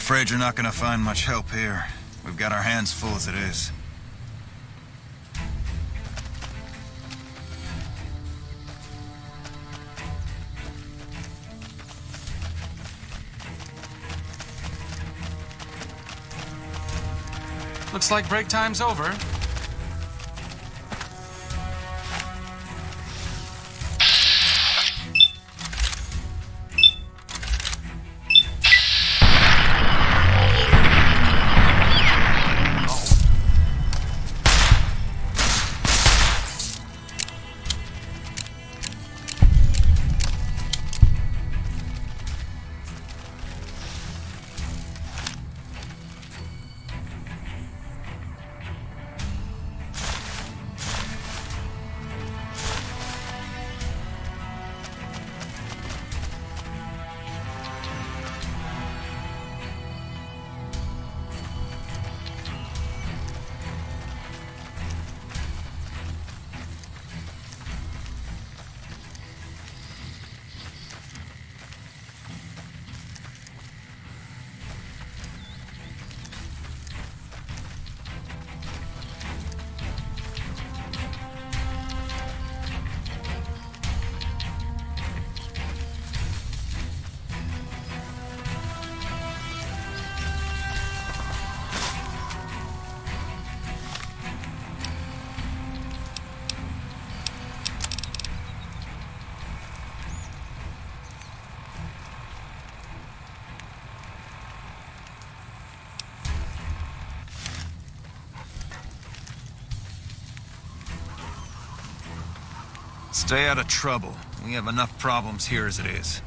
afraid you're not gonna find much help here. We've got our hands full as it is. Looks like break time's over. Stay out of trouble. We have enough problems here as it is.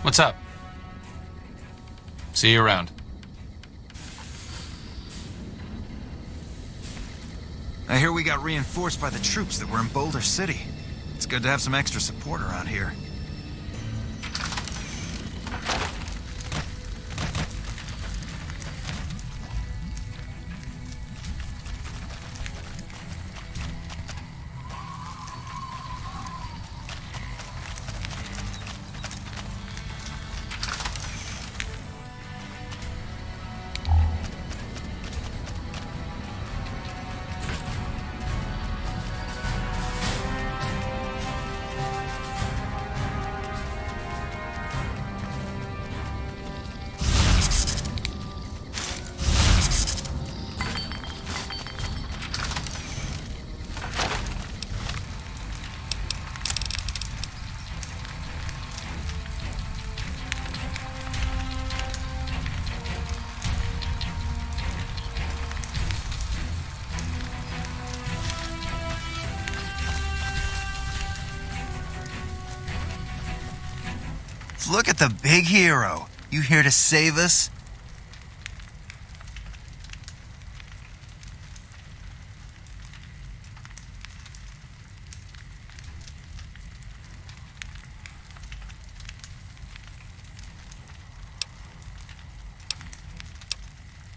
What's up? See you around. I hear we got reinforced by the troops that were in Boulder City. It's good to have some extra support around here. Look at the big hero. You here to save us?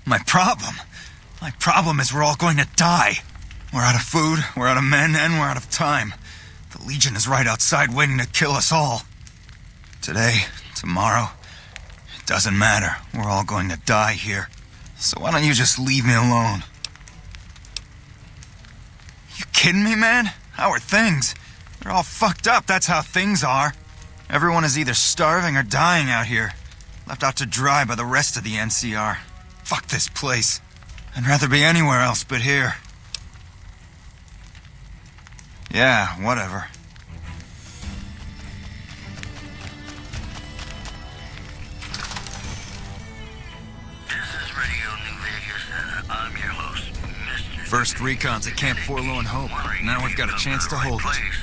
My problem is we're all going to die. We're out of food, we're out of men, and we're out of time. The Legion is right outside waiting to kill us all. Today, tomorrow, it doesn't matter. We're all going to die here. So why don't you just leave me alone? You kidding me, man? How are things? They're all fucked up, that's how things are. Everyone is either starving or dying out here. Left out to dry by the rest of the NCR. Fuck this place. I'd rather be anywhere else but here. Yeah, whatever. First recon's at Camp Forlorn Hope. Now we've got a chance to hold it.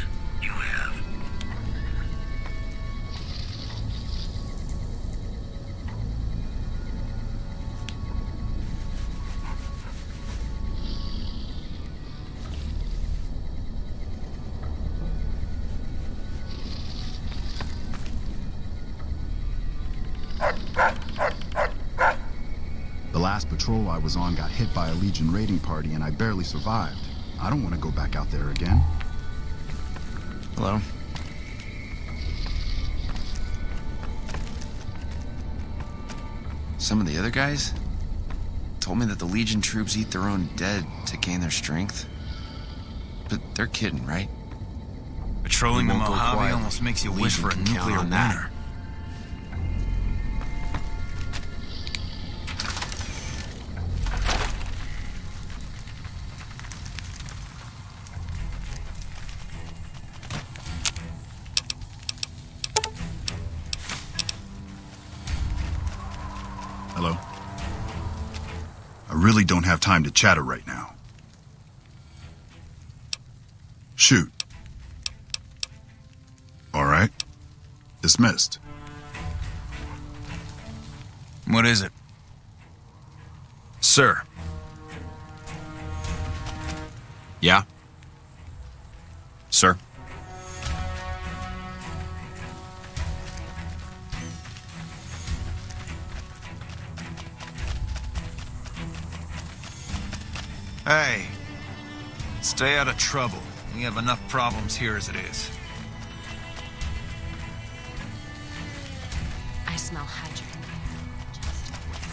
The last patrol I was on got hit by a Legion raiding party and I barely survived. I don't want to go back out there again. Hello? Some of the other guys told me that the Legion troops eat their own dead to gain their strength. But they're kidding, right? Patrolling the We won't go Mojave quiet. almost makes you wish Legion for a can count nuclear on that. winter. Hello? I really don't have time to chatter right now. Shoot. All right. Dismissed. What is it? Sir. Yeah? Sir? Hey, stay out of trouble. We have enough problems here as it is. I smell hydrogen. Just wait.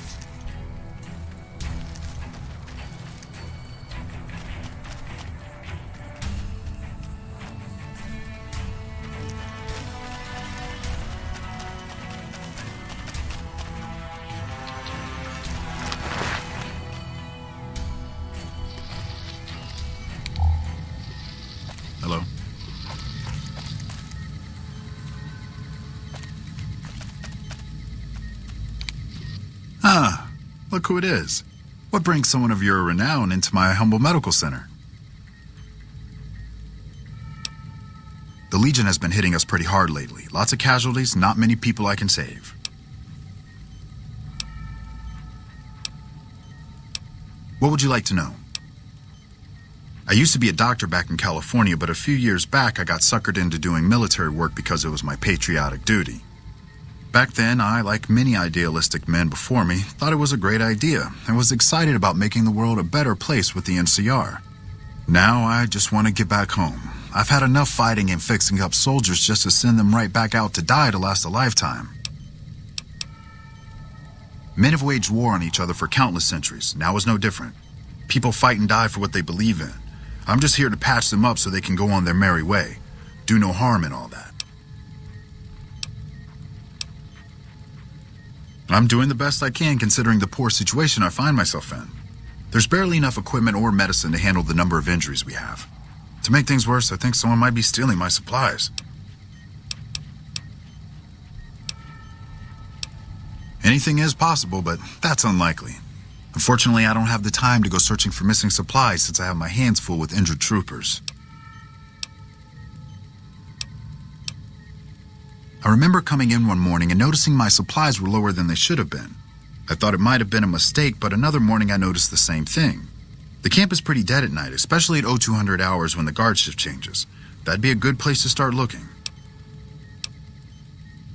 Hello? Ah, look who it is. What brings someone of your renown into my humble medical center? The Legion has been hitting us pretty hard lately. Lots of casualties, not many people I can save. What would you like to know? I used to be a doctor back in California, but a few years back I got suckered into doing military work because it was my patriotic duty. Back then, I, like many idealistic men before me, thought it was a great idea and was excited about making the world a better place with the NCR. Now I just want to get back home. I've had enough fighting and fixing up soldiers just to send them right back out to die to last a lifetime. Men have waged war on each other for countless centuries. Now is no different. People fight and die for what they believe in. I'm just here to patch them up so they can go on their merry way. Do no harm in all that. I'm doing the best I can considering the poor situation I find myself in. There's barely enough equipment or medicine to handle the number of injuries we have. To make things worse, I think someone might be stealing my supplies. Anything is possible, but that's unlikely. Unfortunately, I don't have the time to go searching for missing supplies since I have my hands full with injured troopers. I remember coming in one morning and noticing my supplies were lower than they should have been. I thought it might have been a mistake, but another morning I noticed the same thing. The camp is pretty dead at night, especially at 0200 hours when the guard shift changes. That'd be a good place to start looking.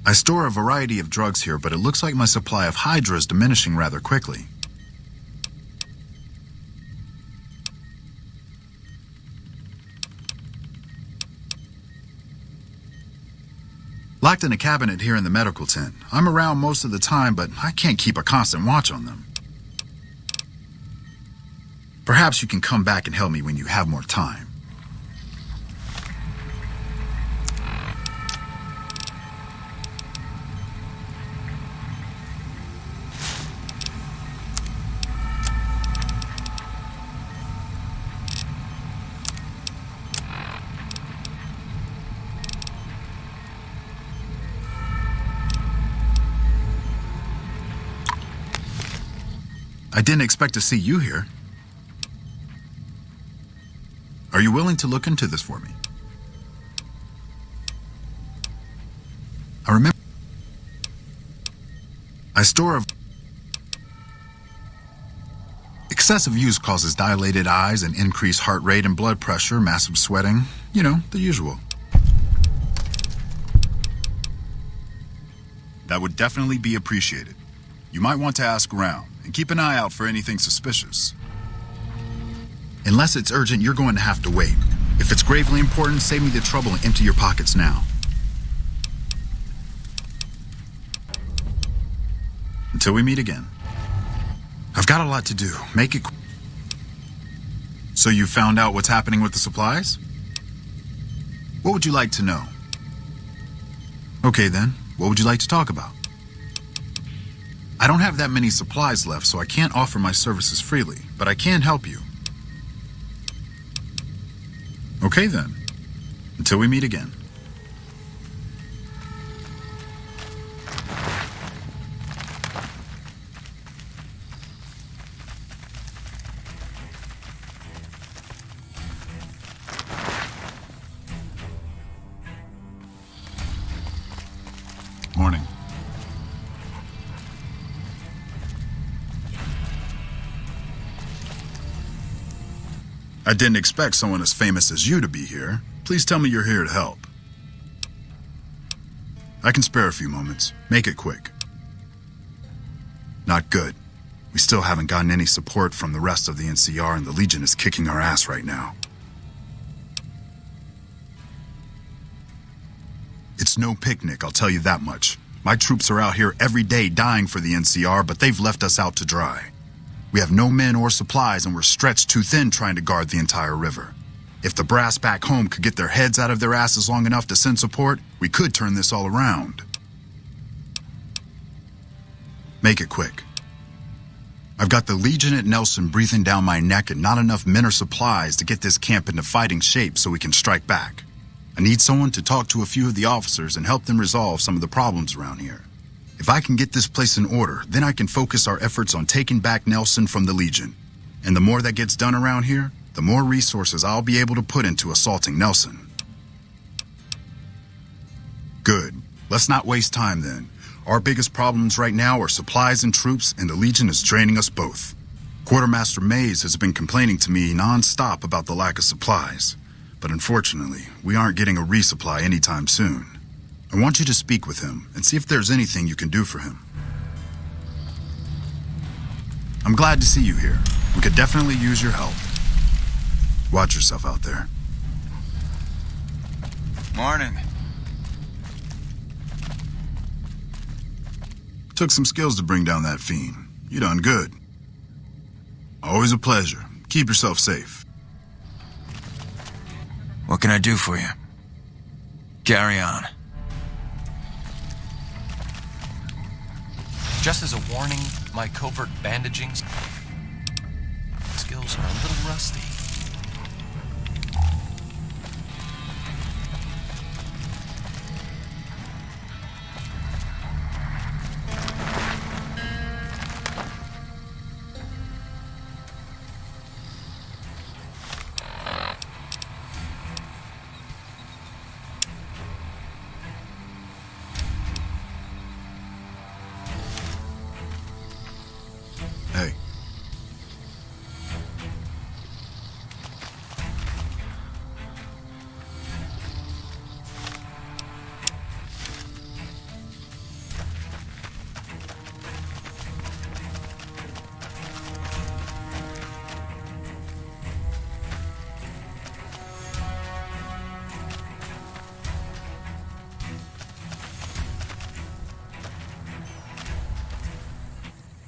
I store a variety of drugs here, but it looks like my supply of Hydra is diminishing rather quickly. Locked in a cabinet here in the medical tent. I'm around most of the time, but I can't keep a constant watch on them. Perhaps you can come back and help me when you have more time. I didn't expect to see you here. Are you willing to look into this for me? I remember I store a... Excessive use causes dilated eyes and increased heart rate and blood pressure, massive sweating, you know, the usual. That would definitely be appreciated. You might want to ask around and keep an eye out for anything suspicious. Unless it's urgent, you're going to have to wait. If it's gravely important, save me the trouble and empty your pockets now. Until we meet again. I've got a lot to do. Make it quick. So you found out what's happening with the supplies? What would you like to know? Okay then, what would you like to talk about? I don't have that many supplies left, so I can't offer my services freely, but I can help you. Okay then, until we meet again. Morning. I didn't expect someone as famous as you to be here. Please tell me you're here to help. I can spare a few moments. Make it quick. Not good. We still haven't gotten any support from the rest of the NCR, and the Legion is kicking our ass right now. It's no picnic, I'll tell you that much. My troops are out here every day dying for the NCR, but they've left us out to dry. We have no men or supplies, and we're stretched too thin trying to guard the entire river. If the brass back home could get their heads out of their asses long enough to send support, we could turn this all around. Make it quick. I've got the Legion at Nelson breathing down my neck and not enough men or supplies to get this camp into fighting shape so we can strike back. I need someone to talk to a few of the officers and help them resolve some of the problems around here. If I can get this place in order, then I can focus our efforts on taking back Nelson from the Legion. And the more that gets done around here, the more resources I'll be able to put into assaulting Nelson. Good. Let's not waste time then. Our biggest problems right now are supplies and troops, and the Legion is draining us both. Quartermaster Mays has been complaining to me non-stop about the lack of supplies. But unfortunately, we aren't getting a resupply anytime soon. I want you to speak with him and see if there's anything you can do for him. I'm glad to see you here. We could definitely use your help. Watch yourself out there. Morning. Took some skills to bring down that fiend. You done good. Always a pleasure. Keep yourself safe. What can I do for you? Carry on. Just as a warning, my covert bandaging skills are a little rusty. Hey.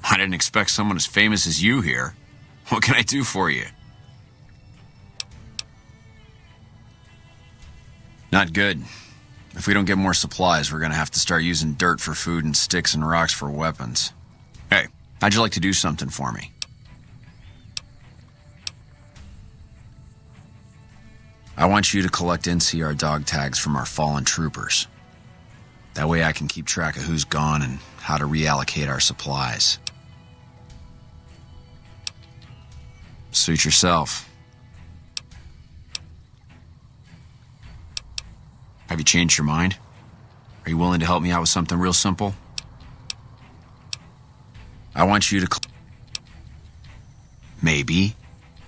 I didn't expect someone as famous as you here. What can I do for you? Not good. If we don't get more supplies, we're gonna have to start using dirt for food and sticks and rocks for weapons. Hey, how'd you like to do something for me? I want you to collect NCR dog tags from our fallen troopers. That way I can keep track of who's gone and how to reallocate our supplies. Suit yourself. Have you changed your mind? Are you willing to help me out with something real simple? I want you to... Maybe,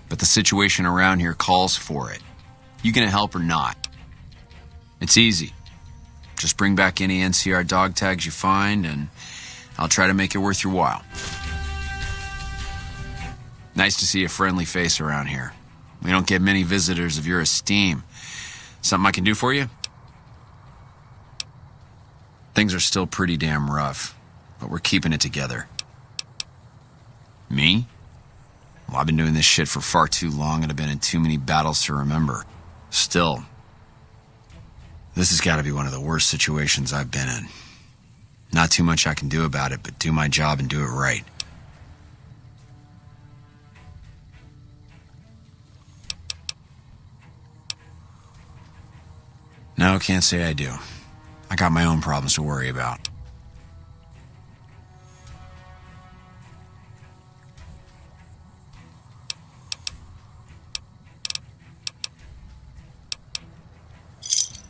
but the situation around here calls for it. You gonna help or not? It's easy. Just bring back any NCR dog tags you find, and I'll try to make it worth your while. Nice to see a friendly face around here. We don't get many visitors of your esteem. Something I can do for you? Things are still pretty damn rough, but we're keeping it together. Me? Well, I've been doing this shit for far too long and have been in too many battles to remember. Still, this has got to be one of the worst situations I've been in. Not too much I can do about it, but do my job and do it right. No, can't say I do. I got my own problems to worry about.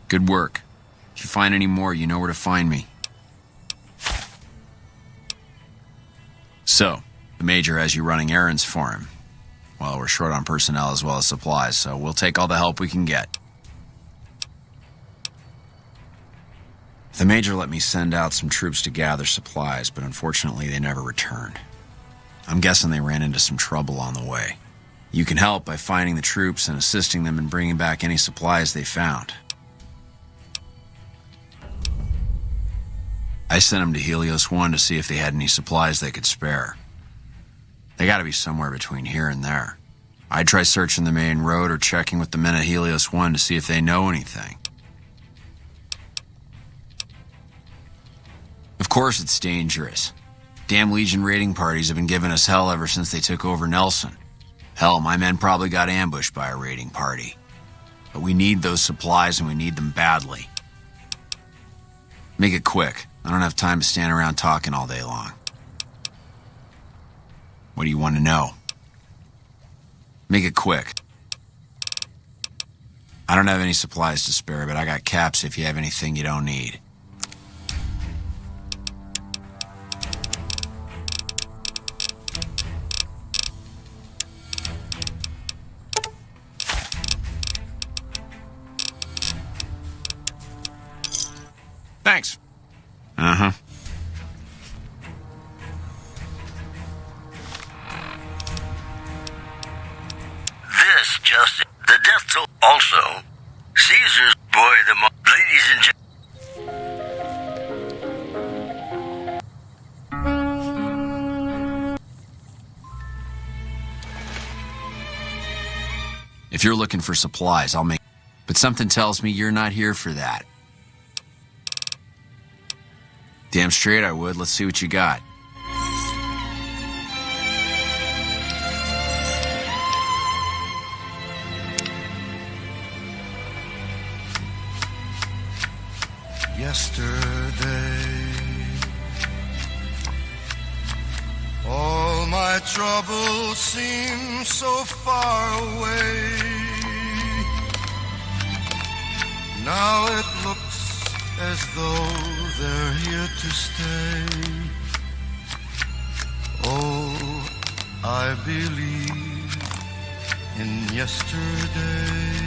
Good work. If you find any more, you know where to find me. So, the Major has you running errands for him. Well, we're short on personnel as well as supplies, so we'll take all the help we can get. The Major let me send out some troops to gather supplies, but unfortunately they never returned. I'm guessing they ran into some trouble on the way. You can help by finding the troops and assisting them in bringing back any supplies they found. I sent them to Helios 1 to see if they had any supplies they could spare. They gotta be somewhere between here and there. I'd try searching the main road or checking with the men at Helios 1 to see if they know anything. Of course it's dangerous. Damn Legion raiding parties have been giving us hell ever since they took over Nelson. Hell, my men probably got ambushed by a raiding party. But we need those supplies and we need them badly. Make it quick. I don't have time to stand around talking all day long. What do you want to know? Make it quick. I don't have any supplies to spare, but I got caps if you have anything you don't need. Thanks. Uh-huh. This just the death toll also. Caesar's boy ladies and gentlemen. If you're looking for supplies, I'll make... But something tells me you're not here for that. Damn straight I would. Let's see what you got. Yesterday, all my troubles seem so far away. Now it looks as though they're here to stay. Oh, I believe in yesterday.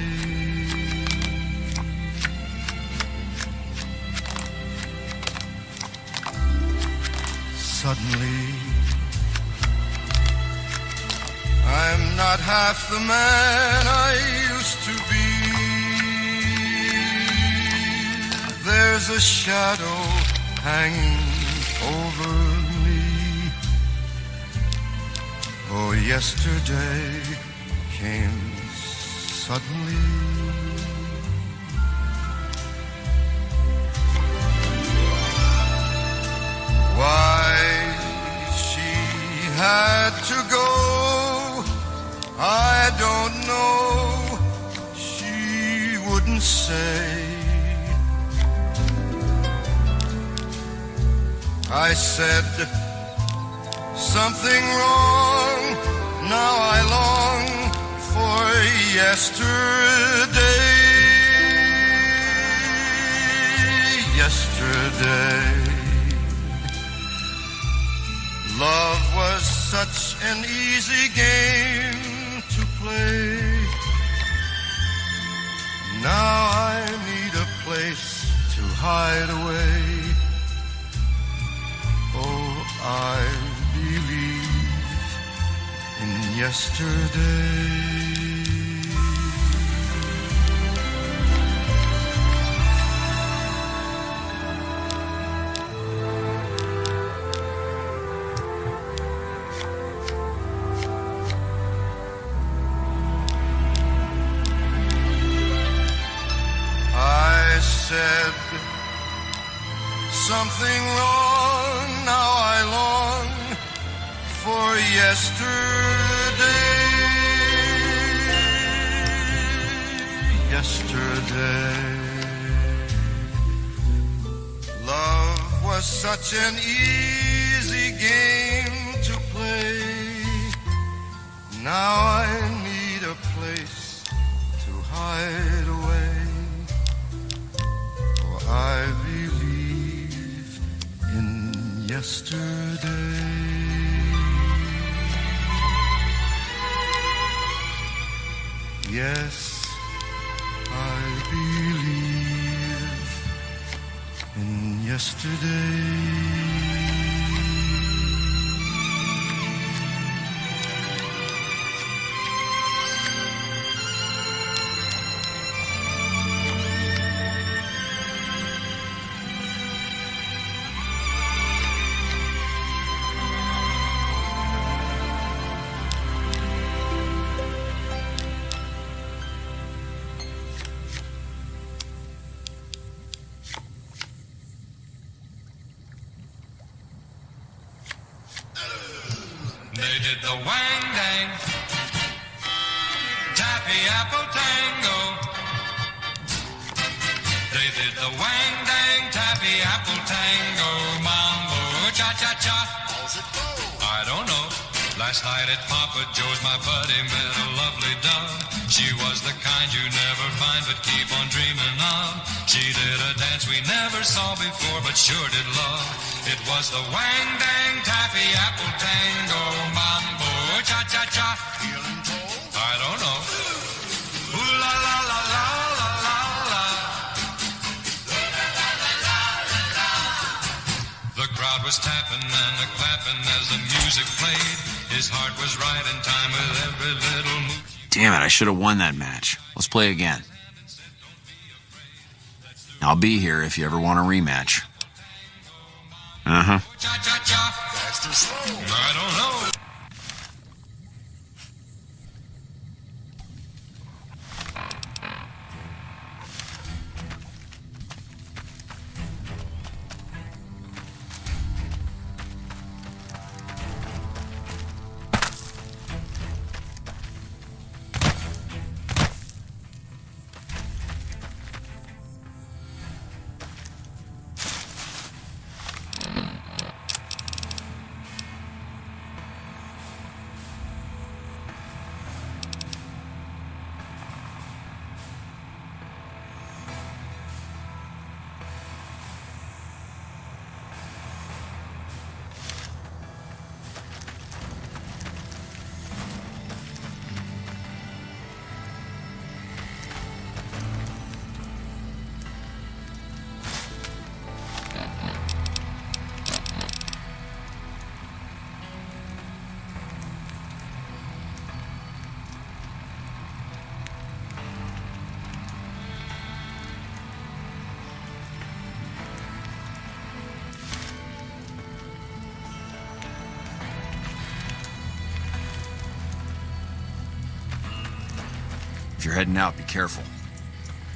Suddenly, I'm not half the man I used to be. There's a shadow hanging over me. Oh, yesterday came suddenly. Why she had to go, I don't know. She wouldn't say. I said, something wrong, now I long for yesterday. Yesterday, love was such an easy game to play. Now I need a place to hide away. Oh, I believe in yesterday. I said something wrong, now I long for yesterday. Yesterday, love was such an easy game to play. Now I need a place to hide away. For I believe in yesterday. Yes, I believe in yesterday. They did the wang dang, taffy apple tango. They did the wang dang, taffy apple tango, mambo cha cha cha. I don't know. Last night at Papa Joe's, my buddy met a lovely dove. She was the kind you never find but keep on dreaming of. She did a dance we never saw before but sure did love. It was the wang dang taffy apple tango mambo cha cha cha. I don't know. Ooh la la la la la la la. The crowd was tapping and a clapping as the music played. His heart was right in time with every little move. Damn it, I should have won that match. Let's play again. I'll be here if you ever want a rematch. Uh-huh. Fast or slow? I don't know. If you're heading out, be careful.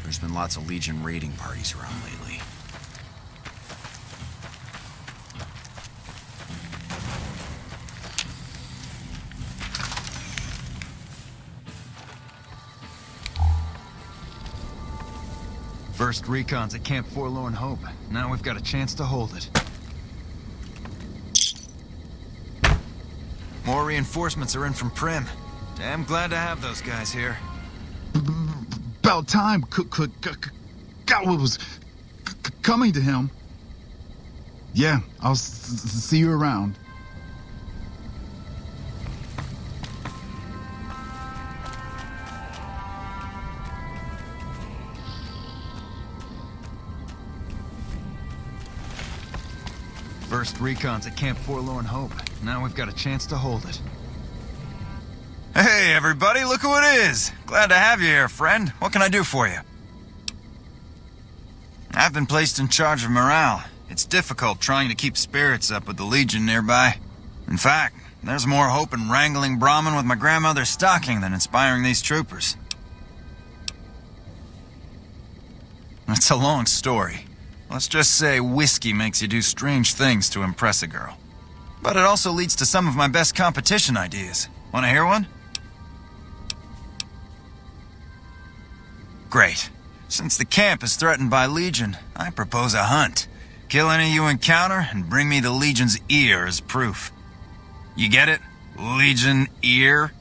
There's been lots of Legion raiding parties around lately. First recon's at Camp Forlorn Hope. Now we've got a chance to hold it. More reinforcements are in from Prim. Damn glad to have those guys here. About time. God, what was coming to him. Yeah, I'll see you around. first recons at Camp Forlorn Hope. Now we've got a chance to hold it. Hey, everybody, look who it is! Glad to have you here, friend. What can I do for you? I've been placed in charge of morale. It's difficult trying to keep spirits up with the Legion nearby. In fact, there's more hope in wrangling Brahmin with my grandmother's stocking than inspiring these troopers. It's a long story. Let's just say whiskey makes you do strange things to impress a girl. But it also leads to some of my best competition ideas. Want to hear one? Great. Since the camp is threatened by Legion, I propose a hunt. Kill any you encounter and bring me the Legion's ear as proof. You get it? Legion ear?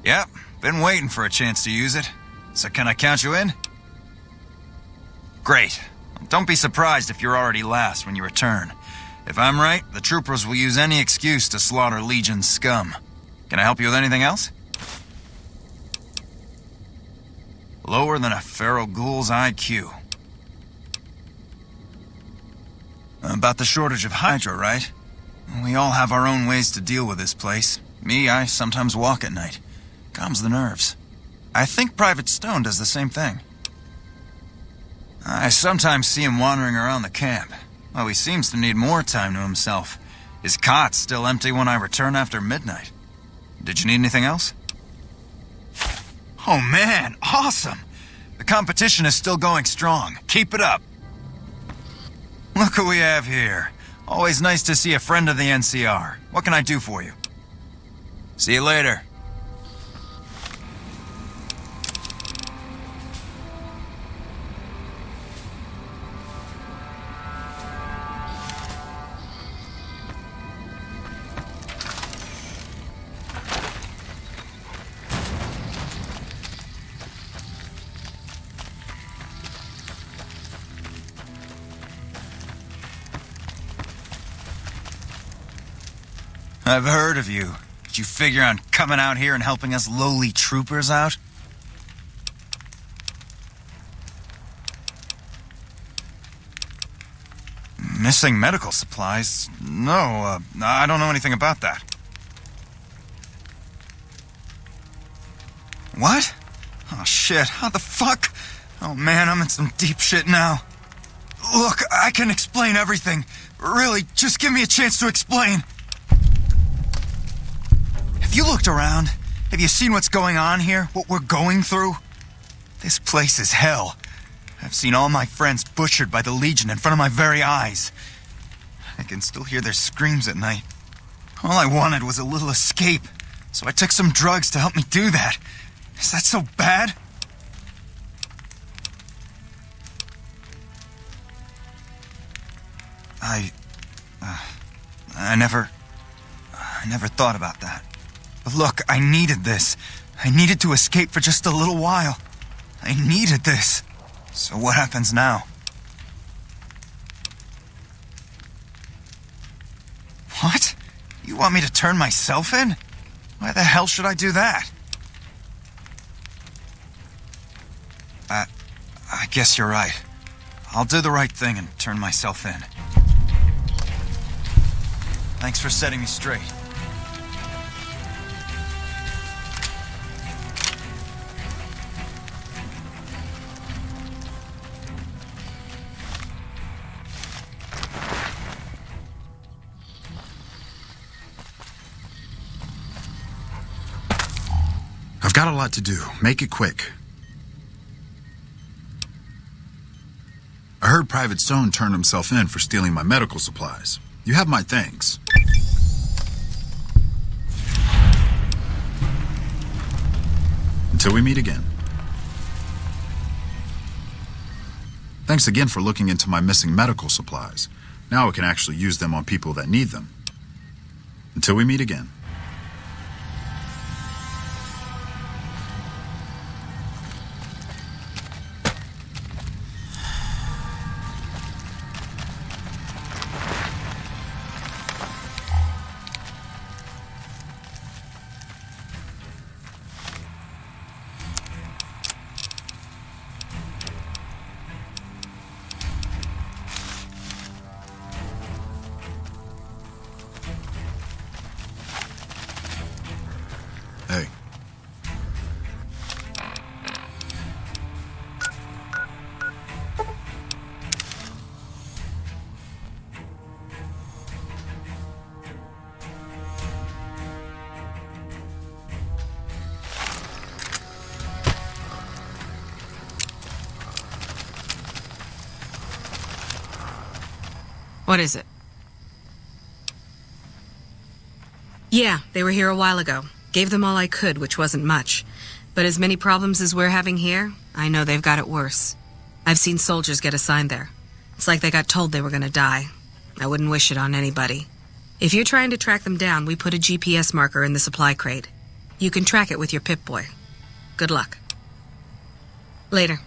Yep, been waiting for a chance to use it. So can I count you in? Great. Don't be surprised if you're already last when you return. If I'm right, the troopers will use any excuse to slaughter Legion's scum. Can I help you with anything else? Lower than a feral ghoul's IQ. About the shortage of Hydra, right? We all have our own ways to deal with this place. Me, I sometimes walk at night. Calms the nerves. I think Private Stone does the same thing. I sometimes see him wandering around the camp. Well, he seems to need more time to himself. His cot's still empty when I return after midnight. Did you need anything else? Oh man, awesome! The competition is still going strong. Keep it up. Look who we have here. Always nice to see a friend of the NCR. What can I do for you? See you later. I've heard of you. Did you figure on coming out here and helping us lowly troopers out? Missing medical supplies? No, I don't know anything about that. What? Oh shit, how the fuck? Oh man, I'm in some deep shit now. Look, I can explain everything. Really, just give me a chance to explain. Have you looked around? Have you seen what's going on here? What we're going through? This place is hell. I've seen all my friends butchered by the Legion in front of my very eyes. I can still hear their screams at night. All I wanted was a little escape, so I took some drugs to help me do that. Is that so bad? I never thought about that. But look, I needed this. I needed to escape for just a little while. I needed this. So what happens now? What? You want me to turn myself in? Why the hell should I do that? I guess you're right. I'll do the right thing and turn myself in. Thanks for setting me straight. I've got a lot to do. Make it quick. I heard Private Stone turned himself in for stealing my medical supplies. You have my thanks. Until we meet again. Thanks again for looking into my missing medical supplies. Now I can actually use them on people that need them. Until we meet again. What is it? Yeah, they were here a while ago. Gave them all I could, which wasn't much. But as many problems as we're having here, I know they've got it worse. I've seen soldiers get assigned there. It's like they got told they were gonna die. I wouldn't wish it on anybody. If you're trying to track them down, we put a GPS marker in the supply crate. You can track it with your Pip-Boy. Good luck. Later.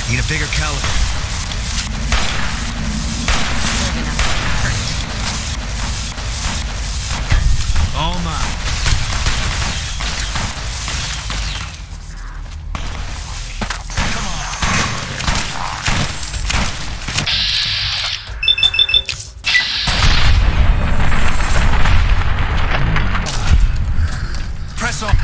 Need a bigger caliber. All mine. Press on.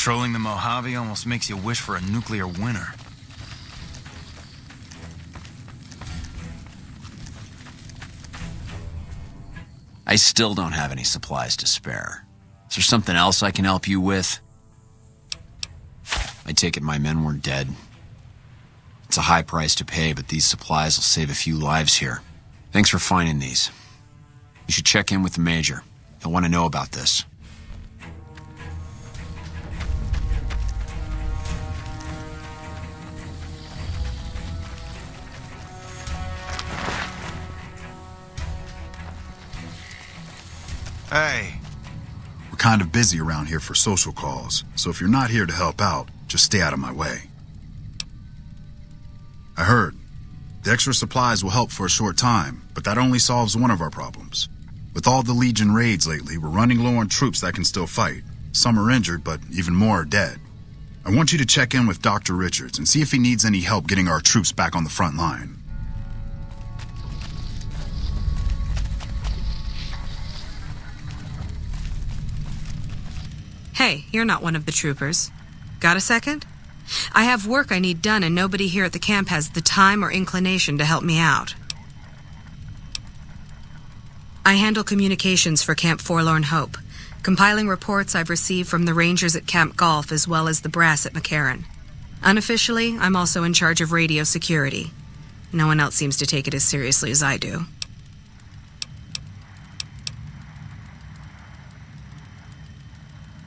Controlling the Mojave almost makes you wish for a nuclear winter. I still don't have any supplies to spare. Is there something else I can help you with? I take it my men were dead. It's a high price to pay, but these supplies will save a few lives here. Thanks for finding these. You should check in with the Major. He'll want to know about this. Hey. We're kind of busy around here for social calls, so if you're not here to help out, just stay out of my way. I heard. The extra supplies will help for a short time, but that only solves one of our problems. With all the Legion raids lately, we're running low on troops that can still fight. Some are injured, but even more are dead. I want you to check in with Dr. Richards and see if he needs any help getting our troops back on the front line. Hey, you're not one of the troopers. Got a second? I have work I need done, and nobody here at the camp has the time or inclination to help me out. I handle communications for Camp Forlorn Hope, compiling reports I've received from the Rangers at Camp Golf as well as the brass at McCarran. Unofficially, I'm also in charge of radio security. No one else seems to take it as seriously as I do.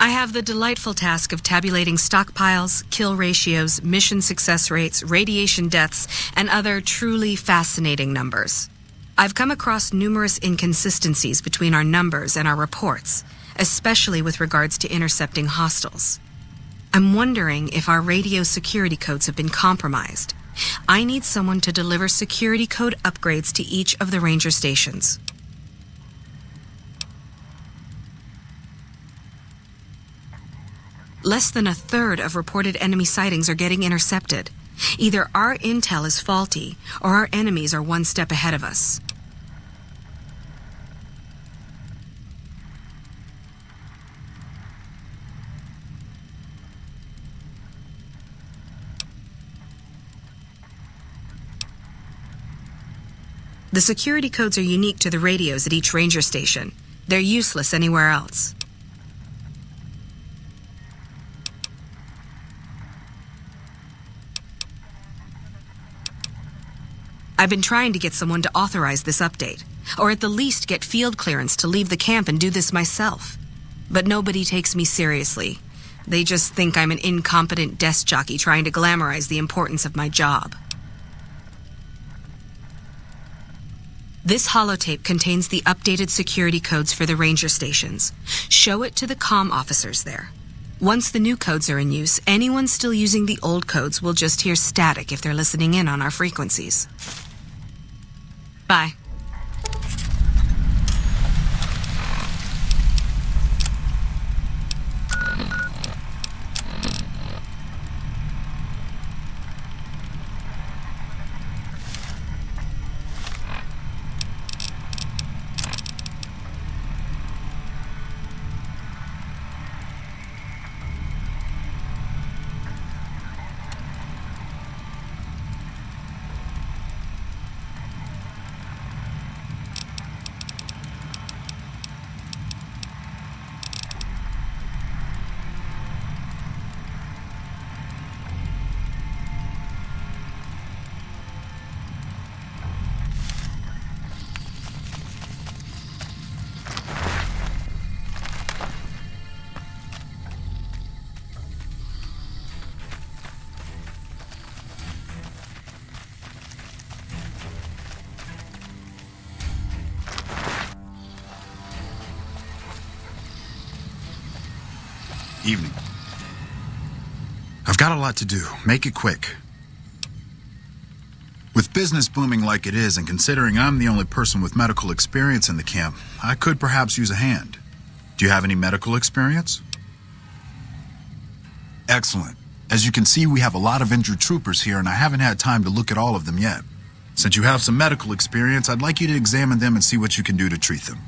I have the delightful task of tabulating stockpiles, kill ratios, mission success rates, radiation deaths, and other truly fascinating numbers. I've come across numerous inconsistencies between our numbers and our reports, especially with regards to intercepting hostiles. I'm wondering if our radio security codes have been compromised. I need someone to deliver security code upgrades to each of the ranger stations. Less than a third of reported enemy sightings are getting intercepted. Either our intel is faulty, or our enemies are one step ahead of us. The security codes are unique to the radios at each ranger station. They're useless anywhere else. I've been trying to get someone to authorize this update, or at the least get field clearance to leave the camp and do this myself. But nobody takes me seriously. They just think I'm an incompetent desk jockey trying to glamorize the importance of my job. This holotape contains the updated security codes for the ranger stations. Show it to the comm officers there. Once the new codes are in use, anyone still using the old codes will just hear static if they're listening in on our frequencies. Bye. Evening. I've got a lot to do. Make it quick. With business booming like it is, and considering I'm the only person with medical experience in the camp, I could perhaps use a hand. Do you have any medical experience? Excellent. As you can see, we have a lot of injured troopers here, and I haven't had time to look at all of them yet. Since you have some medical experience, I'd like you to examine them and see what you can do to treat them.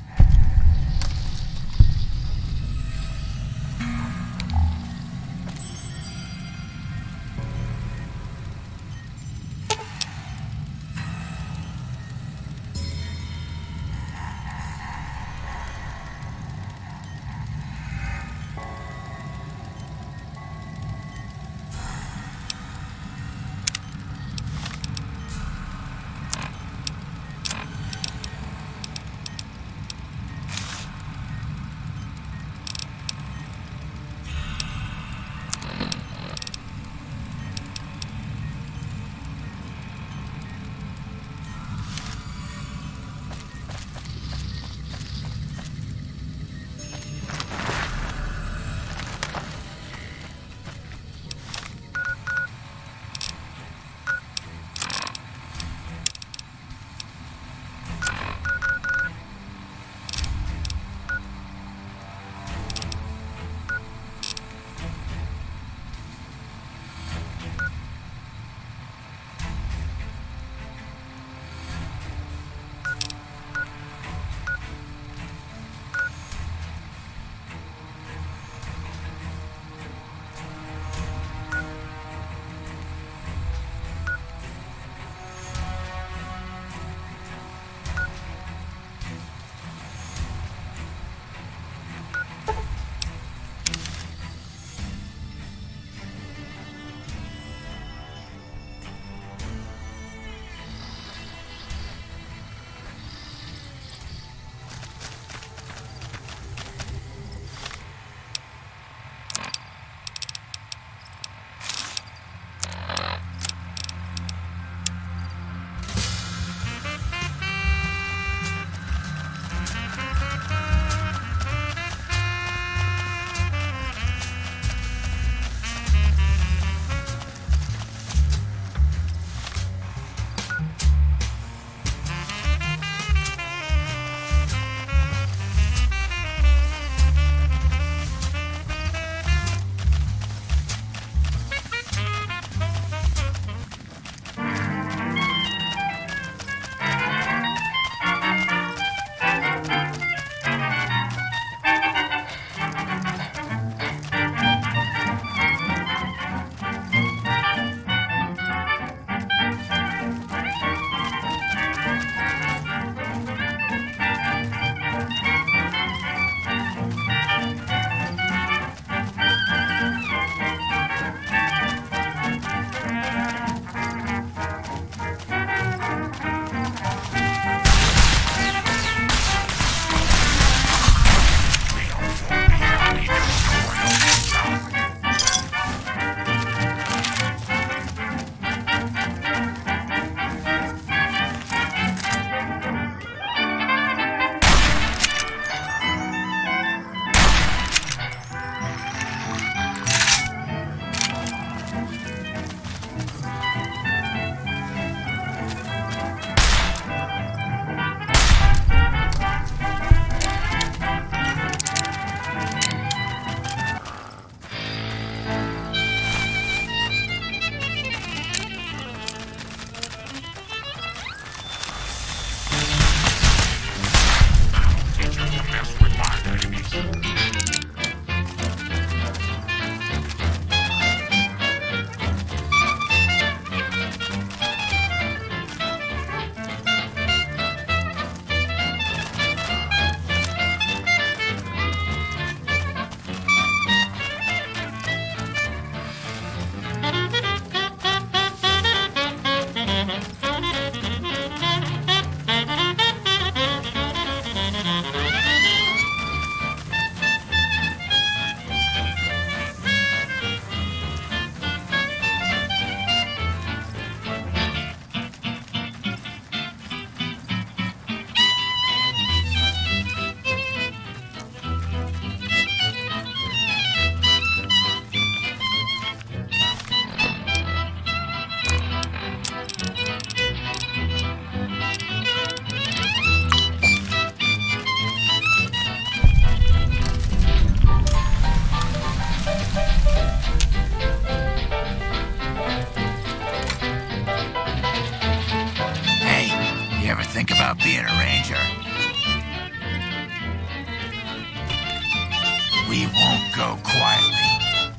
We won't go quietly.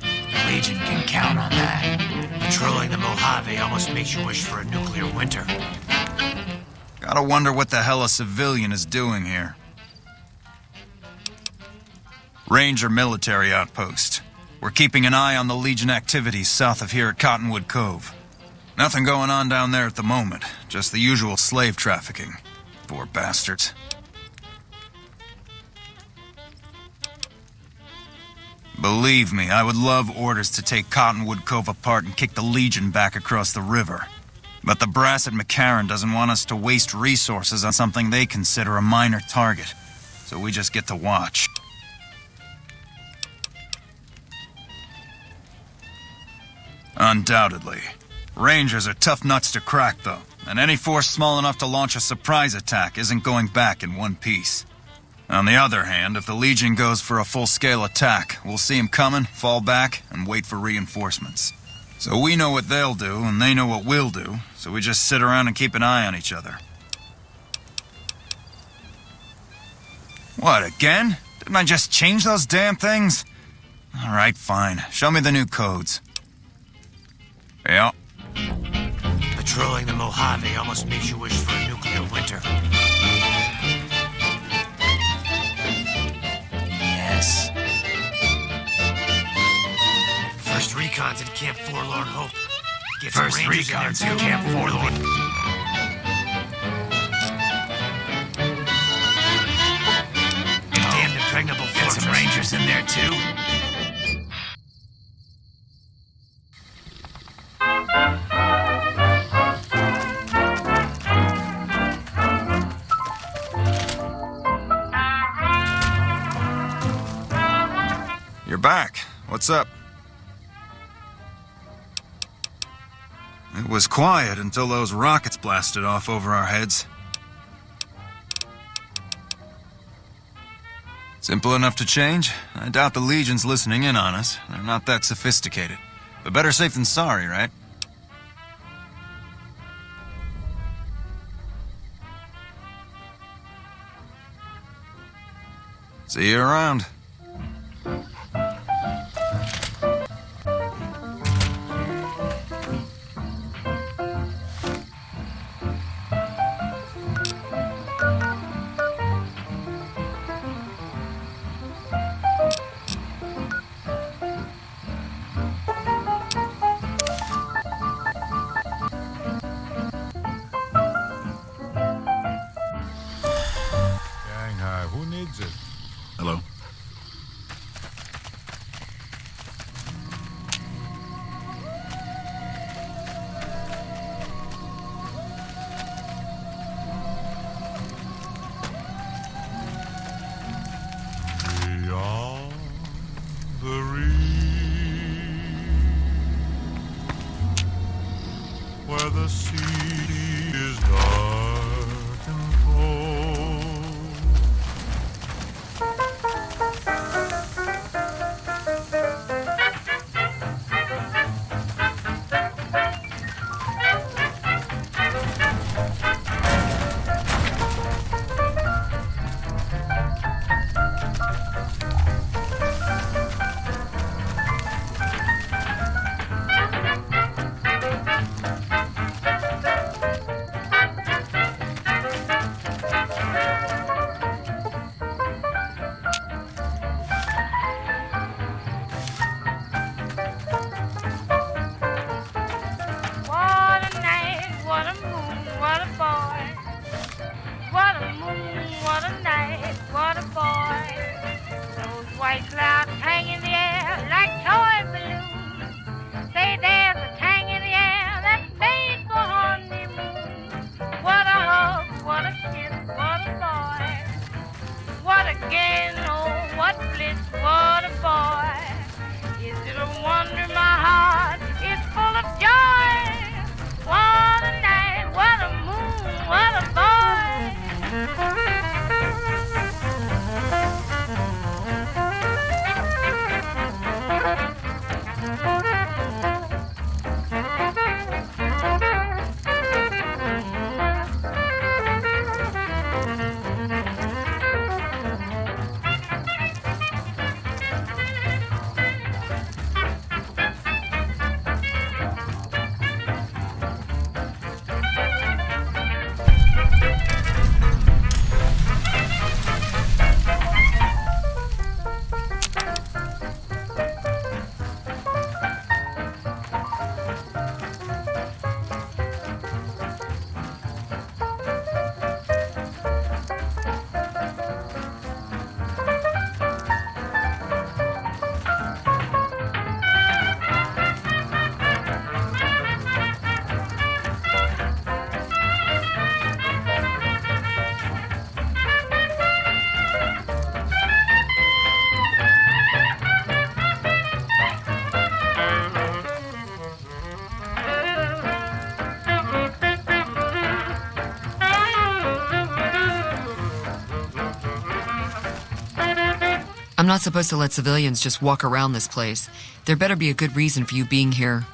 The Legion can count on that. Patrolling the Mojave almost makes you wish for a nuclear winter. Gotta wonder what the hell a civilian is doing here. Ranger military outpost. We're keeping an eye on the Legion activities south of here at Cottonwood Cove. Nothing going on down there at the moment, just the usual slave trafficking. Poor bastards. Believe me, I would love orders to take Cottonwood Cove apart and kick the Legion back across the river. But the brass at McCarran doesn't want us to waste resources on something they consider a minor target. So we just get to watch. Undoubtedly. Rangers are tough nuts to crack, though, and any force small enough to launch a surprise attack isn't going back in one piece. On the other hand, if the Legion goes for a full-scale attack, we'll see them coming, fall back, and wait for reinforcements. So we know what they'll do, and they know what we'll do, so we just sit around and keep an eye on each other. What, again? Didn't I just change those damn things? All right, fine. Show me the new codes. Yeah. Patrolling the Mojave almost makes you wish for a nuclear winter. Yes. First Recon's at Camp Forlorn Hope. Get First some Rangers Recon's in there too. Camp Forlorn. Damn impregnable fortress. Get some Rangers in there too. You're back. What's up? It was quiet until those rockets blasted off over our heads. Simple enough to change? I doubt the Legion's listening in on us. They're not that sophisticated. But better safe than sorry, right? See you around. Who needs it? Hello? Beyond the reef, where the sea is dark and cold. I'm not supposed to let civilians just walk around this place. There better be a good reason for you being here.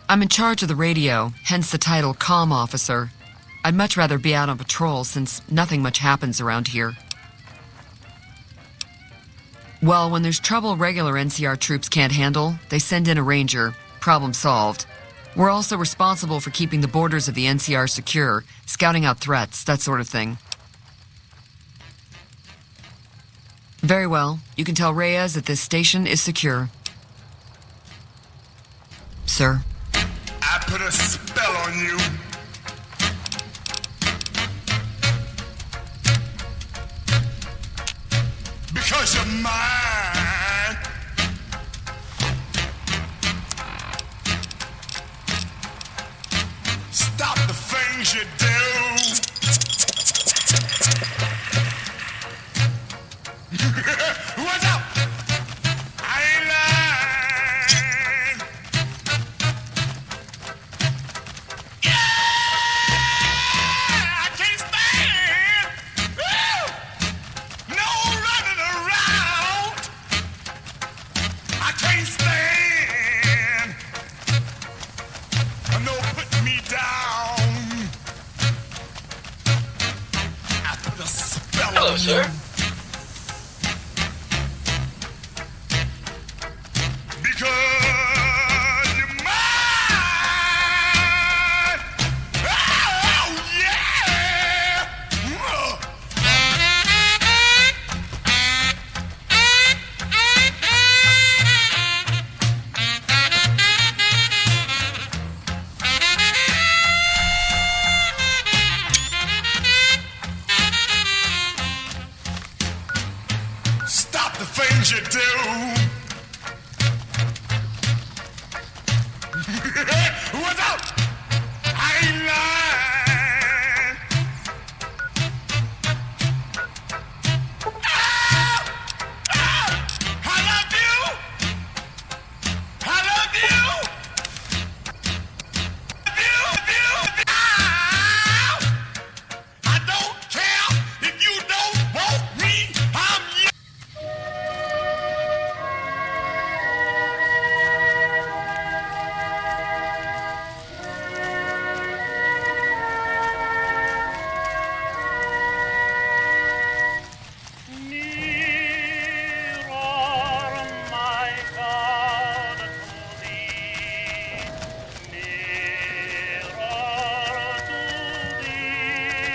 I'm in charge of the radio, hence the title Comm Officer. I'd much rather be out on patrol since nothing much happens around here. Well, when there's trouble regular NCR troops can't handle, they send in a ranger. Problem solved. We're also responsible for keeping the borders of the NCR secure, scouting out threats, that sort of thing. Very well. You can tell Reyes that this station is secure. Sir? I put a spell on you. Because you're mine. Stop the things you do. What's up? I ain't lying. Yeah! I can't stand. Woo! No running around. I can't stand. No putting me down. I put a spell on you. Because you're mine. Oh, yeah. Stop the things you do. What's up? I ain't lying. I love you. I love you. I don't care if you don't want me. I'm you.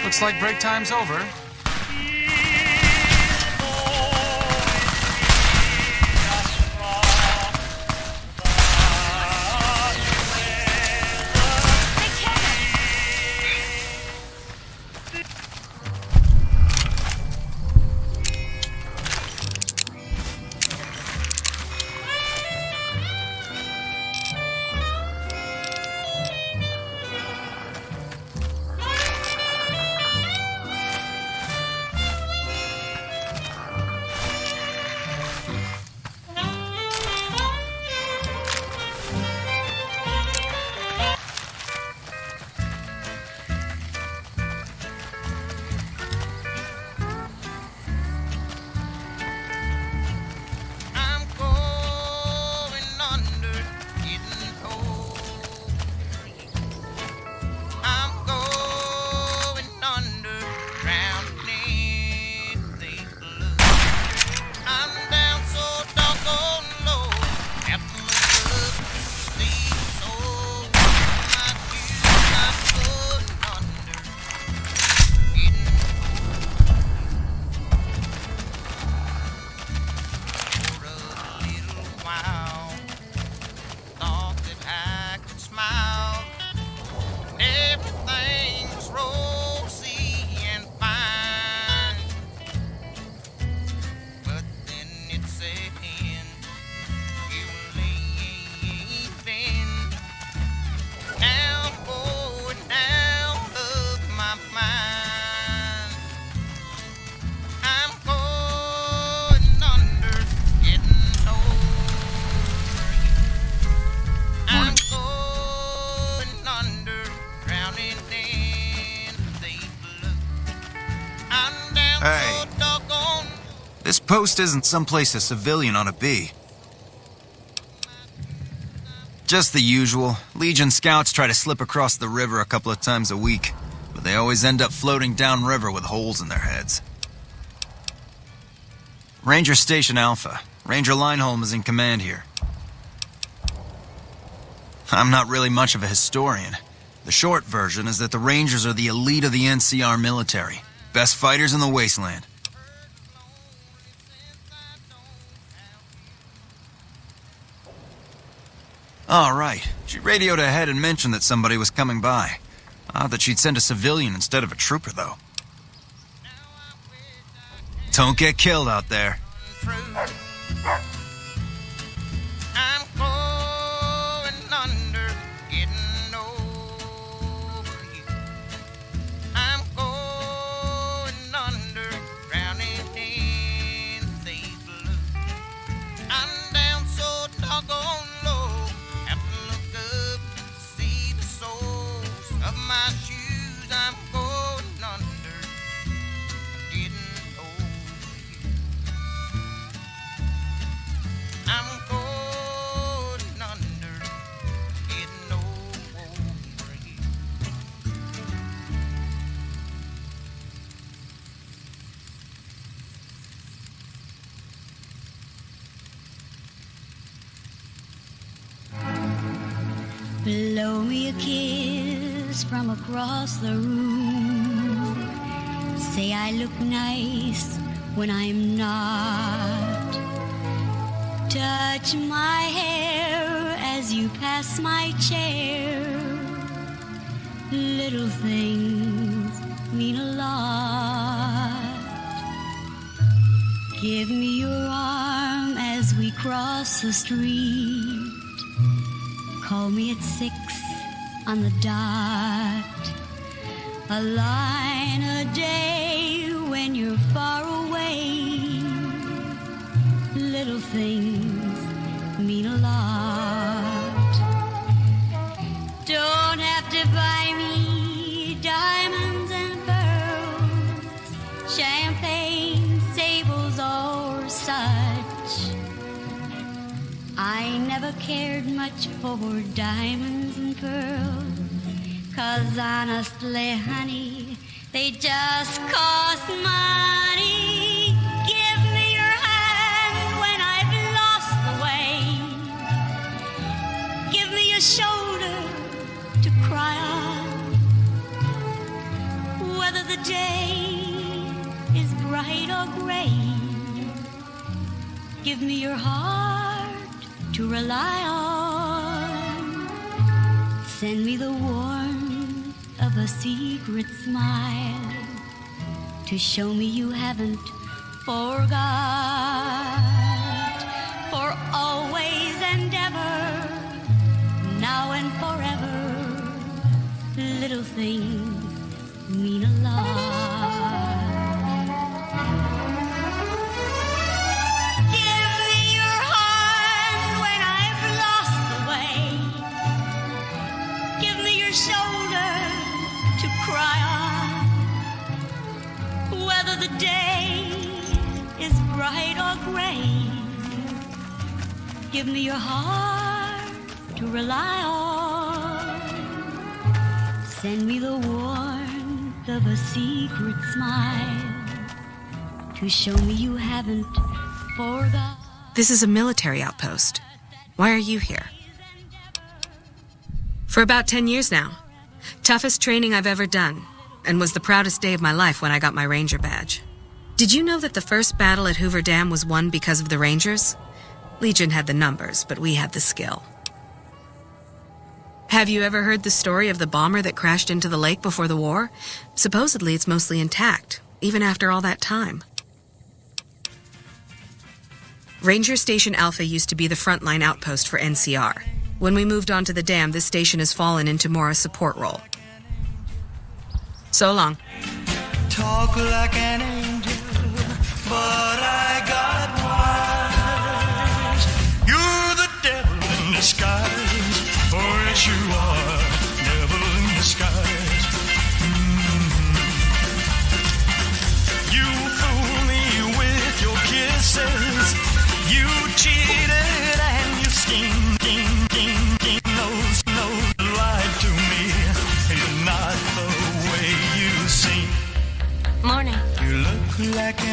Looks like break time's over. This post isn't someplace a civilian ought to be. Just the usual. Legion scouts try to slip across the river a couple of times a week, but they always end up floating downriver with holes in their heads. Ranger Station Alpha. Ranger Lineholm is in command here. I'm not really much of a historian. The short version is that the Rangers are the elite of the NCR military. Best fighters in the wasteland. All right. She radioed ahead and mentioned that somebody was coming by. Odd that she'd send a civilian instead of a trooper, though. Don't get killed out there. I'm going under, getting over you. I'm going under, drowning in the blue. I'm down so doggone low, have to look up to see the soles of my shoes. I'm going under, getting over you. I'm going under, getting over you. Blow me a kiss from across the room. Say I look nice when I'm not. Touch my hair as you pass my chair. Little things mean a lot. Give me your arm as we cross the street. Call me at 6 on the dot. A line a day when you're far away. Little things mean a lot. Don't have to buy me diamonds and pearls, champagne, sables, or such. I never cared much for diamonds and pearls, 'cause honestly, honey, they just cost money. Give me your hand when I've lost the way. Give me your shoulder to cry on. Whether the day is bright or gray, give me your heart to rely on. Send me the warmth of a secret smile to show me you haven't forgot. For always and ever, now and forever, little things mean a lot. Shoulder to cry on. Whether the day is bright or gray, give me your heart to rely on. Send me the warmth of a secret smile to show me you haven't forgot. This is a military outpost. Why are you here? For about 10 years now. Toughest training I've ever done, and was the proudest day of my life when I got my Ranger badge. Did you know that the first battle at Hoover Dam was won because of the Rangers? Legion had the numbers, but we had the skill. Have you ever heard the story of the bomber that crashed into the lake before the war? Supposedly it's mostly intact, even after all that time. Ranger Station Alpha used to be the frontline outpost for NCR. When we moved on to the dam, this station has fallen into more a support role. So long. Talk like an angel, but I got wise. You're the devil in disguise, for yes you are, devil in disguise. You fool me with your kiss.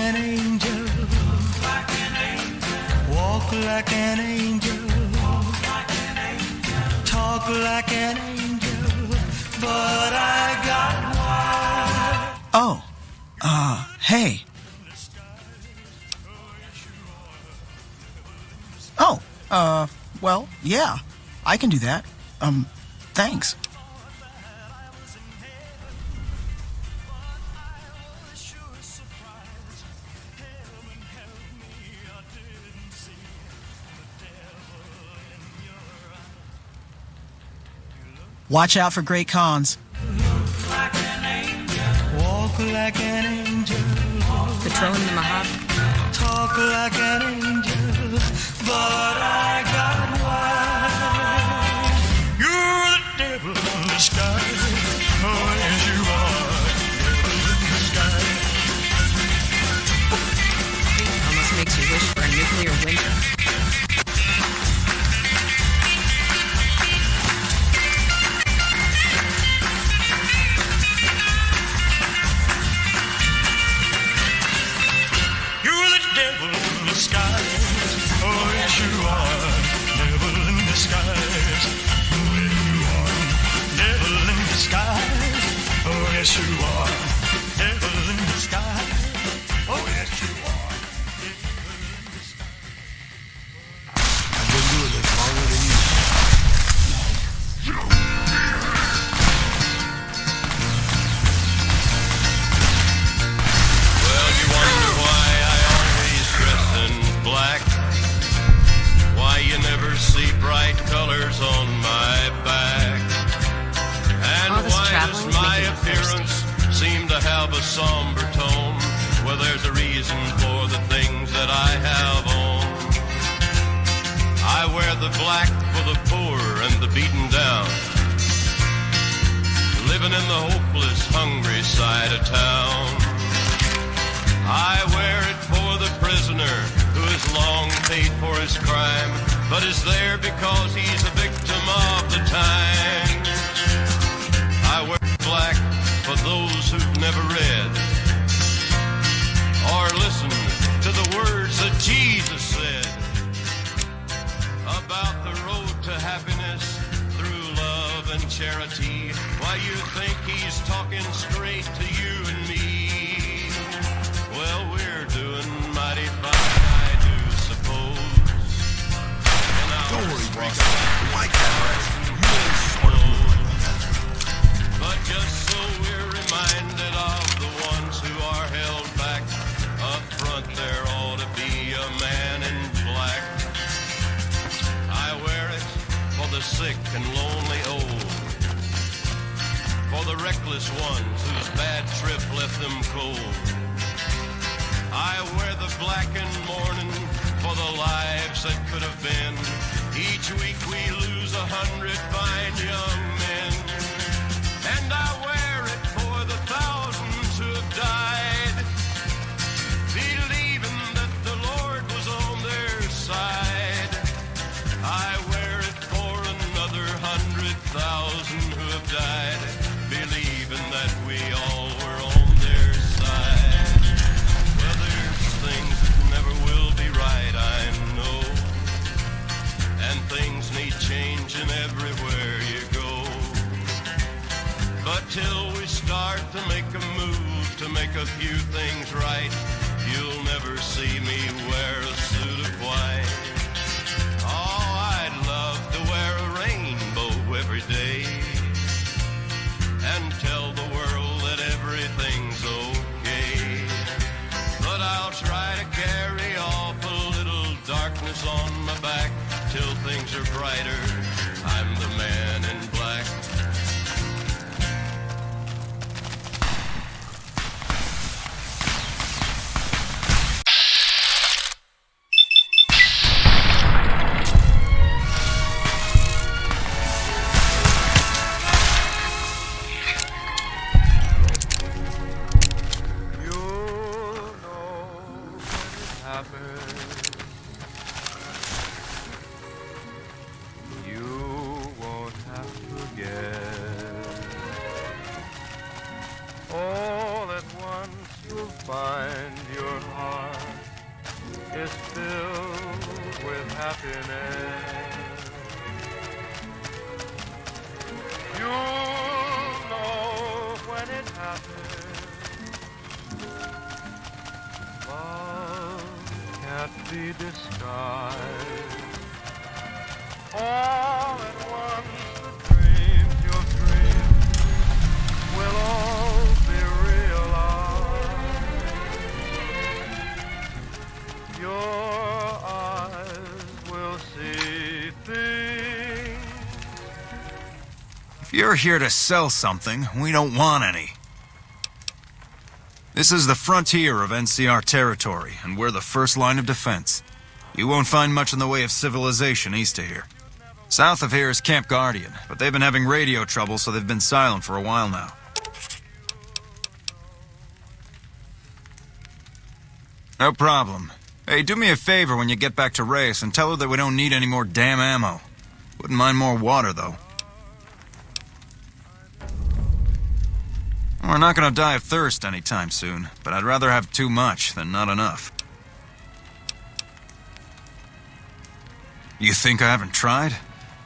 an angel. Walk like an angel. Talk like an angel. But I got wild. Oh, hey. Oh, well, yeah, I can do that. Thanks. Watch out for great cons. Walk like an angel. Patrolling the Mojave. Talk like an angel. But I got wild. You're the devil in disguise. Oh, yes, you are. Devil in disguise. Almost makes you wish for a nuclear winter. You're the devil in disguise. Oh, yes, you are. Devil in disguise. Oh, yes, you are. Devil in disguise. Oh, yes, you are. Devil in disguise. Oh, yes, you are. I've been doing this longer than you. Well, you wonder why I always dress in black. Why you never see bright colors on my back. And All this why traveling does is my making me appearance seem to have a somber tone? Well, there's a reason for the things that I have on. I wear the black for the poor and the beaten down, living in the hopeless, hungry side of town. I wear it for the prisoner who has long paid for his crime, but is there because he's a victim of the times. I wear black for those who've never read or listened to the words that Jesus said about the road to happiness through love and charity. Why, you think he's talking straight to you and me? Well, we're doing mighty fine, I do suppose. Don't worry, Rico. Like that, but just so we're reminded of the ones who are held back. Up front there ought to be a man in black. I wear it for the sick and lonely old, for the reckless ones whose bad trip left them cold. I wear the black in mourning for the lives that could have been. Each week we lose 100 fine young men. And I wear it for the thousands who have died, believing that the Lord was on their side. I wear it for another 100,000 who have died, believing that we all were on their side. Well, there's things that never will be right, I know, and things need changing everywhere you go. But till we start to make a move to make a few things right, you'll never see me wear a suit of white. Oh, I'd love to wear a rainbow every day and tell the world that everything's okay. But I'll try to carry off a little darkness on my back till things are brighter. I'm the man in black. All at once you'll find your heart is filled with happiness. You'll know when it happens. Love can't be disguised. All at once the dreams you've dreamed will all be realized. Your eyes will see things. If you're here to sell something, we don't want any. This is the frontier of NCR territory, and we're the first line of defense. You won't find much in the way of civilization east of here. South of here is Camp Guardian, but they've been having radio trouble, so they've been silent for a while now. No problem. Hey, do me a favor when you get back to Reyes and tell her that we don't need any more damn ammo. Wouldn't mind more water, though. We're not gonna die of thirst anytime soon, but I'd rather have too much than not enough. You think I haven't tried?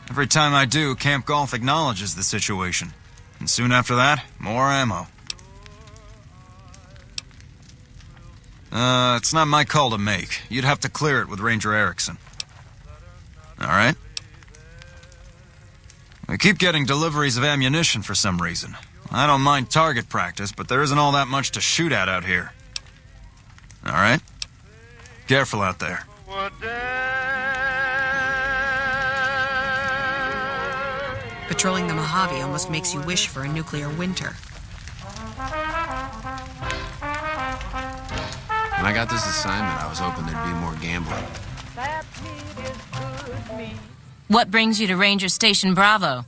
Every time I do, Camp Golf acknowledges the situation. And soon after that, more ammo. It's not my call to make. You'd have to clear it with Ranger Erickson. Alright? We keep getting deliveries of ammunition for some reason. I don't mind target practice, but there isn't all that much to shoot at out here. Alright? Careful out there. Patrolling the Mojave almost makes you wish for a nuclear winter. When I got this assignment, I was hoping there'd be more gambling. What brings you to Ranger Station Bravo?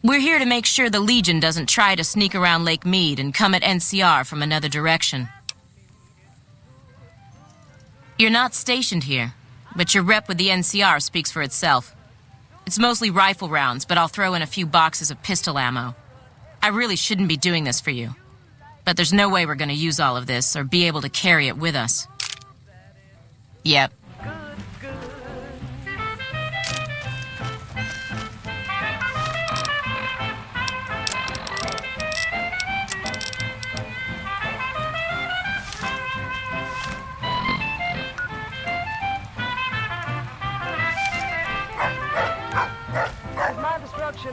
We're here to make sure the Legion doesn't try to sneak around Lake Mead and come at NCR from another direction. You're not stationed here, but your rep with the NCR speaks for itself. It's mostly rifle rounds, but I'll throw in a few boxes of pistol ammo. I really shouldn't be doing this for you, but there's no way we're going to use all of this or be able to carry it with us. Yep.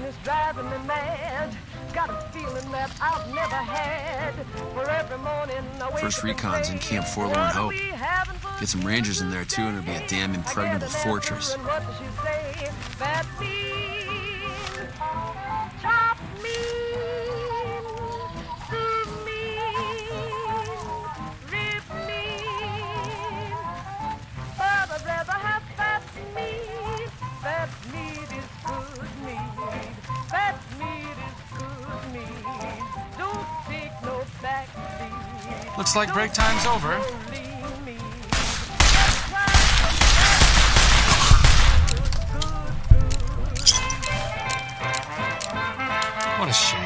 Is driving me mad. Got a feeling that I've never had. For every morning First recon's in Camp Forlorn Hope. Get some rangers in there too and it'll be a damn impregnable fortress. Looks like break time's over. What a shame.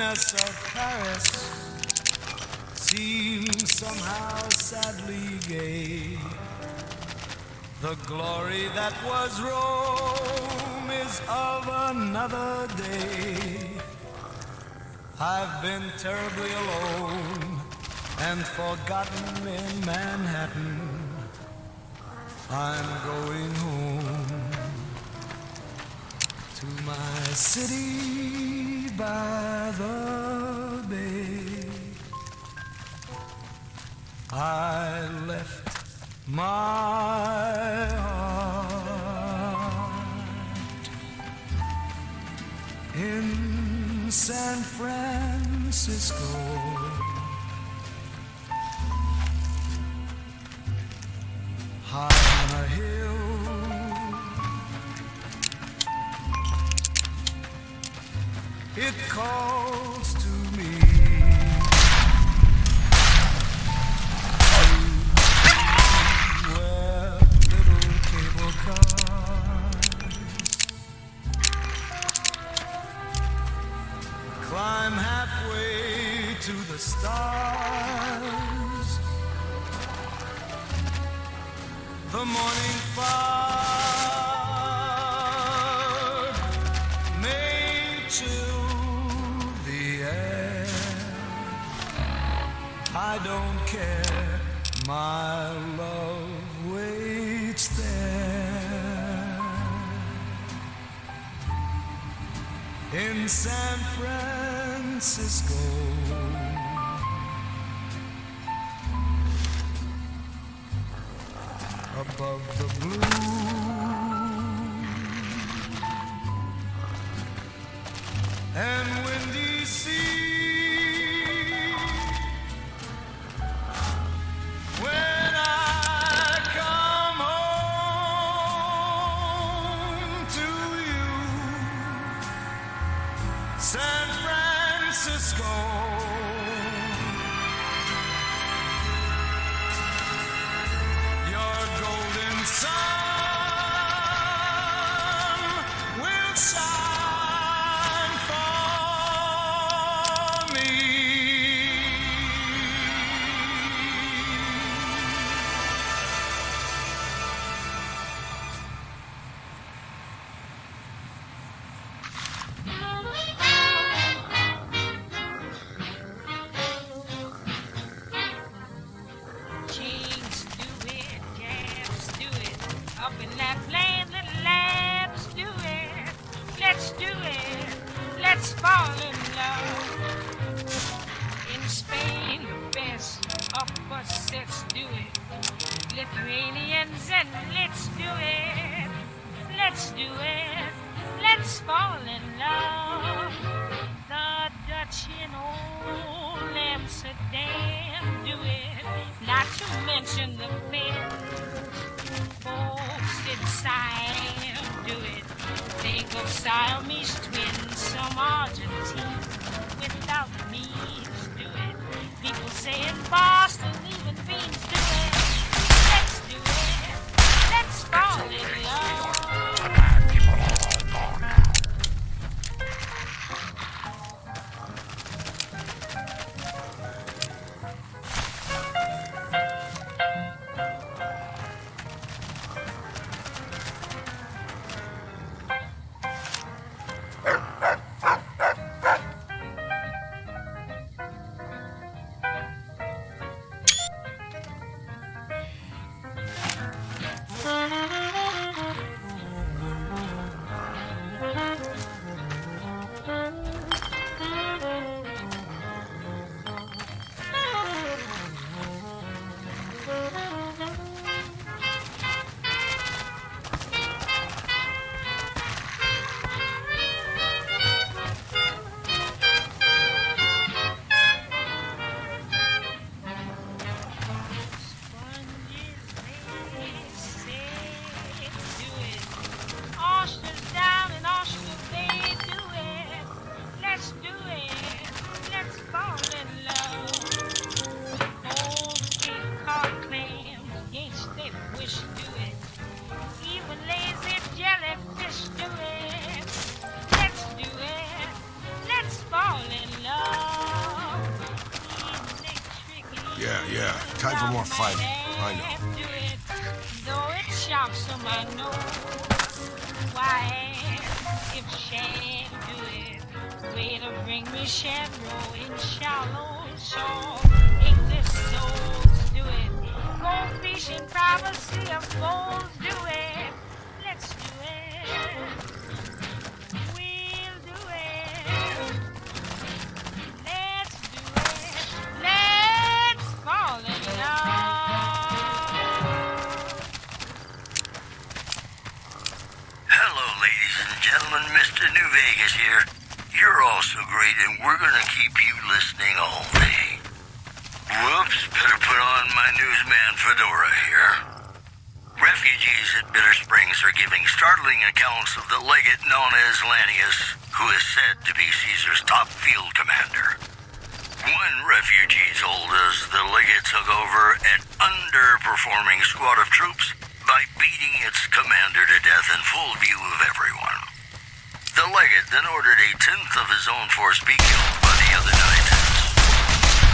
loveliness of Paris seems somehow sadly gay. The glory that was Rome is of another day. I've been terribly alone and forgotten in Manhattan. I'm going home to my city by the bay. I left my heart in San Francisco. High on a hill, it calls to me. Where little cable cars climb halfway to the stars. The morning fog may chill the air. I don't care, my love waits there in San Francisco. Above the blue and windy sea, when I come home to you, San Francisco. Sun will shine for me. Kings do it, jams do it. Up in that flame, little lambs do it. Let's do it. Let's fall in love. In Spain, the best opposites do it. Lithuanians and let's do it. Let's do it. Let's fall in love. The Dutch in old Amsterdam do it. Not to mention the Finns. Folks in Siam do it. Think of Siamese twins, some Argentines without means do it. People say in Boston, even beans do it. Let's do it. Let's fall in love. how more my fighting. I know. lambs do it, though it shocks them, I know. Why, if Shad do it, way to bring me Shadrow in shallow shore. English souls do it, go fishing, privacy of foes do it. Let's do it. We'll do it. Let's do it. Let's fall in love. Hello, ladies and gentlemen. Mr. New Vegas here. You're all so great, and we're gonna keep you listening all day. Whoops, better put on my newsman fedora here. Refugees at Bitter Springs are giving startling accounts of the legate known as Lanius, who is said to be Caesar's top field commander. One refugee told us the legate took over an underperforming squad of troops by beating its commander to death in full view of everyone. The legate then ordered a tenth of his own force be killed by the other 9/10.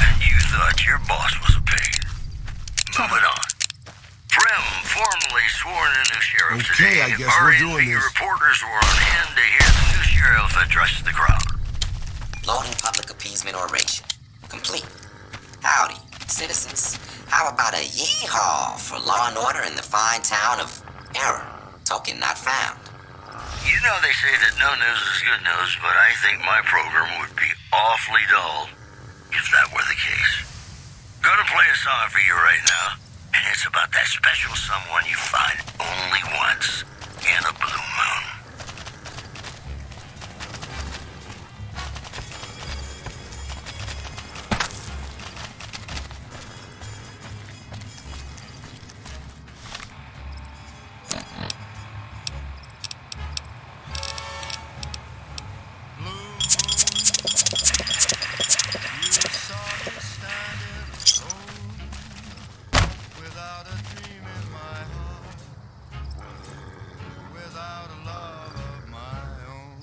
And you thought your boss was a pig. Moving on. Frem formally sworn in as sheriff Okay, today. I guess we're doing RNP this. reporters were on hand to hear the new sheriff address the crowd. Lord and public appeasement oration. Complete. Howdy, citizens. How about a yee-haw for law and order in the fine town of Error? Token not found. You know they say that no news is good news, but I think my program would be awfully dull if that were the case. Gonna play a song for you right now, and it's about that special someone you find only once in a blue moon. Without a dream in my heart, without a love of my own.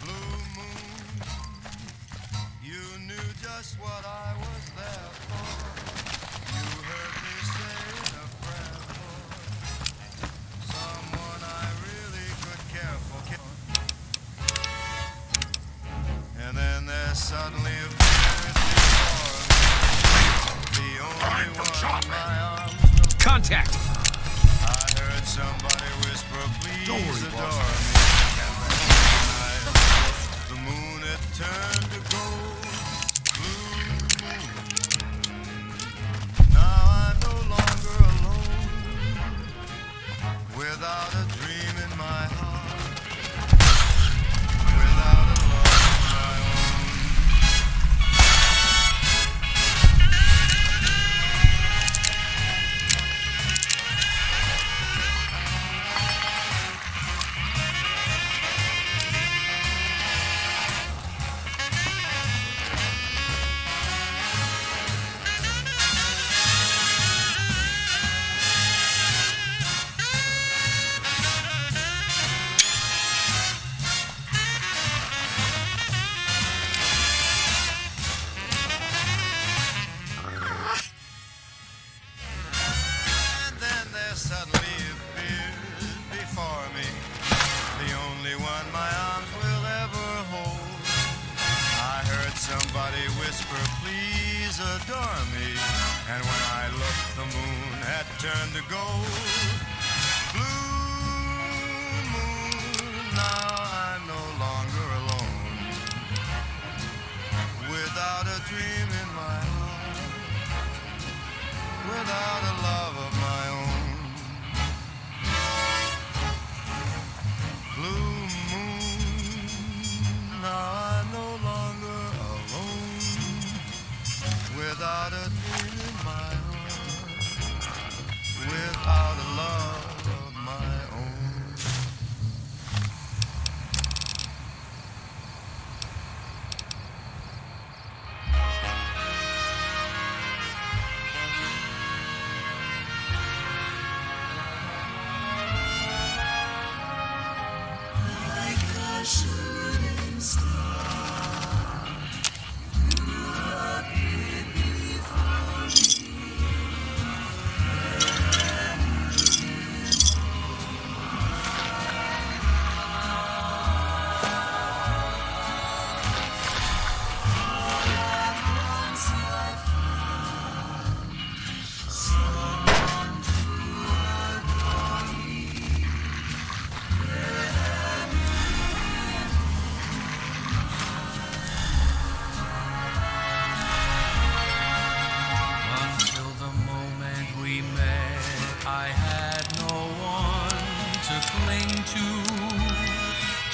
Blue moon, you knew just what I was there for. You heard me say in a prayer for someone I really could care for. And then there suddenly appeared the only one my arms will. Contact! I heard somebody whisper, please adore me. The moon had turned to gold. Blue moon. Now I'm no longer alone. Without a dream in my heart. Without a love of my own. And then there suddenly appeared before me the only one my arms will ever hold. I heard somebody whisper, please adore me. And when I looked, the moon had turned to gold. Blue moon, now I'm no longer alone. Without a dream in my heart. Without a love of my own. Blue moon, now I'm no longer alone. Without a dream in my heart. Without a love of my own.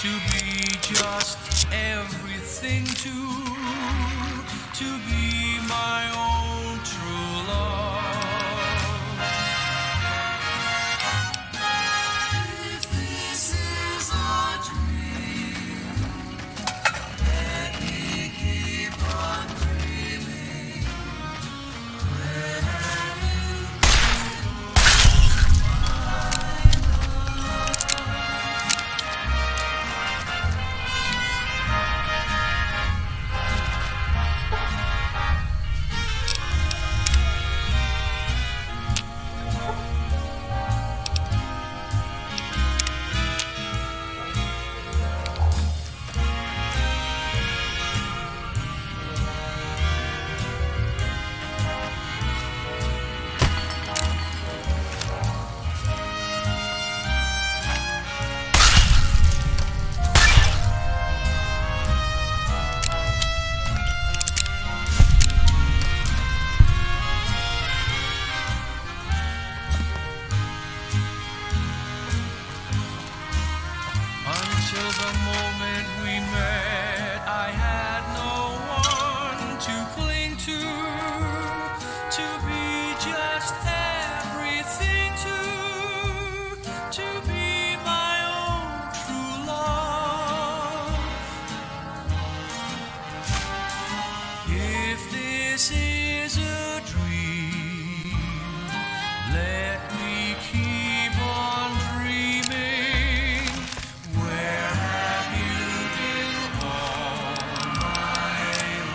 to be just everything to be my own true love. If this is a dream, let me keep on dreaming. Where have you Until the moment we met, I had no one to cling to be just everything to be my own true love. If this is a dream, let me keep on dreaming. Where have you been all my life?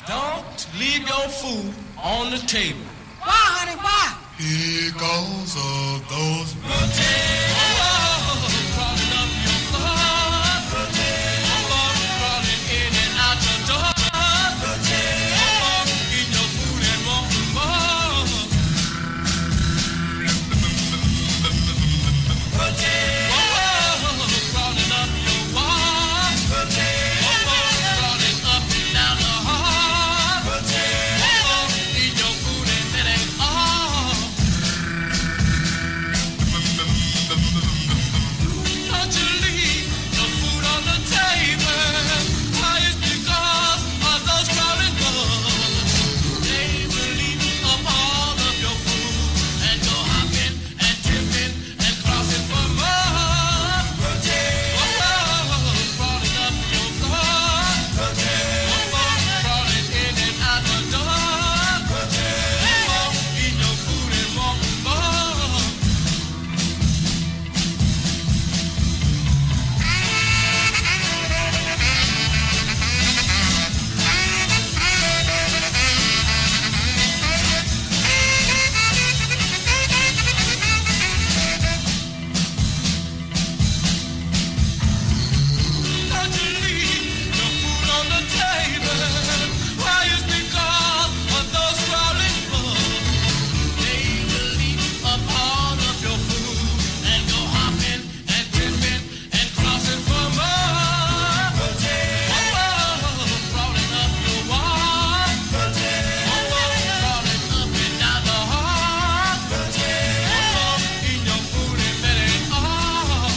Don't leave your food on the table. Why, honey, why? Because of those potatoes crawling up your floor. Potatoes crawling in and out your door. Potatoes eating your food and wanting more. Potatoes crawling up your wall. Potatoes crawling up and down the hall. Potatoes eating your food and it ain't all. Don't you leave no food on the table. Why, it's because of those crawling bugs. They will eat up all of your food and go hopping and tipping and crossing for more. Potatoes crawling up your floor. Potatoes crawling in and out the door. Potatoes eating your food and wanting more. Don't you leave no food on the table. Why, it's because of those crawling bugs. They will eat up all of your food and go hopping and tipping and crossing for more. Potatoes crawling up your wall. Potatoes crawling up and down the hall. Potatoes eating your food and that ain't all.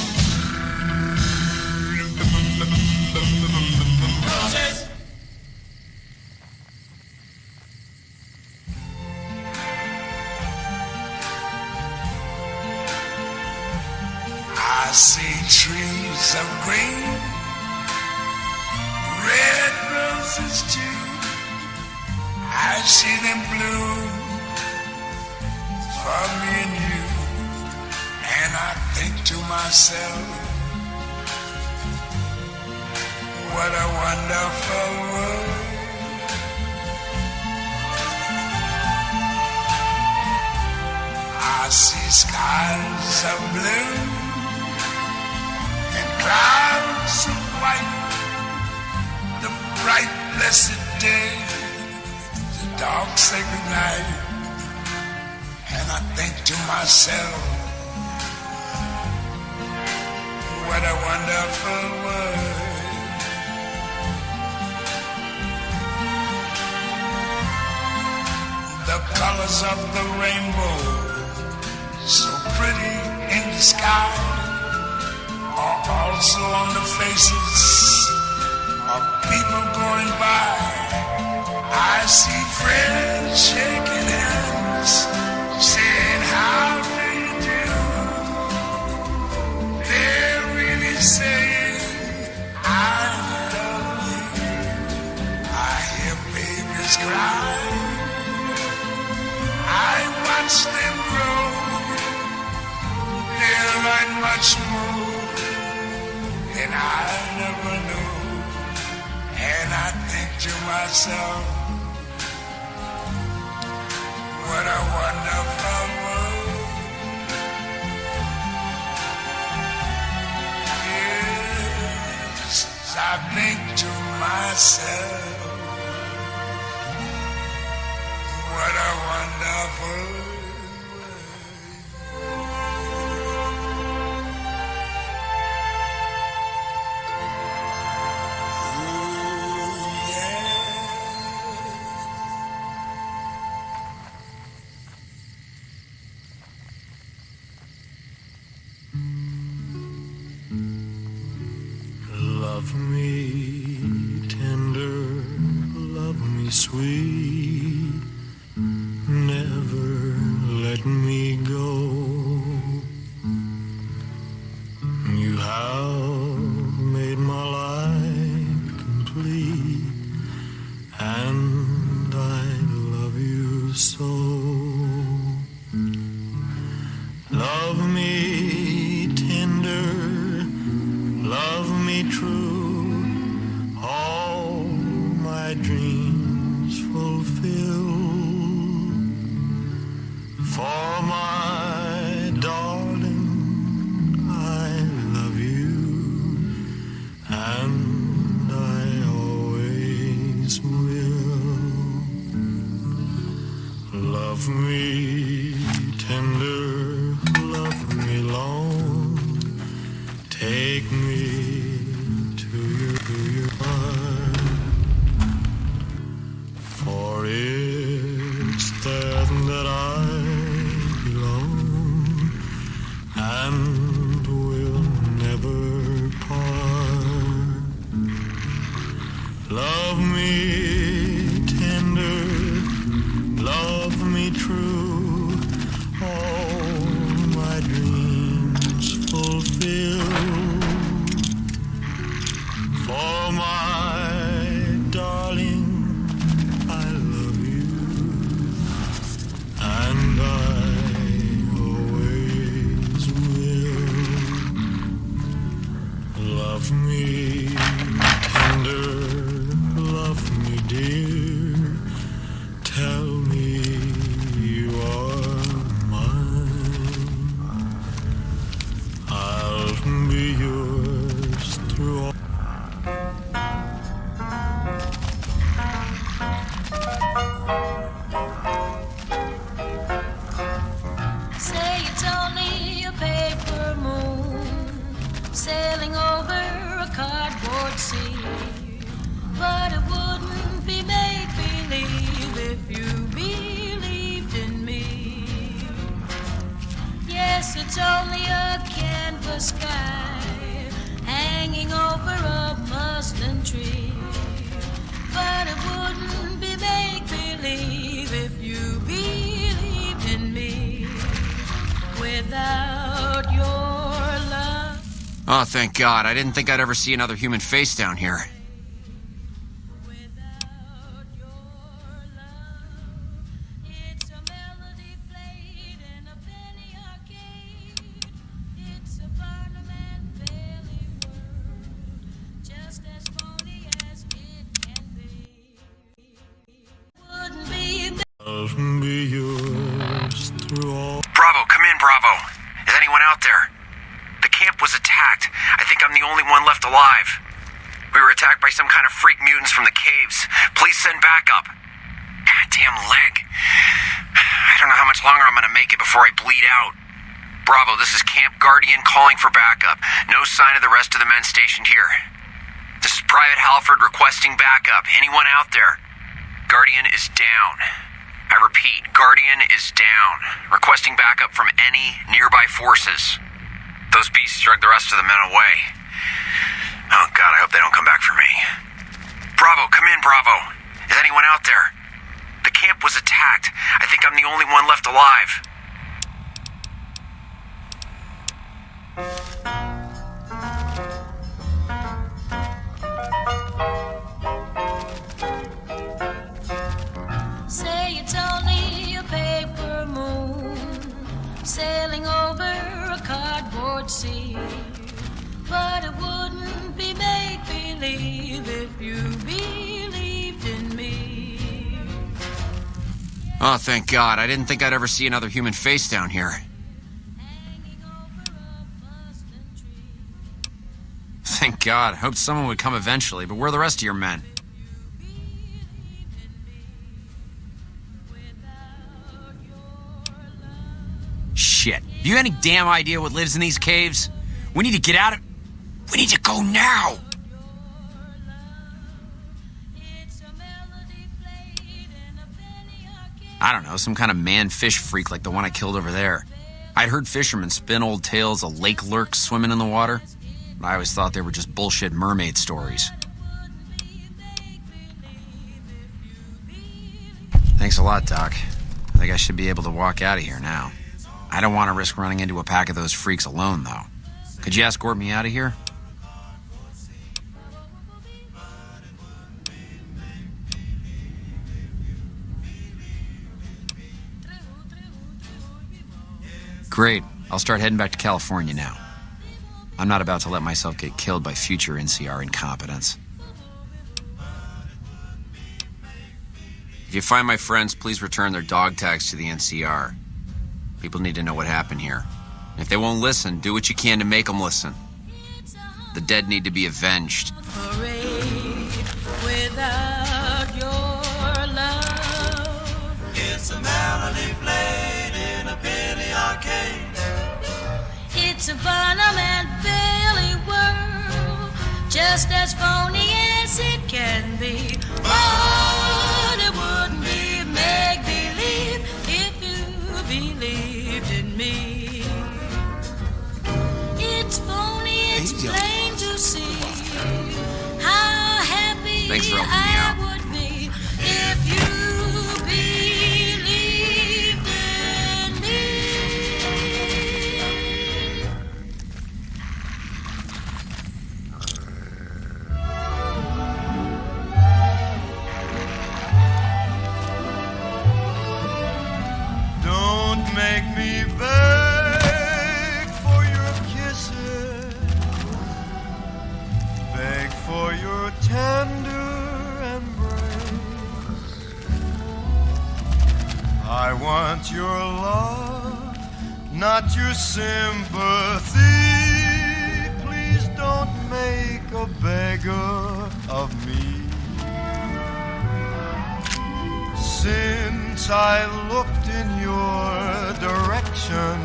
Roses. I see trees of green, red roses too. I see them bloom for me and you. And I think to myself, what a wonderful world. I see skies of blue and clouds of white, the bright blessed day, the dark sacred night. And I think to myself, what a wonderful world. The colors of the rainbow, so pretty in the sky, are also on the faces of people going by. I see friends shaking hands, saying, how do you do? They're really saying, I love you. I hear babies cry, I watch them grow. They learn much more than I never knew. And I think to myself, what a wonderful world. Yes, I think to myself, what a wonderful world. Love me tender, love me sweet, never let me go. You have made my life complete, and I love you so. Love me tender, love me true, all my dreams fulfill. For my darling, I love you, and I always will. Love me tender, love me long, take me to your heart, for it's there that I belong, and will never part. Love me tender, love me true, all my dreams fulfill. For my darling, I love you, and I always will. Love me tender, love me dear, tell me you are mine. I'll be yours through all. Say it's only a paper moon sailing over a cardboard sea, but it wouldn't be make-believe if you believed in me. Yes, it's only a canvas sky hanging over a muslin tree, but it wouldn't be make-believe if you believed in me. Without your love. Oh, thank God. I didn't think I'd ever see another human face down here. I'll be yours through all. Bravo, come in, Bravo. Is anyone out there? The camp was attacked. I think I'm the only one left alive. We were attacked by some kind of freak mutants from the caves. Please send backup. Goddamn leg. I don't know how much longer I'm gonna make it before I bleed out. Bravo, this is Camp Guardian calling for backup. No sign of the rest of the men stationed here. This is Private Halford requesting backup. Anyone out there? Guardian is down. I repeat, Guardian is down. Requesting backup from any nearby forces. Those beasts drug the rest of the men away. Oh God, I hope they don't come back for me. Bravo, come in, Bravo. Is anyone out there? The camp was attacked. I think I'm the only one left alive. Say it's only a paper moon sailing over a cardboard sea, but it wouldn't be make-believe if you believed in me. Oh, thank God. I didn't think I'd ever see another human face down here. Thank God. Hoped someone would come eventually, but where are the rest of your men? Shit. Do you have any damn idea what lives in these caves? We need to get out of... We need to go now! I don't know, some kind of man-fish freak like the one I killed over there. I'd heard fishermen spin old tales of lake lurks swimming in the water, but I always thought they were just bullshit mermaid stories. Thanks a lot, Doc. I think I should be able to walk out of here now. I don't want to risk running into a pack of those freaks alone, though. Could you escort me out of here? Great. I'll start heading back to California now. I'm not about to let myself get killed by future NCR incompetence. If you find my friends, please return their dog tags to the NCR. People need to know what happened here. If they won't listen, do what you can to make them listen. The dead need to be avenged. Without your love, it's a melody played in a penny arcade. It's a Barnum and Bailey world, just as phony as it can be. But it wouldn't be make-believe if you believed in me. It's phony, it's plain to see how happy Thanks for helping me out. I would be if you believed in me. Don't make me beg for your kisses, beg for your tender embrace. I want your love, not your sympathy. Please don't make a beggar of me. Since I looked in your direction,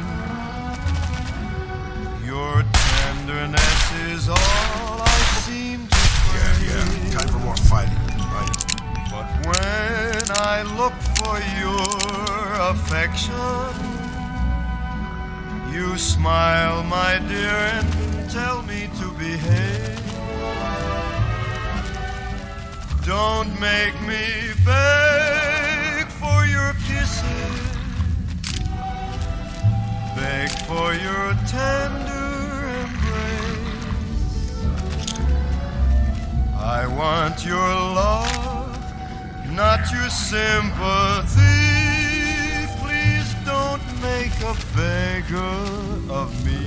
your tenderness is all I seem to crave. Yeah. Time for more fighting. Right. But when I look for your affection, you smile, my dear, and tell me to behave. Don't make me beg for your kisses, beg for your tender embrace. I want your love, not your sympathy. Please don't make a beggar of me.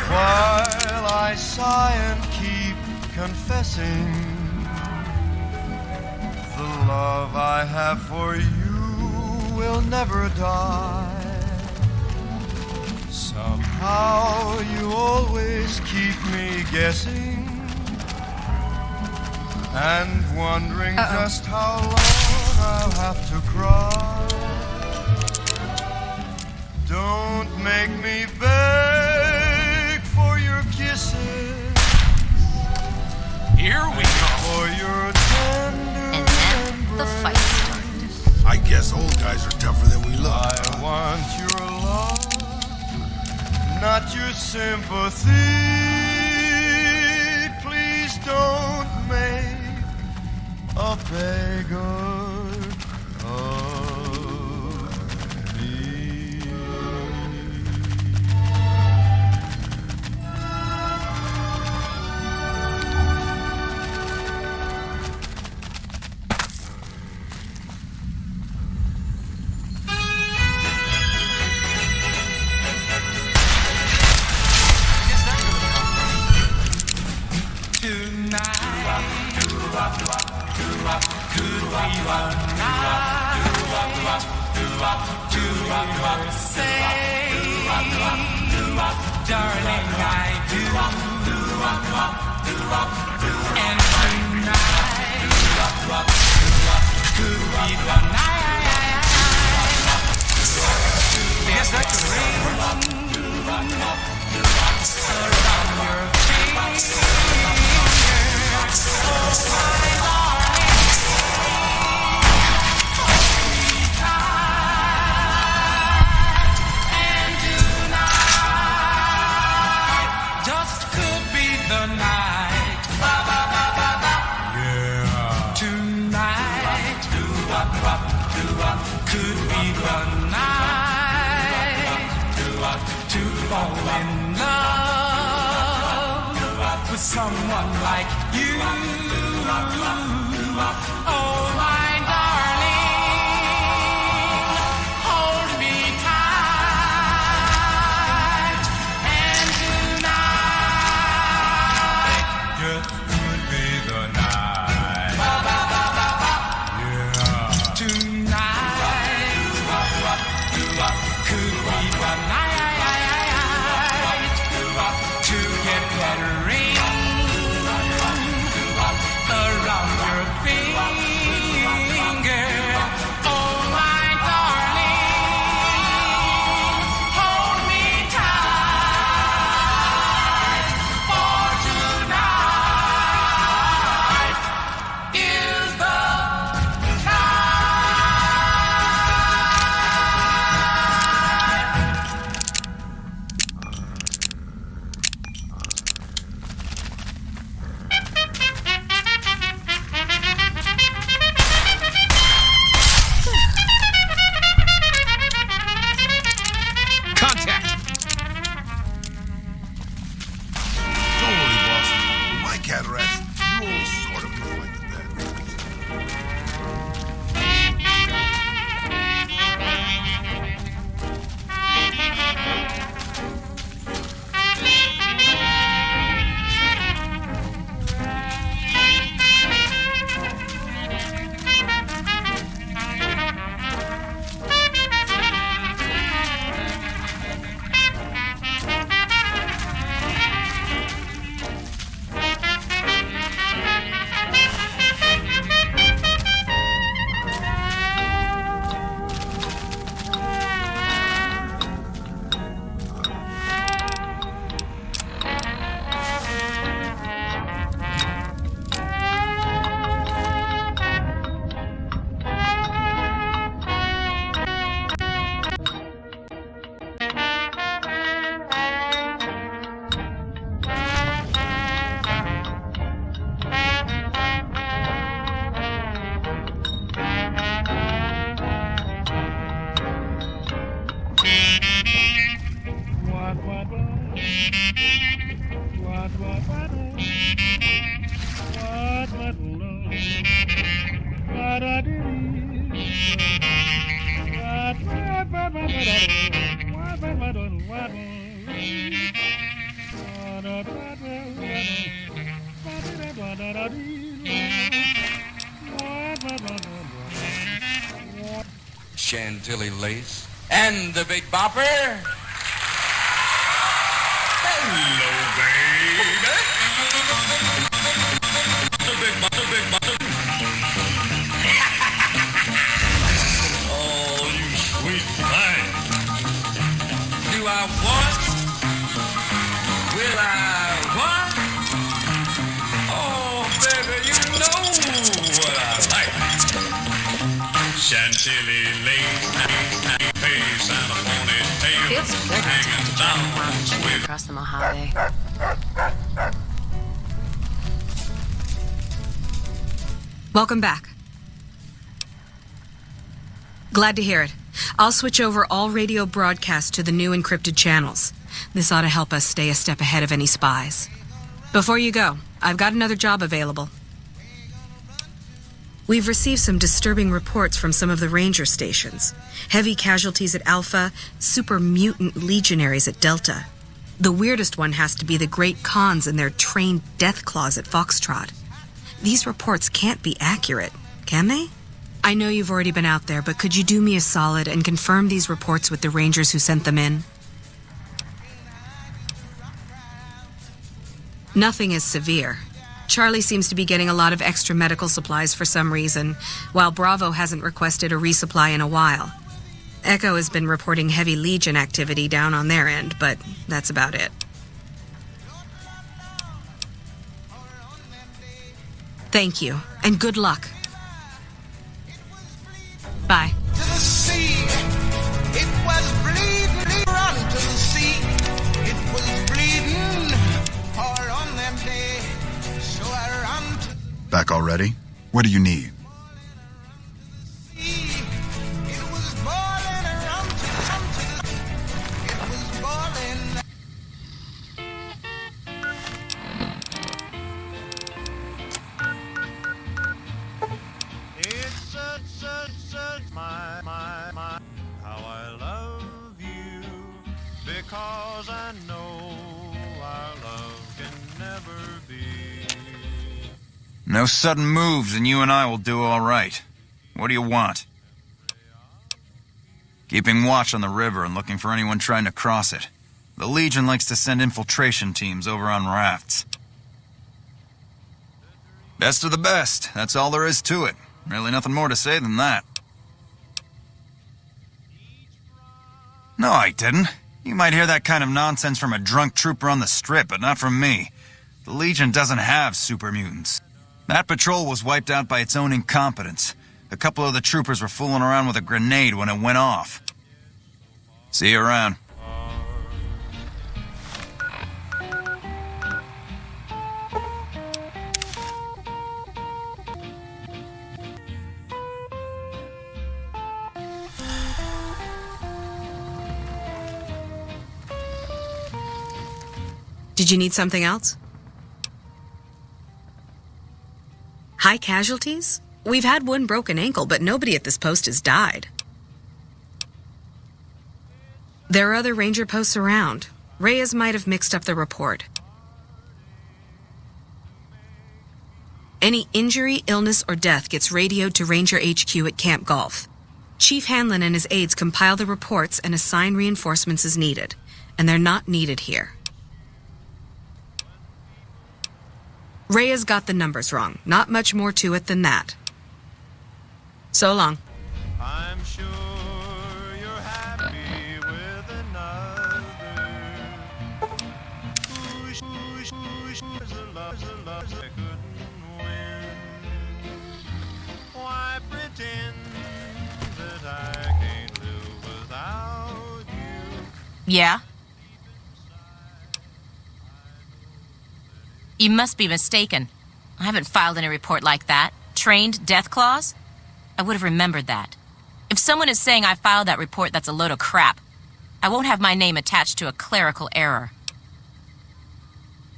While I sigh and keep confessing the love I have for you will never die. Somehow you always keep me guessing and wondering just how long I'll have to cry. Don't make me beg for your kisses. Here we go. For your tender And then the fight started. I guess old guys are tougher than we look. I want your love, not your sympathy. Please don't make a beggar of me. Darling, I do. And tonight could be the night. Yes, that could rain around your fingers. Oh, my could be the night to fall in love with someone like you. Oh, my darling, hold me tight. And tonight just could be the night. Could be the night to get that ring around your finger. Oh, my darling, hold me tight, for tonight is the Chantilly lace, and the Big Bopper. Hello, baby. The Big Bopper. Oh, you sweet thing. Do I want? Will I want? Oh, baby, you know what I like. Chantilly lace, face, and a ponytail. Feels good hanging down with across the Mojave. Welcome back. Glad to hear it. I'll switch over all radio broadcasts to the new encrypted channels. This ought to help us stay a step ahead of any spies. Before you go, I've got another job available. We've received some disturbing reports from some of the ranger stations. Heavy casualties at Alpha, super mutant legionaries at Delta. The weirdest one has to be the Great Khans and their trained death claws at Foxtrot. These reports can't be accurate, can they? I know you've already been out there, but could you do me a solid and confirm these reports with the rangers who sent them in? Nothing is severe. Charlie seems to be getting a lot of extra medical supplies for some reason, while Bravo hasn't requested a resupply in a while. Echo has been reporting heavy Legion activity down on their end, but that's about it. Thank you, and good luck. Bye. To the sea, it was bleeding. Run to the sea, it was bleeding. All on them day, so I run to Back already? What do you need? the sea. It was boiling around to the it was boiling. It's such my how I love you, because I know our love can never be. No sudden moves and you and I will do all right. What do you want? Keeping watch on the river and looking for anyone trying to cross it. The Legion likes to send infiltration teams over on rafts. Best of the best, that's all there is to it. Really nothing more to say than that. No, I didn't. You might hear that kind of nonsense from a drunk trooper on the strip, but not from me. The Legion doesn't have super mutants. That patrol was wiped out by its own incompetence. A couple of the troopers were fooling around with a grenade when it went off. See you around. Did you need something else? High casualties? We've had one broken ankle, but nobody at this post has died. There are other ranger posts around. Reyes might have mixed up the report. Any injury, illness, or death gets radioed to Ranger HQ at Camp Golf. Chief Hanlon and his aides compile the reports and assign reinforcements as needed, and they're not needed here. Reyes got the numbers wrong. Not much more to it than that. So long. I'm sure you're happy with another. Who's a love I couldn't win. Why pretend that I can't live without you? Yeah? You must be mistaken. I haven't filed any report like that. Trained death claws? I would have remembered that. If someone is saying I filed that report, that's a load of crap. I won't have my name attached to a clerical error.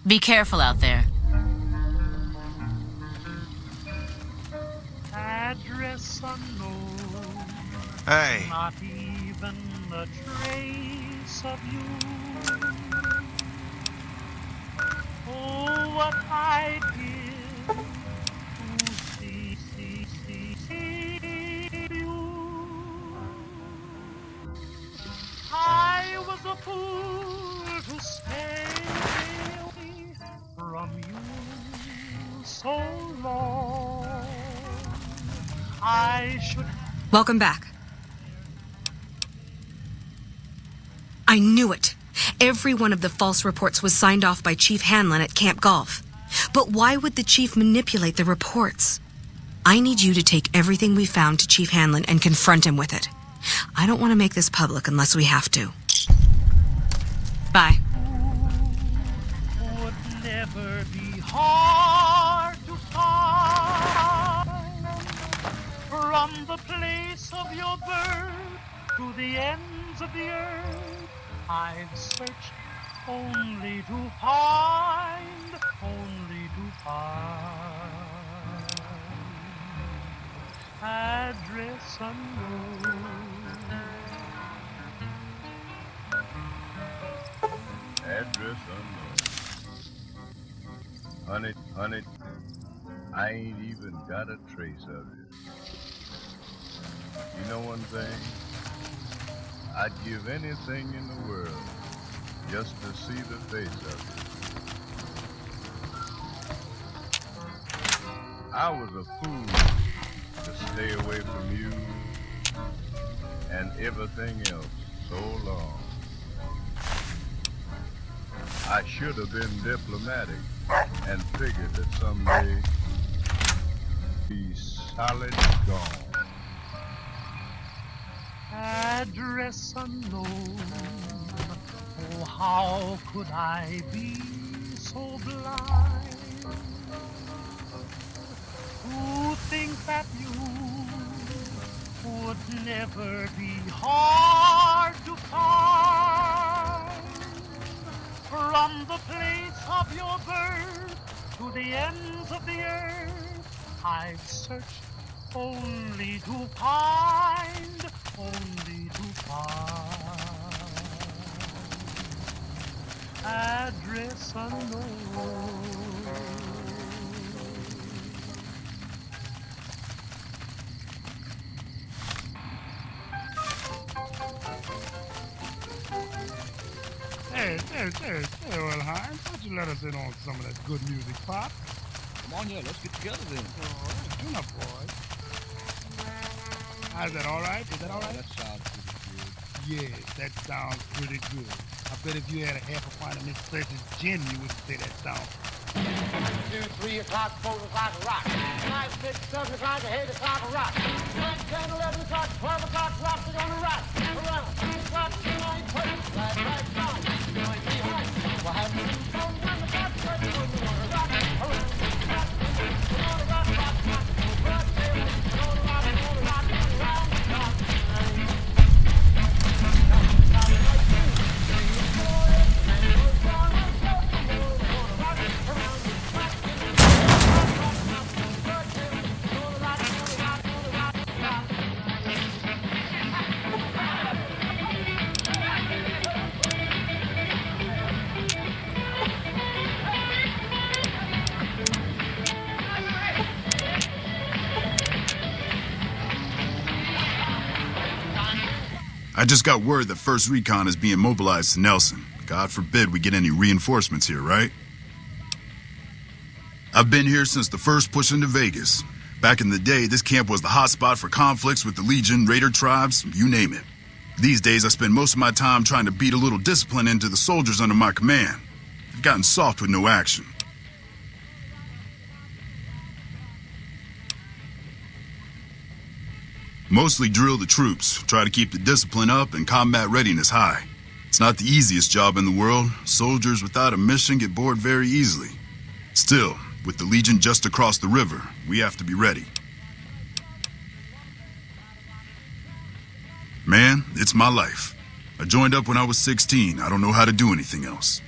Be careful out there. Address unknown. Hey. Not even a trace of you. Oh, what I did to see you. I should. Welcome back. I knew it. Every one of the false reports was signed off by Chief Hanlon at Camp Golf. But why would the chief manipulate the reports? I need you to take everything we found to Chief Hanlon and confront him with it. I don't want to make this public unless we have to. Bye. Would never be hard to find. From the place of your birth to the ends of the earth, I've searched only to find, address unknown. Address unknown. Honey, I ain't even got a trace of it. You know one thing? I'd give anything in the world just to see the face of it. I was a fool to stay away from you and everything else so long. I should have been diplomatic and figured that someday be solid gone. Address unknown. Oh, how could I be so blind to think that you would never be hard to find? From the place of your birth to the ends of the earth, I've searched only to find, address unknown. Hey, well, Hines, why don't you let us in on some of that good music, Pop? Come on, yeah, let's get together then. All right, tune up, boys. Is that all right? Is that all right? That sounds pretty good. Yes, that sounds pretty good. I bet if you had a half a pint of Miss Precious gin, you would say that sounds. 2, 3 o'clock, 4 o'clock, rock. 5, 6, 7 o'clock, 8 o'clock, rock. 9, 10, 11 o'clock, 12 o'clock, rock. We're gonna rock. Around 6 o'clock, 9, 20, right, down. 9, 3, high. We'll have 1 o'clock, 30, we're gonna rock. Around 6 o'clock, we're gonna rock, rock, rock. Rock, baby. We're gonna rock, round, rock. I just got word that First Recon is being mobilized to Nelson. God forbid we get any reinforcements here, right? I've been here since the first push into Vegas. Back in the day, this camp was the hotspot for conflicts with the Legion, Raider tribes, you name it. These days, I spend most of my time trying to beat a little discipline into the soldiers under my command. They've gotten soft with no action. Mostly drill the troops, try to keep the discipline up and combat readiness high. It's not the easiest job in the world. Soldiers without a mission get bored very easily. Still, with the Legion just across the river, we have to be ready. Man, it's my life. I joined up when I was 16. I don't know how to do anything else.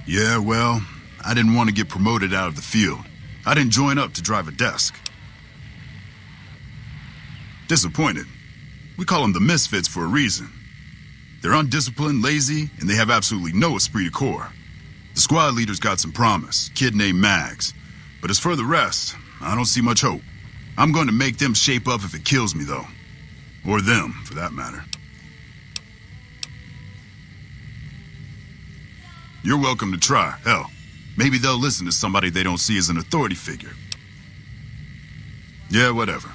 Yeah, well, I didn't want to get promoted out of the field. I didn't join up to drive a desk. Disappointed. We call them the misfits for a reason. They're undisciplined, lazy, and they have absolutely no esprit de corps. The squad leader's got some promise, kid named Mags. But as for the rest, I don't see much hope. I'm going to make them shape up if it kills me, though. Or them, for that matter. You're welcome to try. Hell, maybe they'll listen to somebody they don't see as an authority figure. Yeah, whatever.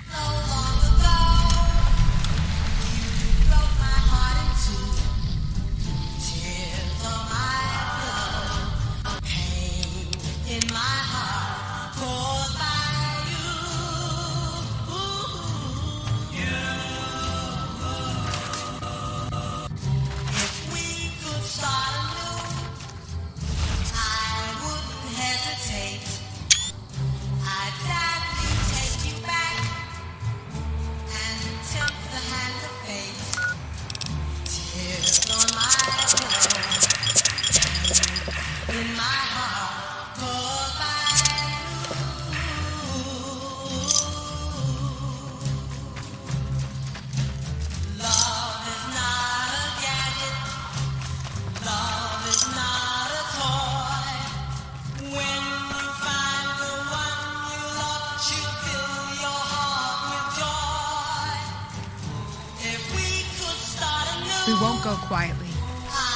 We won't go quietly.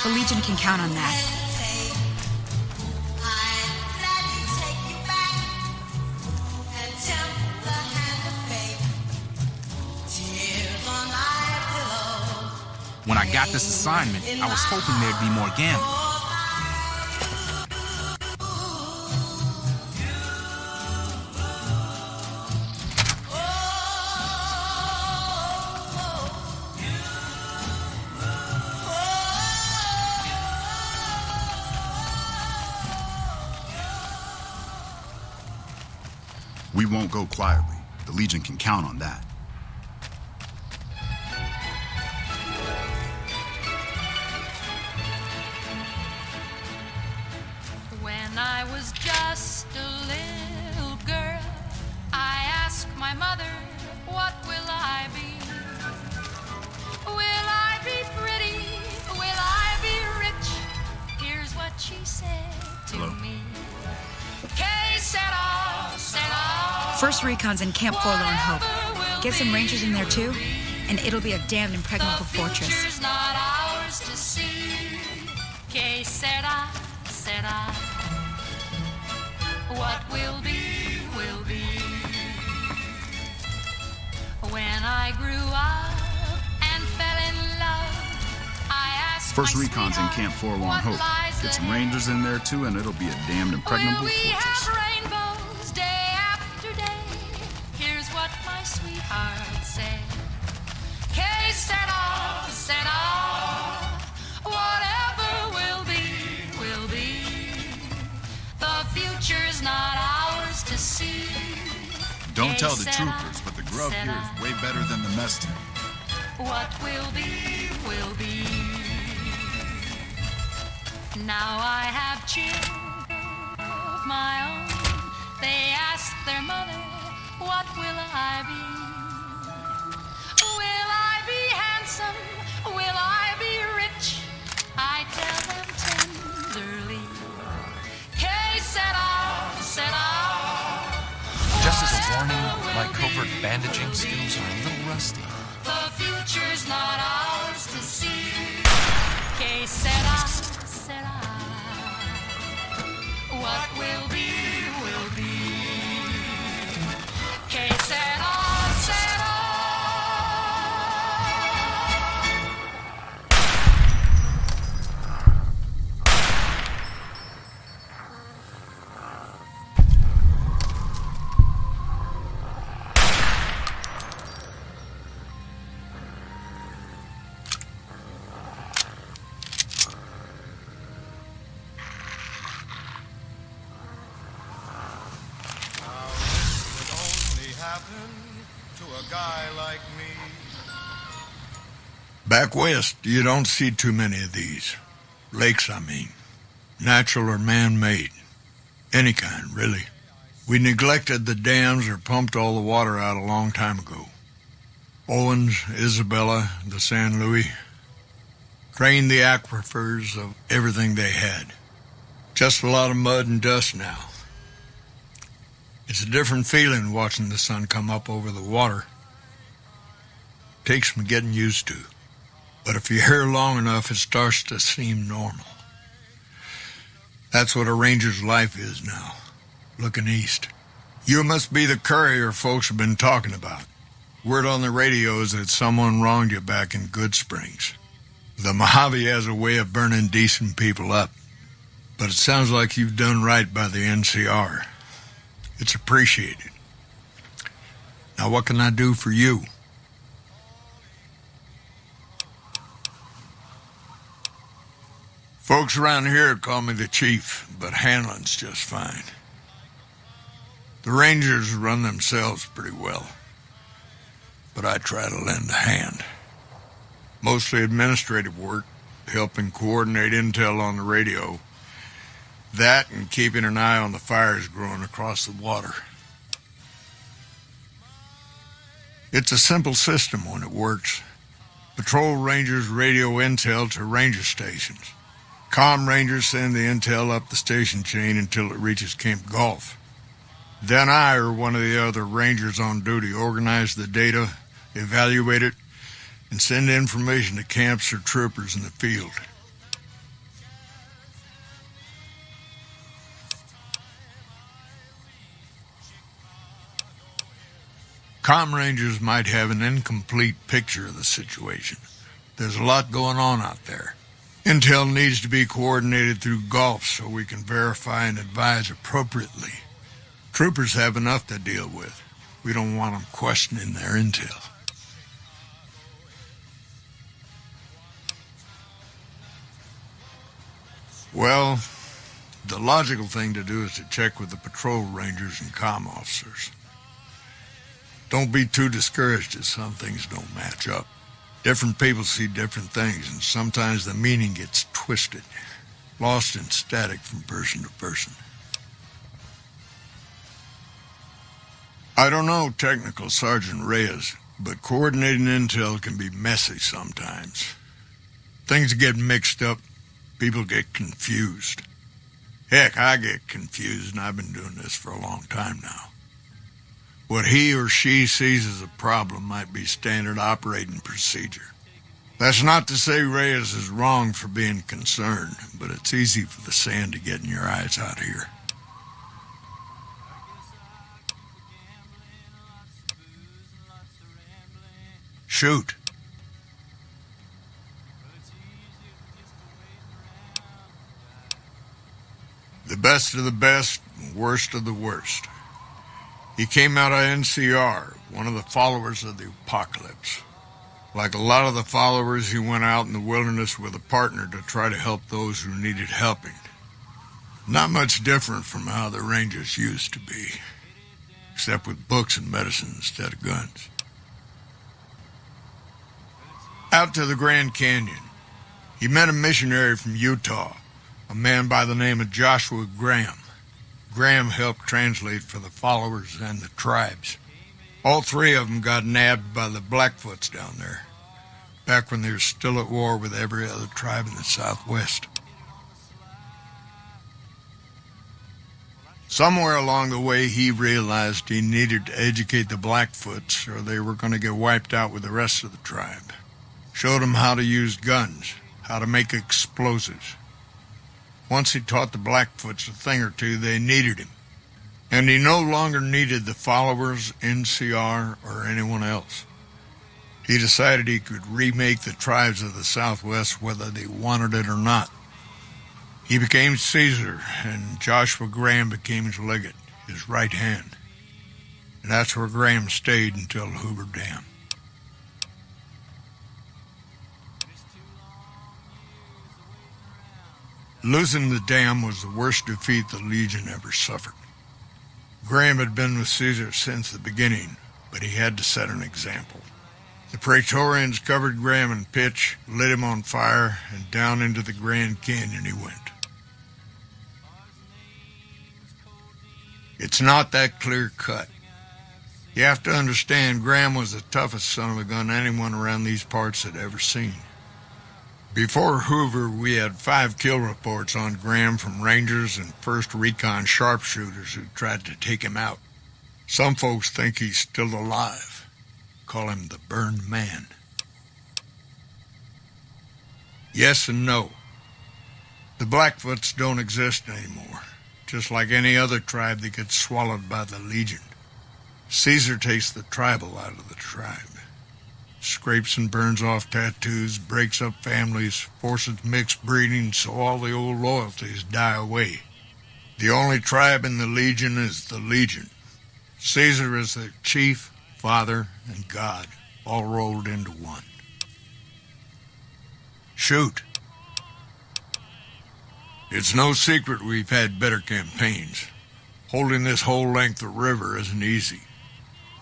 The Legion can count on that. When I got this assignment, I was hoping there'd be more gambling. We won't go quietly. The Legion can count on that. When I was just a little girl, I asked my mother, what will I be? Will I be pretty? Will I be rich? Here's what she said to me. Que sera, sera. First recon's in Camp Forlorn Hope. Get some rangers in there too, and it'll be a damned impregnable fortress. Future's not ours to see. Que sera, sera. What will be, will be. When I grew up and fell in love, I asked First my recon's in sweetheart, Camp Forlorn what Hope. lies Get some ahead? rangers in there too, and it'll be a damned impregnable Will we fortress. have rainbows day after day? Here's what my sweetheart said. Que sera, sera. Whatever will be, will be. The future's not ours to see. Don't Que tell the sera, troopers, but the grub here sera. is way better than the mess tent. What will be, will be. Now I have children of my own. They ask their mother, what will I be? Will I be handsome? Will I be rich? I tell them tenderly. Que sera, sera. Just as a warning, my covert bandaging skills are a little rusty. The future's not ours to see. Que sera, sera. What will be, will be. Que sera, sera. To a guy like me. Back west, you don't see too many of these. Lakes, I mean. Natural or man-made. Any kind, really. We neglected the dams or pumped all the water out a long time ago. Owens, Isabella, the San Luis. Drained the aquifers of everything they had. Just a lot of mud and dust now. It's a different feeling watching the sun come up over the water. Takes some getting used to. But if you're here long enough, it starts to seem normal. That's what a ranger's life is now, looking east. You must be the courier folks have been talking about. Word on the radio is that someone wronged you back in Good Springs. The Mojave has a way of burning decent people up, but it sounds like you've done right by the NCR. It's appreciated. Now, what can I do for you? Folks around here call me the chief, but handling's just fine. The Rangers run themselves pretty well, but I try to lend a hand. Mostly administrative work, helping coordinate intel on the radio. That and keeping an eye on the fires growing across the water. It's a simple system when it works. Patrol Rangers radio intel to ranger stations. Comm Rangers send the intel up the station chain until it reaches Camp Gulf. Then I or one of the other Rangers on duty organize the data, evaluate it, and send information to camps or troopers in the field. Comm Rangers might have an incomplete picture of the situation. There's a lot going on out there. Intel needs to be coordinated through Gulf so we can verify and advise appropriately. Troopers have enough to deal with. We don't want them questioning their intel. Well, the logical thing to do is to check with the patrol rangers and comm officers. Don't be too discouraged if some things don't match up. Different people see different things, and sometimes the meaning gets twisted, lost in static from person to person. I don't know Technical Sergeant Reyes, but coordinating intel can be messy sometimes. Things get mixed up, people get confused. Heck, I get confused, and I've been doing this for a long time now. What he or she sees as a problem might be standard operating procedure. That's not to say Reyes is wrong for being concerned, but it's easy for the sand to get in your eyes out here. Shoot. The best of the best, worst of the worst. He came out of NCR, one of the followers of the apocalypse. Like a lot of the followers, he went out in the wilderness with a partner to try to help those who needed helping. Not much different from how the Rangers used to be, except with books and medicine instead of guns. Out to the Grand Canyon, he met a missionary from Utah, a man by the name of Joshua Graham. Graham helped translate for the followers and the tribes. All three of them got nabbed by the Blackfoots down there, back when they were still at war with every other tribe in the Southwest. Somewhere along the way, he realized he needed to educate the Blackfoots or they were going to get wiped out with the rest of the tribe. Showed them how to use guns, how to make explosives. Once he taught the Blackfoots a thing or two, they needed him. And he no longer needed the followers, NCR, or anyone else. He decided he could remake the tribes of the Southwest whether they wanted it or not. He became Caesar, and Joshua Graham became his legate, his right hand. And that's where Graham stayed until Hoover Dam. Losing the dam was the worst defeat the Legion ever suffered. Graham had been with Caesar since the beginning, but he had to set an example. The Praetorians covered Graham in pitch, lit him on fire, and down into the Grand Canyon he went. It's not that clear-cut. You have to understand Graham was the toughest son of a gun anyone around these parts had ever seen. Before Hoover, we had 5 kill reports on Graham from Rangers and 1st Recon sharpshooters who tried to take him out. Some folks think he's still alive. Call him the Burned Man. Yes and no. The Blackfoots don't exist anymore. just like any other tribe that gets swallowed by the Legion. Caesar takes the tribal out of the tribe. Scrapes and burns off tattoos, breaks up families, forces mixed breeding so all the old loyalties die away. The only tribe in the Legion is the Legion. Caesar is their chief, father, and God, all rolled into one. Shoot. It's no secret we've had better campaigns. Holding this whole length of river isn't easy.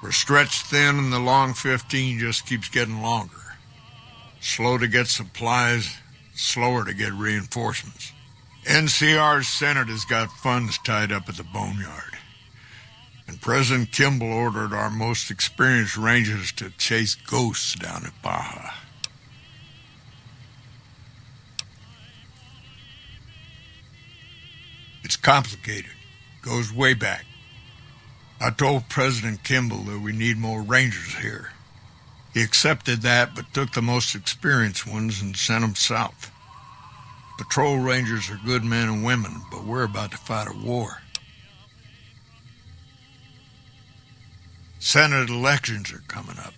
We're stretched thin and the long 15 just keeps getting longer. Slow to get supplies, slower to get reinforcements. NCR's Senate has got funds tied up at the boneyard. And President Kimball ordered our most experienced rangers to chase ghosts down at Baja. It's complicated. Goes way back. I told President Kimball that we need more rangers here. He accepted that, but took the most experienced ones and sent them south. Patrol rangers are good men and women, but we're about to fight a war. Senate elections are coming up.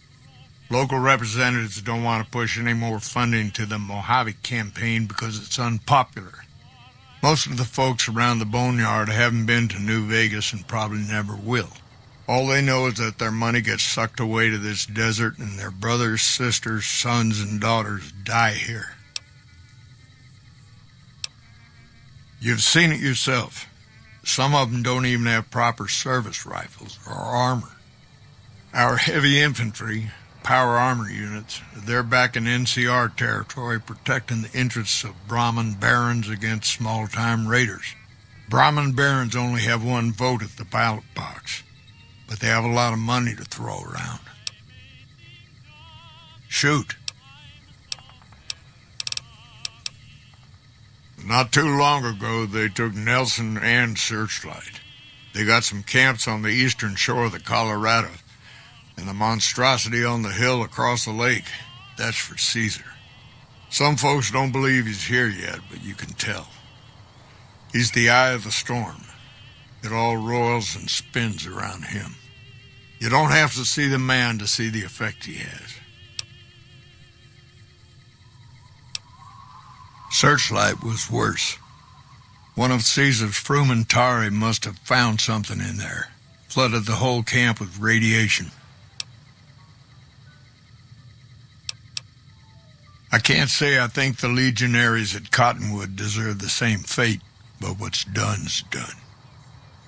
Local representatives don't want to push any more funding to the Mojave campaign because it's unpopular. Most of the folks around the boneyard haven't been to New Vegas and probably never will. All they know is that their money gets sucked away to this desert and their brothers, sisters, sons, and daughters die here. You've seen it yourself. Some of them don't even have proper service rifles or armor. Our heavy infantry, power armor units, they're back in NCR territory protecting the interests of Brahmin barons against small-time raiders. Brahmin barons only have one vote at the ballot box, but they have a lot of money to throw around. Shoot. Not too long ago, they took Nelson and Searchlight. They got some camps on the eastern shore of the Colorado, and the monstrosity on the hill across the lake, that's for Caesar. Some folks don't believe he's here yet, but you can tell. He's the eye of the storm. It all roils and spins around him. You don't have to see the man to see the effect he has. Searchlight was worse. One of Caesar's Frumentari must have found something in there. Flooded the whole camp with radiation. I can't say I think the legionaries at Cottonwood deserve the same fate, but what's done's done.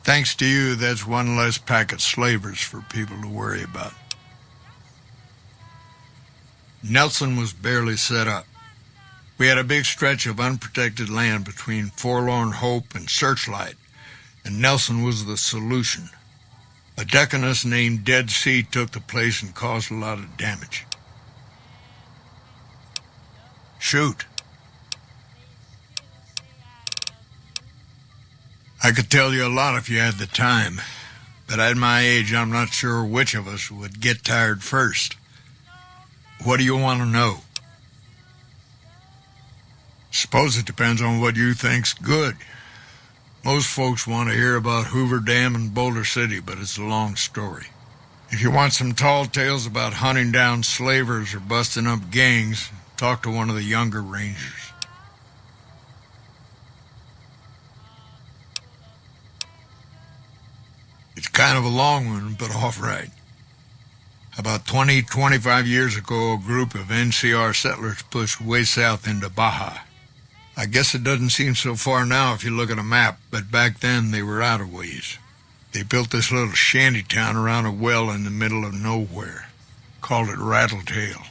Thanks to you, that's one less pack of slavers for people to worry about. Nelson was barely set up. We had a big stretch of unprotected land between Forlorn Hope and Searchlight, and Nelson was the solution. A deaconess named Dead Sea took the place and caused a lot of damage. Shoot. I could tell you a lot if you had the time, but at my age, I'm not sure which of us would get tired first. What do you want to know? Suppose it depends on what you think's good. Most folks want to hear about Hoover Dam and Boulder City, but it's a long story. If you want some tall tales about hunting down slavers or busting up gangs, talk to one of the younger rangers. It's kind of a long one, but all right. About 25 years ago, a group of NCR settlers pushed way south into Baja. I guess it doesn't seem so far now if you look at a map, but back then they were out of ways. They built this little shanty town around a well in the middle of nowhere. Called it Rattletail.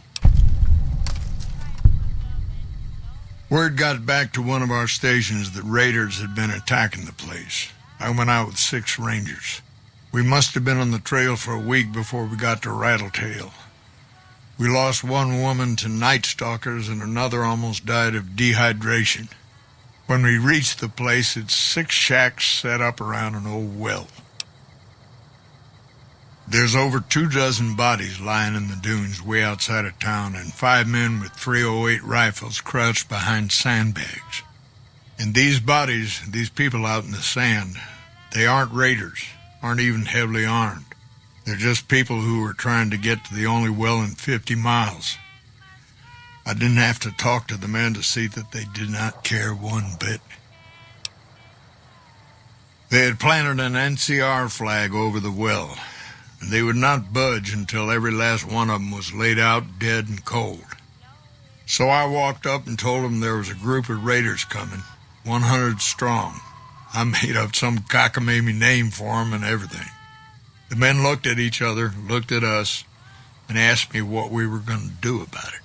Word got back to one of our stations that raiders had been attacking the place. I went out with 6 rangers. We must have been on the trail for a week before we got to Rattletail. We lost one woman to night stalkers and another almost died of dehydration. When we reached the place, it's 6 shacks set up around an old well. There's over 24 bodies lying in the dunes way outside of town and 5 men with .308 rifles crouched behind sandbags. And these bodies, these people out in the sand, they aren't raiders, aren't even heavily armed. They're just people who were trying to get to the only well in 50 miles. I didn't have to talk to the men to see that they did not care one bit. They had planted an NCR flag over the well, and they would not budge until every last one of them was laid out dead and cold. So I walked up and told them there was a group of raiders coming, 100 strong. I made up some cockamamie name for them and everything. The men looked at each other, looked at us, and asked me what we were going to do about it.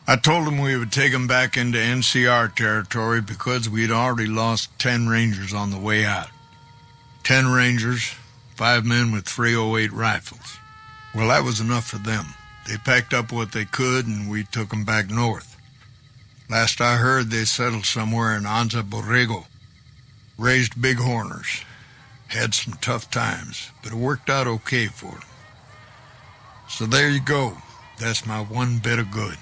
I told them we would take them back into NCR territory because we'd already lost 10 Rangers on the way out. 10 Rangers, 5 men with 308 rifles. Well, that was enough for them. They packed up what they could, and we took them back north. Last I heard, they settled somewhere in Anza Borrego. Raised bighorners. Had some tough times, but it worked out okay for them. So there you go. That's my one bit of good.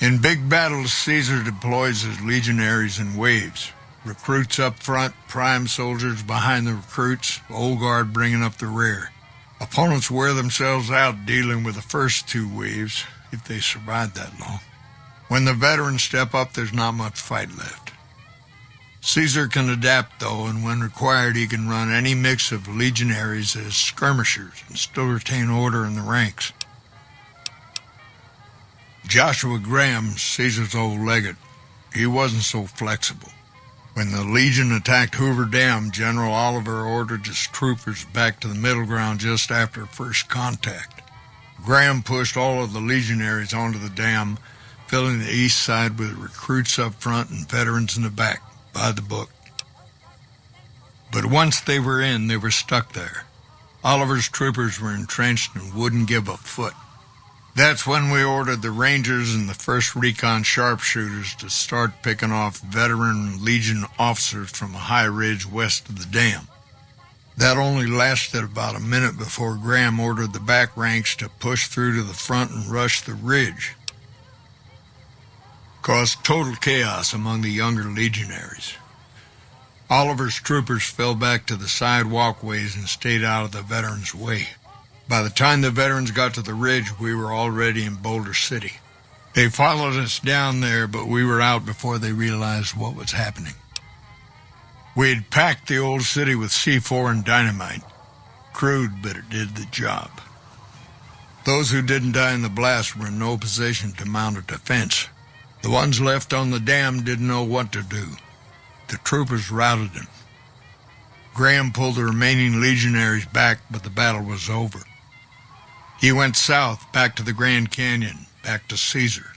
In big battles, Caesar deploys his legionaries in waves. Recruits up front, prime soldiers behind the recruits, old guard bringing up the rear. Opponents wear themselves out dealing with the first 2 waves, if they survive that long. When the veterans step up, there's not much fight left. Caesar can adapt, though, and when required, he can run any mix of legionaries as skirmishers and still retain order in the ranks. Joshua Graham, Caesar's old legate, he wasn't so flexible. When the Legion attacked Hoover Dam, General Oliver ordered his troopers back to the middle ground just after first contact. Graham pushed all of the legionaries onto the dam, filling the east side with recruits up front and veterans in the back, by the book. But once they were in, they were stuck there. Oliver's troopers were entrenched and wouldn't give a foot. That's when we ordered the Rangers and the 1st Recon sharpshooters to start picking off veteran Legion officers from a high ridge west of the dam. That only lasted about a minute before Graham ordered the back ranks to push through to the front and rush the ridge. Caused total chaos among the younger legionaries. Oliver's troopers fell back to the side walkways and stayed out of the veterans' way. By the time the veterans got to the ridge, we were already in Boulder City. They followed us down there, but we were out before they realized what was happening. We had packed the old city with C4 and dynamite. Crude, but it did the job. Those who didn't die in the blast were in no position to mount a defense. The ones left on the dam didn't know what to do. The troopers routed them. Graham pulled the remaining legionaries back, but the battle was over. He went south, back to the Grand Canyon, back to Caesar.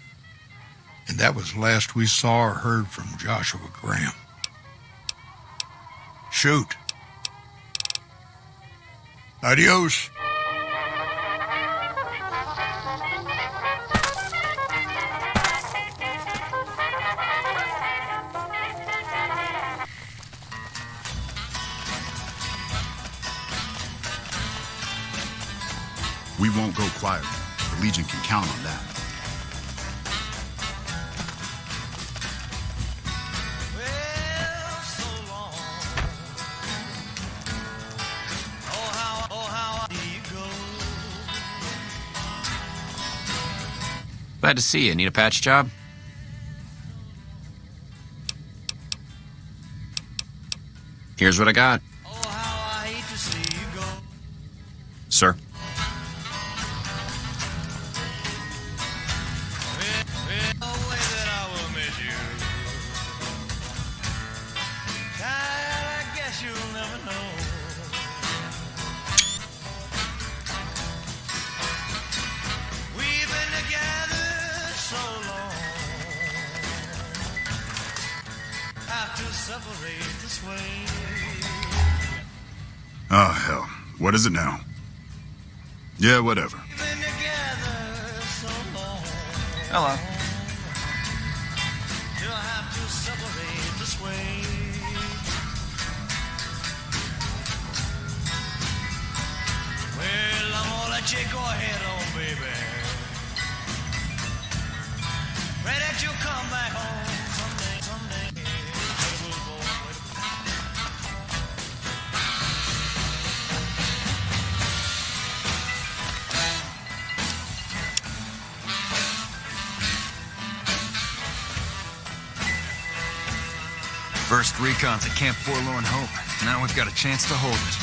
And that was the last we saw or heard from Joshua Graham. Shoot. Adios. We won't go quietly. The Legion can count on that. Glad to see you. Need a patch job? Here's what I got. Sir? Oh, hell. What is it now? Yeah, whatever. Hello. Well, I'm gonna let you go ahead on, baby. First recon's at Camp Forlorn Hope. Now we've got a chance to hold it.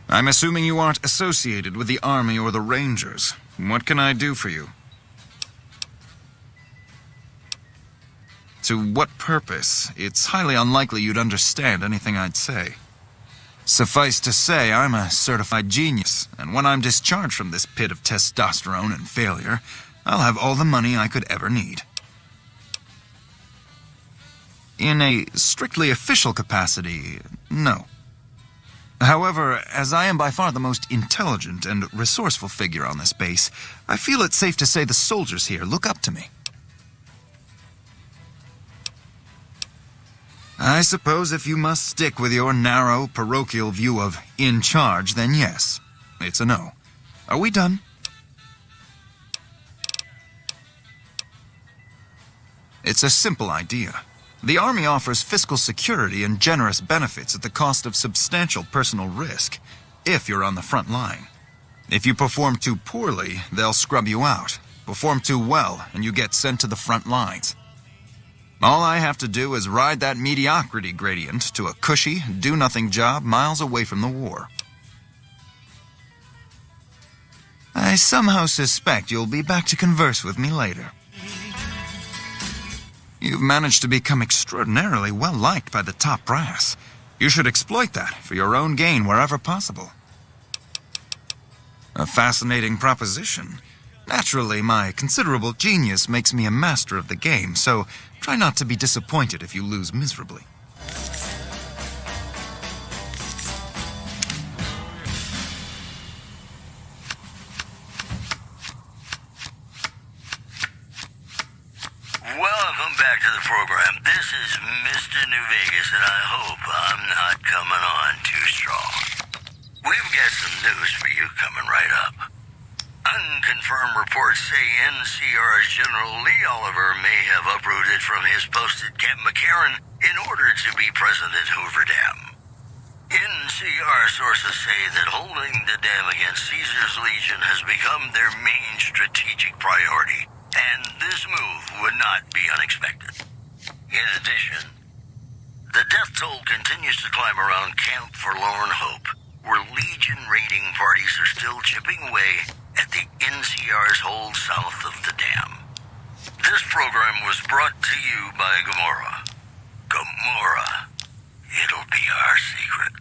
I'm assuming you aren't associated with the Army or the Rangers. What can I do for you? To what purpose? It's highly unlikely you'd understand anything I'd say. Suffice to say, I'm a certified genius, and when I'm discharged from this pit of testosterone and failure, I'll have all the money I could ever need. In a strictly official capacity, no. However, as I am by far the most intelligent and resourceful figure on this base, I feel it's safe to say the soldiers here look up to me. I suppose if you must stick with your narrow, parochial view of in charge, then yes, it's a no. Are we done? It's a simple idea. The Army offers fiscal security and generous benefits at the cost of substantial personal risk, if you're on the front line. If you perform too poorly, they'll scrub you out. Perform too well, and you get sent to the front lines. All I have to do is ride that mediocrity gradient to a cushy, do-nothing job miles away from the war. I somehow suspect you'll be back to converse with me later. You've managed to become extraordinarily well-liked by the top brass. You should exploit that for your own gain wherever possible. A fascinating proposition. Naturally, my considerable genius makes me a master of the game, so try not to be disappointed if you lose miserably. Welcome back to the program. This is Mr. New Vegas, and I hope I'm not coming on too strong. We've got some news for you coming right up. Unconfirmed reports say NCR's General Lee Oliver may have uprooted from his post at Camp McCarran in order to be present at Hoover Dam. NCR sources say that holding the dam against Caesar's Legion has become their main strategic priority, and this move would not be unexpected. In addition, the death toll continues to climb around Camp Forlorn Hope, where Legion raiding parties are still chipping away at the NCR's hold south of the dam. This program was brought to you by Gamora. Gamora. It'll be our secret.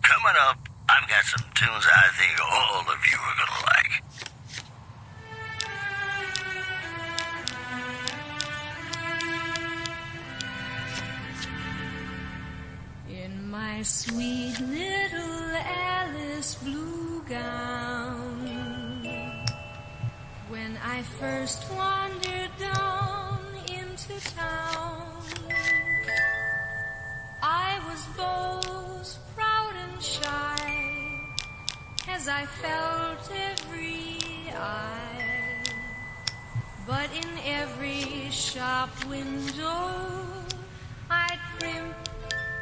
Coming up, I've got some tunes I think all of you are gonna like. In my sweet little Alice blue gown, when I first wandered down into town, I was both proud and shy, as I felt every eye. But in every shop window I'd primp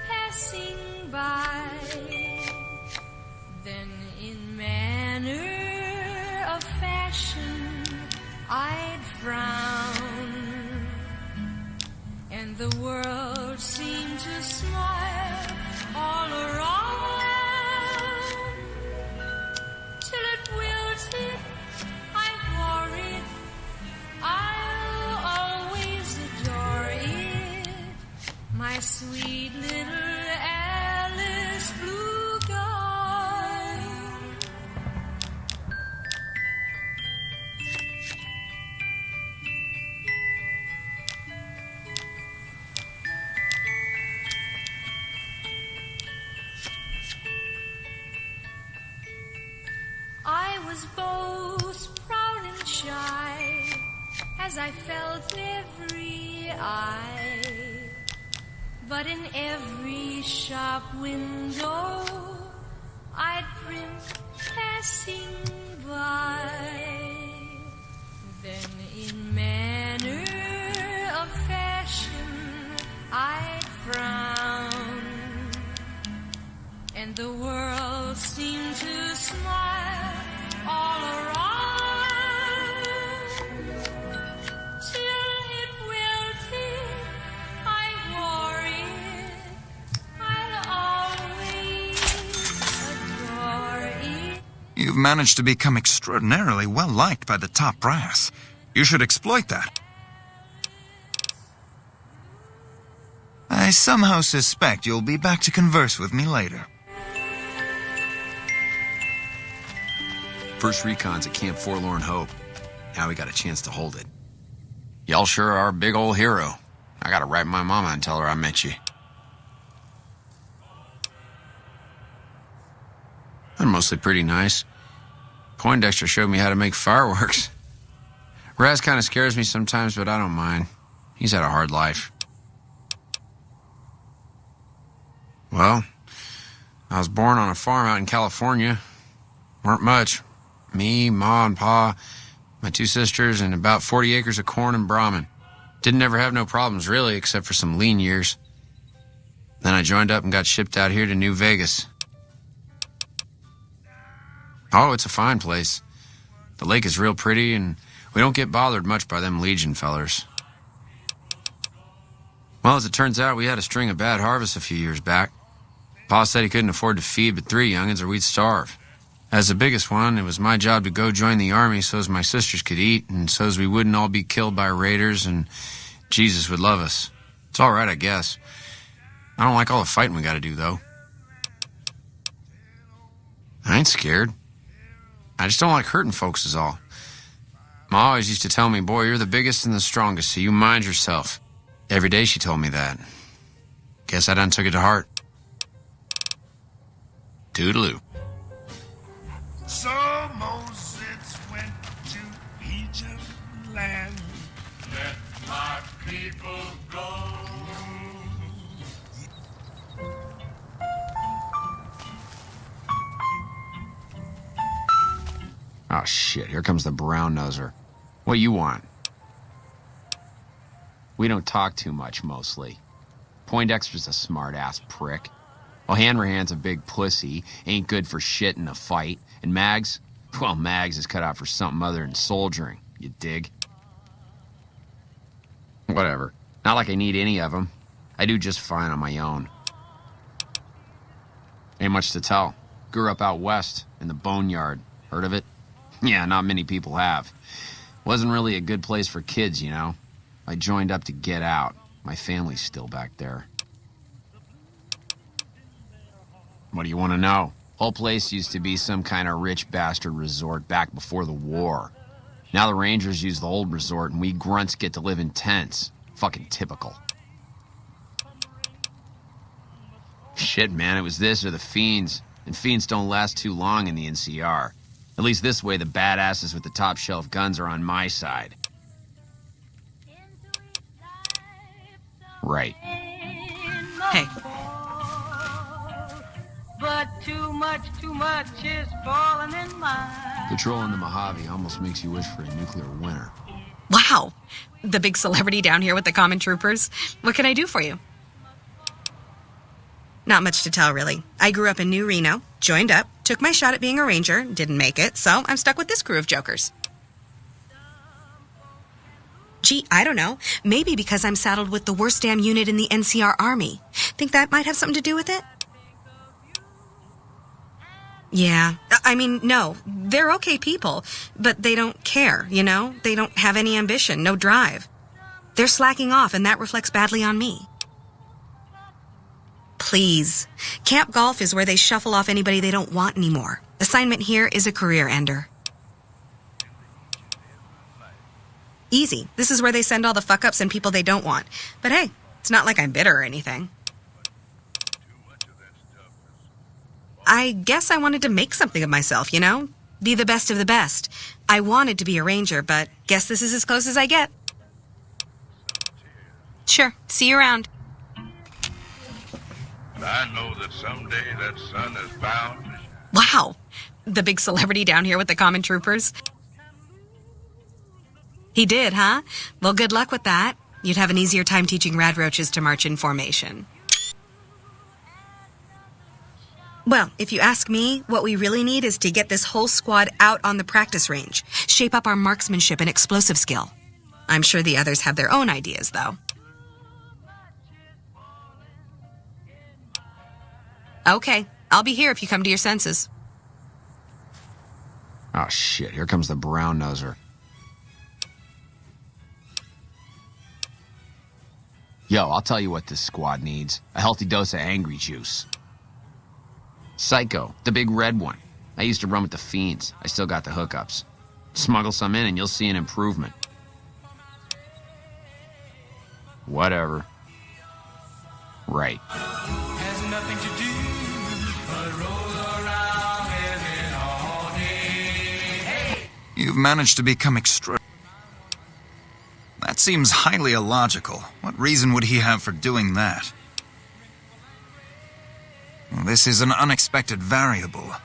passing by. Then in manner of fashion I'd frown, and the world seemed to smile all around, till it wilted, I wore it, I'll always adore it, my sweet little Alice blue gown. I was both proud and shy, as I felt every eye. But in every shop window I'd primp passing by. Then in manner of fashion I'd frown, and the world seemed to smile all around, till it wilted, I wore it, You've managed to become extraordinarily well-liked by the top brass. You should exploit that. I somehow suspect you'll be back to converse with me later. First recon's at Camp Forlorn Hope. Now we got a chance to hold it. Y'all sure are a big old hero. I gotta write my mama and tell her I met you. They're mostly pretty nice. Poindexter showed me how to make fireworks. Raz kind of scares me sometimes, but I don't mind. He's had a hard life. Well, I was born on a farm out in California. Weren't much. Me, Ma, and Pa, my 2 sisters, and about 40 acres of corn and Brahmin. Didn't ever have no problems, really, except for some lean years. Then I joined up and got shipped out here to New Vegas. Oh, it's a fine place. The lake is real pretty, and we don't get bothered much by them Legion fellers. Well, as it turns out, we had a string of bad harvests a few years back. Pa said he couldn't afford to feed but 3 young'uns or we'd starve. As the biggest one, it was my job to go join the army so's my sisters could eat and so's we wouldn't all be killed by raiders and Jesus would love us. It's all right, I guess. I don't like all the fighting we gotta do, though. I ain't scared. I just don't like hurting folks is all. Ma always used to tell me, boy, you're the biggest and the strongest, so you mind yourself. Every day she told me that. Guess I done took it to heart. Toodaloo. So Moses went to Egypt land. Let my people go. Oh, shit. Here comes the brown noser. What you want? We don't talk too much, mostly. Poindexter's a smart-ass prick. Well, Hanrahan's a big pussy, ain't good for shit in a fight. And Mags? Well, Mags is cut out for something other than soldiering, you dig? Whatever. Not like I need any of them. I do just fine on my own. Ain't much to tell. Grew up out west, in the Boneyard. Heard of it? Yeah, not many people have. Wasn't really a good place for kids, you know. I joined up to get out. My family's still back there. What do you want to know? Whole place used to be some kind of rich bastard resort back before the war. Now the Rangers use the old resort and we grunts get to live in tents. Fucking typical. Shit, man, it was this or the Fiends. And Fiends don't last too long in the NCR. At least this way the badasses with the top shelf guns are on my side. Right. Hey. But too much is falling in line. Patrolling the Mojave almost makes you wish for a nuclear winter. Wow. The big celebrity down here with the common troopers. What can I do for you? Not much to tell, really. I grew up in New Reno, joined up, took my shot at being a ranger, didn't make it, so I'm stuck with this crew of jokers. Gee, I don't know. Maybe because I'm saddled with the worst damn unit in the NCR Army. Think that might have something to do with it? Yeah. I mean, no. They're okay people, but they don't care, you know? They don't have any ambition, no drive. They're slacking off, and that reflects badly on me. Please. Camp Golf is where they shuffle off anybody they don't want anymore. Assignment here is a career ender. Easy. This is where they send all the fuck-ups and people they don't want. But hey, it's not like I'm bitter or anything. I guess I wanted to make something of myself, you know? Be the best of the best. I wanted to be a ranger, but guess this is as close as I get. Sure. See you around. I know that someday that sun is bound. Wow. The big celebrity down here with the common troopers. He did, huh? Well, good luck with that. You'd have an easier time teaching rad roaches to march in formation. Well, if you ask me, what we really need is to get this whole squad out on the practice range, shape up our marksmanship and explosive skill. I'm sure the others have their own ideas, though. Okay, I'll be here if you come to your senses. Oh, shit. Here comes the brown noser. Yo, I'll tell you what this squad needs. A healthy dose of angry juice. Psycho, the big red one. I used to run with the fiends. I still got the hookups. Smuggle some in and you'll see an improvement. Whatever. Right. Has nothing to do but roll around living all day. Hey! You've managed to become extra. That seems highly illogical. What reason would he have for doing that? Well, this is an unexpected variable.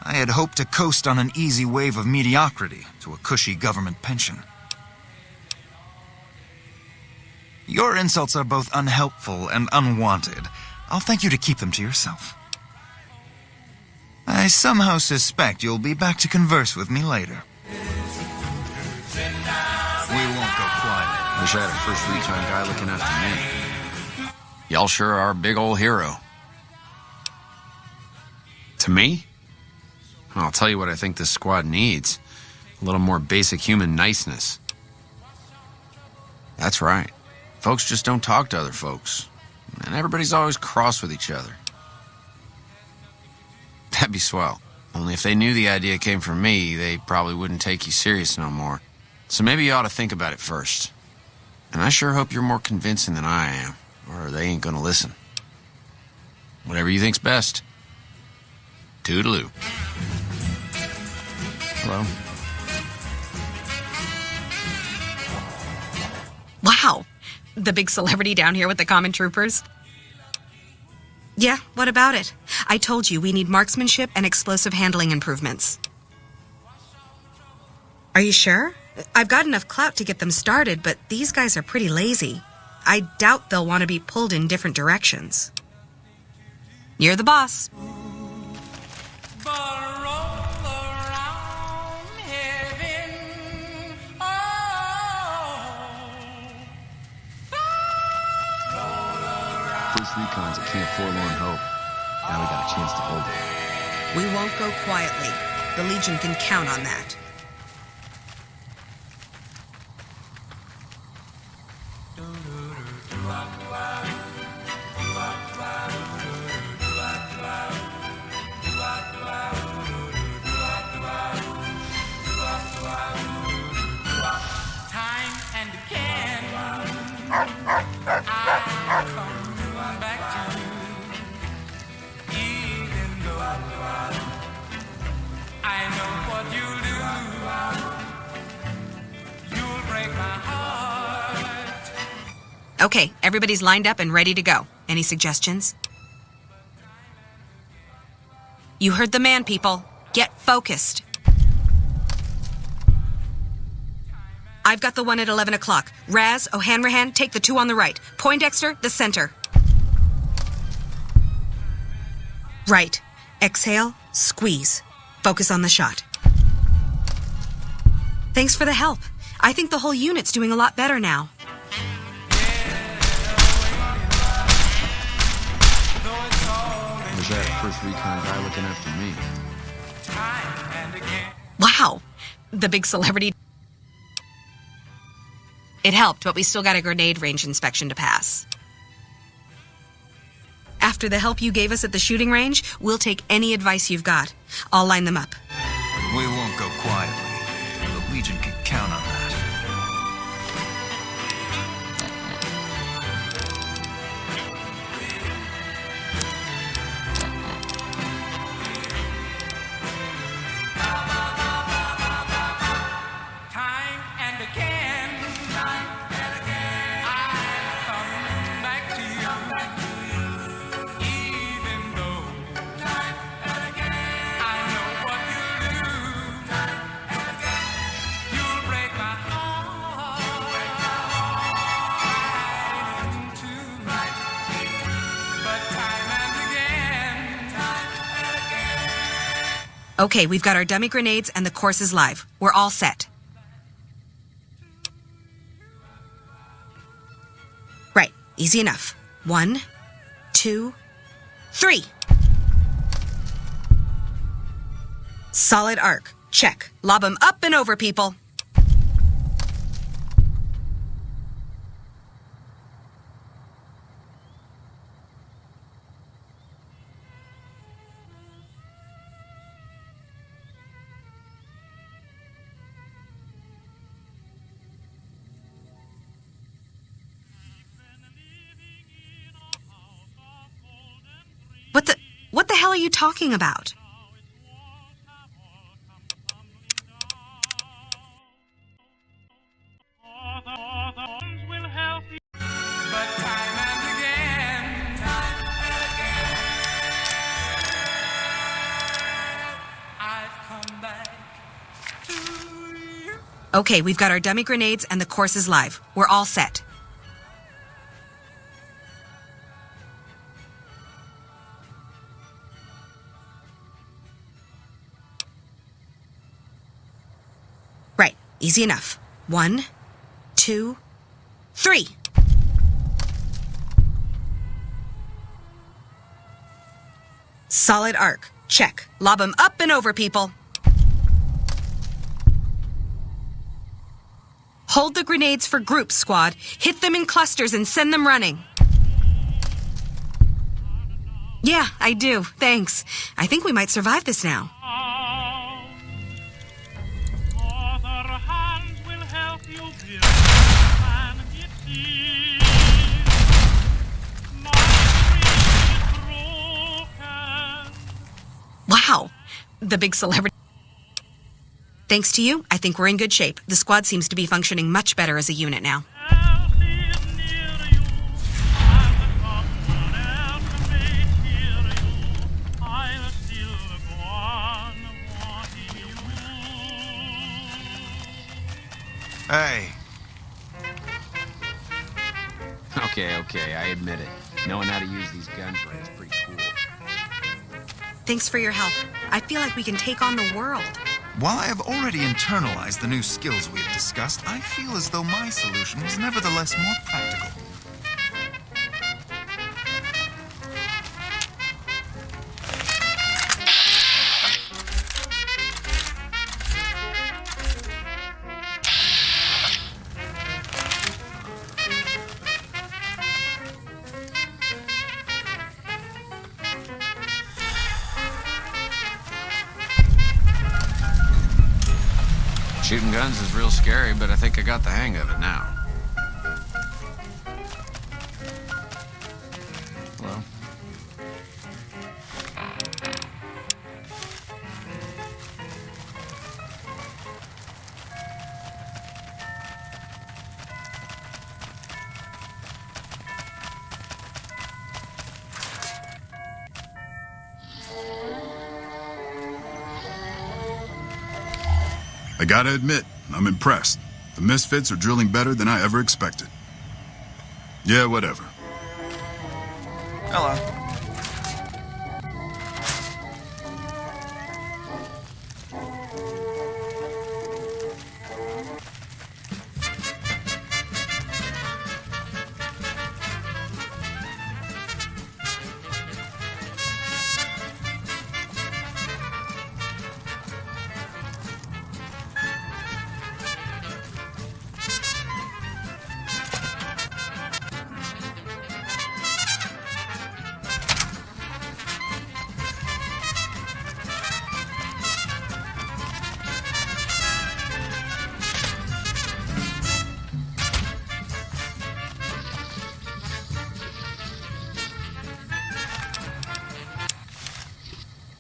I had hoped to coast on an easy wave of mediocrity to a cushy government pension. Your insults are both unhelpful and unwanted. I'll thank you to keep them to yourself. I somehow suspect you'll be back to converse with me later. We won't go quiet. Wish I had a first recon guy looking after me. Y'all sure are a big old hero. To me? I'll tell you what I think this squad needs. A little more basic human niceness. That's right. Folks just don't talk to other folks. And everybody's always cross with each other. That'd be swell. Only if they knew the idea came from me, they probably wouldn't take you serious no more. So maybe you ought to think about it first. And I sure hope you're more convincing than I am, or they ain't gonna listen. Whatever you think's best. Toodaloo. Hello? Wow. The big celebrity down here with the common troopers? Yeah, what about it? I told you we need marksmanship and explosive handling improvements. Are you sure? I've got enough clout to get them started, but these guys are pretty lazy. I doubt they'll want to be pulled in different directions. You're the boss. First recon's a camp forlorn hope. Now we got a chance to hold it. We won't go quietly. The Legion can count on that. Time and again, I come back to you, even though I know what you'll do. You'll break my heart. Okay, everybody's lined up and ready to go. Any suggestions? You heard the man, people. Get focused. I've got the one at 11 o'clock. Raz, O'Hanrahan, take the two on the right. Poindexter, the center. Right. Exhale, squeeze. Focus on the shot. Thanks for the help. I think the whole unit's doing a lot better now. Wish I had a first recon guy looking after me. Wow. The big celebrity. It helped, but we still got a grenade range inspection to pass. After the help you gave us at the shooting range, we'll take any advice you've got. I'll line them up. We won't go quietly. The Legion can count on that. Time and again, I come back to you, even though I know what you'll do. You'll break my heart too. But time and again. Okay, we've got our dummy grenades and the course is live. We're all set. Right, easy enough. 1, 2, 3. Solid arc. check. Lob them up and over, people. What the hell are you talking about? Okay, we've got our dummy grenades and the course is live. We're all set. Right, easy enough. 1, 2, 3. Solid arc. Check. Lob them up and over, people. Hold the grenades for groups, squad. Hit them in clusters and send them running. Yeah, I do. Thanks. I think we might survive this now. Wow. The big celebrity. Thanks to you, I think we're in good shape. The squad seems to be functioning much better as a unit now. Hey. Okay, I admit it. Knowing how to use these guns right is pretty cool. Thanks for your help. I feel like we can take on the world. While I have already internalized the new skills we have discussed, I feel as though my solution was nevertheless more practical. Shooting guns is real scary, but I think I got the hang of it now. Hello? I gotta admit, I'm impressed. The Misfits are drilling better than I ever expected. Yeah, whatever. Hello.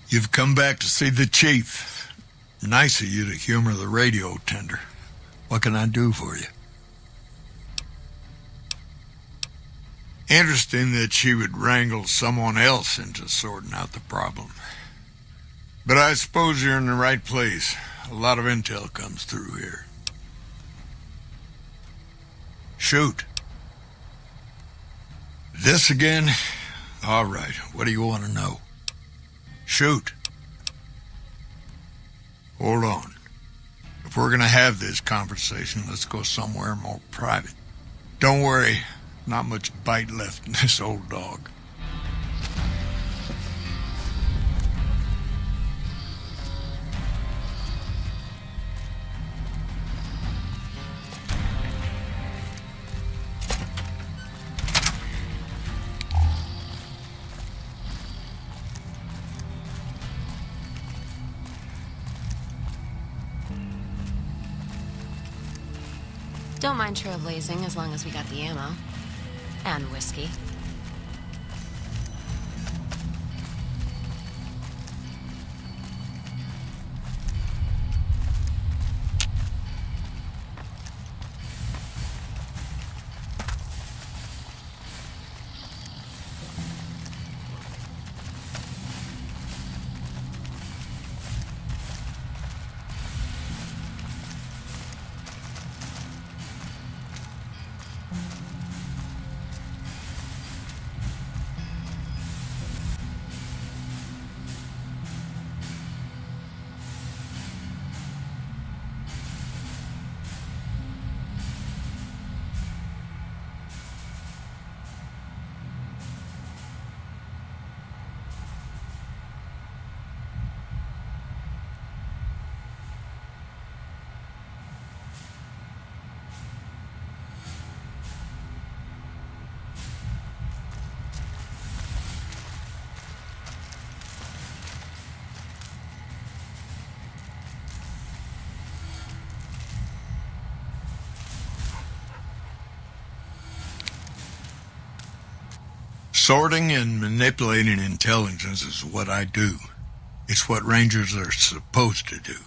You've come back to see the chief. Nice of you to humor the radio tender. What can I do for you? Interesting that she would wrangle someone else into sorting out the problem. But I suppose you're in the right place. A lot of intel comes through here. Shoot. This again? All right, what do you want to know? Shoot. Hold on. If we're gonna have this conversation, let's go somewhere more private. Don't worry, not much bite left in this old dog. Don't mind trailblazing as long as we got the ammo. And whiskey. Sorting and manipulating intelligence is what I do. It's what Rangers are supposed to do.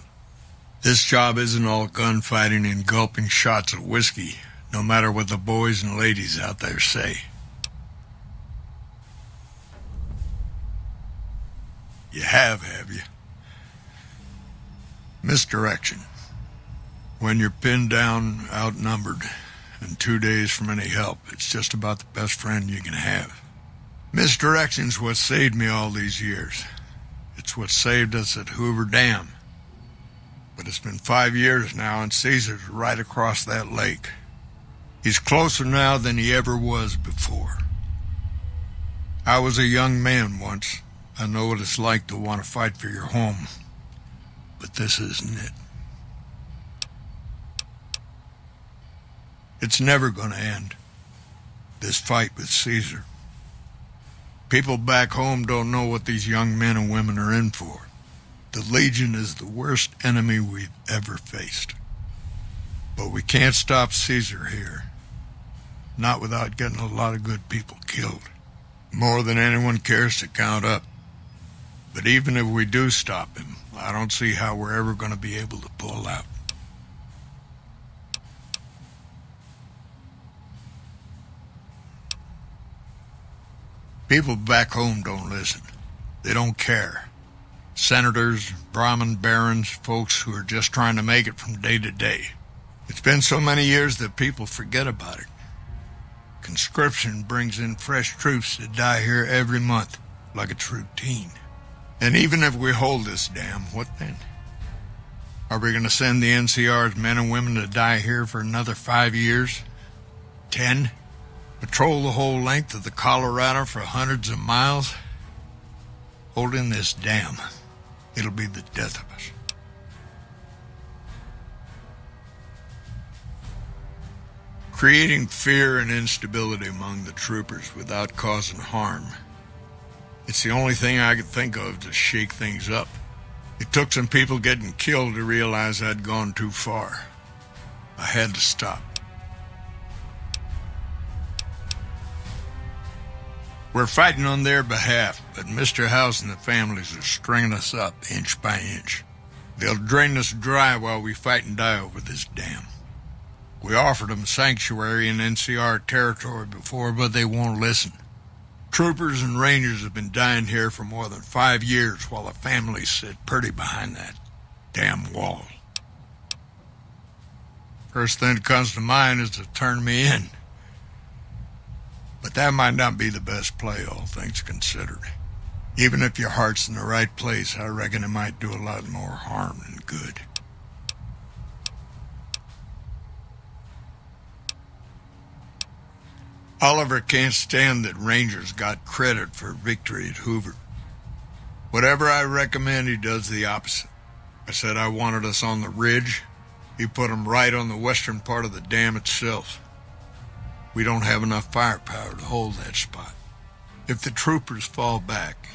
This job isn't all gunfighting and gulping shots of whiskey, no matter what the boys and ladies out there say. You have you? Misdirection. When you're pinned down, outnumbered, and 2 days from any help, it's just about the best friend you can have. Misdirection's what saved me all these years. It's what saved us at Hoover Dam. But it's been 5 years now, and Caesar's right across that lake. He's closer now than he ever was before. I was a young man once. I know what it's like to want to fight for your home. But this isn't it. It's never going to end, this fight with Caesar. People back home don't know what these young men and women are in for. The Legion is the worst enemy we've ever faced. But we can't stop Caesar here. Not without getting a lot of good people killed. More than anyone cares to count up. But even if we do stop him, I don't see how we're ever going to be able to pull out. People back home don't listen. They don't care. Senators, Brahmin barons, folks who are just trying to make it from day to day. It's been so many years that people forget about it. Conscription brings in fresh troops to die here every month, like it's routine. And even if we hold this dam, what then? Are we going to send the NCR's men and women to die here for another 5 years? 10? Patrol the whole length of the Colorado for hundreds of miles? Holding this dam, it'll be the death of us. Creating fear and instability among the troopers without causing harm. It's the only thing I could think of to shake things up. It took some people getting killed to realize I'd gone too far. I had to stop. We're fighting on their behalf, but Mr. House and the families are stringing us up inch by inch. They'll drain us dry while we fight and die over this dam. We offered them sanctuary in NCR territory before, but they won't listen. Troopers and Rangers have been dying here for more than 5 years while the families sit pretty behind that damn wall. First thing that comes to mind is to turn me in. But that might not be the best play, all things considered. Even if your heart's in the right place, I reckon it might do a lot more harm than good. Oliver can't stand that Rangers got credit for victory at Hoover. Whatever I recommend, he does the opposite. I said I wanted us on the ridge. He put them right on the western part of the dam itself. We don't have enough firepower to hold that spot. If the troopers fall back,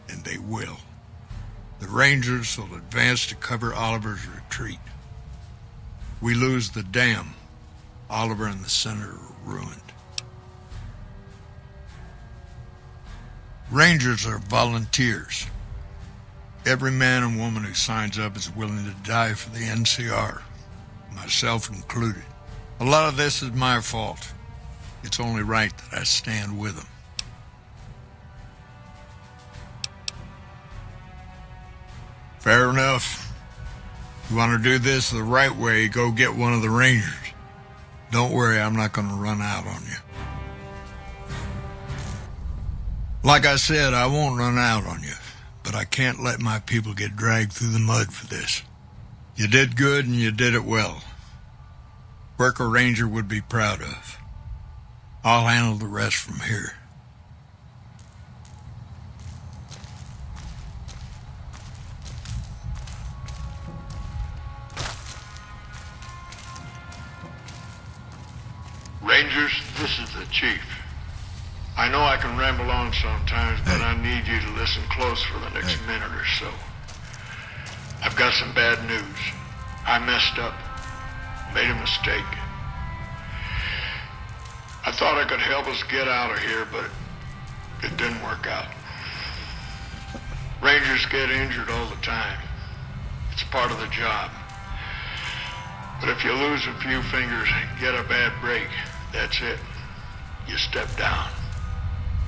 and they will, the Rangers will advance to cover Oliver's retreat. We lose the dam, Oliver and the senator are ruined. Rangers are volunteers. Every man and woman who signs up is willing to die for the NCR, myself included. A lot of this is my fault. It's only right that I stand with them. Fair enough. You want to do this the right way, go get one of the Rangers. Don't worry, I'm not going to run out on you. Like I said, I won't run out on you, but I can't let my people get dragged through the mud for this. You did good and you did it well. Work a Ranger would be proud of. I'll handle the rest from here. Rangers, this is the chief. I know I can ramble on sometimes, but I need you to listen close for the next minute or so. I've got some bad news. I messed up. Made a mistake. I thought I could help us get out of here, but it didn't work out. Rangers get injured all the time. It's part of the job. But if you lose a few fingers and get a bad break, that's it. You step down.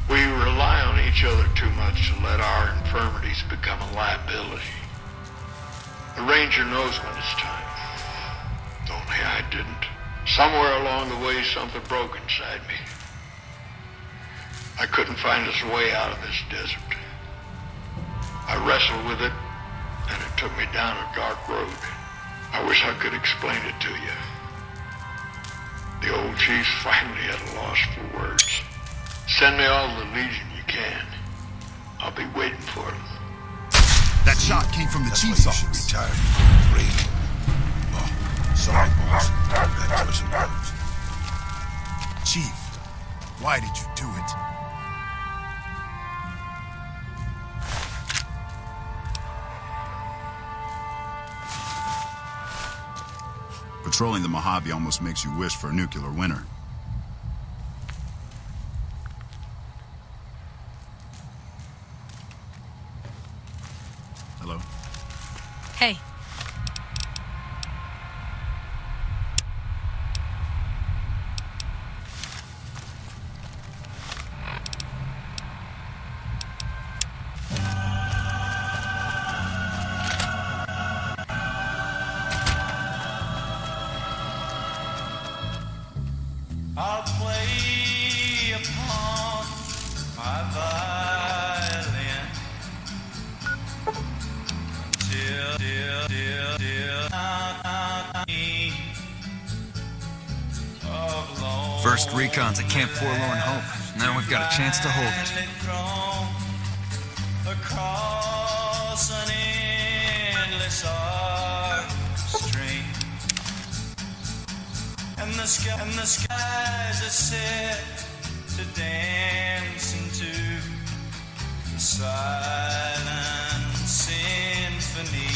We rely on each other too much to let our infirmities become a liability. The Ranger knows when it's time. Only I didn't. Somewhere along the way, something broke inside me. I couldn't find us a way out of this desert. I wrestled with it, and it took me down a dark road. I wish I could explain it to you. The old chief's finally at a loss for words. Send me all the Legion you can. I'll be waiting for them. That shot came from the chief's office. Retired raiding. Oh, sorry, boss. That wasn't words. Chief, why did you do it? Patrolling the Mojave almost makes you wish for a nuclear winter. Hello? Hey. I'll play upon my violin till First recon's at Camp Forlorn Hope. Now we've got a chance to hold it. Across an endless arc stream, and the skies are set to dance into the silent symphony,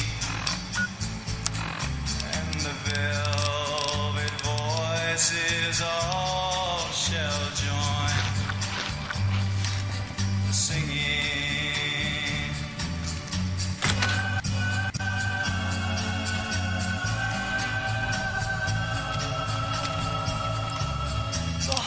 and the velvet voices all shall join the singing. The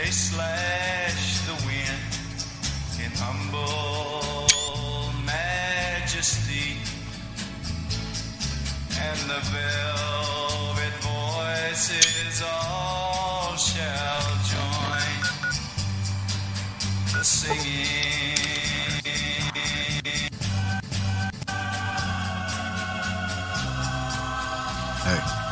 they slash the wind in humble majesty, and the velvet voices all shall join the singing. Hey.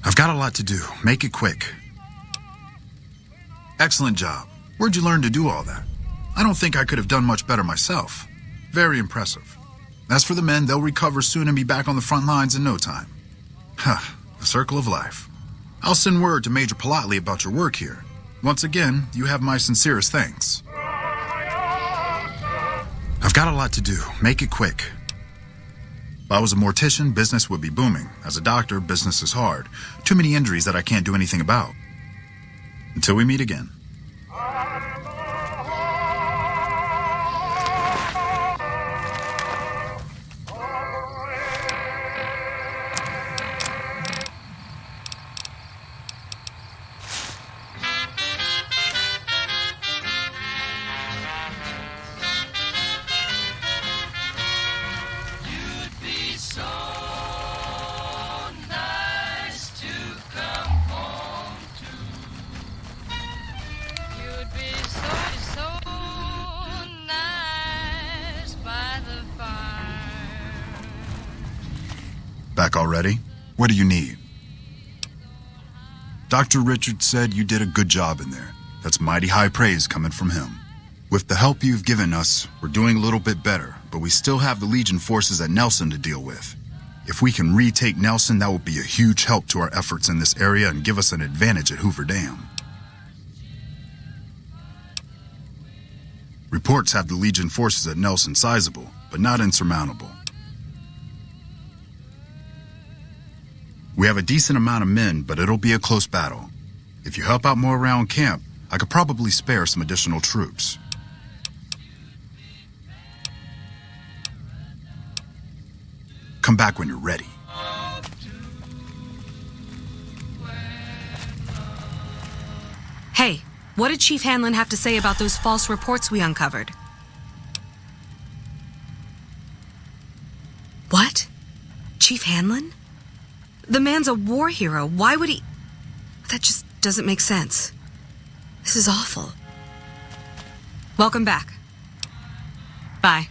I've got a lot to do. Make it quick. Excellent job. Where'd you learn to do all that? I don't think I could have done much better myself. Very impressive. As for the men, they'll recover soon and be back on the front lines in no time. Huh, the circle of life. I'll send word to Major Politely about your work here. Once again, you have my sincerest thanks. I've got a lot to do. Make it quick. If I was a mortician, business would be booming. As a doctor, business is hard. Too many injuries that I can't do anything about. Until we meet again. Back already? What do you need? Dr. Richards said you did a good job in there. That's mighty high praise coming from him. With the help you've given us, we're doing a little bit better, but we still have the Legion forces at Nelson to deal with. If we can retake Nelson, that will be a huge help to our efforts in this area and give us an advantage at Hoover Dam. Reports have the Legion forces at Nelson sizable, but not insurmountable. We have a decent amount of men, but it'll be a close battle. If you help out more around camp, I could probably spare some additional troops. Come back when you're ready. Hey, what did Chief Hanlon have to say about those false reports we uncovered? What? Chief Hanlon? The man's a war hero. Why would he... That just doesn't make sense. This is awful. Welcome back. Bye.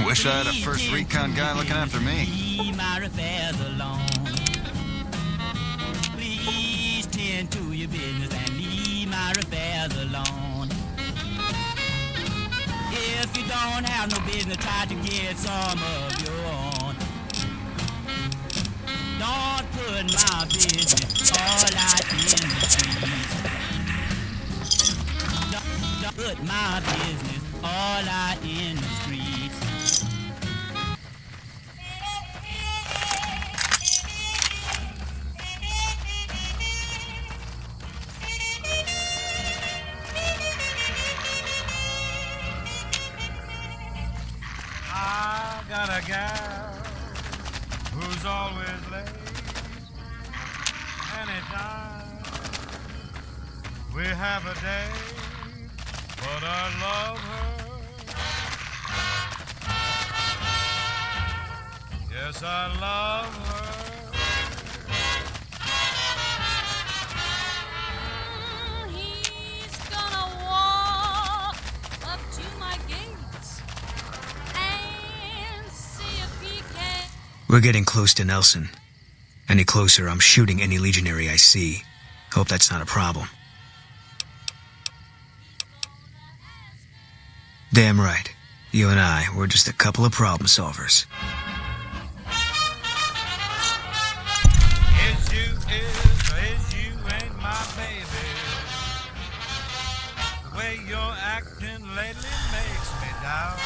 Wish I had a first recon guy looking after me. Leave my affairs alone. Please tend to your business and leave my affairs alone. If you don't have no business, try to get some of your own. Don't put my business all out in the streets. Don't put my business all out in the streets. I got a gal who's always late. Anytime we have a date, but I love her. Yes, I love her. He's gonna walk up to my gates and see if he can. We're getting close to Nelson. Any closer, I'm shooting any legionary I see. Hope that's not a problem. Damn right. You and I, we're just a couple of problem solvers. Is you is or is you ain't my baby. The way you're acting lately makes me doubt.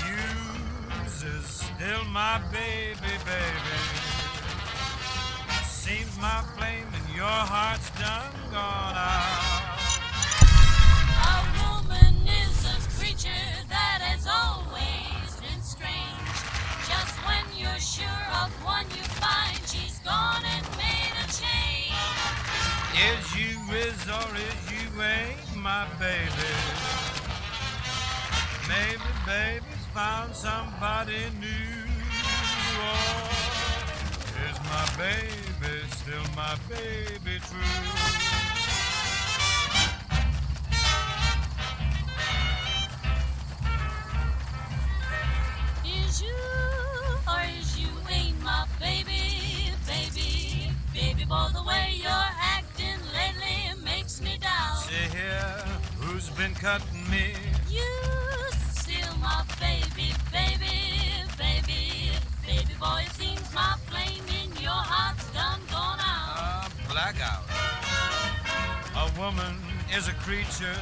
You's is still my baby, baby. Seems my flame in your heart's done gone out. A woman is a creature that has always been strange. Just when you're sure of one you find, she's gone and made a change. Is you is or is you ain't my baby. Maybe baby's found somebody new. Or is my baby still my baby true? Is you or is you ain't my baby, baby, baby boy? The way you're acting lately makes me doubt. See here, who's been cutting me? You still my baby, baby, baby, baby boy. It seems my flame in your heart's done gone out. Blackout. A woman is a creature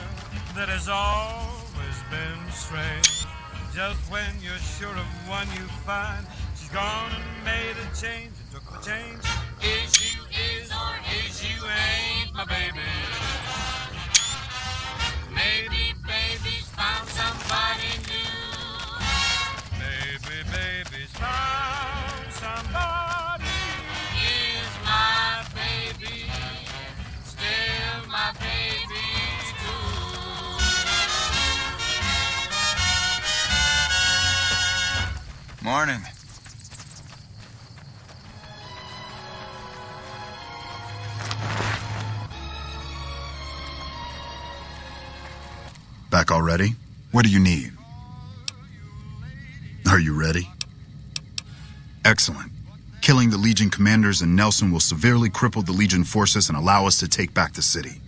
that has always been strange. Just when you're sure of one you find, she's gone and made a change and took the change. Is you is or is you ain't my baby. Maybe baby's found somebody new. Maybe baby's found somebody. Is my baby still my baby too? Morning. Back already? What do you need? Are you ready? Excellent. Killing the Legion commanders in Nelson will severely cripple the Legion forces and allow us to take back the city.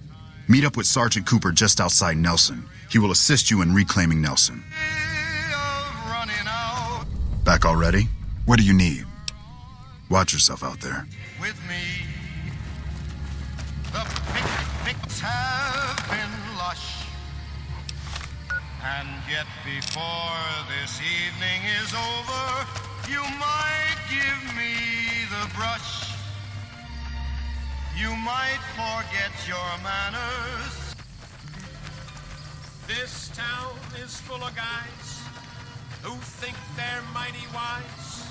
Meet up with Sergeant Cooper just outside Nelson. He will assist you in reclaiming Nelson. Back already? What do you need? Watch yourself out there. With me, the have been lush. And yet before this evening is over, you might give me the brush. You might forget your manners. This town is full of guys who think they're mighty wise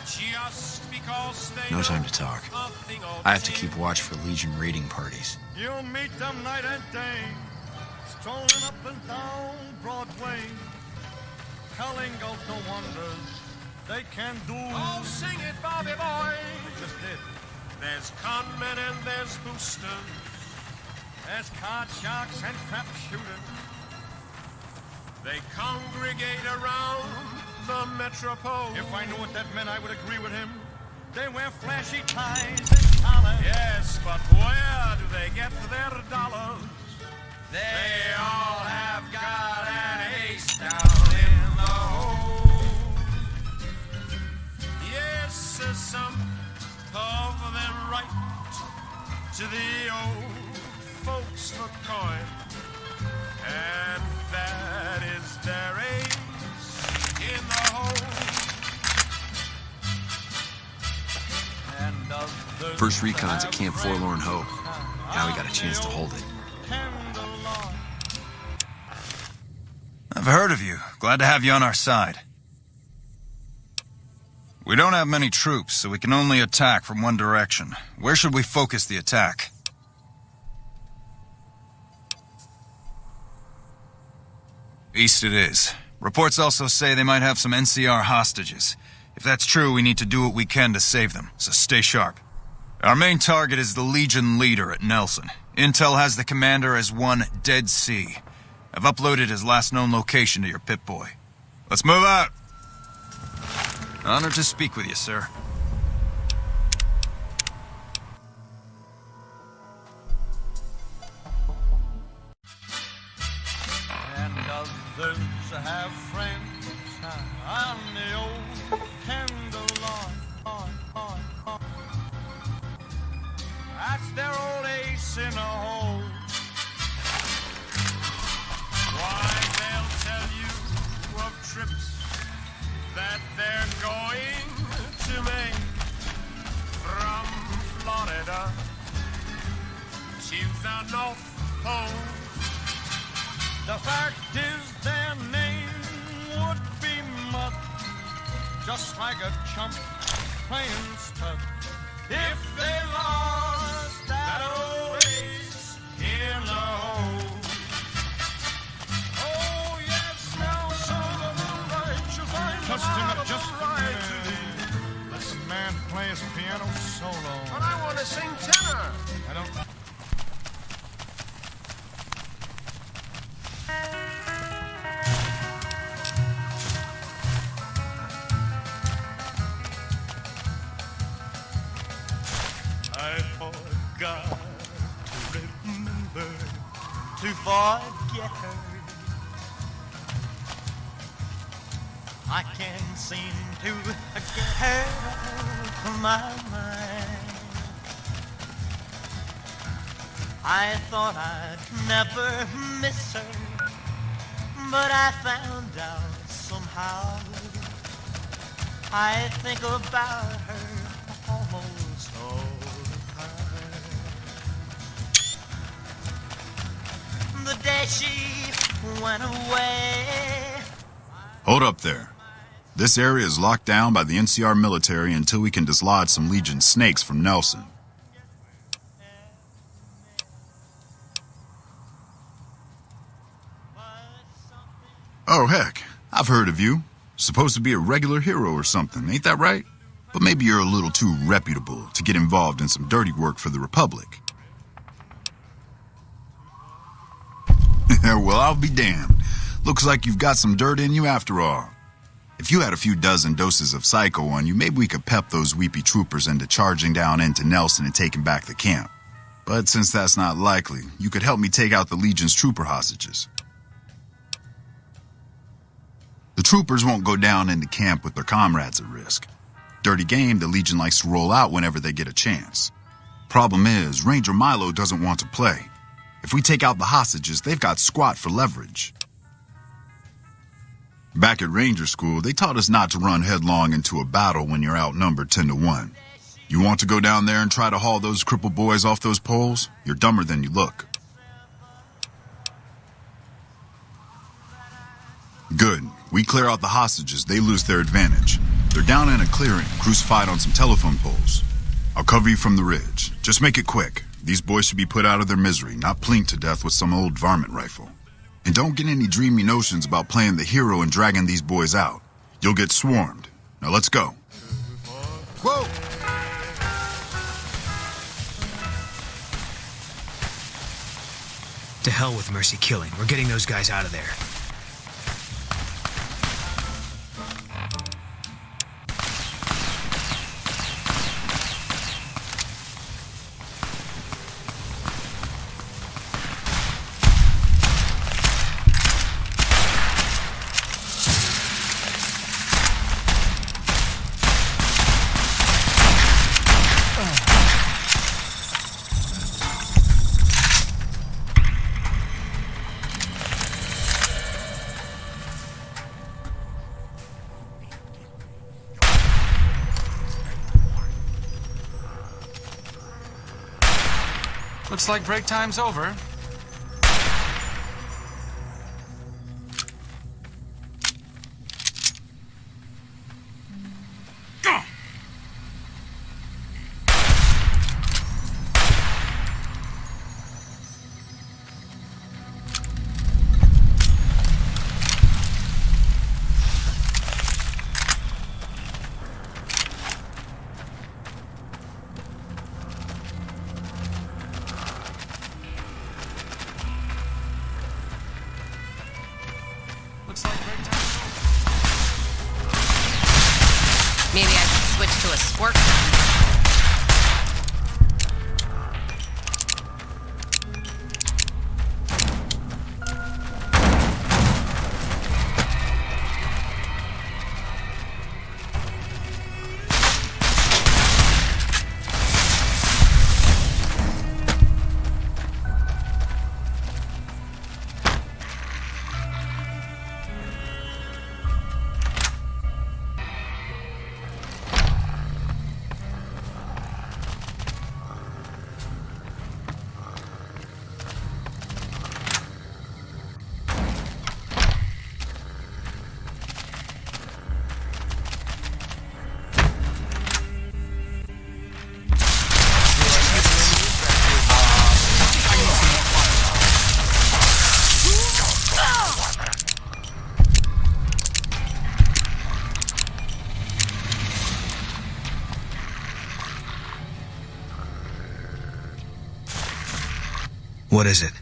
just because they No know time to talk. nothing of I have to sin. keep watch for Legion raiding parties. You'll meet them night and day, strolling up and down Broadway, telling of the wonders they can do. Oh, sing it, Bobby boy. They just did. There's conmen and there's boosters. There's card sharks and crap shooters. They congregate around the metropole. If I knew what that meant, I would agree with him. They wear flashy ties and collars. Yes, but where do they get their dollars? They all have got an ace down in the hole. Yes, some of them write to the old folks for coin, and that is their ace in the hole. And others First recon's at have Camp Forlorn Hope. Now we got a chance to on hold the it. old Candlelight. I've heard of you. Glad to have you on our side. We don't have many troops, so we can only attack from one direction. Where should we focus the attack? East it is. Reports also say they might have some NCR hostages. If that's true, we need to do what we can to save them, so stay sharp. Our main target is the Legion leader at Nelson. Intel has the commander as one Dead Sea. I've uploaded his last known location to your Pip-Boy. Let's move out! Honored to speak with you, sir. And others have friends on the old Candlelight. That's their old ace in the hole. Why, they'll tell you of trips that they're going to make from Florida to the North Pole. The fact is their name would be mud, just like a chump playing stud. If they lost that old ace in the hole. Oh yes, now so the righteous I just a minute, just a minute. Let the man play his piano solo. But I want to sing tenor. I don't. I forgot to remember to forget her. I can't seem to get her from my mind. I thought I'd never miss her, but I found out somehow. I think about her almost all the time. The day she went away. Hold up there. This area is locked down by the NCR military until we can dislodge some Legion snakes from Nelson. Oh, heck. I've heard of you. Supposed to be a regular hero or something, ain't that right? But maybe you're a little too reputable to get involved in some dirty work for the Republic. Well, I'll be damned. Looks like you've got some dirt in you after all. If you had a few dozen doses of Psycho on you, maybe we could pep those weepy troopers into charging down into Nelson and taking back the camp. But since that's not likely, you could help me take out the Legion's trooper hostages. The troopers won't go down into camp with their comrades at risk. Dirty game the Legion likes to roll out whenever they get a chance. Problem is, Ranger Milo doesn't want to play. If we take out the hostages, they've got squat for leverage. Back at Ranger School, they taught us not to run headlong into a battle when you're outnumbered 10-1. You want to go down there and try to haul those crippled boys off those poles? You're dumber than you look. Good. We clear out the hostages, they lose their advantage. They're down in a clearing, crucified on some telephone poles. I'll cover you from the ridge. Just make it quick. These boys should be put out of their misery, not plinked to death with some old varmint rifle. And don't get any dreamy notions about playing the hero and dragging these boys out. You'll get swarmed. Now let's go. Whoa! To hell with mercy killing. We're getting those guys out of there. Looks like break time's over. Maybe I should switch to a squirt gun. What is it?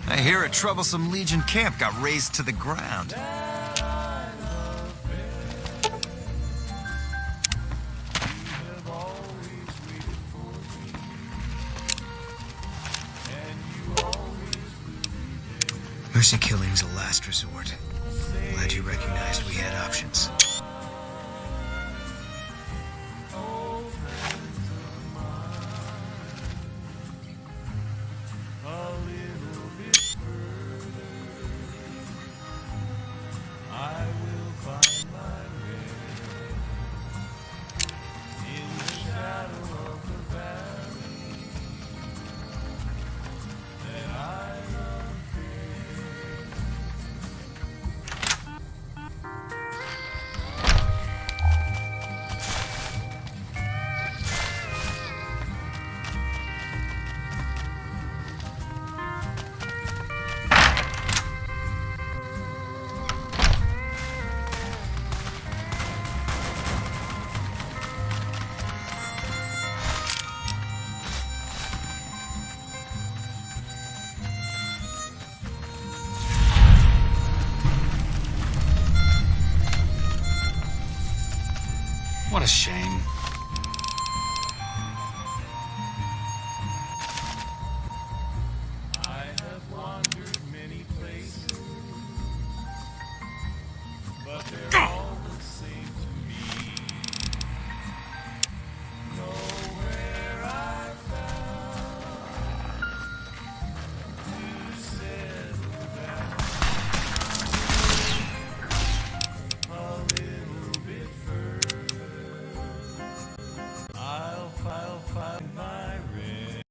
I hear a troublesome Legion camp got razed to the ground. Mercy killing's a last resort. Glad you recognized we had options. What a shame. I have wandered many places, but they're all the same to me. Nowhere I found to settle down. A little bit further, I'll find my rest.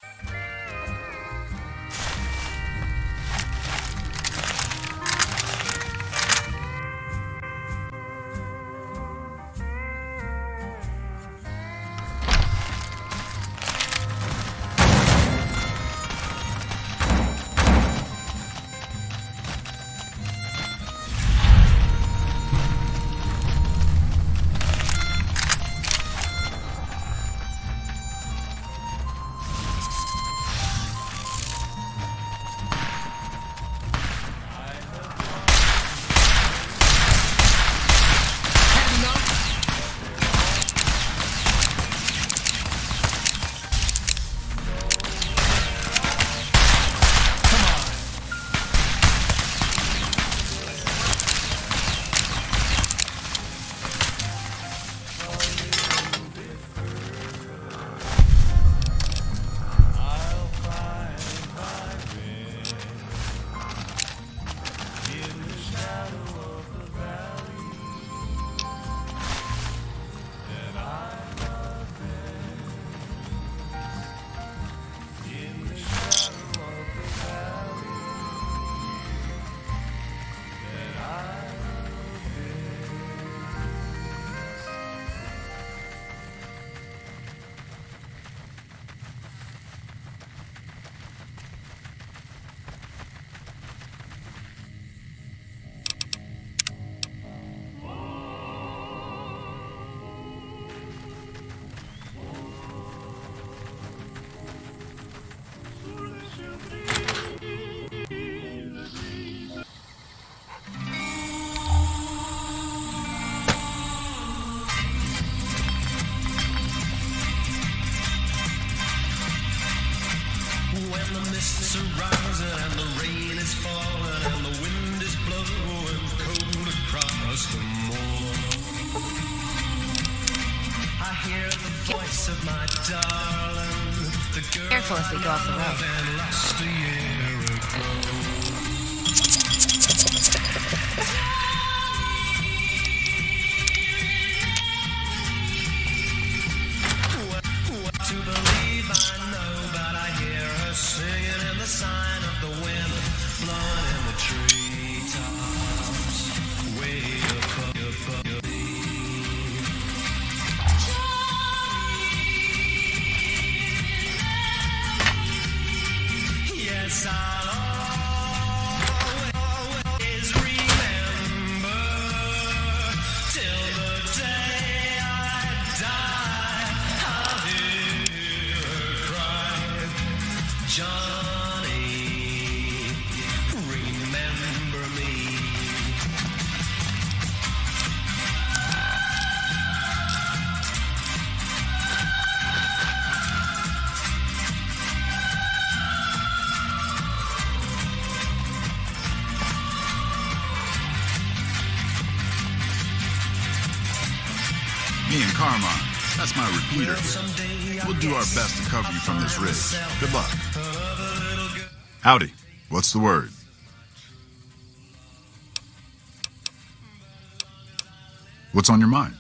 When the mists are rising and the rain is falling and the wind is blowing cold across the moor, I hear the voice of my darling, the girl Careful if we go off the road. I lost a year ago. What to believe I know, but I hear her singing in the sign of the wind blowing in the treetops way above me. Yes, I'll always remember till the day I die. I'll hear her cry, Johnny, remember me. Me and Carmine, that's my repeater here. We'll do our best to cover you from this ridge. Good luck. Howdy. What's the word? What's on your mind?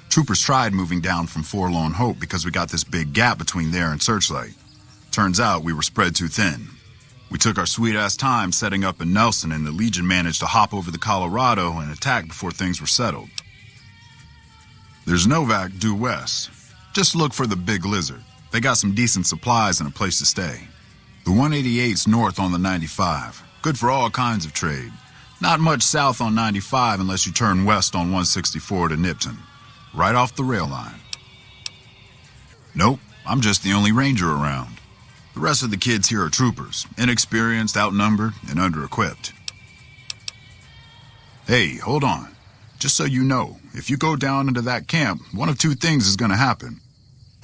Troopers tried moving down from Forlorn Hope because we got this big gap between there and Searchlight. Turns out we were spread too thin. We took our sweet-ass time setting up in Nelson, and the Legion managed to hop over the Colorado and attack before things were settled. There's Novak due west. Just look for the Big Lizard. They got some decent supplies and a place to stay. The 188's north on the 95. Good for all kinds of trade. Not much south on 95 unless you turn west on 164 to Nipton. Right off the rail line. Nope, I'm just the only ranger around. The rest of the kids here are troopers. Inexperienced, outnumbered, and under-equipped. Hey, hold on. Just so you know, if you go down into that camp, one of two things is going to happen.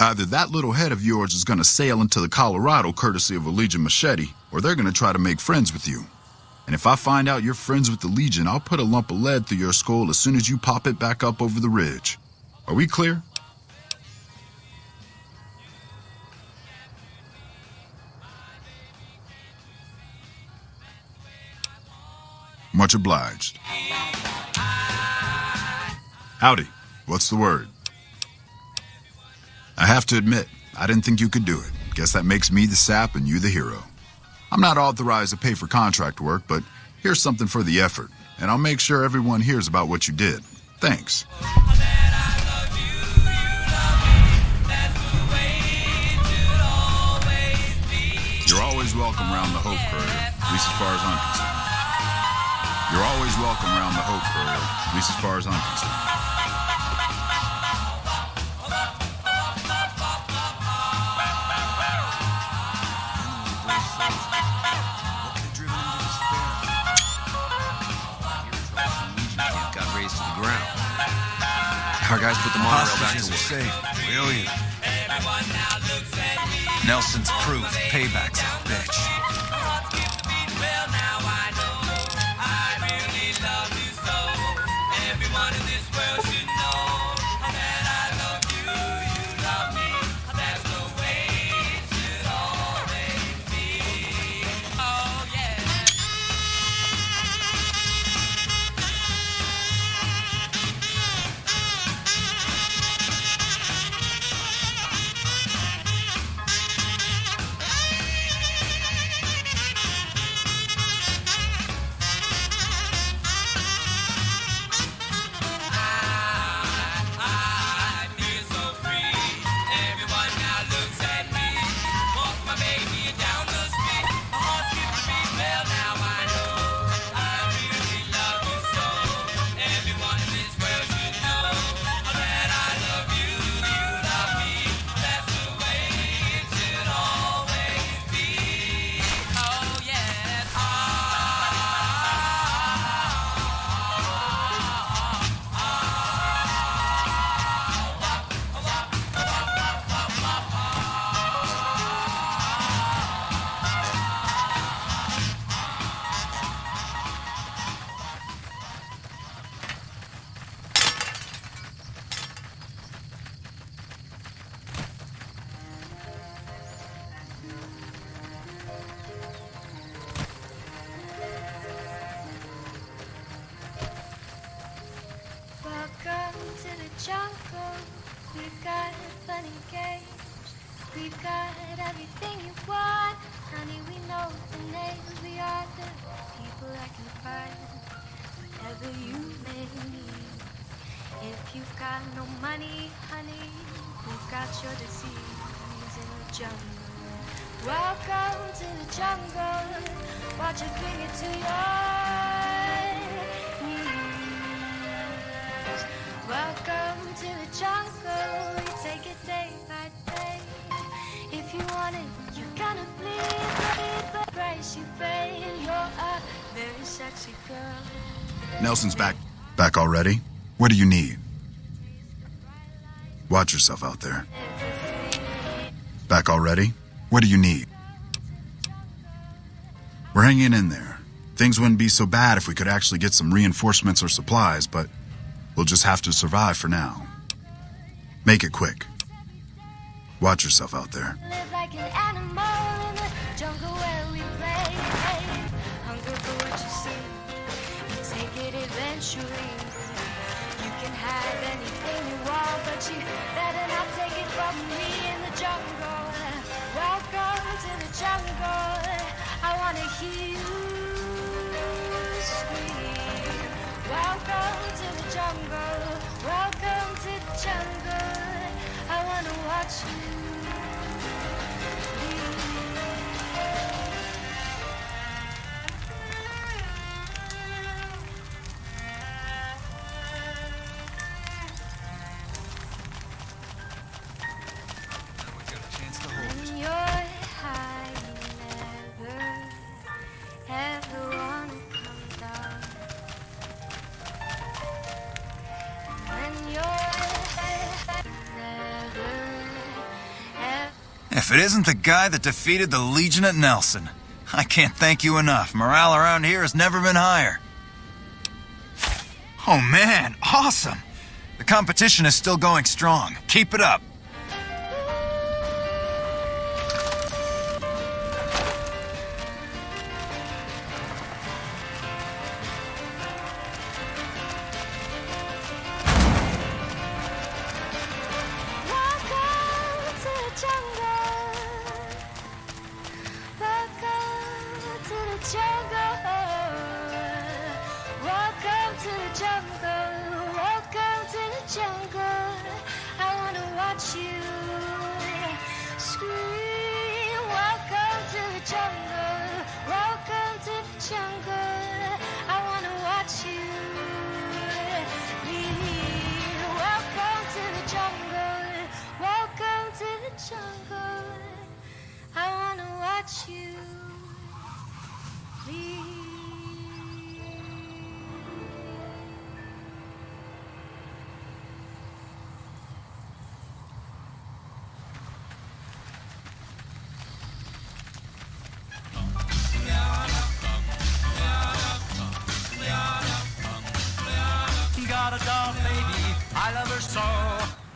Either that little head of yours is going to sail into the Colorado courtesy of a Legion machete, or they're going to try to make friends with you. And if I find out you're friends with the Legion, I'll put a lump of lead through your skull as soon as you pop it back up over the ridge. Are we clear? Much obliged. Howdy. What's the word? I have to admit, I didn't think you could do it. Guess that makes me the sap and you the hero. I'm not authorized to pay for contract work, but here's something for the effort, and I'll make sure everyone hears about what you did. Thanks. You're always welcome around the Hope Courier, at least as far as I'm concerned. You're always welcome around the Hope Courier, at least as far as I'm concerned. Our guys put the monorail back to Hostages work. are safe. We owe you. Nelson's proof. Payback's a bitch. Welcome to the jungle. We've got funny games. We've got everything you want. Honey, we know the names. We are the people that can find whatever you may need. If you've got no money, honey, we've got your disease in the jungle. Welcome to the jungle. Watch it bring it to your knees. Welcome to the jungle. We take it day by day. If you want it, you're gonna bleed the price you pay. You're a very sexy girl. Nelson's back. Back already? What do you need? Watch yourself out there. Back already? What do you need? We're hanging in there. Things wouldn't be so bad if we could actually get some reinforcements or supplies, but we'll just have to survive for now. Make it quick. Watch yourself out there. Live like an animal in the jungle where we play. Hunger for what you see. You take it eventually. You can have anything you want, but you better not take it from me in the jungle. Welcome to the jungle. I wanna hear you scream. Welcome to the jungle. Welcome to the jungle. I wanna watch you when you're high, you never ever wanna come down. If it isn't the guy that defeated the Legion at Nelson, I can't thank you enough. Morale around here has never been higher. Oh man, awesome! The competition is still going strong. Keep it up.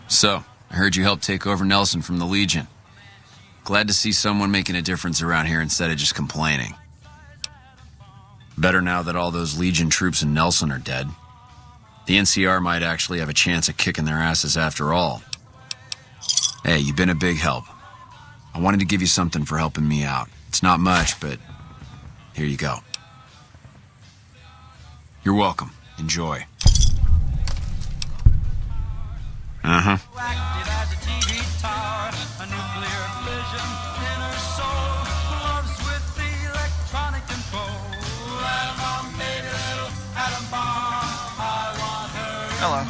So, I heard you helped take over Nelson from the Legion. Glad to see someone making a difference around here instead of just complaining. Better now that all those Legion troops in Nelson are dead. The NCR might actually have a chance of kicking their asses after all. Hey, you've been a big help. I wanted to give you something for helping me out. It's not much, but here you go. You're welcome. Enjoy. Uh-huh. Hello.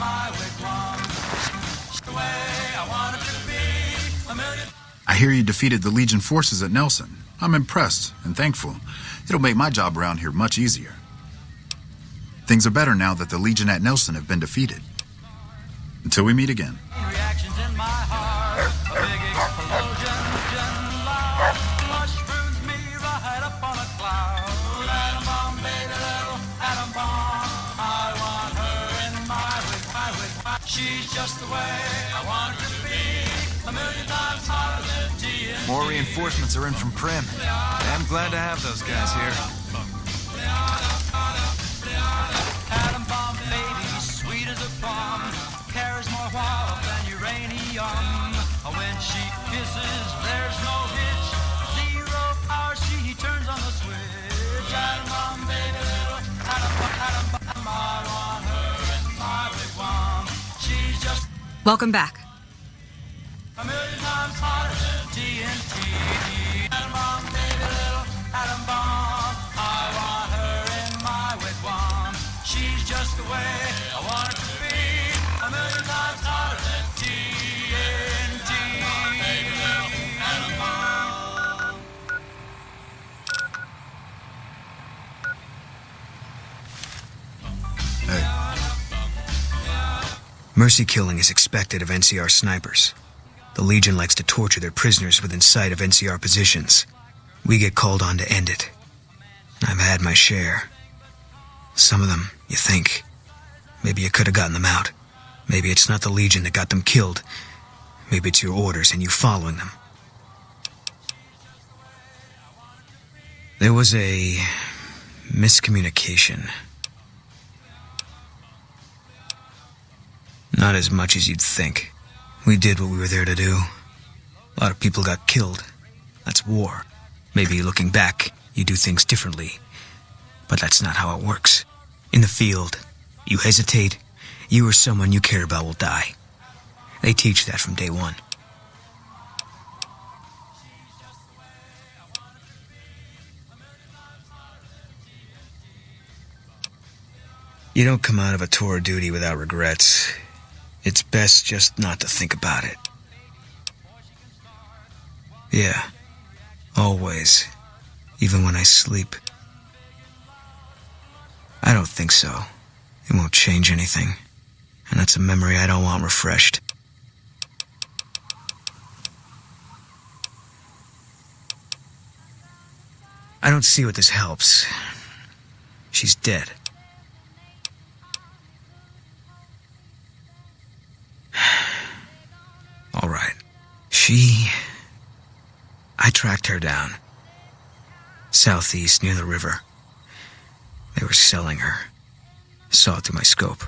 I hear you defeated the Legion forces at Nelson. I'm impressed and thankful. It'll make my job around here much easier. Things are better now that the Legion at Nelson have been defeated. Until we meet again. She's just the way I want her to be, a million times hotter than TNT. More reinforcements are in from Prim. I'm glad to have those guys here. Atom bomb baby, sweet as a plum, carries more wild than uranium. When she kisses, there's no hitch. Zero power, she turns on the switch. Atom bomb baby, little atom bomb, I want her in my wigwam. She's just Welcome back. a million times hotter than TNT. Atom bomb baby, little atom bomb, I want her in my wigwam. She's just the way I want her to be, a million times hotter than TNT. Atom bomb. Mercy killing is expected of NCR snipers. The Legion likes to torture their prisoners within sight of NCR positions. We get called on to end it. I've had my share. Some of them, you think. Maybe you could have gotten them out. Maybe it's not the Legion that got them killed. Maybe it's your orders and you following them. There was a miscommunication. Not as much as you'd think. We did what we were there to do. A lot of people got killed. That's war. Maybe looking back, you do things differently. But that's not how it works. In the field, you hesitate, you or someone you care about will die. They teach that from day one. You don't come out of a tour of duty without regrets. It's best just not to think about it. Yeah, always. Even when I sleep. I don't think so. It won't change anything. And that's a memory I don't want refreshed. Let's see what this helps. She's dead. All right. I tracked her down. Southeast, near the river. They were selling her. Saw it through my scope.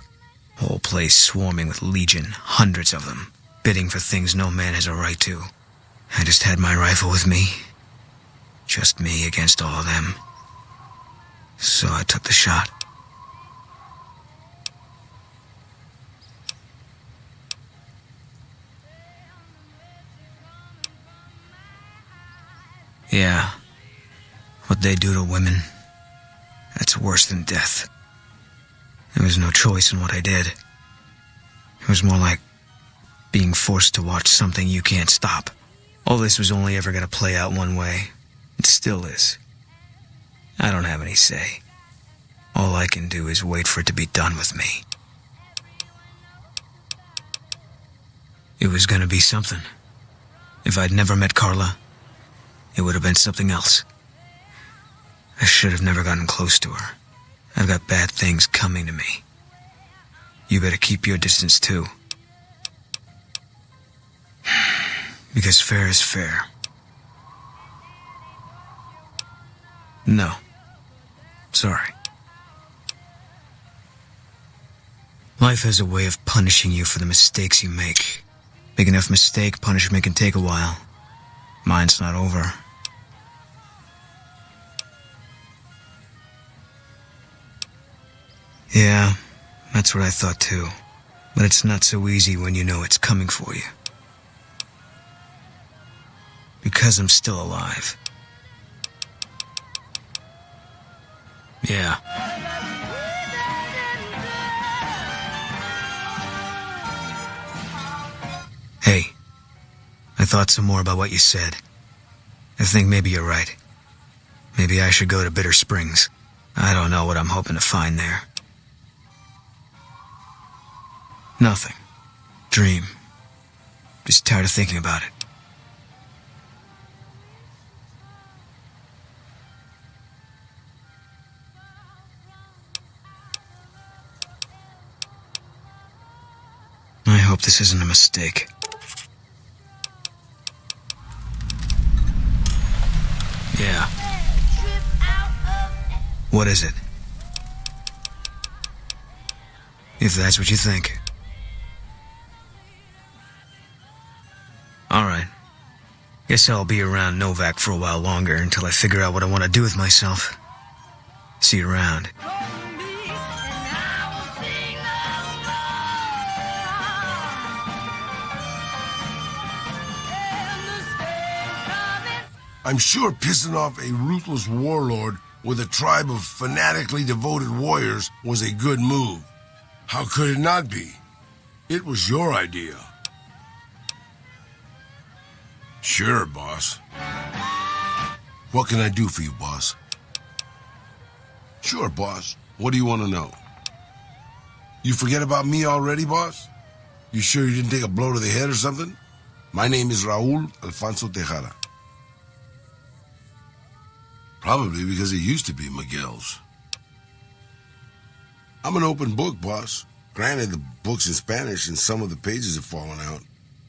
Whole place swarming with legion, hundreds of them, bidding for things no man has a right to. I just had my rifle with me. Just me against all of them. So I took the shot. Yeah. What they do to women, that's worse than death. There was no choice in what I did. It was more like being forced to watch something you can't stop. All this was only ever going to play out one way. It still is. I don't have any say. All I can do is wait for it to be done with me. It was going to be something. If I'd never met Carla, it would have been something else. I should have never gotten close to her. I've got bad things coming to me. You better keep your distance too. Because fair is fair. No. Sorry. Life has a way of punishing you for the mistakes you make. Big enough mistake, punishment can take a while. Mine's not over. Yeah, that's what I thought too. But it's not so easy when you know it's coming for you. Because I'm still alive. Yeah. Hey, I thought some more about what you said. I think maybe you're right. Maybe I should go to Bitter Springs. I don't know what I'm hoping to find there. Nothing. Dream. Just tired of thinking about it. I hope this isn't a mistake. Yeah. What is it? If that's what you think. All right. Guess I'll be around Novak for a while longer until I figure out what I want to do with myself. See you around. I'm sure pissing off a ruthless warlord with a tribe of fanatically devoted warriors was a good move. How could it not be? It was your idea. Sure, boss. What can I do for you, boss? Sure, boss. What do you want to know? You forget about me already, boss? You sure you didn't take a blow to the head or something? My name is Raul Alfonso Tejada. Probably because it used to be Miguel's. I'm an open book, boss. Granted, the book's in Spanish and some of the pages have fallen out,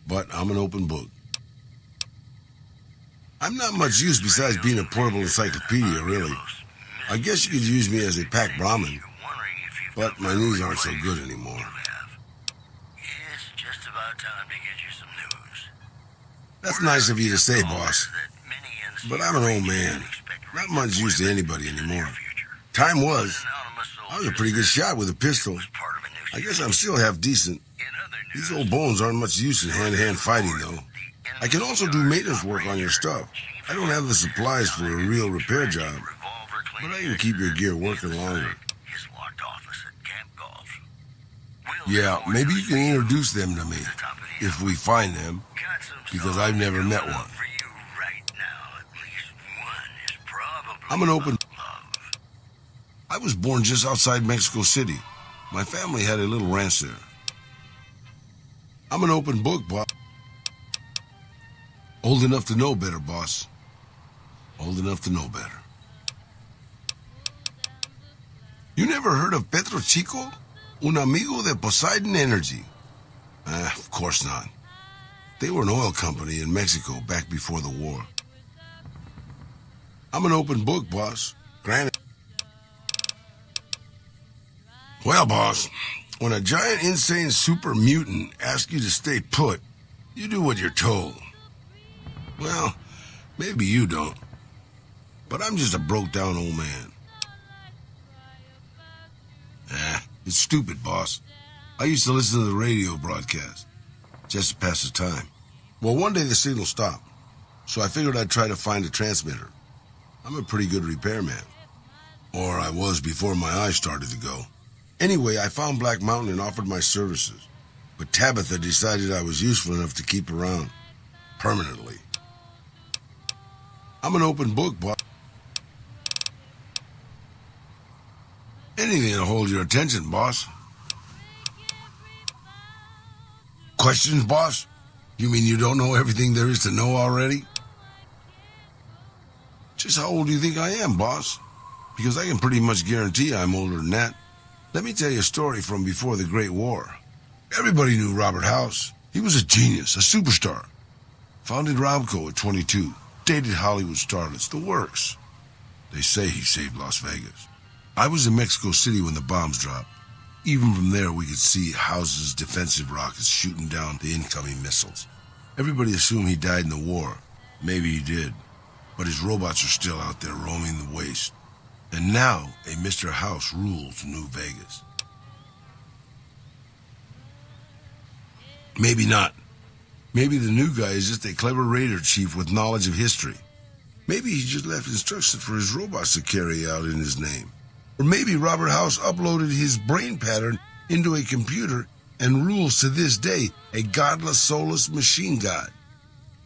but I'm an open book. I'm not much use besides being a portable encyclopedia, really. I guess you could use me as a pack Brahmin, but my knees aren't so good anymore. It's just about time to get you some news. That's nice of you to say, boss. But I'm an old man. Not much use to anybody anymore. Time was. I was a pretty good shot with a pistol. I guess I'm still half decent. These old bones aren't much use in hand-to-hand fighting, though. I can also do maintenance work on your stuff. I don't have the supplies for a real repair job, but I can keep your gear working longer. Yeah, maybe you can introduce them to me, if we find them, because I've never met one. I'm an open... I was born just outside Mexico City. My family had a little ranch there. I'm an open book, boss. Old enough to know better, boss. Old enough to know better. You never heard of Petro Chico? Un amigo de Poseidon Energy. Of course not. They were an oil company in Mexico back before the war. I'm an open book, boss. Granted. Well, boss, when a giant, insane super mutant asks you to stay put, you do what you're told. Well, maybe you don't. But I'm just a broke-down old man. It's stupid, boss. I used to listen to the radio broadcast, just to pass the time. Well, one day the signal stopped, so I figured I'd try to find a transmitter. I'm a pretty good repairman. Or I was before my eyes started to go. Anyway, I found Black Mountain and offered my services. But Tabitha decided I was useful enough to keep around. Permanently. I'm an open book, boss. Anything to hold your attention, boss. Questions, boss? You mean you don't know everything there is to know already? Just how old do you think I am, boss? Because I can pretty much guarantee I'm older than that. Let me tell you a story from before the Great War. Everybody knew Robert House. He was a genius, a superstar. Founded Robco at 22. Dated Hollywood starlets, the works. They say he saved Las Vegas. I was in Mexico City when the bombs dropped. Even from there, we could see House's defensive rockets shooting down the incoming missiles. Everybody assumed he died in the war. Maybe he did. But his robots are still out there roaming the waste. And now, a Mr. House rules New Vegas. Maybe not. Maybe the new guy is just a clever raider chief with knowledge of history. Maybe he just left instructions for his robots to carry out in his name. Or maybe Robert House uploaded his brain pattern into a computer and rules to this day a godless, soulless machine god.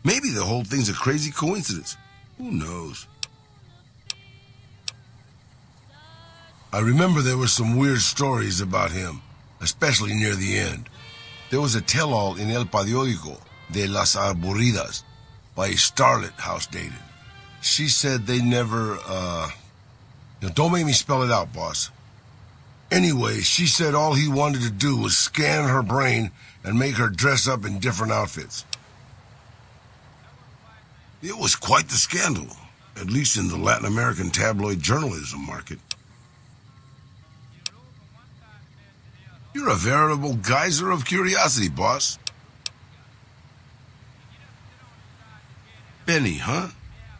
Maybe the whole thing's a crazy coincidence. Who knows? I remember there were some weird stories about him, especially near the end. There was a tell-all in El Periódico de las Aburridas by a starlet House dated. She said they never, don't make me spell it out, boss. Anyway, she said all he wanted to do was scan her brain and make her dress up in different outfits. It was quite the scandal, at least in the Latin American tabloid journalism market. You're a veritable geyser of curiosity, boss. Benny, huh?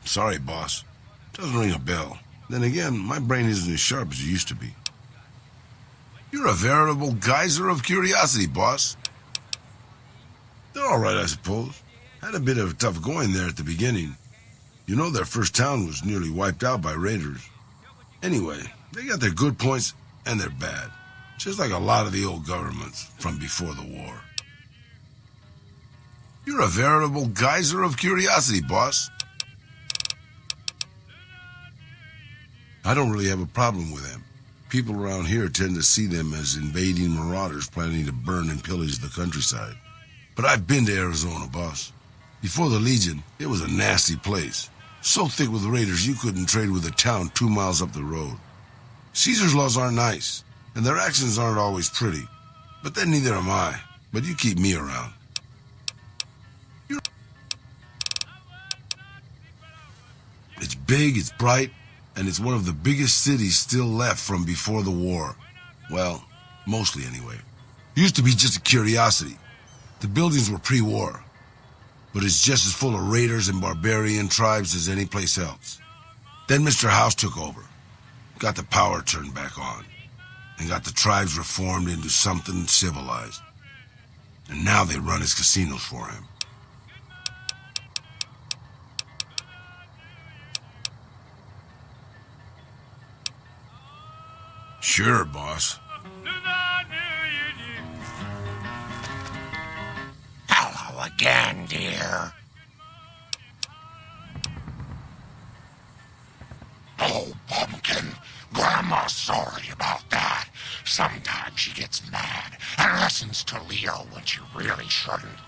Sorry, boss. Doesn't ring a bell. Then again, my brain isn't as sharp as it used to be. You're a veritable geyser of curiosity, boss. They're all right, I suppose. Had a bit of tough going there at the beginning. You know their first town was nearly wiped out by raiders. Anyway, they got their good points and their bad. Just like a lot of the old governments from before the war. You're a veritable geyser of curiosity, boss. I don't really have a problem with them. People around here tend to see them as invading marauders planning to burn and pillage the countryside. But I've been to Arizona, boss. Before the Legion, it was a nasty place. So thick with raiders you couldn't trade with a town 2 miles up the road. Caesar's laws aren't nice, and their actions aren't always pretty. But then neither am I. But you keep me around. It's big, it's bright, and it's one of the biggest cities still left from before the war. Well, mostly anyway. Used to be just a curiosity. The buildings were pre-war. But it's just as full of raiders and barbarian tribes as any place else. Then Mr. House took over. Got the power turned back on. And got the tribes reformed into something civilized. And now they run his casinos for him. Sure, boss. Hello again, dear. Oh, Pumpkin. Grandma's sorry about that. Sometimes she gets mad and listens to Leo when she really shouldn't.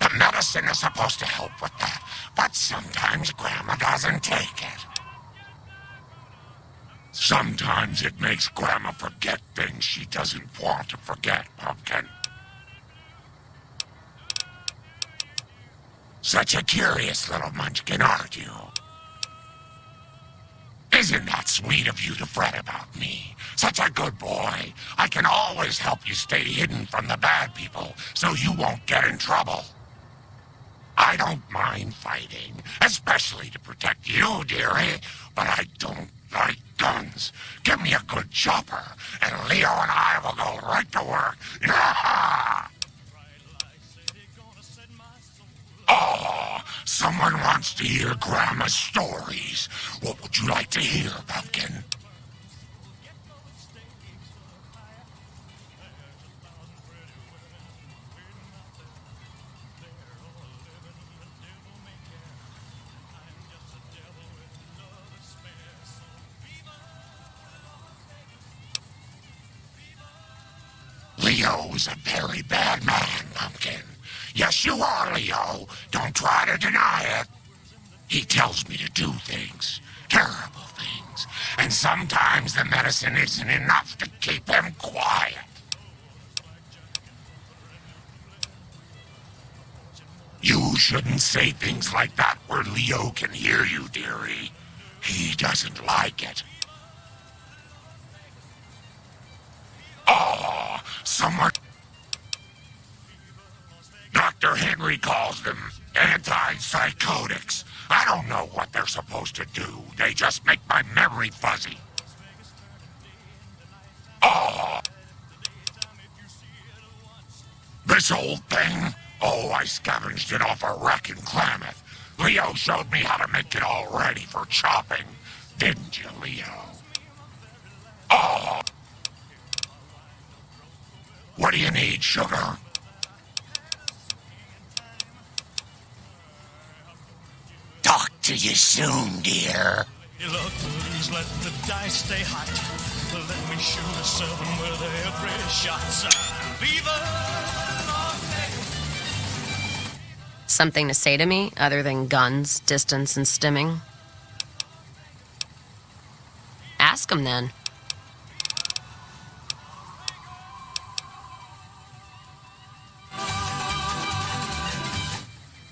The medicine is supposed to help with that, but sometimes Grandma doesn't take it. Sometimes it makes Grandma forget things she doesn't want to forget, Pumpkin. Such a curious little munchkin, aren't you? Isn't that sweet of you to fret about me? Such a good boy. I can always help you stay hidden from the bad people so you won't get in trouble. I don't mind fighting, especially to protect you, dearie, but I don't like guns. Give me a good chopper, and Leo and I will go right to work. Oh, someone wants to hear Grandma's stories. What would you like to hear, Pumpkin? Leo is a very bad man, Pumpkin. Yes, you are, Leo. Don't try to deny it. He tells me to do things, terrible things, and sometimes the medicine isn't enough to keep him quiet. You shouldn't say things like that where Leo can hear you, dearie. He doesn't like it. Oh, someone... Dr. Henry calls them antipsychotics. I don't know what they're supposed to do. They just make my memory fuzzy. Oh! This old thing? Oh, I scavenged it off a wreck in Klamath. Leo showed me how to make it all ready for chopping. Didn't you, Leo? Oh! What do you need, sugar? Talk to you soon, dear. Look, please let the dice stay hot. Let me shoot a 7 with every shot. Viva Something to say to me other than guns, distance, and stimming? Ask him then.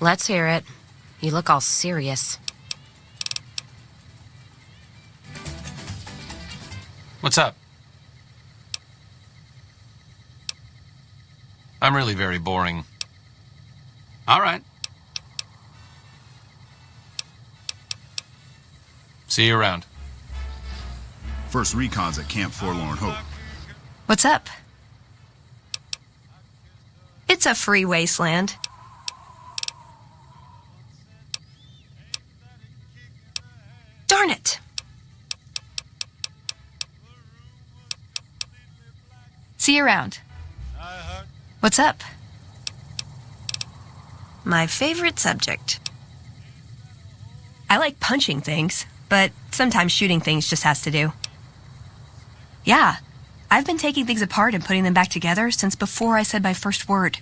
Let's hear it. You look all serious. What's up? I'm really very boring. All right. See you around. First recon's at Camp Forlorn Hope. What's up? It's a free wasteland. Darn it. See you around. What's up? My favorite subject. I like punching things, but sometimes shooting things just has to do. Yeah, I've been taking things apart and putting them back together since before I said my first word.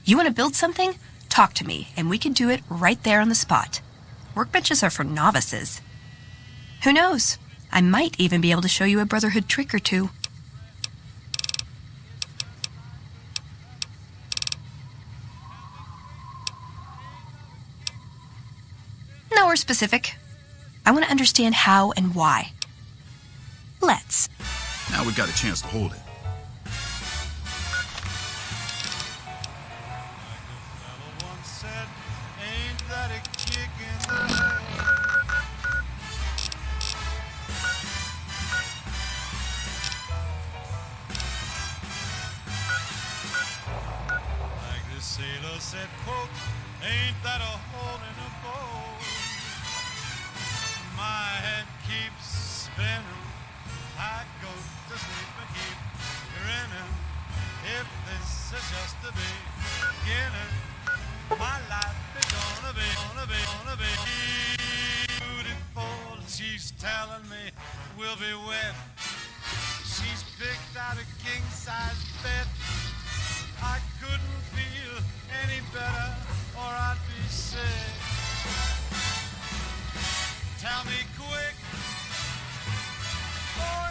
You want to build something? Talk to me, and we can do it right there on the spot. Workbenches are for novices. Who knows? I might even be able to show you a Brotherhood trick or two. Nowhere specific. I want to understand how and why. Let's. Now we've got a chance to hold it. Sailor said, quote, ain't that a hole in a boat? My head keeps spinning. I go to sleep and keep grinning. If this is just the beginning, my life is gonna be beautiful. She's telling me we'll be wet. She's picked out a king-size bed. I couldn't feel any better or I'd be sick. Tell me quick, oh,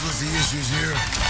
was the issues here?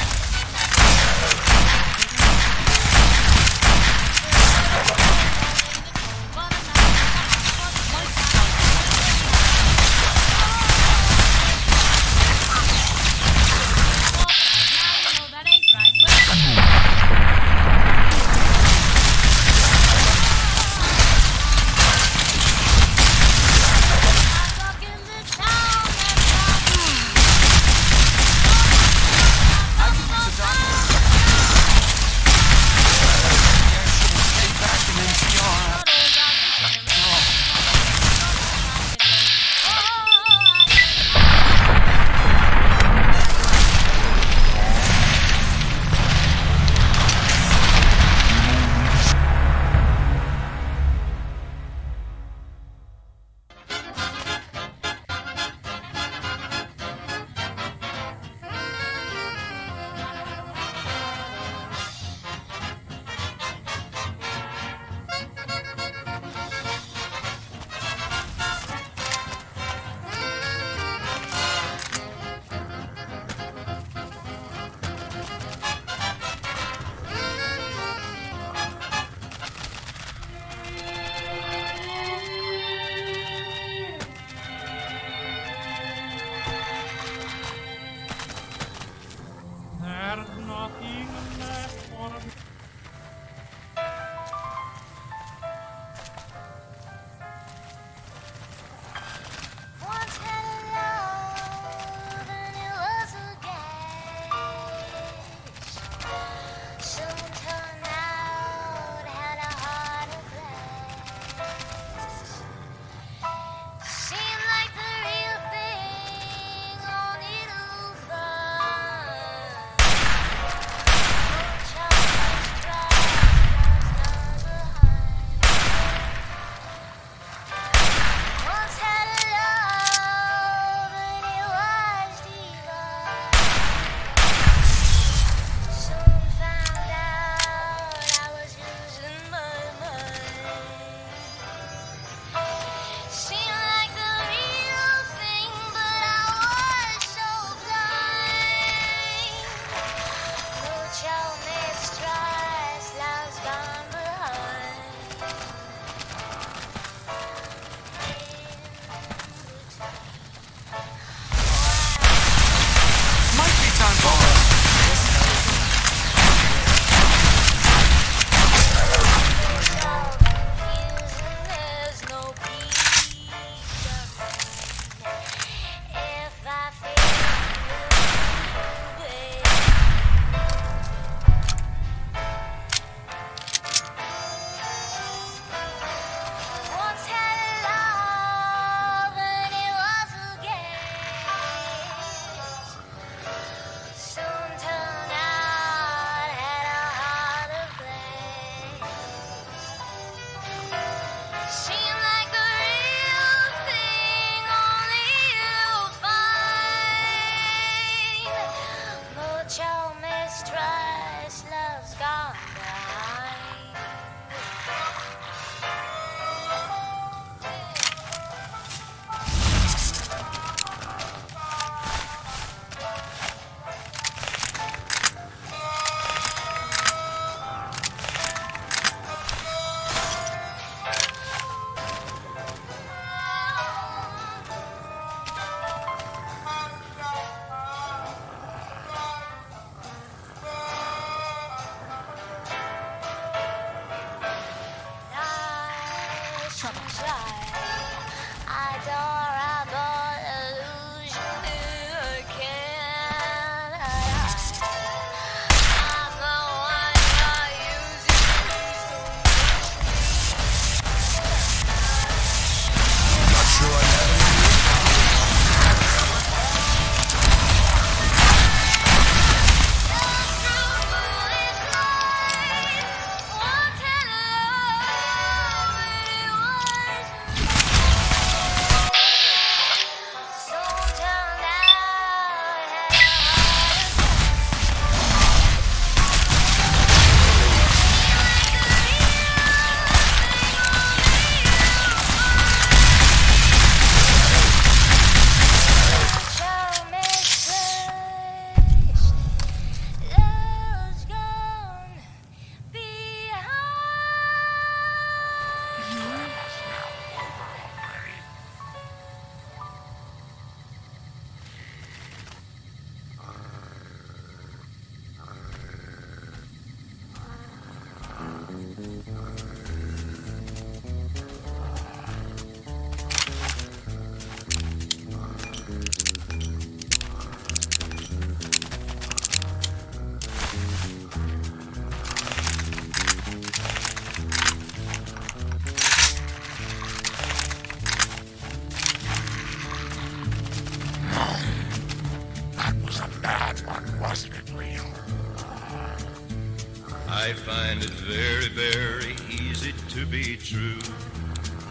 find it very, very easy to be true.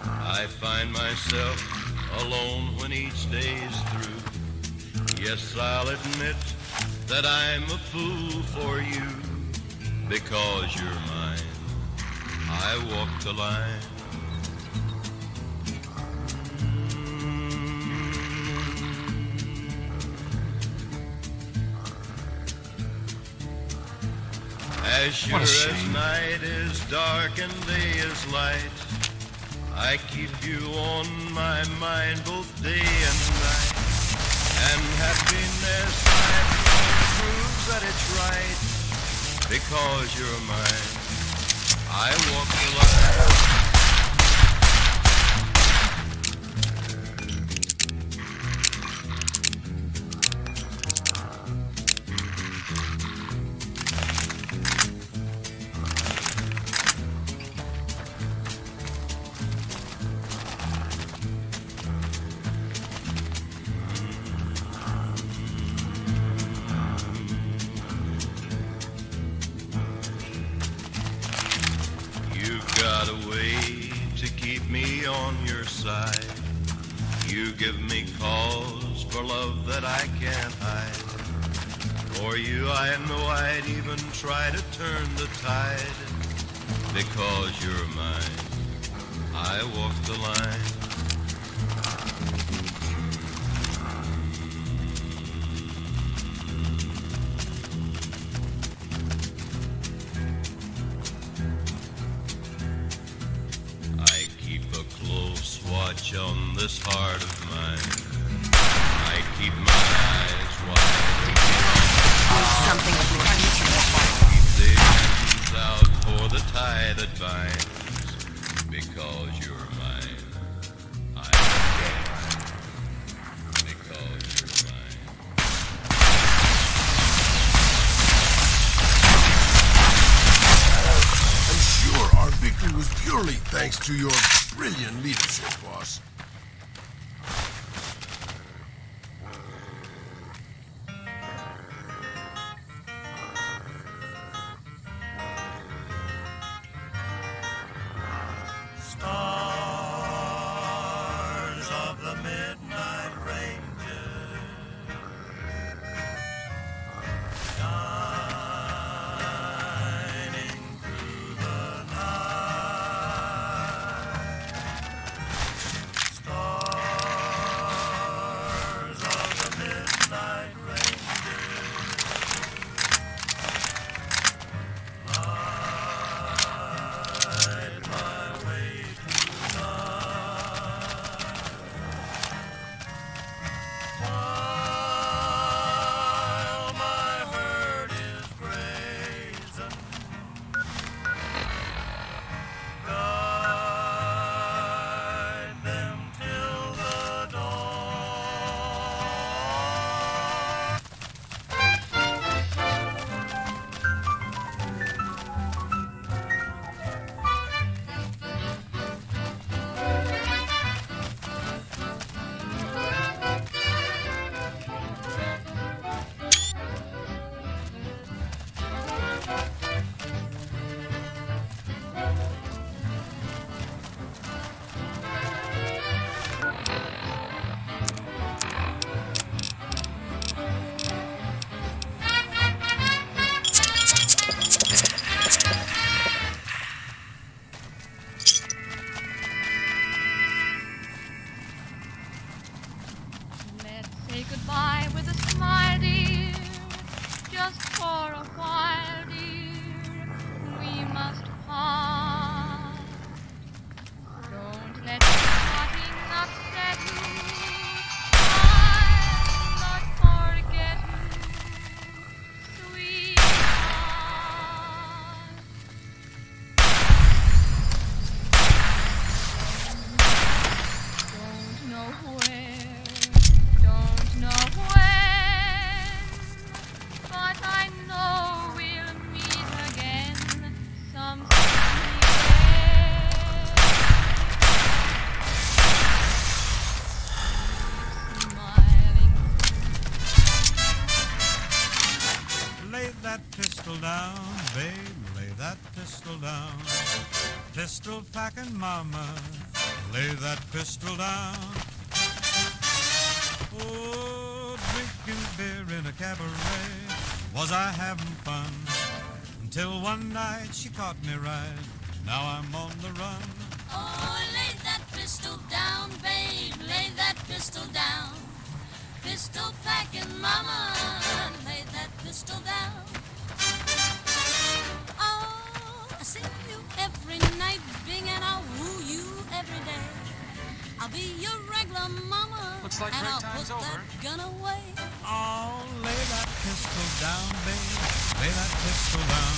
I find myself alone when each day's through. Yes, I'll admit that I'm a fool for you. Because you're mine, I walk the line. As sure as night is dark and day is light, I keep you on my mind both day and night. And happiness I know proves that it's right. Because you're mine, I walk the line. Got a way to keep me on your side. You give me cause for love that I can't hide. For you I know I'd even try to turn the tide. Because you're mine, I walk the line. Watch on this heart of mine. I keep my eyes wide open. Something with me. Keep the ends out for the tie that binds. Because you're mine, I because you're mine. I'm sure our victory was purely thanks to your brilliant leadership, boss. Stars of the midnight ranges, shining through the night. pistol down. Pistol packing mama, lay that pistol down. Oh, drinking beer in a cabaret, was I having fun? Until one night she caught me right, now I'm on the run. Oh, lay that pistol down, babe, lay that pistol down. Pistol packing mama, lay that pistol down. Oh, I see you every night, Bing, and I'll woo you every day. I'll be your regular mama, Looks like and break I'll time's put over. that gun away. Oh, lay that pistol down, babe, lay that pistol down.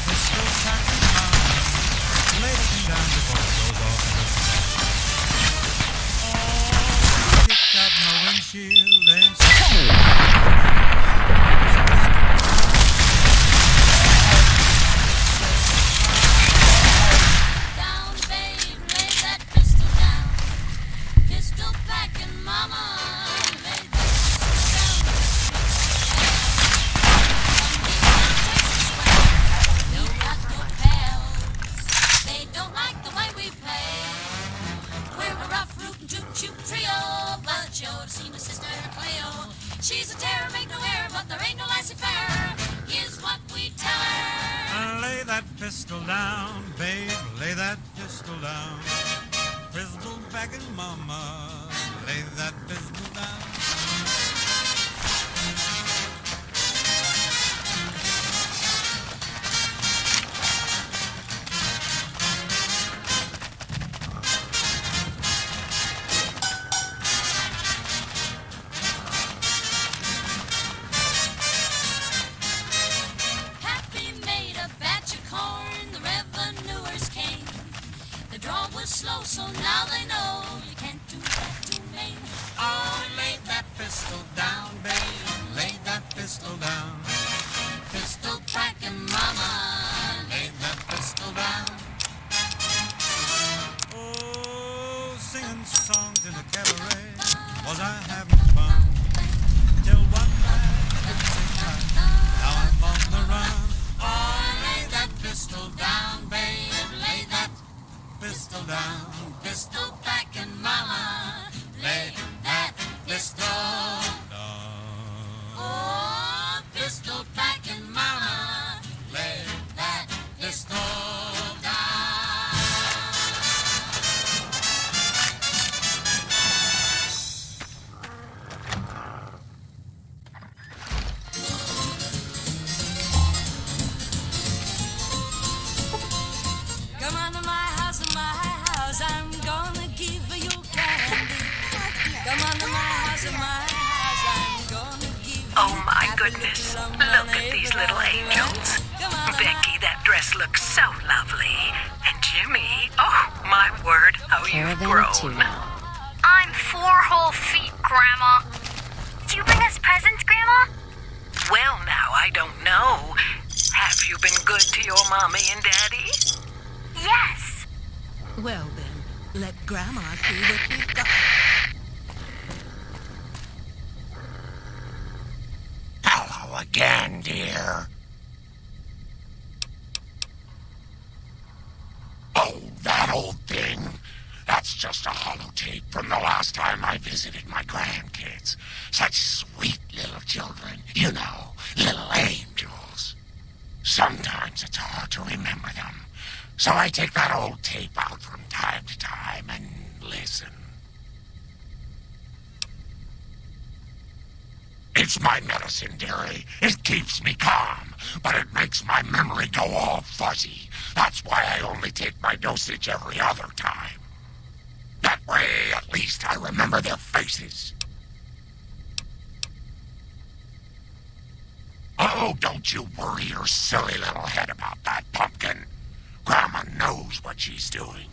Pistol packing mama, lay that thing down before it goes off in the sun. Oh, kicked out my windshield and Down, babe, lay that pistol down. Pistol packing mama, lay that pistol down. We got no pals, they don't like the way we play. We're a rough, rootin', toot-shoot trio, but you ought to see my sister Cleo. She's a terror, make no error, but there ain't no laissez-faire. Here's what we tell her. lay that pistol down, babe, lay that pistol down. Pistol packing mama, lay that pistol down. Happy made a batch of corn, the revenuers came. The draw was slow, so now they know you can't do that to me. Oh, lay that pistol down, babe, lay that pistol down. Pistol packing mama, Lay that pistol down. Oh, singing songs in a cabaret, was I having fun? Till one night, now I'm on the run. Oh, lay that pistol down, babe, lay that pistol down. pistol packing mama, lay that pistol down. Oh, pistol packing mama, lay that pistol down. Come on to my house, I'm gonna give you candy. Come on to my house, I'm gonna give you Oh my goodness, look at these little angels. Becky, that dress looks so lovely. And Jimmy, oh my word, how you've grown. I'm 4 whole feet, Grandma. Do you bring us presents, Grandma? Well, now, I don't know. Have you been good to your mommy and daddy? Yes. Well then, let Grandma see what you've got. Hello again, dear. Oh, that old thing. That's just a holotape from the last time I visited my grandkids. Such sweet little children, you know, little angels. Sometimes it's hard to remember them, so I take that old tape out from time to time and listen. It's my medicine, dearie. It keeps me calm, but it makes my memory go all fuzzy. That's why I only take my dosage every other time. That way, at least I remember their faces. Oh, don't you worry your silly little head about that, Pumpkin. Grandma knows what she's doing.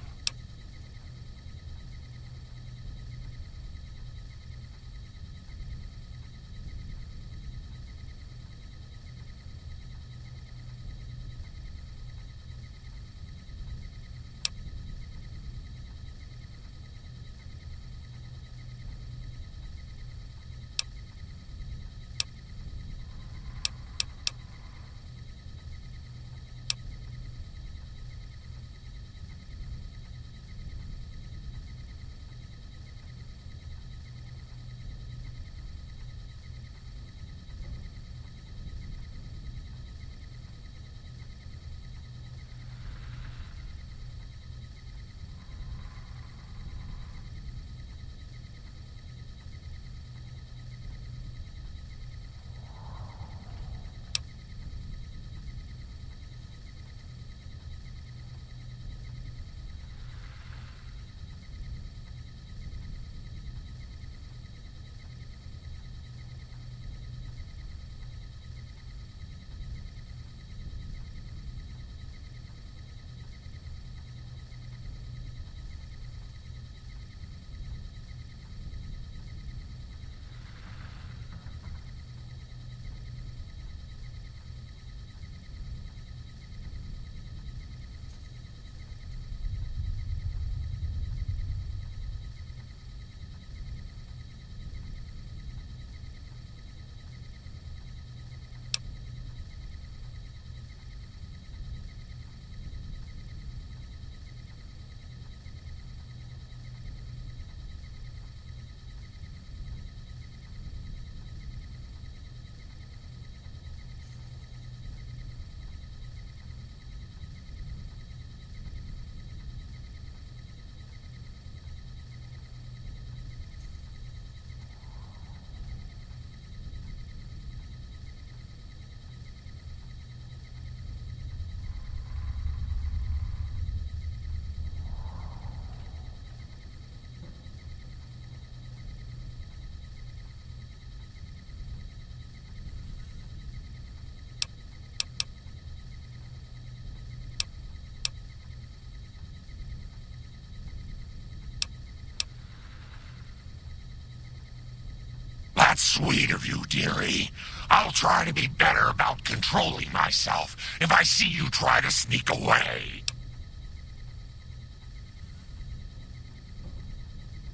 sweet of you, dearie. I'll try to be better about controlling myself if I see you try to sneak away.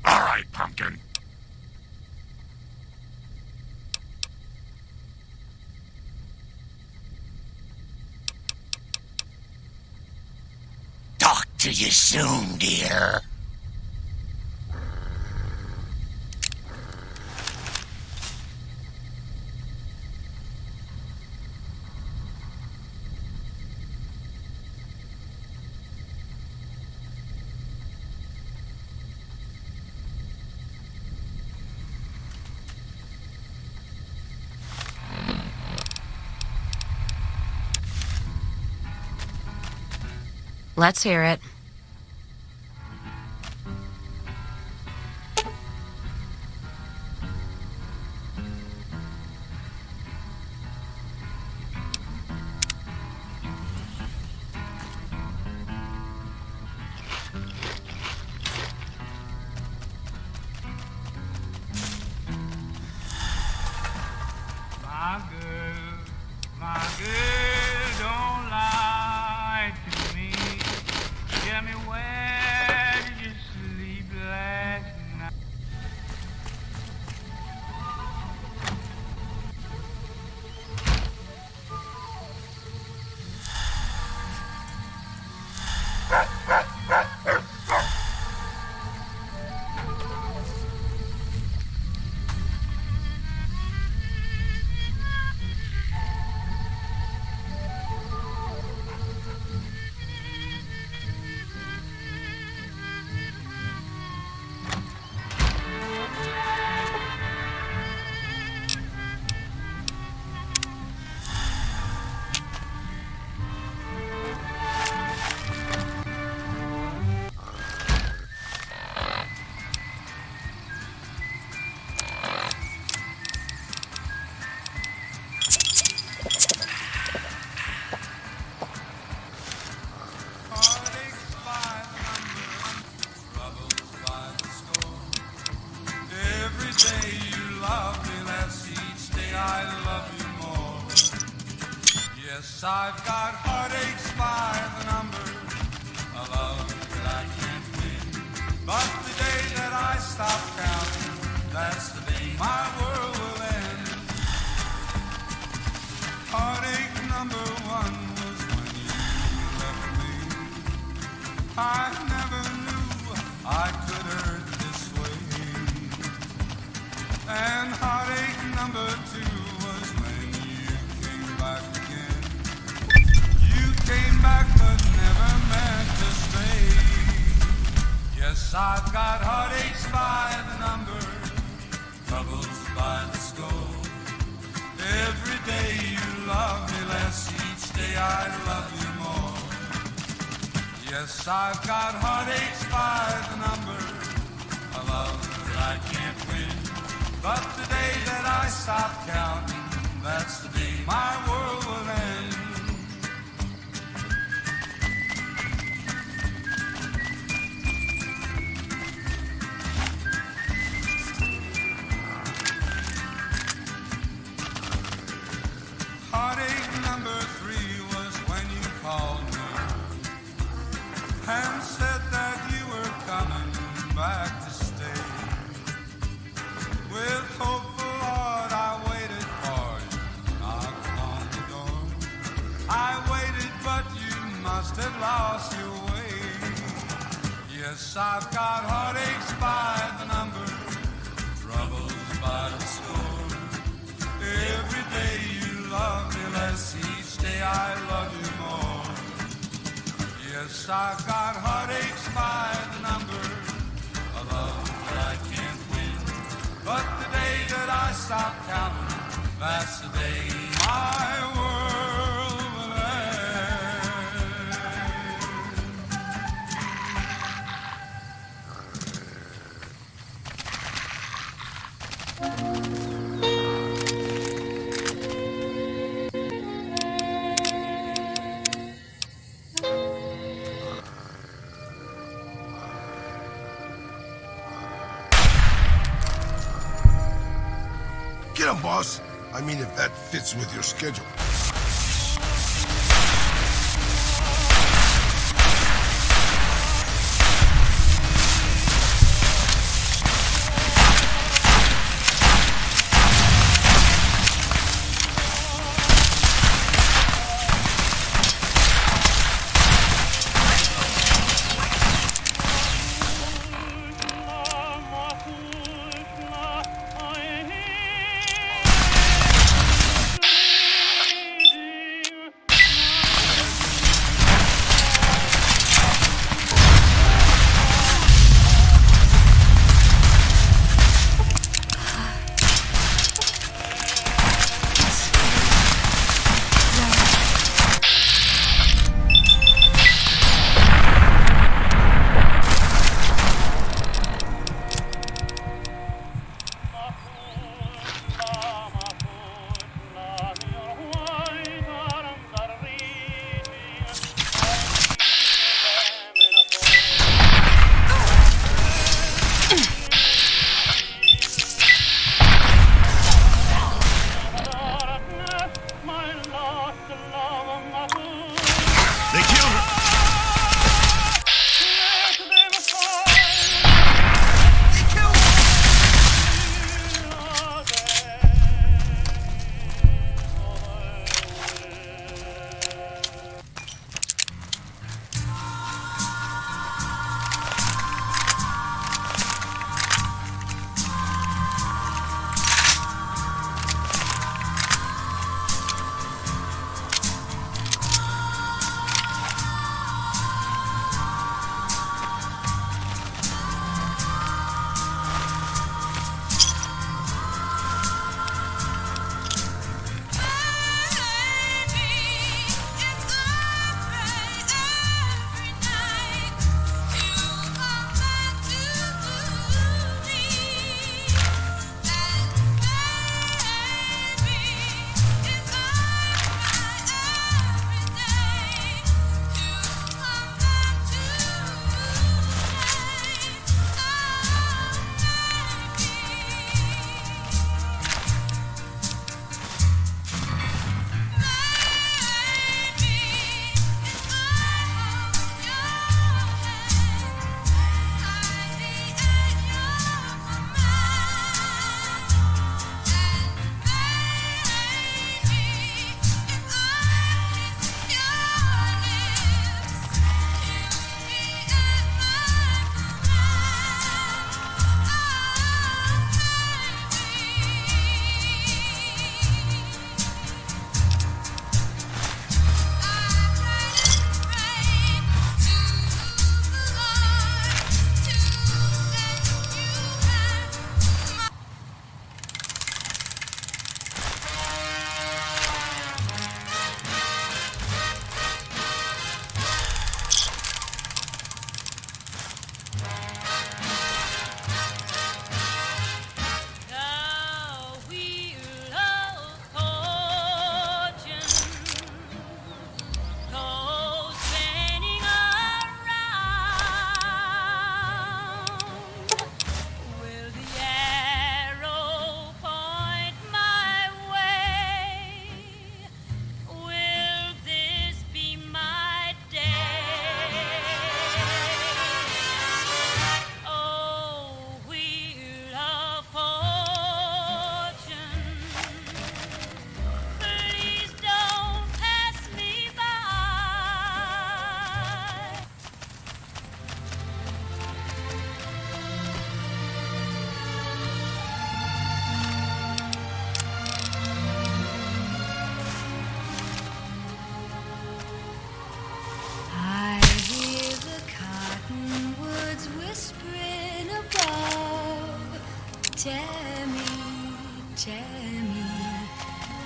All right, Pumpkin. Talk to you soon, dear. Let's hear it. My girl don't lie to me. Tell me, where did you sleep last night? Every day you love me less, each day I love you more. Yes, I've got heartaches by the number, a love that I can't win. But the day that I stop counting, that's the day my world will end. Heartache number one was when you left me. I never knew I could hurt this way. And heartache number two was when you came back again. You came back but never meant to stay. Yes, I've got heartaches by the number, troubles by the score. Every day you love me less, each day I love you more. Yes, I've got heartaches by the number, a love that I can't win. But the day that I stop counting, that's the day my world will end. Heartache number three was when you called me and said that you were coming back to stay. With hopeful heart I waited for you, knocked on the door. I waited but you must have lost your way. Yes, I've got heartaches by the number, troubles by the score. Every day you love me less, each day I love you more. Yes, I've got heartaches by the number, a love that I can't win. But the day that I stop counting, that's the day my world will Yeah, boss. I mean, if that fits with your schedule.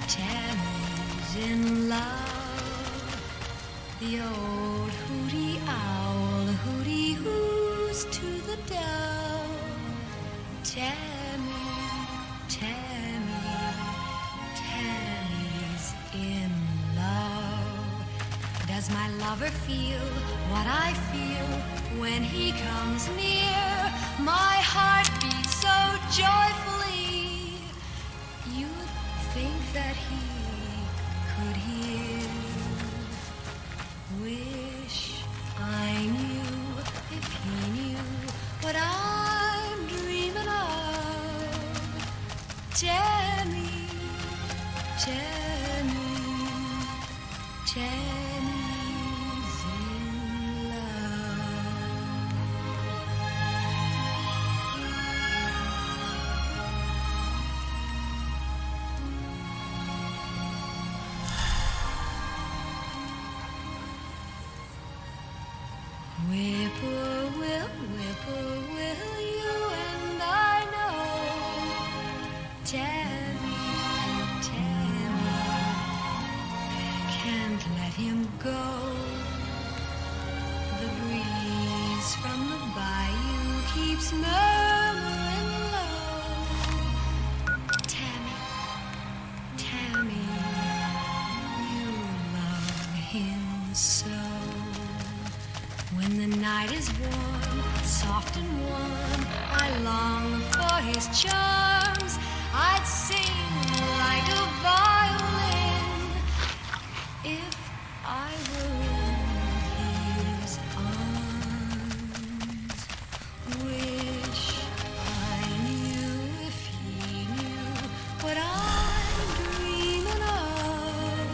Tammy's in love. The old hooty owl hooty hoos to the dove. Tammy, Tammy's in love. Does my lover feel what I feel when he comes near? My heart beats so joyfully. You'd Tammy, Tammy, Tammy's in love. Whippoorwill, you and I know. Tammy, can't let him go. The breeze from the bayou keeps murmuring low. Tammy, you love him so. When the night is warm, soft and warm, I long for his charms. I'd sing like a violin if I were in his arms. Wish I knew if he knew what I'm dreaming of.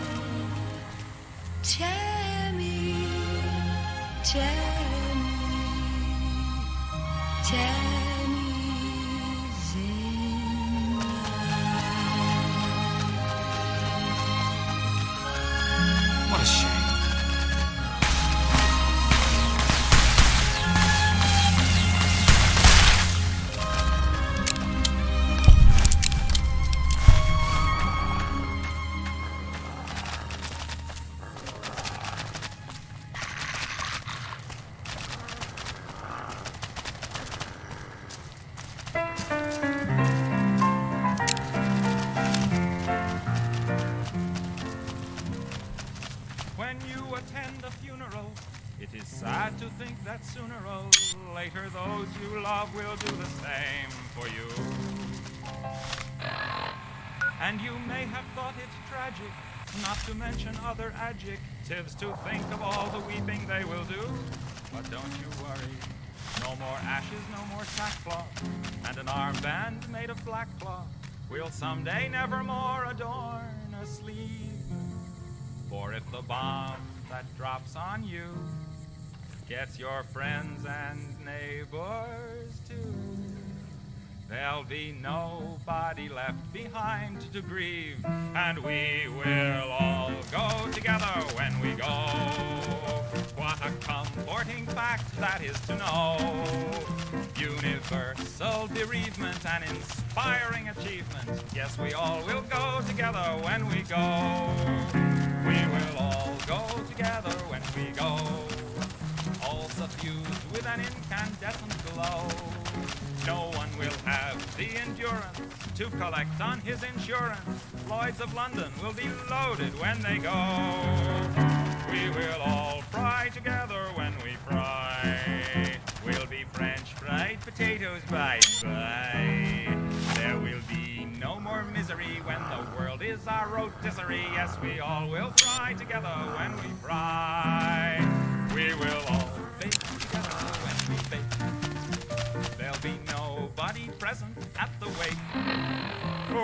Tammy, Tammy's in love. What a shame. When you attend a funeral, it is sad to think that sooner or later those you love will do the same for you. And you may have thought it tragic, not to mention other adjectives, to think of all the weeping they will do. But don't you worry, no more ashes, no more sackcloth, and an armband made of black cloth will someday nevermore adorn a sleeve. For if the bomb that drops on you gets your friends and neighbors too, there'll be nobody left behind to grieve, and we will all go together when we go. What a comforting fact that is to know. Universal bereavement and inspiring achievement. Yes, we all will go together when we go. We will all go together when we go, all suffused with an incandescent glow. No one will have the endurance to collect on his insurance. Lloyds of London will be loaded when they go. We will all fry together when we fry. We'll be French fried potatoes by and by. There will be no more misery when the world is our rotisserie. Yes, we all will fry together when we fry. We will all bake together when we bake. There'll be nobody present at the wake.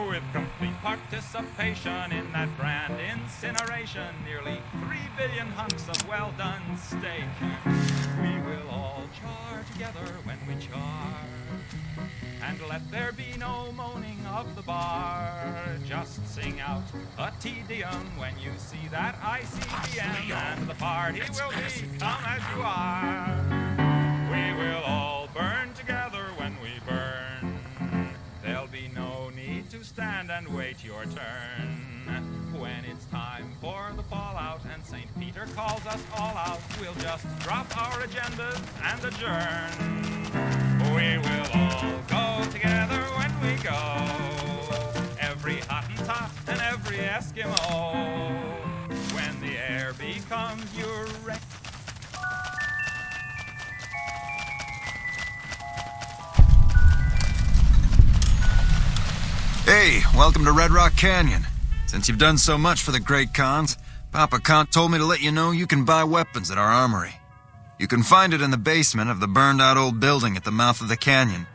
With complete participation in that grand incineration, nearly 3 billion hunks of well-done steak. We will all char together when we char. And let there be no moaning of the bar. Just sing out a Te Deum when you see that ICBM, and the party will be come as you are. We will all burn together when we burn. There'll be no need to stand and wait your turn. When it's time for the fallout and St. Peter calls us all out, we'll just drop our agendas and adjourn. We will all go together when we go. Every Hottentot and every Eskimo. When the air becomes your rain. Hey, welcome to Red Rock Canyon. Since you've done so much for the Great Khans, Papa Kant told me to let you know you can buy weapons at our armory. You can find it in the basement of the burned-out old building at the mouth of the canyon.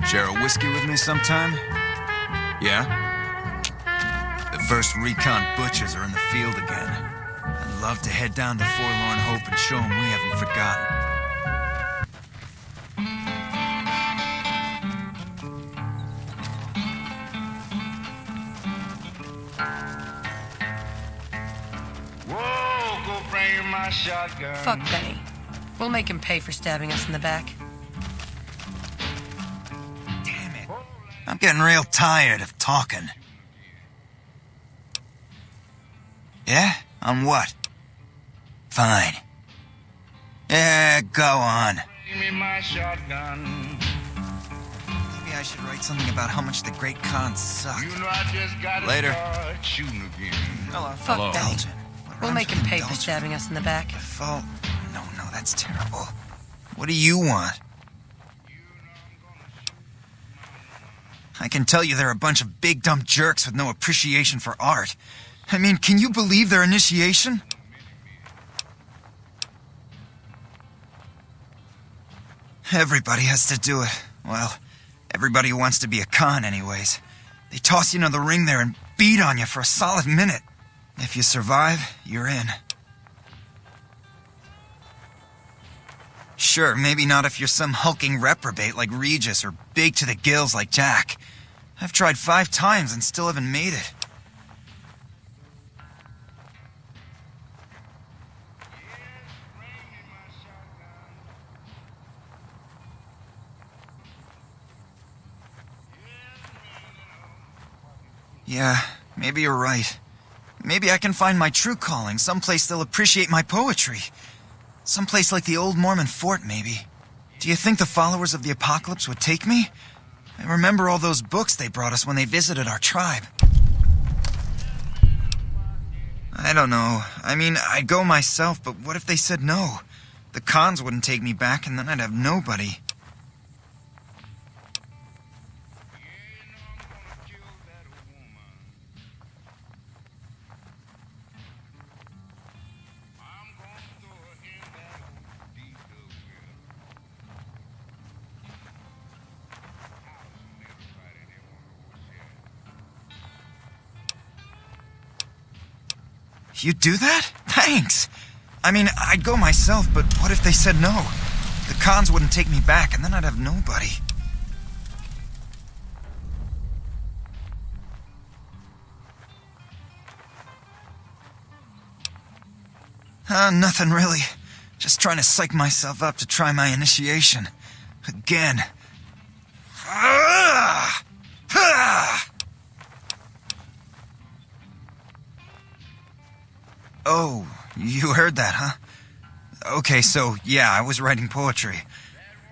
Share a whiskey with me sometime? Yeah? The first recon butchers are in the field again. I'd love to head down to Forlorn Hope and show them we haven't forgotten. Whoa, go bring my shotgun. Fuck Benny. We'll make him pay for stabbing us in the back. I'm getting real tired of talking. Yeah? On what? Fine. Yeah, go on. Give me my shotgun. Maybe I should write something about how much the Great Khan sucked. You know I just got Later. start shooting again. Hello. Fuck Benny. We'll make him pay for Indulgent. stabbing us in the back. No, that's terrible. What do you want? I can tell you they're a bunch of big dumb jerks with no appreciation for art. I mean, can you believe their initiation? Everybody has to do it. Well, everybody who wants to be a Khan anyways. They toss you into the ring there and beat on you for a solid minute. If you survive, you're in. Sure, maybe not if you're some hulking reprobate like Regis or big to the gills like Jack. I've tried 5 times and still haven't made it. Yeah, maybe you're right. Maybe I can find my true calling, someplace they'll appreciate my poetry. Someplace like the old Mormon fort, maybe. Do you think the followers of the apocalypse would take me? I remember all those books they brought us when they visited our tribe. I don't know. I mean, I'd go myself, but what if they said no? The Khans wouldn't take me back, and then I'd have nobody. You'd do that? Thanks. I mean, I'd go myself, but what if they said no? The Khans wouldn't take me back, and then I'd have nobody. Nothing really. Just trying to psych myself up to try my initiation. Again. Oh, you heard that, huh? Okay, so, yeah, I was writing poetry.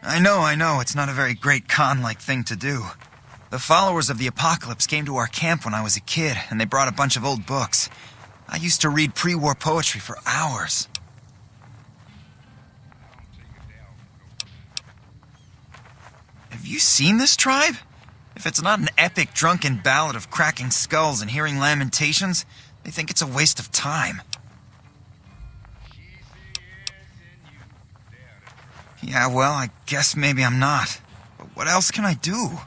I know, it's not a very great Khan-like thing to do. The followers of the apocalypse came to our camp when I was a kid, and they brought a bunch of old books. I used to read pre-war poetry for hours. Have you seen this tribe? If it's not an epic drunken ballad of cracking skulls and hearing lamentations, they think it's a waste of time. Yeah, well, I guess maybe I'm not. But what else can I do?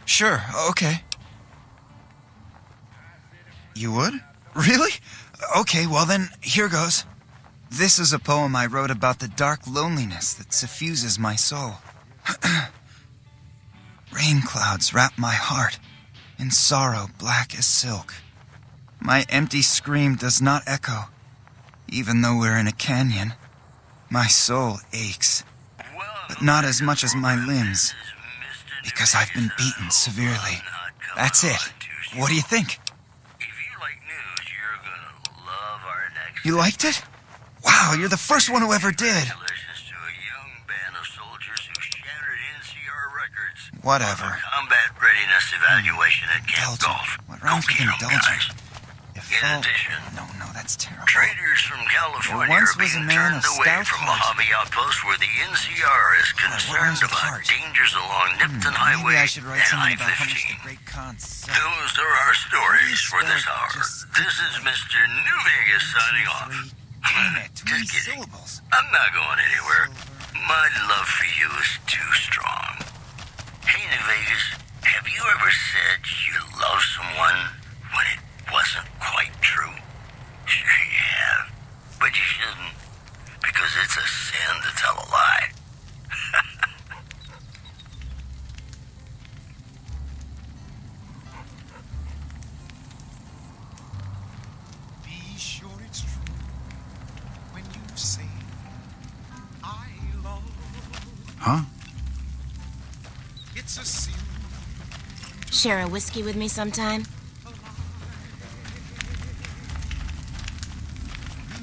Sure, okay. You would? Really? Okay, well then, here goes. This is a poem I wrote about the dark loneliness that suffuses my soul. Rain clouds wrap my heart in sorrow black as silk. My empty scream does not echo, even though we're in a canyon. My soul aches, but not as much as my limbs, because I've been beaten severely. That's it. What do you think? You liked it? Wow, you're the first one who ever did. Whatever. Combat readiness evaluation at Camp Golf. What rhymes with indulgent? In addition, no, that's terrible. Traders from California are being turned away from Mojave Outpost where the NCR is concerned about dangers along Nipton Highway and I-15. Those are our stories for this hour. This is Mr. New Vegas signing off. Just kidding. I'm not going anywhere. My love for you is too strong. New Vegas, have you ever said you love someone when it wasn't quite true? Sure you have, but you shouldn't, because it's a sin to tell a lie. Be sure it's true when you say I love. Huh? It's a sin. Share a whiskey with me sometime?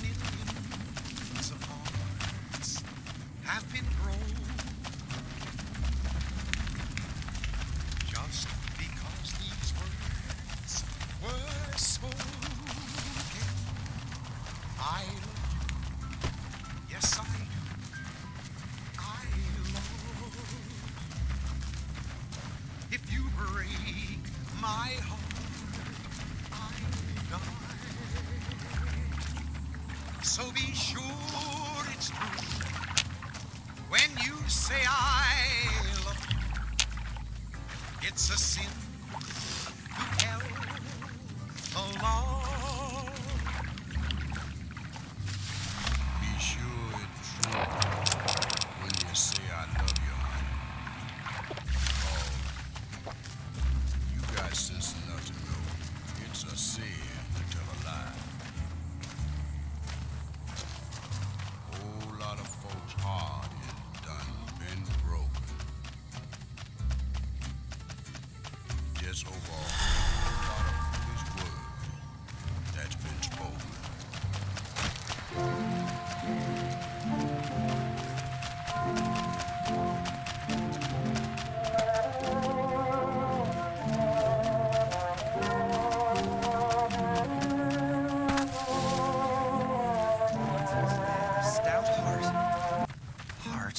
Millions of hearts have been broken just because these words were spoken. I love you. Yes, I do. I love you. If you break my heart, I die. So be sure it's true when you say I love you. It's a sin to tell a lie. Be sure it's true when you say I love you, honey. Oh, you got sense enough to know it's a sin to tell a lie. Whole lot of folks' heart is done been broken. Just over a whole lot of foolish words that's been spoken. Stout heart. Heart.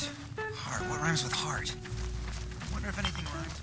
Heart. What rhymes with heart? I wonder if anything rhymes.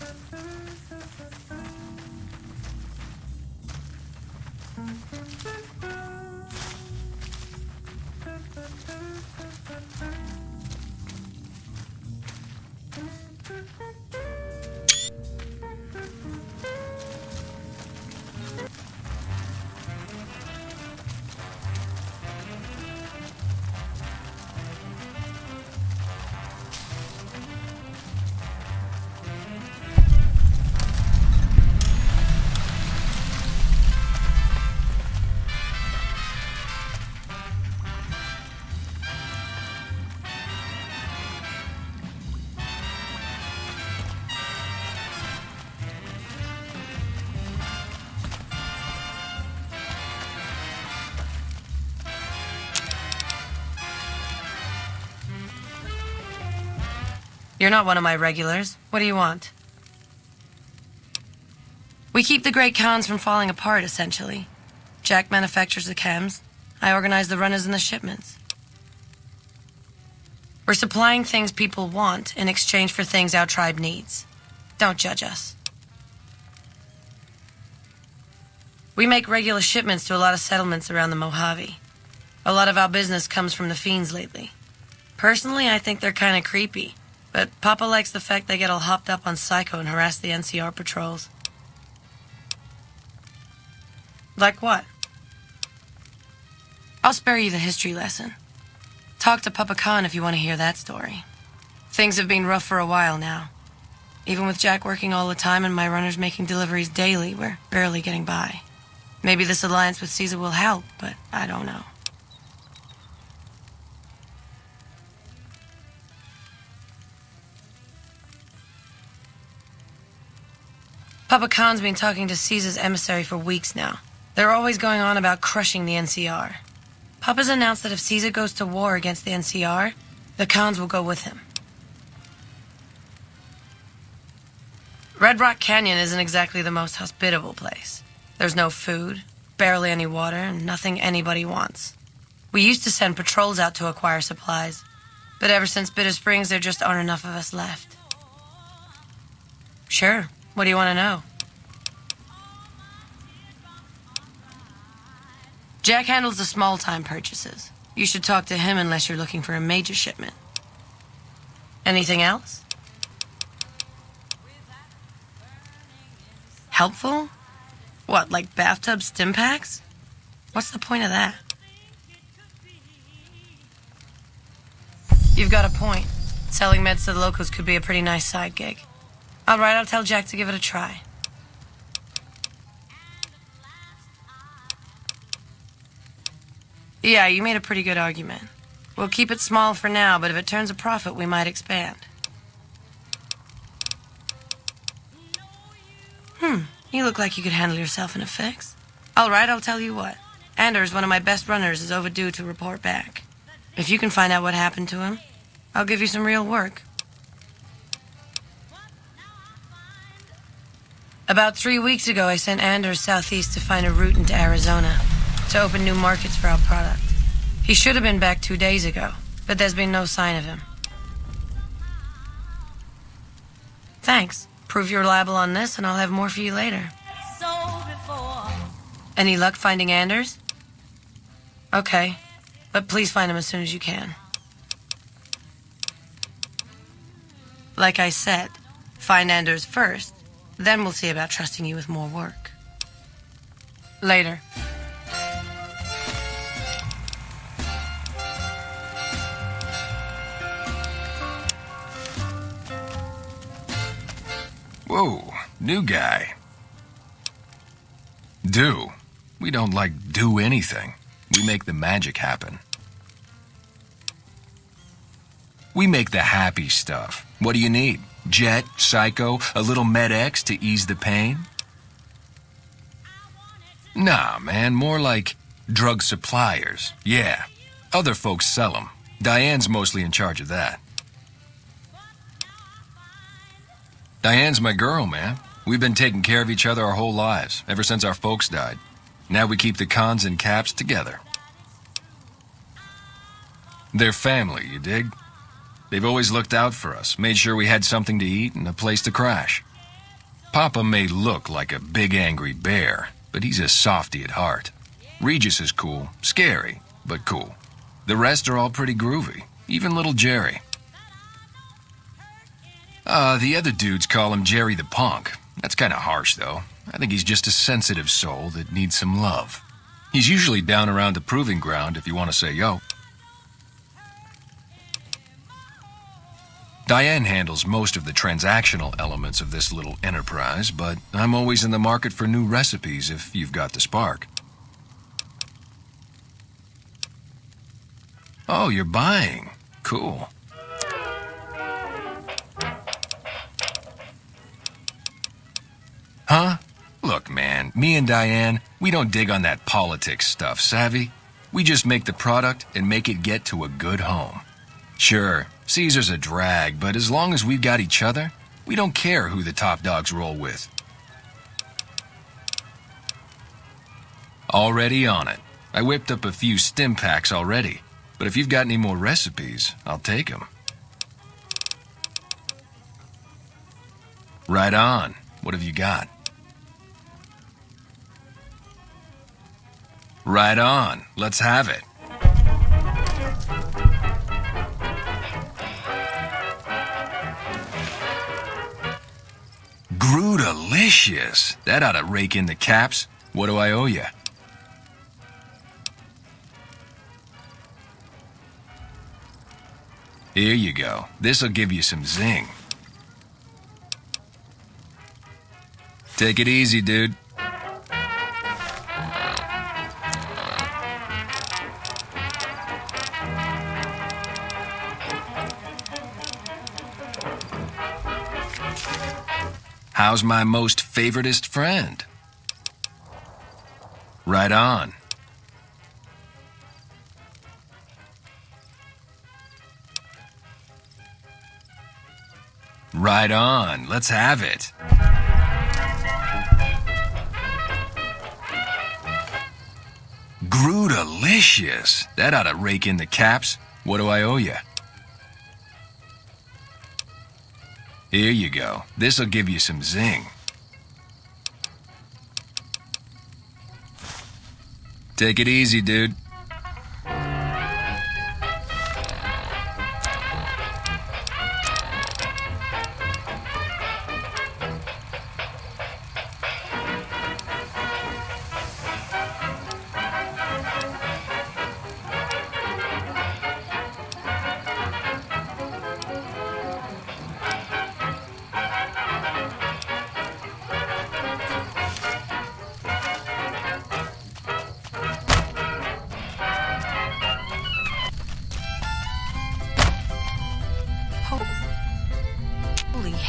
You're not one of my regulars. What do you want? We keep the great cons from falling apart, essentially. Jack manufactures the chems. I organize the runners and the shipments. We're supplying things people want in exchange for things our tribe needs. Don't judge us. We make regular shipments to a lot of settlements around the Mojave. A lot of our business comes from the fiends lately. Personally, I think they're kind of creepy. But Papa likes the fact they get all hopped up on Psycho and harass the NCR patrols. Like what? I'll spare you the history lesson. Talk to Papa Khan if you want to hear that story. Things have been rough for a while now. Even with Jack working all the time and my runners making deliveries daily, we're barely getting by. Maybe this alliance with Caesar will help, but I don't know. Papa Khan's been talking to Caesar's emissary for weeks now. They're always going on about crushing the NCR. Papa's announced that if Caesar goes to war against the NCR, the Khans will go with him. Red Rock Canyon isn't exactly the most hospitable place. There's no food, barely any water, and nothing anybody wants. We used to send patrols out to acquire supplies, but ever since Bitter Springs, there just aren't enough of us left. Sure. What do you want to know? Jack handles the small-time purchases. You should talk to him unless you're looking for a major shipment. Anything else? Helpful? What, like bathtub stim packs? What's the point of that? You've got a point. Selling meds to the locals could be a pretty nice side gig. All right, I'll tell Jack to give it a try. Yeah, you made a pretty good argument. We'll keep it small for now, but if it turns a profit, we might expand. You look like you could handle yourself in a fix. All right, I'll tell you what. Anders, one of my best runners, is overdue to report back. If you can find out what happened to him, I'll give you some real work. About 3 weeks ago, I sent Anders southeast to find a route into Arizona to open new markets for our product. He should have been back 2 days ago, but there's been no sign of him. Thanks. Prove you're reliable on this, and I'll have more for you later. Any luck finding Anders? Okay, but please find him as soon as you can. Like I said, find Anders first, then we'll see about trusting you with more work. Later. Whoa, new guy. Do. We don't, do anything. We make the magic happen. We make the happy stuff. What do you need? Jet, Psycho, a little Med-X to ease the pain? Nah, man, more like drug suppliers. Yeah, other folks sell them. Diane's mostly in charge of that. Diane's my girl, man. We've been taking care of each other our whole lives, ever since our folks died. Now we keep the cons and caps together. They're family, you dig? They've always looked out for us, made sure we had something to eat and a place to crash. Papa may look like a big angry bear, but he's a softy at heart. Regis is cool, scary, but cool. The rest are all pretty groovy, even little Jerry. The other dudes call him Jerry the Punk. That's kind of harsh, though. I think he's just a sensitive soul that needs some love. He's usually down around the proving ground if you want to say yo. Diane handles most of the transactional elements of this little enterprise, but I'm always in the market for new recipes if you've got the spark. Oh, you're buying. Cool. Huh? Look, man, me and Diane, we don't dig on that politics stuff, savvy? We just make the product and make it get to a good home. Sure, Caesar's a drag, but as long as we've got each other, we don't care who the top dogs roll with. Already on it. I whipped up a few stim packs already, but if you've got any more recipes, I'll take them. Right on. What have you got? Right on. Let's have it. Grootalicious. That ought to rake in the caps. What do I owe you? Here you go. This'll give you some zing. Take it easy, dude. How's my most favoritist friend? Right on. Right on. Let's have it. Grootalicious. That ought to rake in the caps. What do I owe you? Here you go. This'll give you some zing. Take it easy, dude.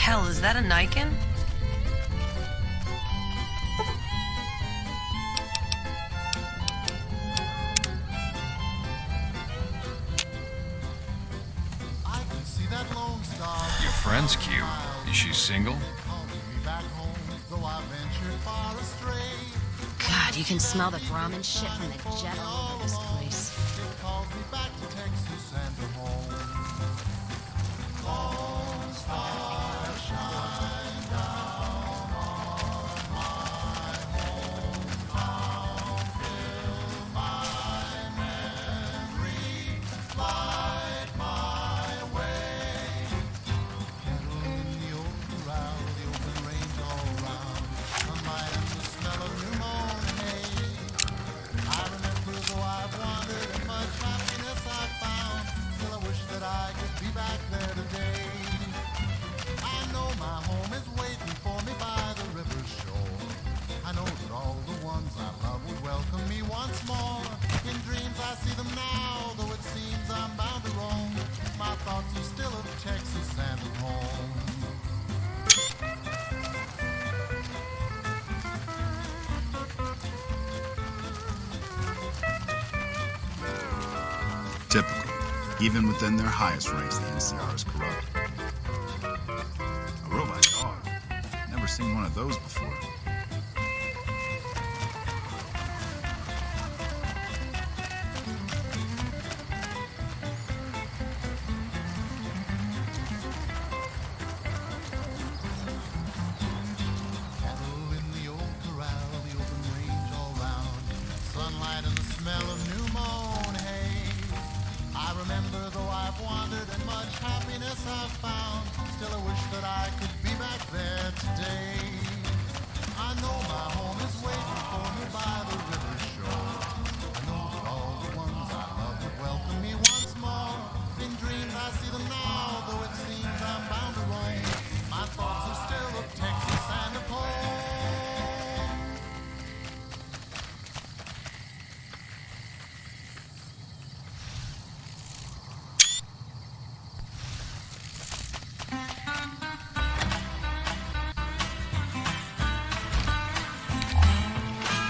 hell, is that a Niken? Your friend's cute. Is she single? God, you can smell the Brahmin shit from the jet all over this place. Typical. Even within their highest ranks, the NCR is corrupt. A robot dog. Never seen one of those before.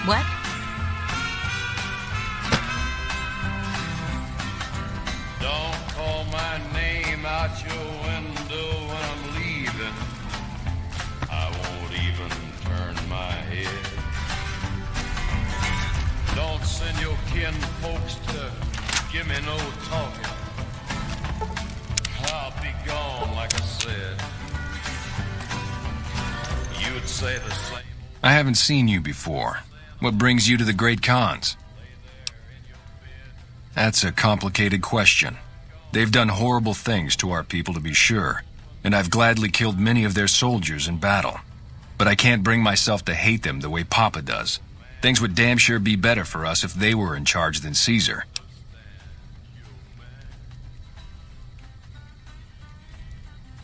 What? Don't call my name out your window when I'm leaving. I won't even turn my head. Don't send your kin folks to give me no talking. I'll be gone, like I said. You'd say the same. I haven't seen you before. What brings you to the Great Khans? That's a complicated question. They've done horrible things to our people, to be sure, and I've gladly killed many of their soldiers in battle. But I can't bring myself to hate them the way Papa does. Things would damn sure be better for us if they were in charge than Caesar.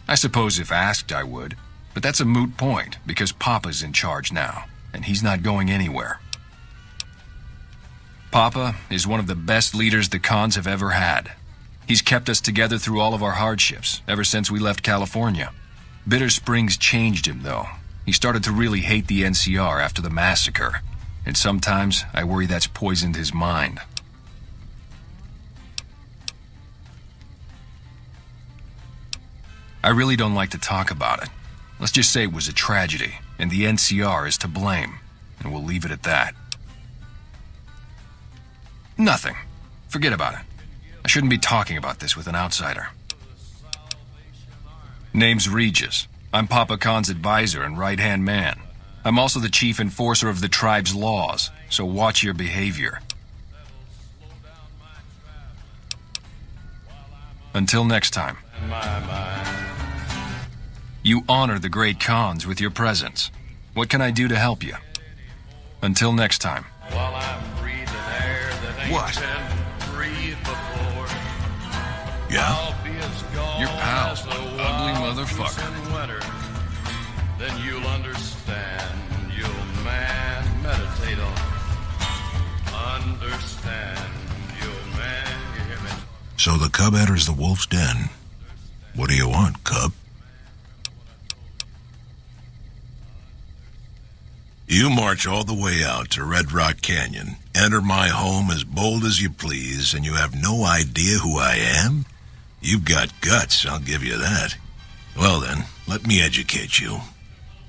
I suppose if asked I would, but that's a moot point because Papa's in charge now, and he's not going anywhere. Papa is one of the best leaders the Khans have ever had. He's kept us together through all of our hardships ever since we left California. Bitter Springs changed him, though. He started to really hate the NCR after the massacre, and sometimes I worry that's poisoned his mind. I really don't like to talk about it. Let's just say it was a tragedy, and the NCR is to blame, and we'll leave it at that. Nothing. Forget about it. I shouldn't be talking about this with an outsider. Name's Regis. I'm Papa Khan's advisor and right-hand man. I'm also the chief enforcer of the tribe's laws, so watch your behavior. Until next time. You honor the Great Khans with your presence. What can I do to help you? Until next time. While I'm breathing air that ain't What? been breathed before. Yeah? I'll be as gone Your pal, as the ugly wild motherfucker. goose in winter. Then you'll understand. You'll man meditate on it. Understand. You'll man. You hear me? So the cub enters the wolf's den. What do you want, cub? You march all the way out to Red Rock Canyon, enter my home as bold as you please, and you have no idea who I am? You've got guts, I'll give you that. Well then, let me educate you.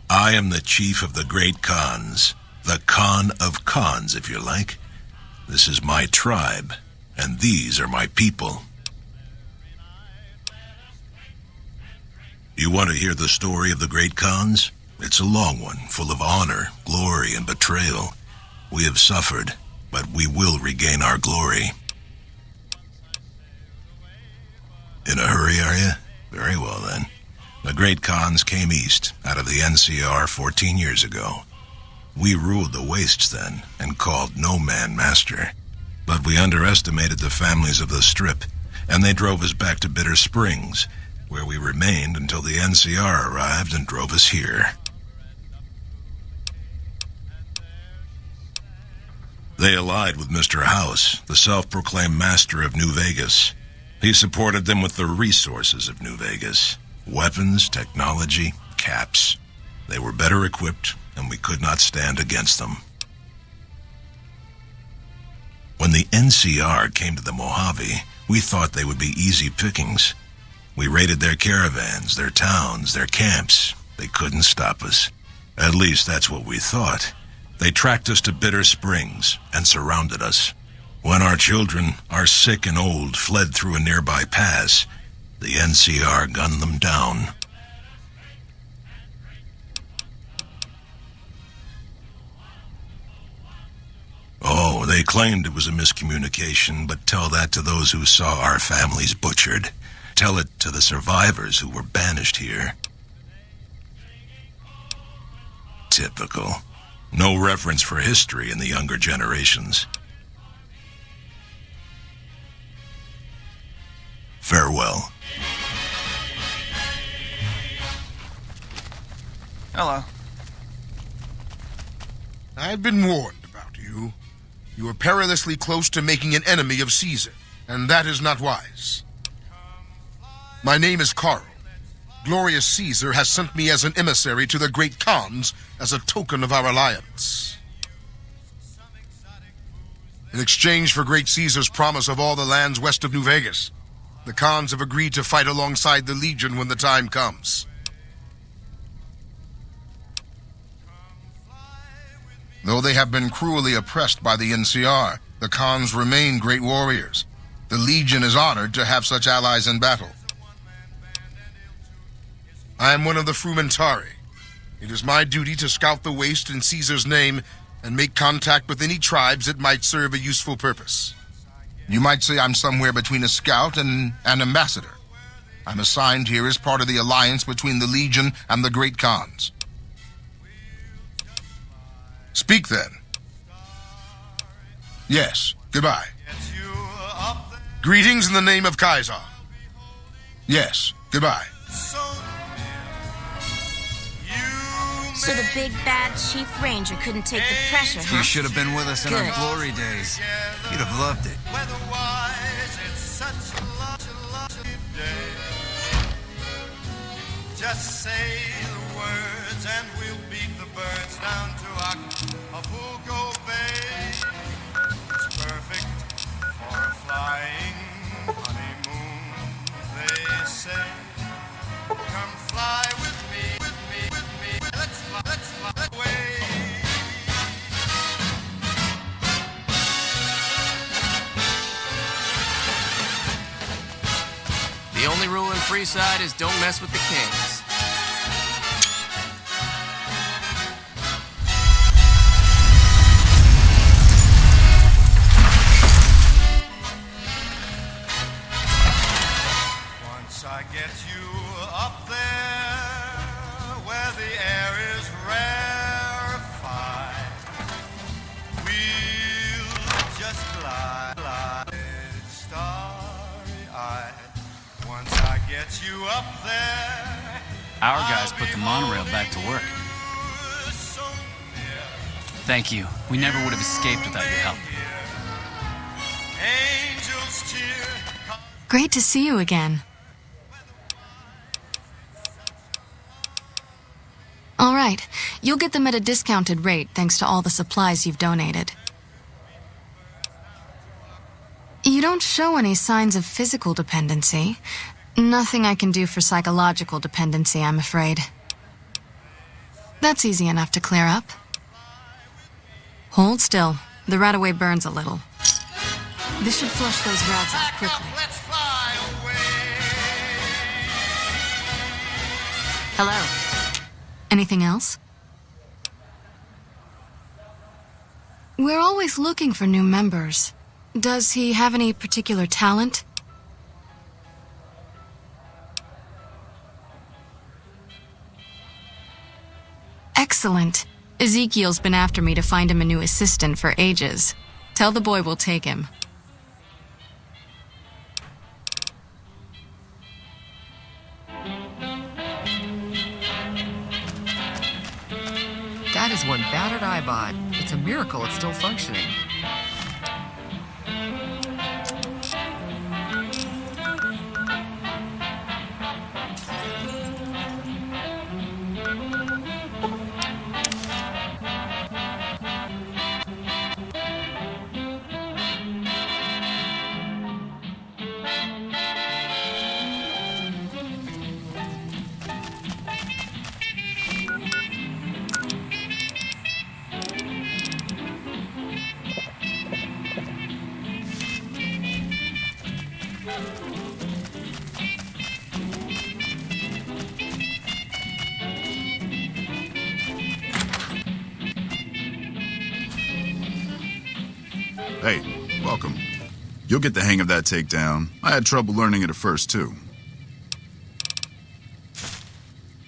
I am the chief of the great Khans. The Khan of Khans, if you like. This is my tribe, and these are my people. You want to hear the story of the great Khans? It's a long one, full of honor, glory, and betrayal. We have suffered, but we will regain our glory. In a hurry, are you? Very well, then. The great Khans came east, out of the NCR 14 years ago. We ruled the wastes then, and called no man master. But we underestimated the families of the Strip, and they drove us back to Bitter Springs, where we remained until the NCR arrived and drove us here. They allied with Mr. House, the self-proclaimed master of New Vegas. He supported them with the resources of New Vegas. Weapons, technology, caps. They were better equipped, and we could not stand against them. When the NCR came to the Mojave, we thought they would be easy pickings. We raided their caravans, their towns, their camps. They couldn't stop us. At least that's what we thought. They tracked us to Bitter Springs and surrounded us. When our children, our sick and old, fled through a nearby pass, the NCR gunned them down. Oh, they claimed it was a miscommunication, but tell that to those who saw our families butchered. Tell it to the survivors who were banished here. Typical. No reference for history in the younger generations. Farewell. Hello. I've been warned about you. You are perilously close to making an enemy of Caesar, and that is not wise. My name is Carl. Glorious Caesar has sent me as an emissary to the great Khans as a token of our alliance. In exchange for great Caesar's promise of all the lands west of New Vegas, the Khans have agreed to fight alongside the Legion when the time comes. Though they have been cruelly oppressed by the NCR, the Khans remain great warriors. The Legion is honored to have such allies in battle. I am one of the Frumentari. It is my duty to scout the waste in Caesar's name and make contact with any tribes that might serve a useful purpose. You might say I'm somewhere between a scout and an ambassador. I'm assigned here as part of the alliance between the Legion and the Great Khans. Speak then. Yes, goodbye. Greetings in the name of Kaiser. Yes, goodbye. So the big bad chief ranger couldn't take the pressure, huh? You should have been with us in Good. our glory days. You'd have loved it. Just say the words and we'll beat the birds down to Acapulco Bay. It's perfect for a flying honeymoon, they say. Come fly with me, with me, with me. Let's fly away. The only rule in Freeside is don't mess with the kings. Once I get you up there where the air is rarefied, we'll just fly starry-eyed. Once I get you up there, Our guys put the monorail back to work. Thank you. We never would have escaped without your help. angels cheer. Great to see you again. All right. right. You'll get them at a discounted rate thanks to all the supplies you've donated. You don't show any signs of physical dependency. Nothing I can do for psychological dependency, I'm afraid. That's easy enough to clear up. Hold still. The rat-away burns a little. This should flush those rats out quickly. Hello. Anything else? We're always looking for new members. Does he have any particular talent? Excellent. Ezekiel's been after me to find him a new assistant for ages. Tell the boy we'll take him. That is one battered iBot. It's a miracle it's still functioning. Hey, welcome. You'll get the hang of that takedown. I had trouble learning it at first, too.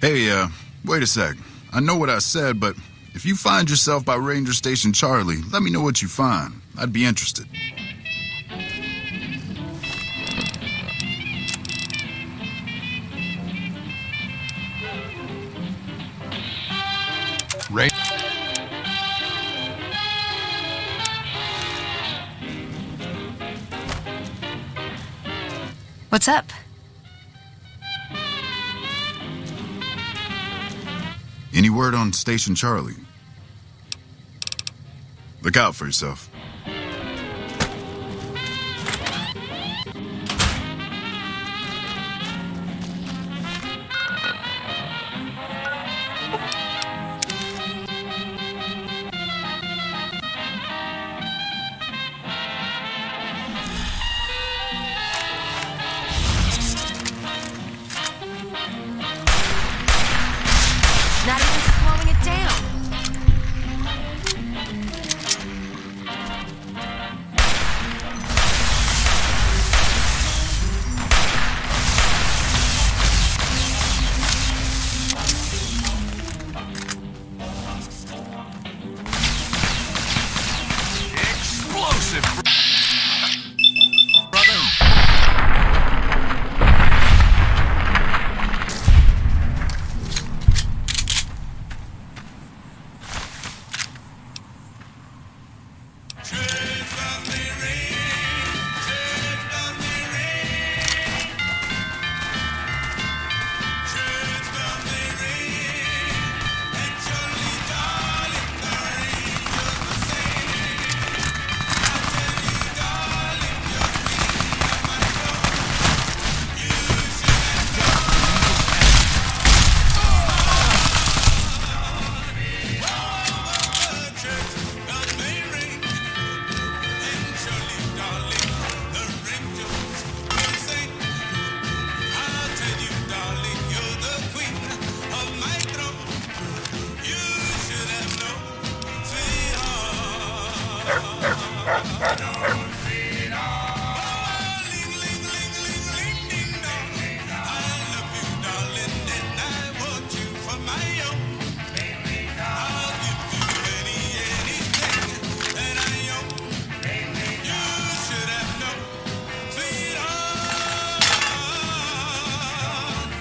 Hey, wait a sec. I know what I said, but if you find yourself by Ranger Station Charlie, let me know what you find. I'd be interested. Ray. What's up? Any word on Station Charlie? Look out for yourself. Not even slowing it down. Explosive, brother.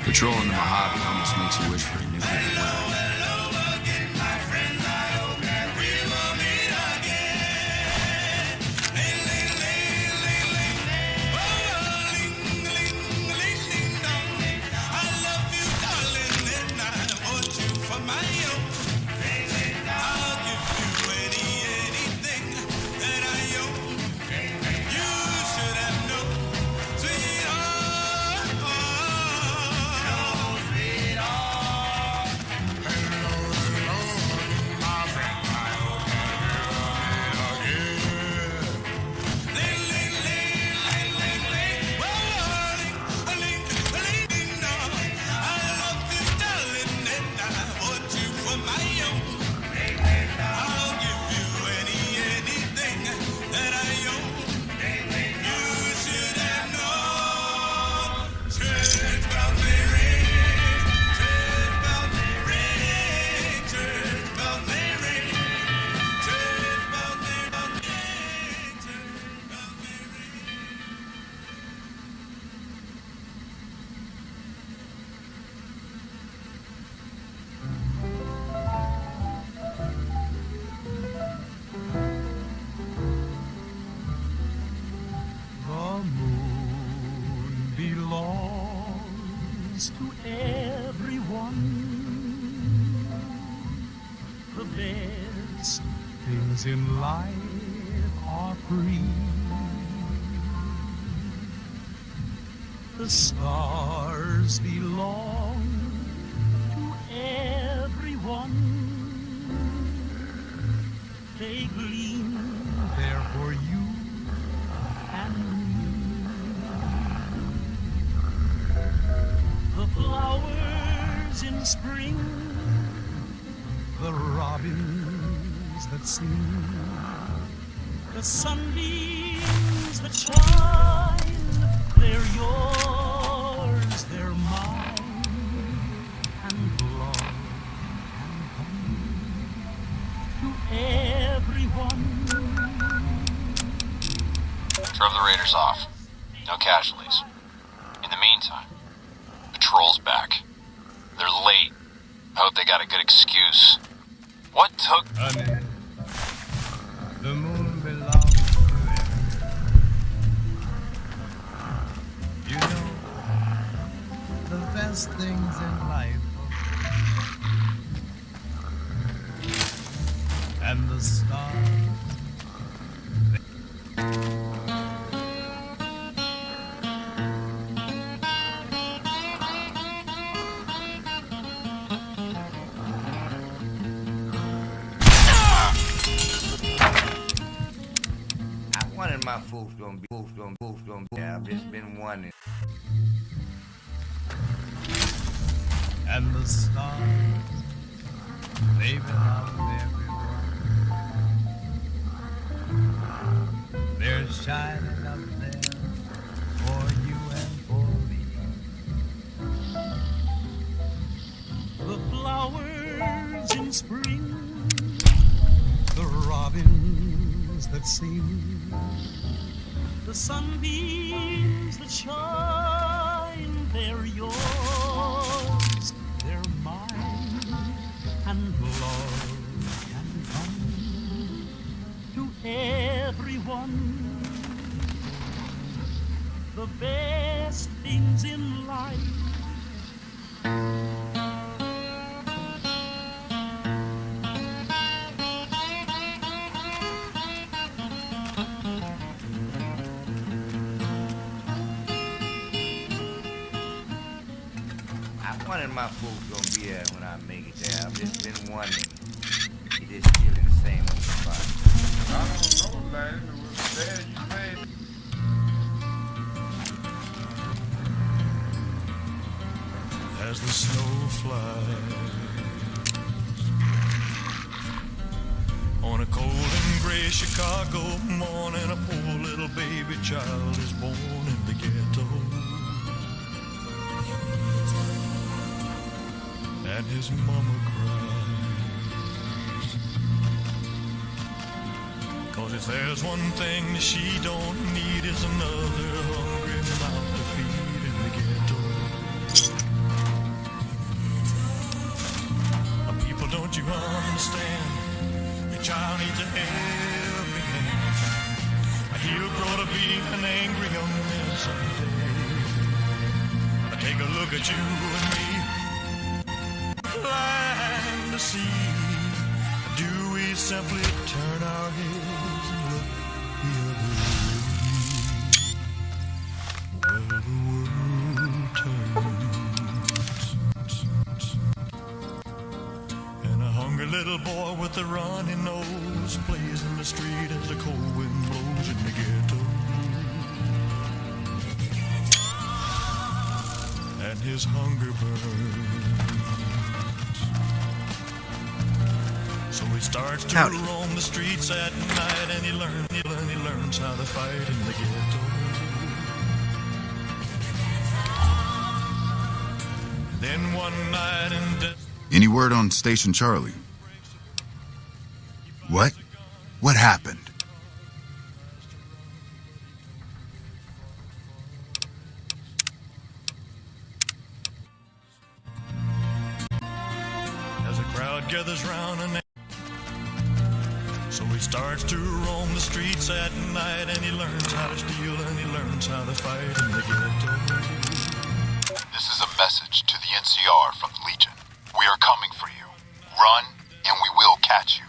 Patrolling the Mojave almost makes you wish for a nuclear weapon. For my own is to everyone. The best things in life are free. The stars belong to everyone. They gleam there for you and me. The flowers in spring, the robins that sing, the sunbeams that shine, they're yours, they're mine, and love can come to everyone. Drove the raiders off. No casualties. In the meantime, patrol's back. They're late. I hope they got a good excuse. What took... The moon belongs to them. You know, the best things in life and the stars. My folks gonna be, yeah, I've just been wondering. And the stars, they belong to everyone. They're shining up there for you and for me. The flowers in spring, the robins that sing, the sunbeams that shine, they're yours, they're mine, and love can come to everyone. The best things in life My folks gonna be there when I make it there. I've just been wondering. You just still in the same old spot. I don't know, lad. It was there you made. as the snow flies on a cold and gray Chicago morning. A poor little baby child is born in the ghetto. And his mama cries, 'cause if there's one thing that she don't need is another hungry mouth to feed in the ghetto. People, don't you understand? Your child needs a helping hand. He'll grow to be an angry young man someday. Take a look at you and me, blind to see. Do we simply turn our heads and look the other way? Well, the world turns, and a hungry little boy with a runny nose plays in the street as the cold wind blows in the ghetto. And his hunger burns, so he starts to roam the streets at night, and he learns how to fight in the ghetto. Then one night in Any word on Station Charlie? What? What happened? gathers round and so he starts to roam the streets at night, and he learns how to steal, and he learns how to fight in the ghetto. This is a message to the NCR from the Legion. We are coming for you. Run, and we will catch you.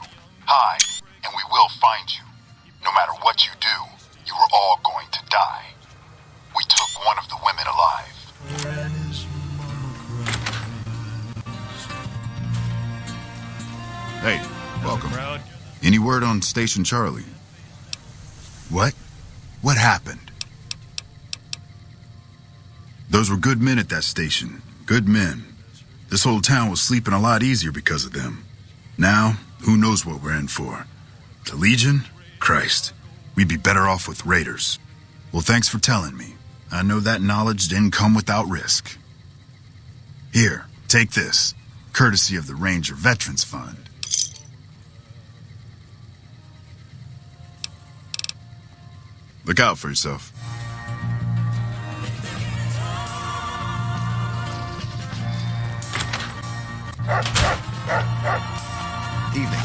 Hide, and we will find you. No matter what you do, you are all going to die. We took one of the women alive. Hey, welcome. Any word on Station Charlie? What? What happened? Those were good men at that station. Good men. This whole town was sleeping a lot easier because of them. Now, who knows what we're in for? The Legion? Christ. We'd be better off with raiders. Well, thanks for telling me. I know that knowledge didn't come without risk. Here, take this. Courtesy of the Ranger Veterans Fund. Look out for yourself. Evening.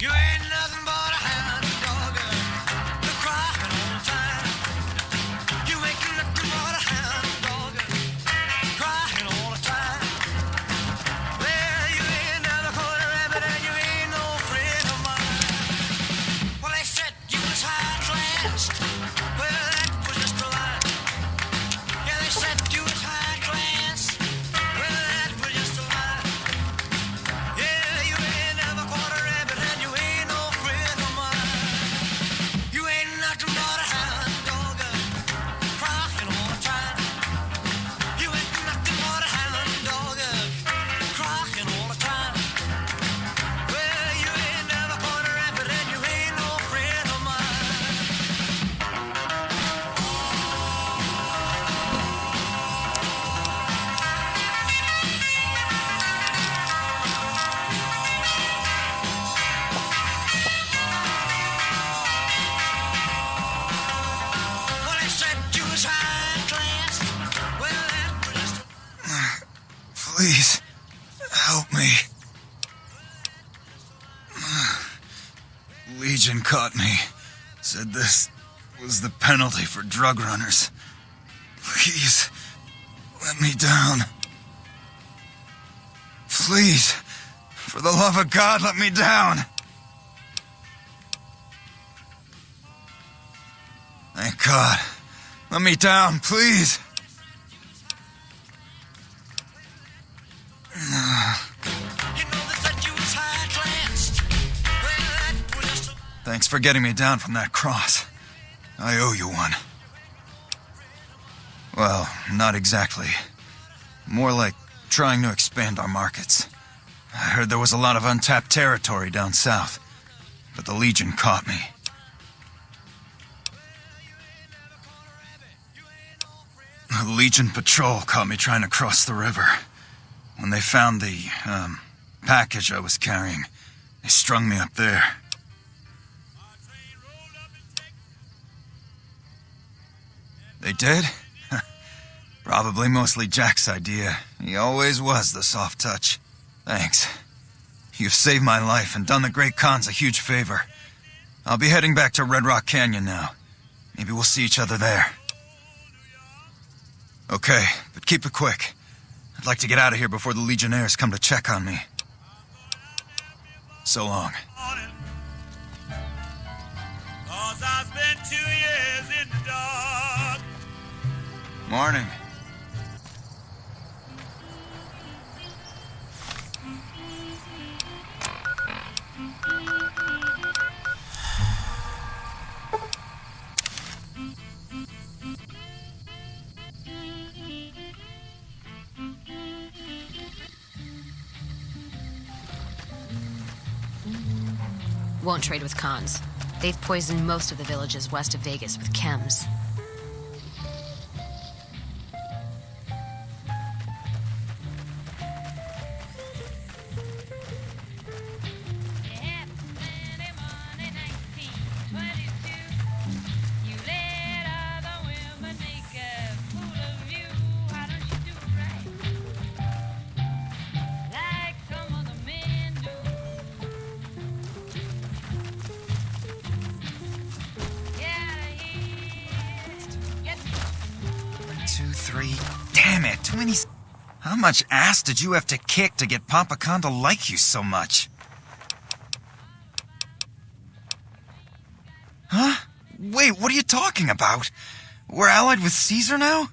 You ain't nothing but a hound dog. You're crying all the time. You ain't nothing but a hound dog. Crying all the time. Well, you ain't never caught a rabbit and you ain't no friend of mine. Well, they said you was high class. Well, that was just a lie. Yeah, they said you was high class. Well, that was just a lie. Yeah, you ain't never caught a rabbit and you ain't no friend of mine. You ain't nothing but a hound dog, crying all the time. You ain't nothing but a hound dog, crying all the time. Well, you ain't never caught a rabbit and you ain't no friend of mine. Well, they said you was high class. Well, that was just Please, help me. Legion caught me. Said this was the penalty for drug runners. Please, let me down. Please, for the love of God, let me down. Thank God. Let me down, please. Thanks for getting me down from that cross. I owe you one. Well, not exactly. More like trying to expand our markets. I heard there was a lot of untapped territory down south, but the Legion caught me. The Legion patrol caught me trying to cross the river. When they found the, package I was carrying, they strung me up there. They did? Probably mostly Jack's idea. He always was the soft touch. Thanks. You've saved my life and done the Great Khans a huge favor. I'll be heading back to Red Rock Canyon now. Maybe we'll see each other there. Okay, but keep it quick. I'd like to get out of here before the Legionnaires come to check on me. So long. 'cause I spent 2 years in the dark. Morning. Won't trade with Khans. They've poisoned most of the villages west of Vegas with chems. 3. Damn it, too many... How much ass did you have to kick to get Papa Khan to like you so much? Huh? Wait, what are you talking about? We're allied with Caesar now?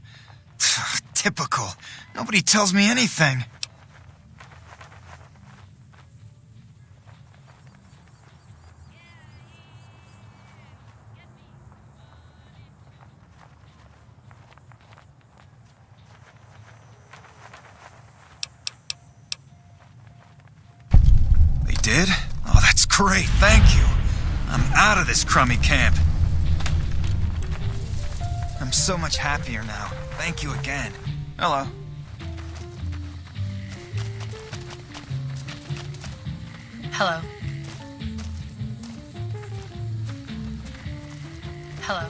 Typical. Nobody tells me anything. They did? Oh, that's great. Thank you. I'm out of this crummy camp. I'm so much happier now. Thank you again. Hello. Hello. Hello.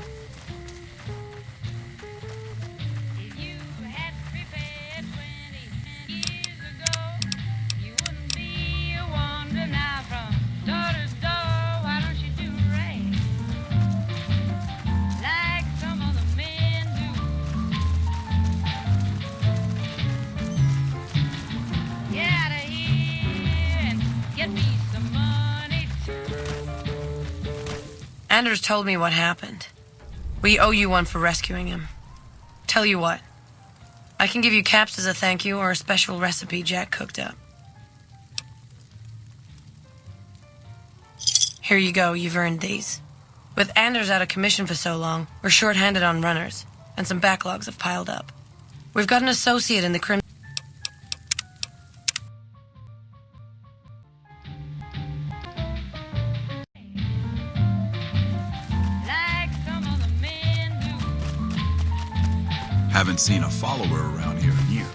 Anders told me what happened. We owe you one for rescuing him. Tell you what. I can give you caps as a thank you or a special recipe Jack cooked up. Here you go, you've earned these. With Anders out of commission for so long, we're short-handed on runners, and some backlogs have piled up. We've got an associate in the Crimson... Haven't seen a follower around here in years.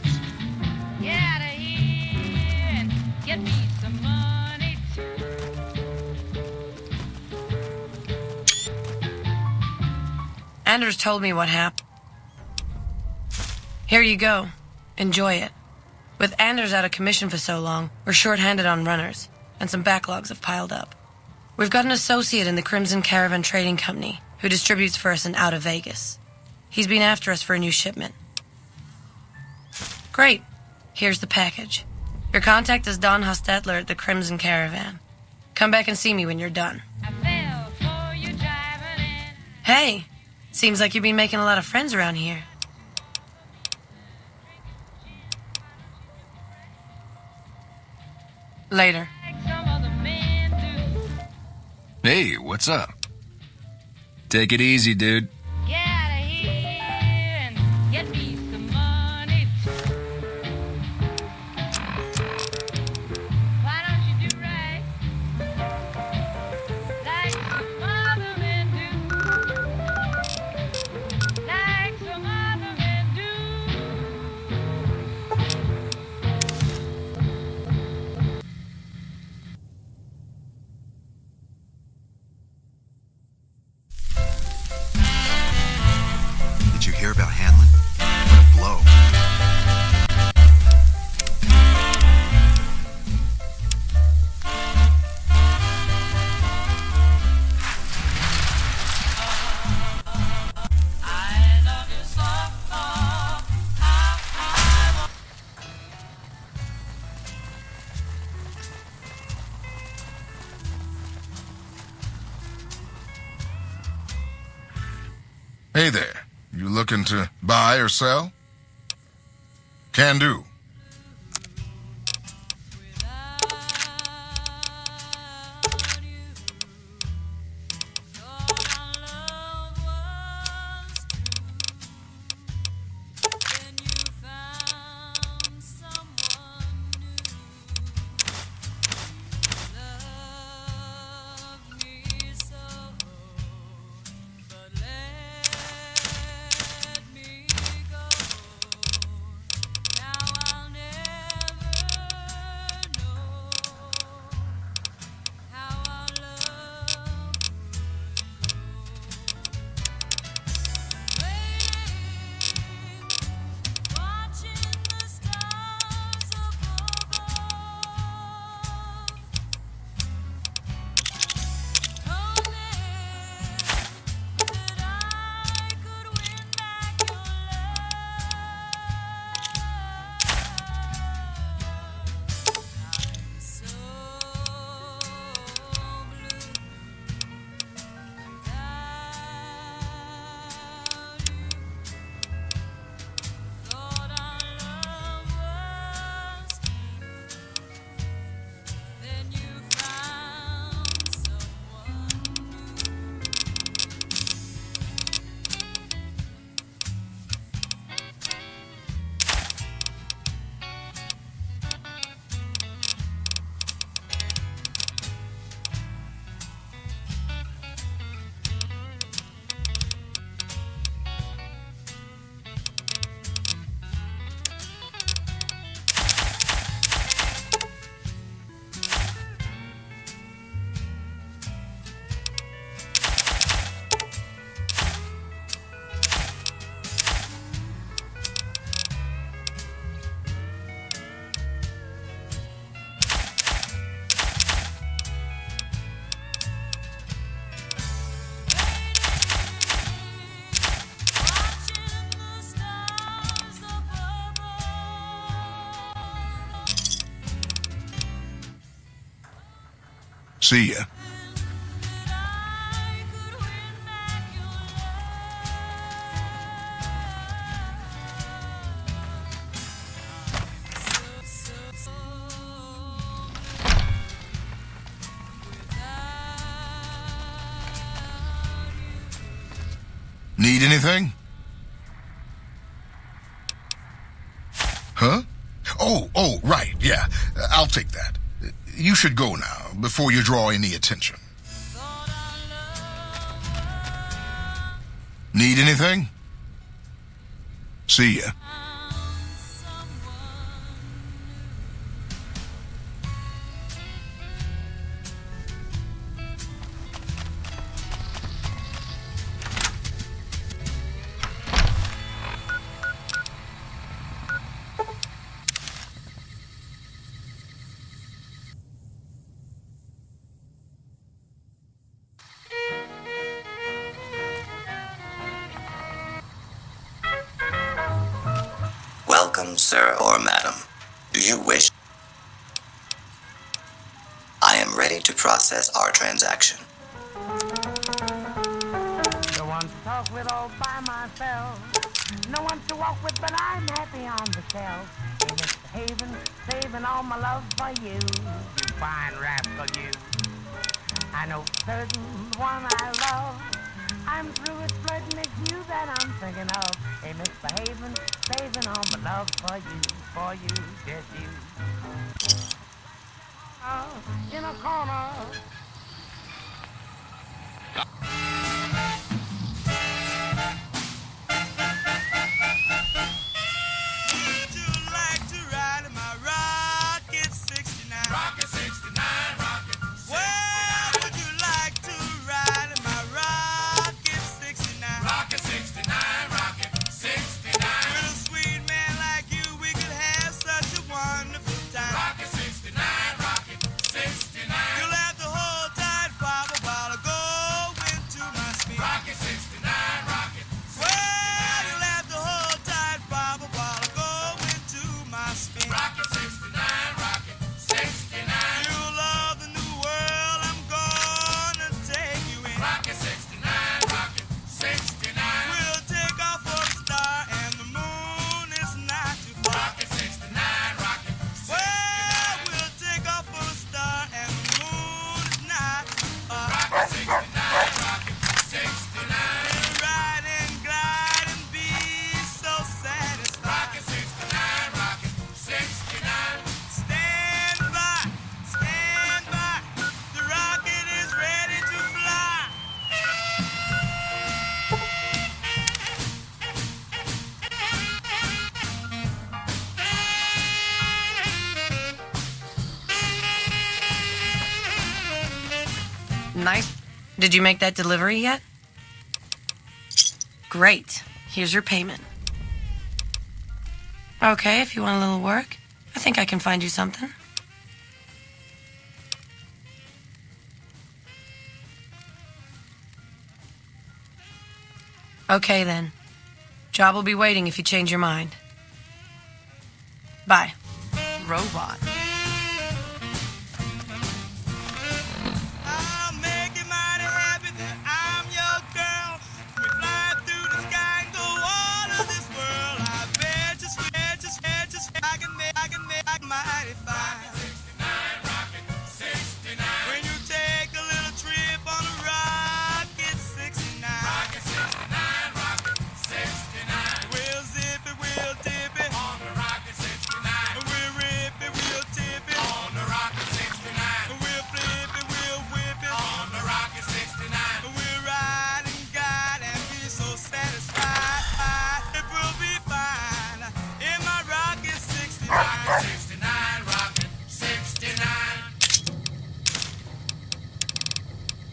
Anders told me what happened. Here you go. Enjoy it. With Anders out of commission for so long, we're short-handed on runners, and some backlogs have piled up. We've got an associate in the Crimson Caravan Trading Company who distributes for us in out of Vegas. He's been after us for a new shipment. Great. Here's the package. Your contact is Don Hostetler at the Crimson Caravan. Come back and see me when you're done. Hey, seems like you've been making a lot of friends around here. Later. Hey, what's up? Take it easy, dude. Did you hear about Hanlon? What a blow. Hey there. You looking to buy or sell? Can do. See ya. Need anything? Huh? Oh, right, yeah. I'll take that. You should go now, before you draw any attention. Need anything? See ya. Welcome, sir or madam. Do you wish? I am ready to process our transaction. No one to talk with all by myself. No one to walk with, but I'm happy on the shelf. In misbehaving, saving all my love for you. You fine rascal, you. I know for certain the one I love. I'm through with flirting, it's you that I'm thinking of. Hey, misbehaving, saving all my love for you, just you. In a corner. Would you like to ride in my Rocket 69? Rocket 69, Rocket 69. Well, would you like to ride in my Rocket 69? Rocket 69, Rocket 69. With a sweet man like you, we could have such a wonderful time. Rocket 69, Rocket 69. You'll have to hold tight, Papa, while I go into my speed. Rocket 69, Rocket 69. Well, you'll have to hold tight, Papa, while I go into my speed. Rocket 69, Rocket 69. You'll love the new world I'm gonna take you in. Rocket 69, Rocket 69. We'll take off for the star and the moon is not too far. Rocket 69, Rocket 69. Well, we'll take off for the star and the moon is not too far. Rocket 69, Rocket 69. We'll ride and glide and be so satisfied. Rocket 69, Rocket 69. Stand by, the rocket is ready to fly. Nice. Did you make that delivery yet? Great. Here's your payment. Okay, if you want a little work, I think I can find you something. Okay, then. Job will be waiting if you change your mind. Bye. Robot. I'll make you mighty happy that I'm your girl. We fly through the sky and go all of this world. I bet just I can make mighty fine. Rocket 69, when you take a little trip on a Rocket 69. Rocket 69, Rocket 69. We'll zip it, we'll dip it on the Rocket 69. We'll rip it, we'll tip it on the Rocket 69. We'll flip it, we'll whip it on the Rocket 69. We'll ride and guide and be so satisfied. It will be fine in my Rocket 69. Rocket 69, Rocket 69.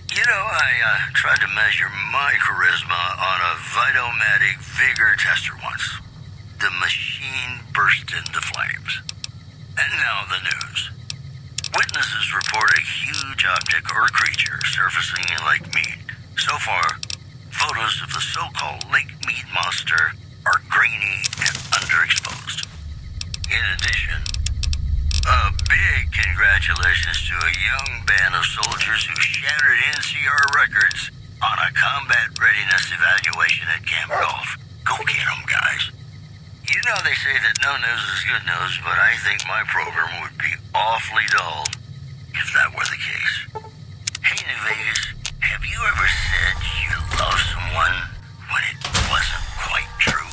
You know, I tried to measure my charisma on a Vitomatic vigor tester once. The machine burst into flames. And now the news. Witnesses report a huge object or creature surfacing in Lake Mead. So far, photos of the so-called Lake Mead monster are grainy and underexposed. In addition, a big congratulations to a young band of soldiers who shattered NCR records on a combat readiness evaluation at Camp Golf. Go get 'em, guys. You know they say that no news is good news, but I think my program would be awfully dull if that were the case. Hey, New Vegas, have you ever said you love someone when it wasn't quite true?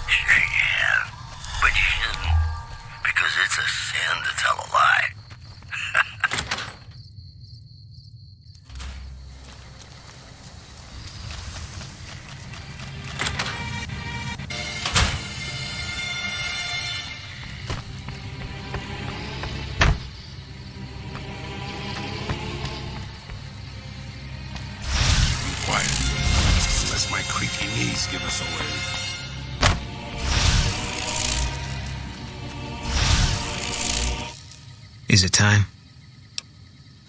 Sure you have, but you shouldn't, because it's a sin to tell a lie. Unless my creaky knees give us away. Is it time?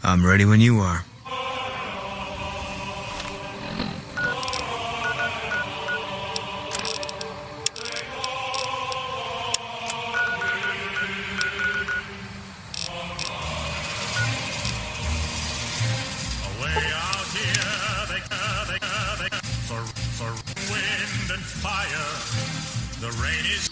I'm ready when you are. For wind and fire, the rain is...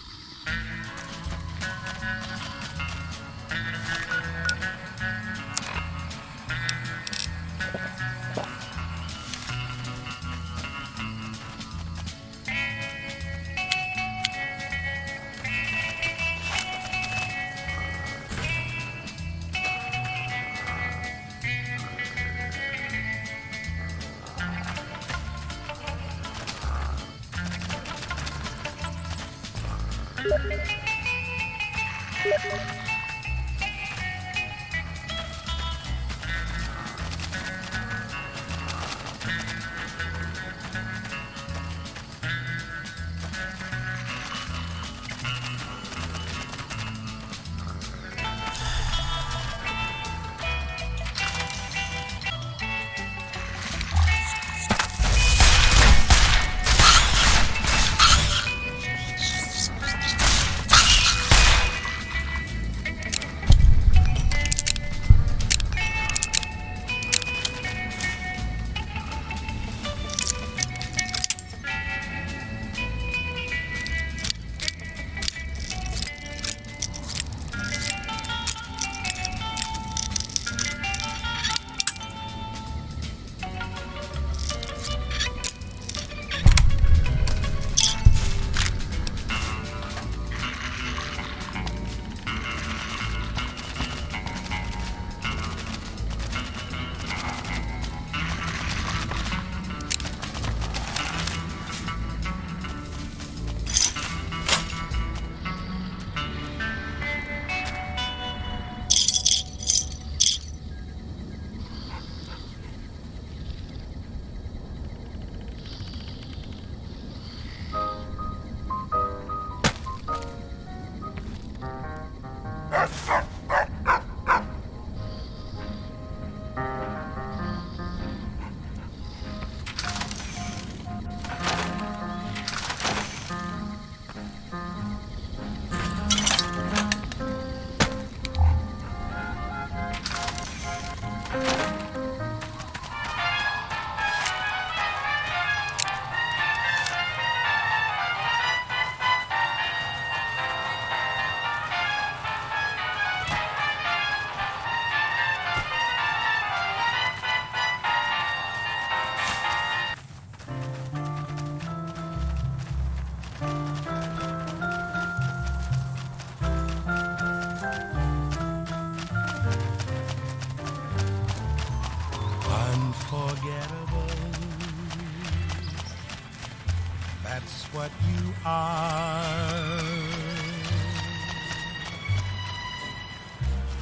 That's what you are.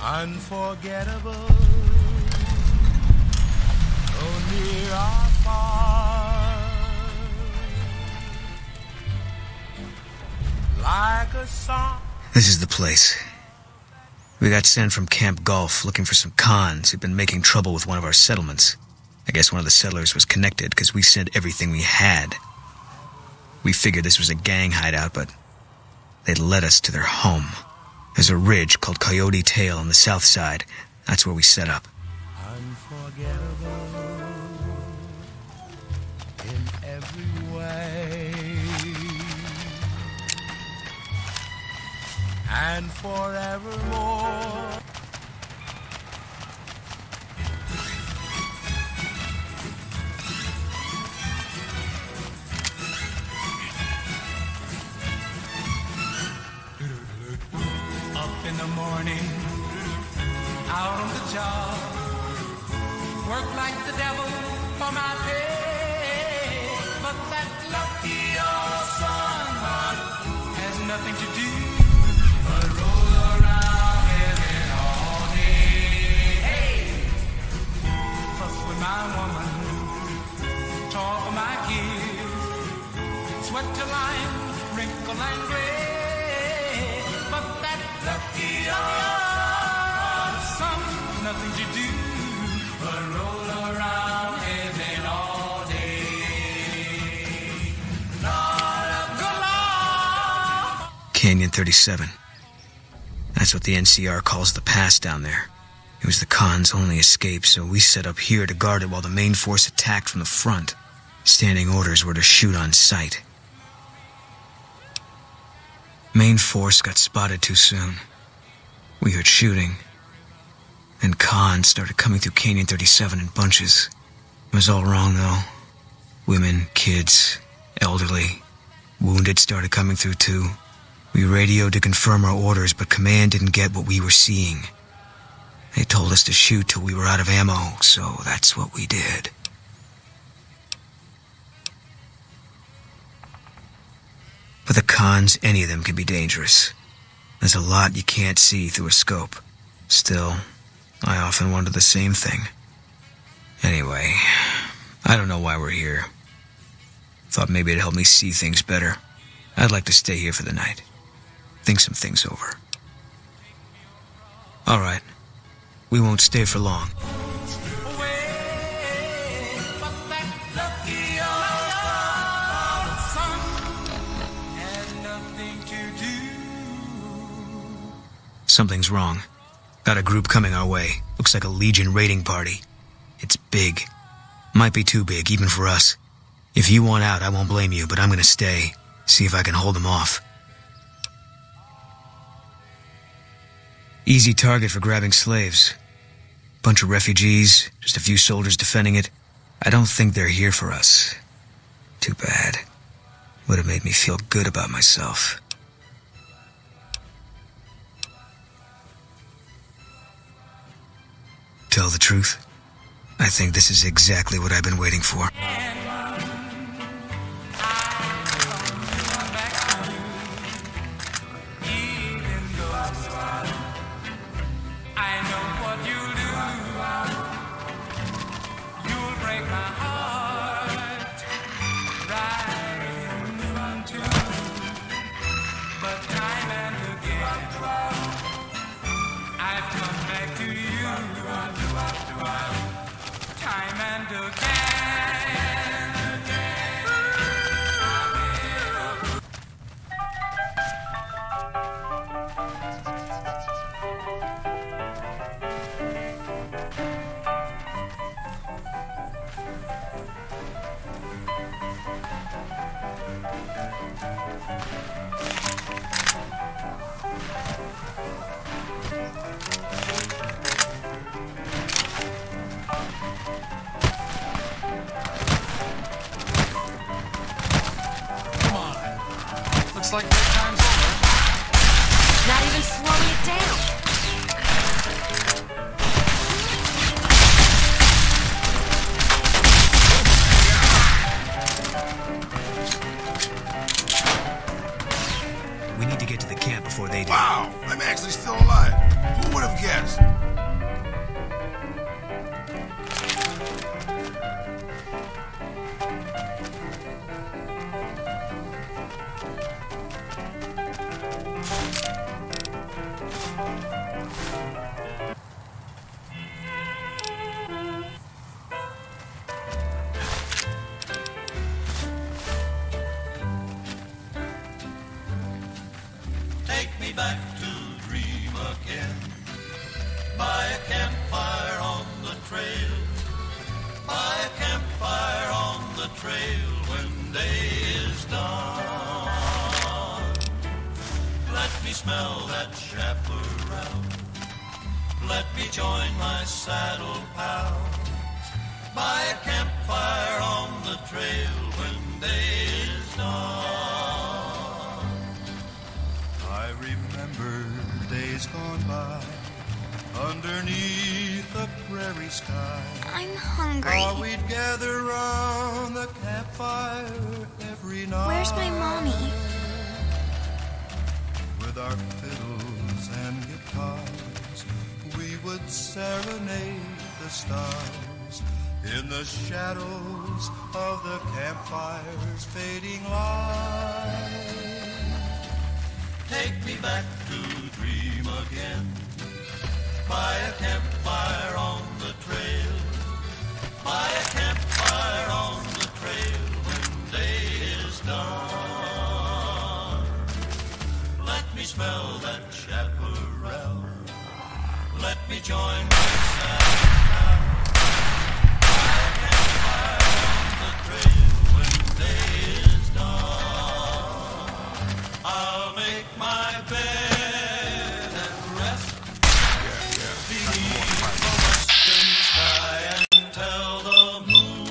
Unforgettable, oh near or far, like a song. This is the place. We got sent from Camp Golf looking for some cons who'd been making trouble with one of our settlements. I guess one of the settlers was connected because we sent everything we had. We figured this was a gang hideout, but they'd led us to their home. There's a ridge called Coyote Tail on the south side. That's where we set up. Unforgettable in every way, and forevermore. Up in the morning, out on the job, work like the devil for my pay, but that lucky old son has nothing to do but roll around heaven all day. Hey, fuss with my woman, talk for my kids, sweat till I'm wrinkle and gray, but that lucky old son, nothing to do but roll around heaven all day. Lord of the law. Canyon 37. That's what the NCR calls the pass down there. It was the Khan's only escape, so we set up here to guard it while the main force attacked from the front. Standing orders were to shoot on sight. Main force got spotted too soon. We heard shooting. Then Khan started coming through Canyon 37 in bunches. It was all wrong, though. Women, kids, elderly, wounded started coming through, too. We radioed to confirm our orders, but command didn't get what we were seeing. They told us to shoot till we were out of ammo, so that's what we did. But the Khans, any of them, can be dangerous. There's a lot you can't see through a scope. Still, I often wonder the same thing. Anyway, I don't know why we're here. Thought maybe it'd help me see things better. I'd like to stay here for the night. Think some things over. All right. We won't stay for long. Something's wrong. Got a group coming our way. Looks like a Legion raiding party. It's big. Might be too big, even for us. If you want out, I won't blame you, but I'm gonna stay. See if I can hold them off. Easy target for grabbing slaves. Bunch of refugees, just a few soldiers defending it. I don't think they're here for us. Too bad. Would have made me feel good about myself. Tell the truth, I think this is exactly what I've been waiting for. Looks like that time's over. Not even slowing it down. We need to get to the camp before they do. Wow, I'm actually still alive. Who would have guessed? Take me back to dreams. trail when day is done. Let me smell that chaparral. Let me join my saddle pals by a campfire on the trail when day is done. I remember days gone by underneath the prairie sky. I'm hungry. How we'd gather round the campfire every night. Where's my mommy? With our fiddles and guitars, we would serenade the stars in the shadows of the campfire's fading light. Take me back to dream again by a campfire on the trail, by a campfire on the trail when day is done. Let me smell that chaparral. Let me join my saddle by a campfire on the trail when day is done. I'll make my bed and rest beneath the western sky and tell the moon.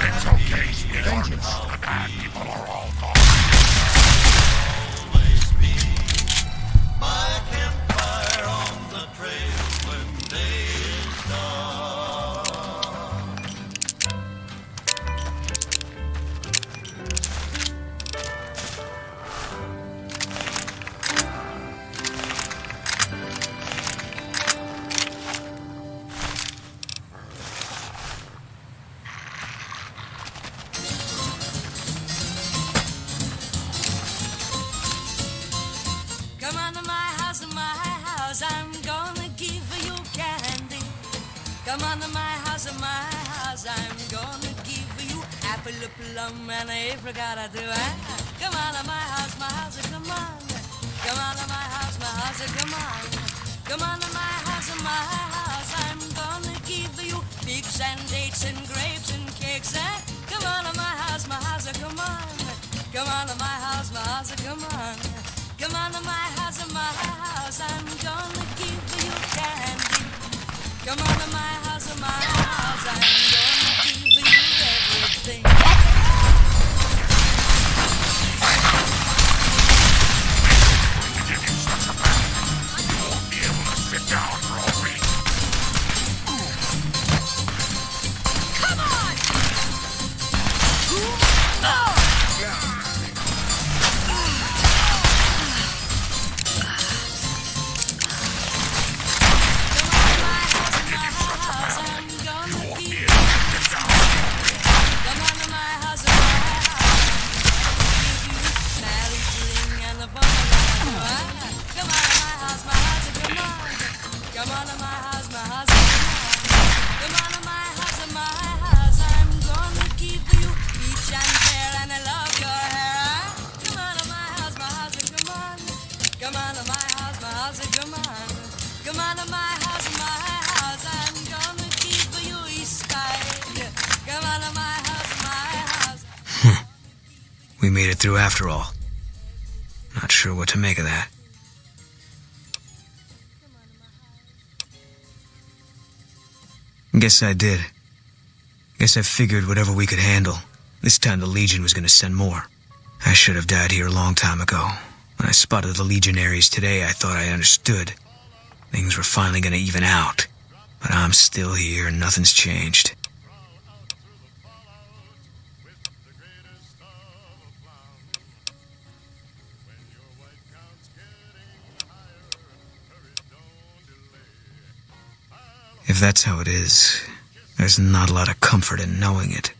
It's okay, sweetheart. The bad people are all gone. Always be by a campfire on the trail when day is done. Come on to my house, I'm gonna give you candy. Come on to my house, I'm gonna give you apple, plum, and apricot, I do. Come on to my house, come on. Come on to my house, come on. Come on to my house, I'm gonna give you figs and dates and grapes and cakes. Come on to my house, come on. Come on to my house, come on. Come on to my house, I'm gonna give you candy. Come on to my house, I'm gonna give you everything. Give you such a bath. You won't be able to sit down for a week. Come on! We made it through after all. Not sure what to make of that. Guess I did. Guess I figured whatever we could handle. This time the Legion was gonna send more. I should have died here a long time ago. When I spotted the Legionaries today, I thought I understood. Things were finally gonna even out. But I'm still here and nothing's changed. If that's how it is, there's not a lot of comfort in knowing it.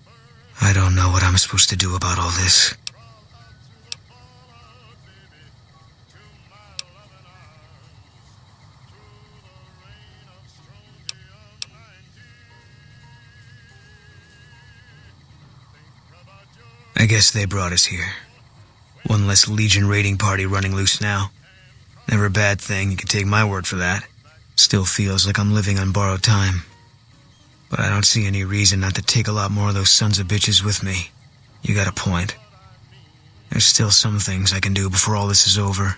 I don't know what I'm supposed to do about all this. I guess they brought us here. One less Legion raiding party running loose now. Never a bad thing, you can take my word for that. Still feels like I'm living on borrowed time. But I don't see any reason not to take a lot more of those sons of bitches with me. You got a point. There's still some things I can do before all this is over.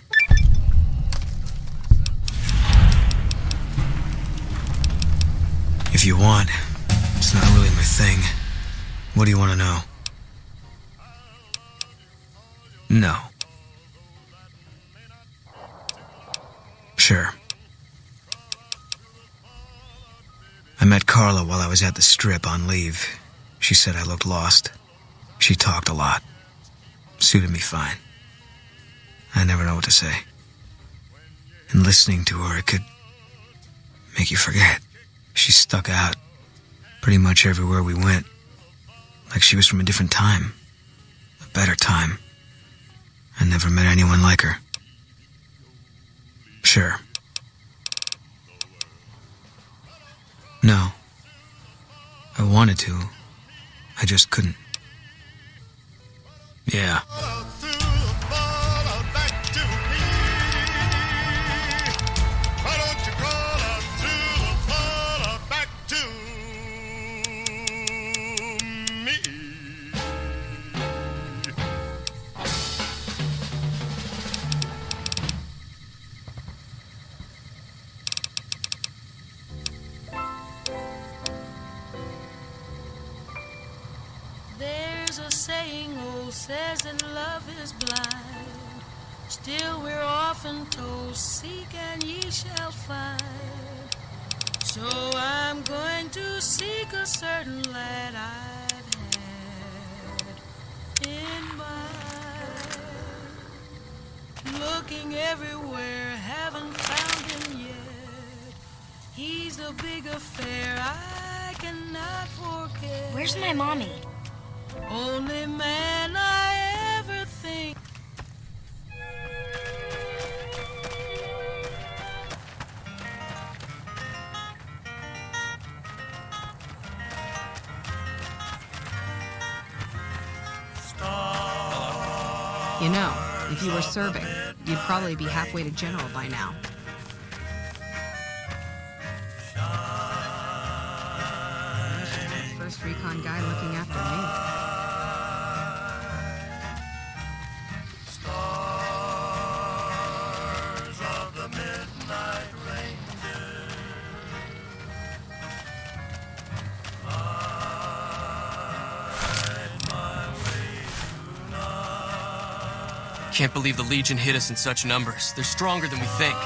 If you want, it's not really my thing. What do you want to know? No. Sure. I met Carla while I was at the strip on leave. She said I looked lost. She talked a lot. Suited me fine. I never know what to say. And listening to her, it could make you forget. She stuck out pretty much everywhere we went. Like she was from a different time. A better time. I never met anyone like her. Sure. No. I wanted to. I just couldn't. Yeah. There's a saying old says that love is blind. Still we're often told, seek and ye shall find. So I'm going to seek a certain lad I've had in mind. Looking everywhere, haven't found him yet. He's a big affair I cannot forget. Where's my mommy? Only man I ever think. You know, if you were serving, you'd probably be halfway to general by now. First recon guy looking after me. Can't believe the Legion hit us in such numbers. They're stronger than we think.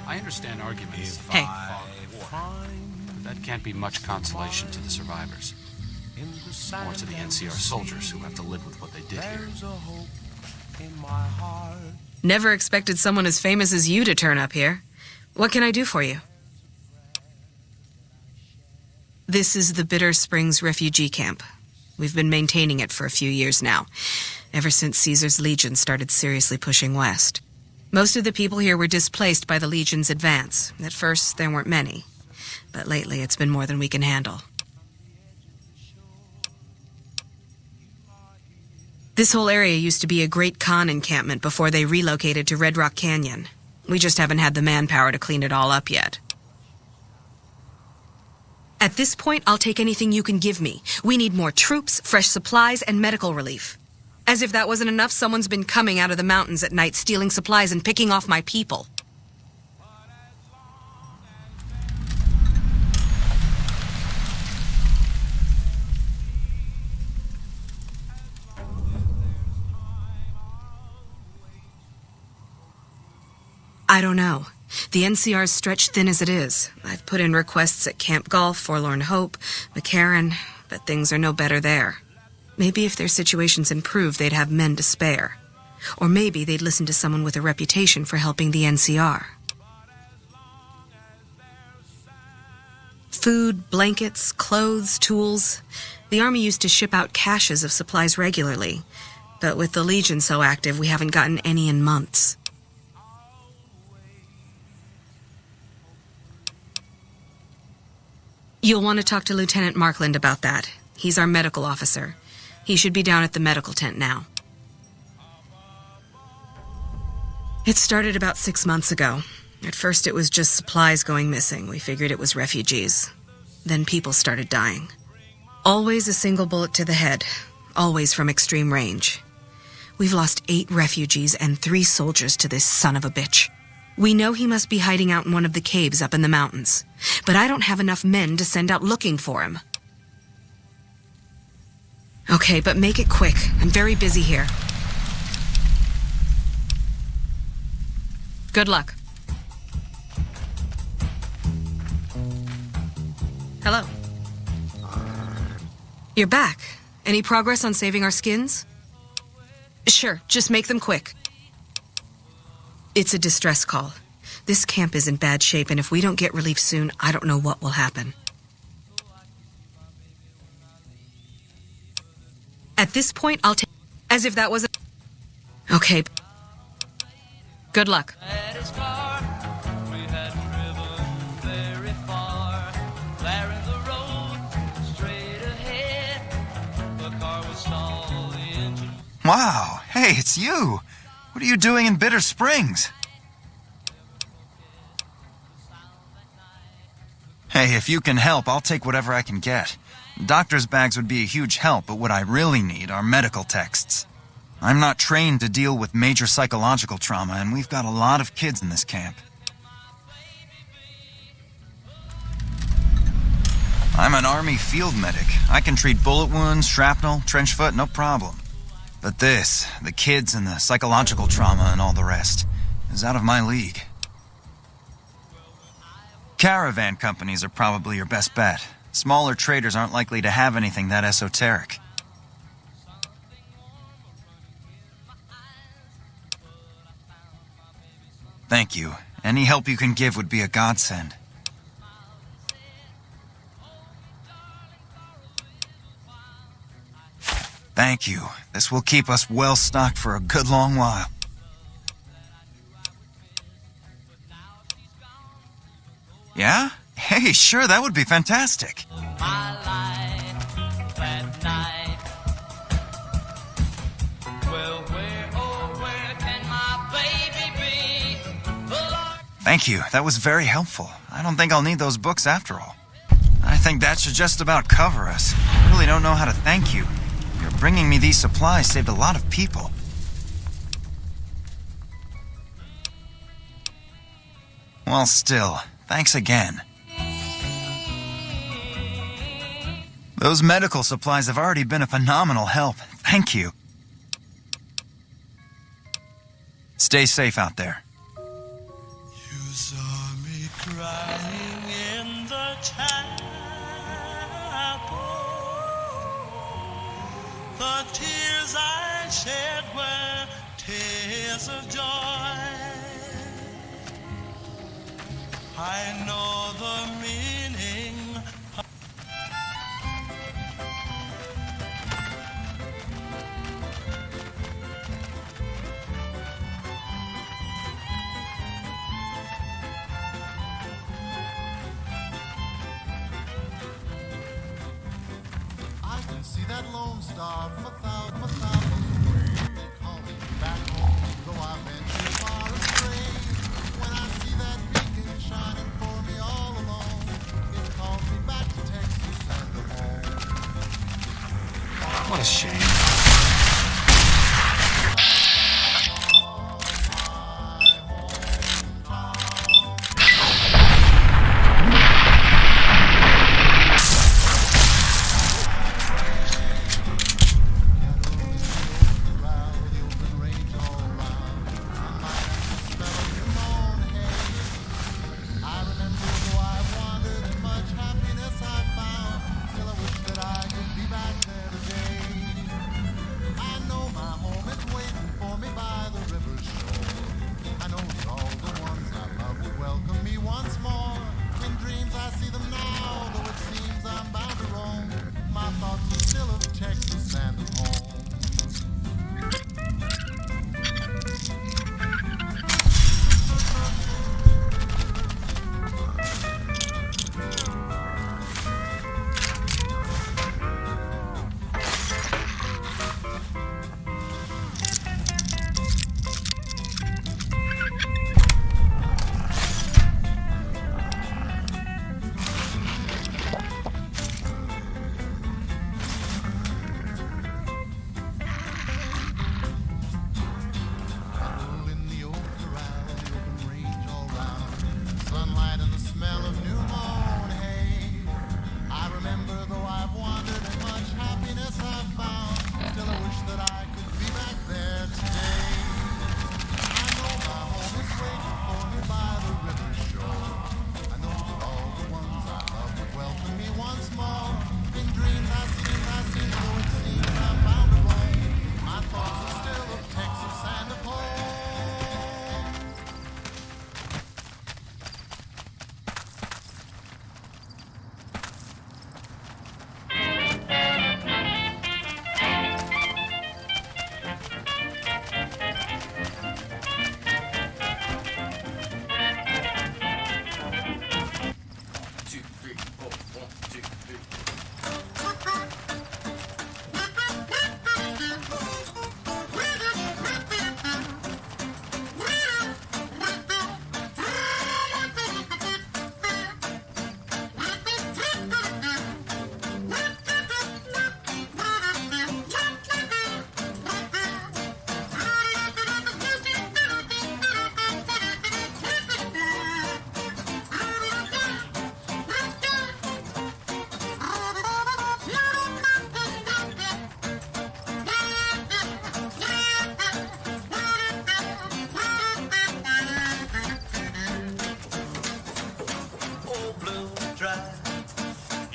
I understand arguments. Hey. That can't be much consolation to the survivors. Or to the NCR soldiers who have to live with what they did here. Never expected someone as famous as you to turn up here. What can I do for you? This is the Bitter Springs refugee camp. We've been maintaining it for a few years now, ever since Caesar's Legion started seriously pushing west. Most of the people here were displaced by the Legion's advance. At first, there weren't many, but lately it's been more than we can handle. This whole area used to be a Great Khan encampment before they relocated to Red Rock Canyon. We just haven't had the manpower to clean it all up yet. At this point, I'll take anything you can give me. We need more troops, fresh supplies, and medical relief. As if that wasn't enough, someone's been coming out of the mountains at night, stealing supplies and picking off my people. I don't know. The NCR's stretched thin as it is. I've put in requests at Camp Golf, Forlorn Hope, McCarran, but things are no better there. Maybe if their situations improve, they'd have men to spare. Or maybe they'd listen to someone with a reputation for helping the NCR. Food, blankets, clothes, tools. The Army used to ship out caches of supplies regularly. But with the Legion so active, we haven't gotten any in months. You'll want to talk to Lieutenant Markland about that. He's our medical officer. He should be down at the medical tent now. It started about 6 months ago. At first it was just supplies going missing. We figured it was refugees. Then people started dying. Always a single bullet to the head. Always from extreme range. We've lost 8 refugees and 3 soldiers to this son of a bitch. We know he must be hiding out in one of the caves up in the mountains. But I don't have enough men to send out looking for him. Okay, but make it quick. I'm very busy here. Good luck. Hello. You're back. Any progress on saving our skins? Sure, just make them quick. It's a distress call. This camp is in bad shape, and if we don't get relief soon, I don't know what will happen. At this point, I'll take... As if that wasn't... Okay. Good luck. Wow, hey, it's you. What are you doing in Bitter Springs? Hey, if you can help, I'll take whatever I can get. Doctor's bags would be a huge help, but what I really need are medical texts. I'm not trained to deal with major psychological trauma, and we've got a lot of kids in this camp. I'm an Army field medic. I can treat bullet wounds, shrapnel, trench foot, no problem. But this, the kids and the psychological trauma and all the rest, is out of my league. Caravan companies are probably your best bet. Smaller traders aren't likely to have anything that esoteric. Thank you. Any help you can give would be a godsend. Thank you. This will keep us well stocked for a good long while. Yeah? Hey, sure, that would be fantastic. Thank you. That was very helpful. I don't think I'll need those books after all. I think that should just about cover us. I really don't know how to thank you. Your bringing me these supplies saved a lot of people. Well, still, thanks again. Those medical supplies have already been a phenomenal help. Thank you. Stay safe out there. You saw me crying in the chapel. The tears I shed were tears of joy. I know the meaning. I can see that lone star from a thousand away. They call me back home, though I've been too far astray. When I see that beacon shining for me all alone, it calls me back to Texas and the home. What a shame.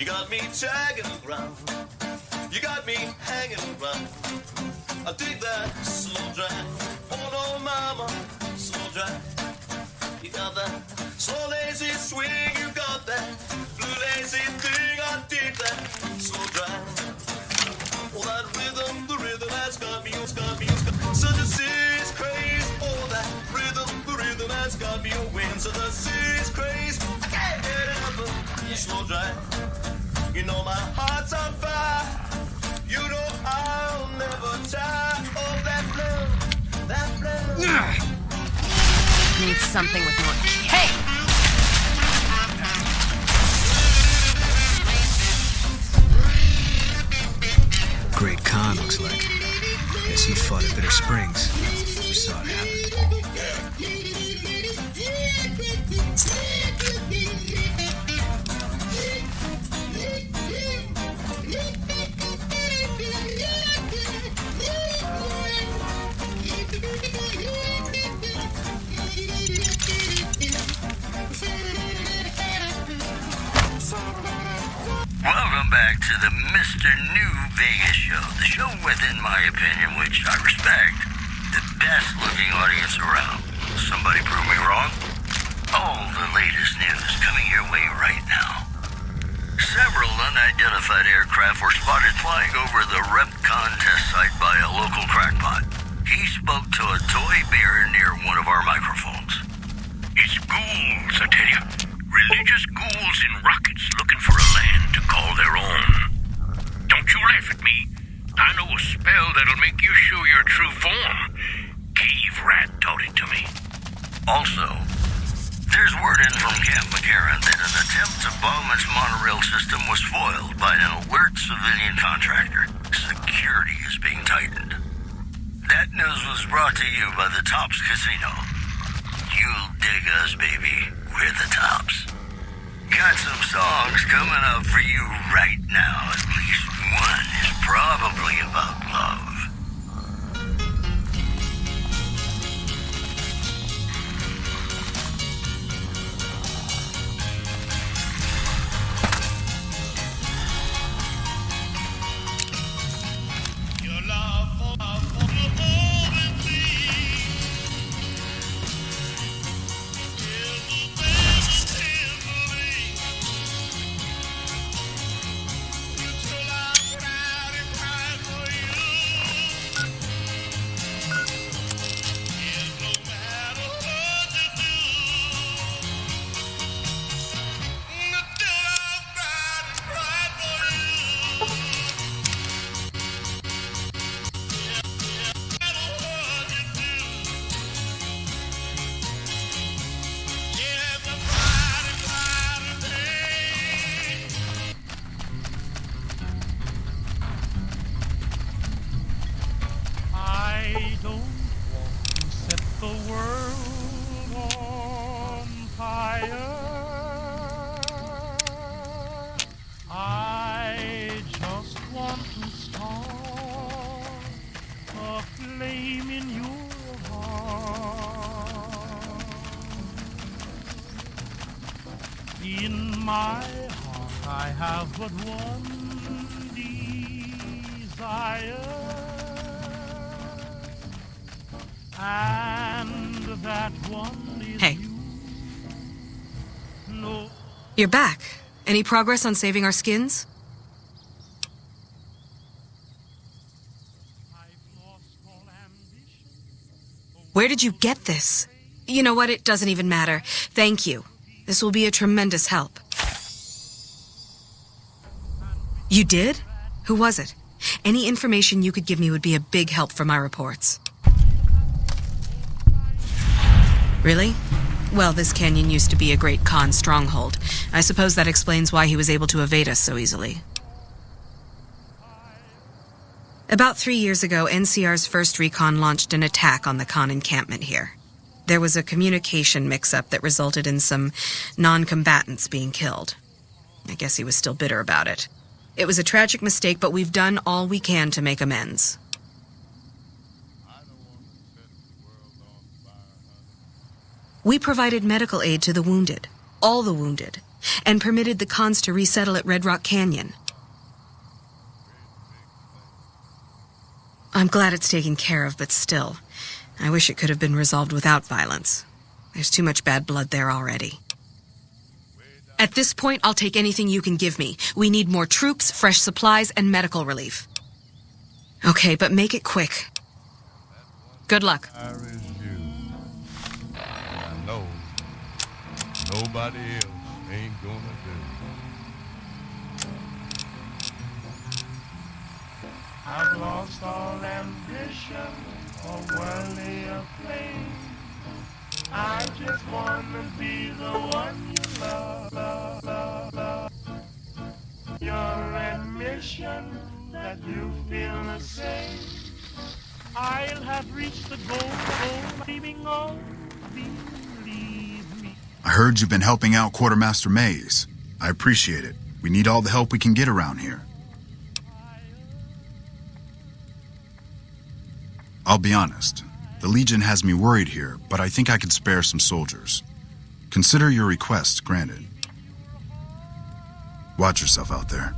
You got me tagging around. You got me hanging around. I dig that slow drag. Oh no, mama, slow drag. You got that slow lazy swing. You got that blue lazy thing. I dig that slow drag. Oh, that rhythm, the rhythm has got me, it's got me, it's got me. So the city's craze. Oh, that rhythm, the rhythm has got me a win. So the city's craze. I can't get up a slow drag. You know my heart's on fire. You know I'll never tire of that love, that love. Need something with more kick. Great con, looks like. Guess he fought at Bitter Springs. We saw it happen. Welcome back to the Mr. New Vegas show. The show with, in my opinion, which I respect, the best looking audience around. Somebody prove me wrong? All the latest news coming your way right now. Several unidentified aircraft were spotted flying over the RepCon test site by a local crackpot. He spoke to a toy bear near one of our microphones. It's ghouls, I tell you. Religious ghouls in rockets looking for a land to call their own. Don't you laugh at me. I know a spell that'll make you show your true form. Cave Rat taught it to me. Also, there's word in from Camp McCarran that an attempt to bomb its monorail system was foiled by an alert civilian contractor. Security is being tightened. That news was brought to you by the Tops Casino. You'll dig us, baby. We're the Tops. Got some songs coming up for you right now. At least one is probably about love. I don't want to set the world on fire. I just want to start a flame in your heart. In my heart I have but one desire. And that one is Hey. you. No. You're back. Any progress on saving our skins? Where did you get this? You know what? It doesn't even matter. Thank you. This will be a tremendous help. You did? Who was it? Any information you could give me would be a big help for my reports. Really? Well, this canyon used to be a great Khan stronghold. I suppose that explains why he was able to evade us so easily. About 3 years ago, NCR's first recon launched an attack on the Khan encampment here. There was a communication mix-up that resulted in some non-combatants being killed. I guess he was still bitter about it. It was a tragic mistake, but we've done all we can to make amends. We provided medical aid to the wounded. All the wounded. and permitted the Khans to resettle at Red Rock Canyon. I'm glad it's taken care of, but still, I wish it could have been resolved without violence. There's too much bad blood there already. At this point, I'll take anything you can give me. We need more troops, fresh supplies, and medical relief. Okay, but make it quick. Good luck. I know nobody else ain't gonna do. I've lost all ambition or worldly acclaim. I just wanna be the one you love. Your admission that you feel the same. I'll have reached the goal, dreaming of, believe me. I heard you've been helping out Quartermaster Mays. I appreciate it. We need all the help we can get around here. I'll be honest. The Legion has me worried here, but I think I could spare some soldiers. Consider your request granted. Watch yourself out there.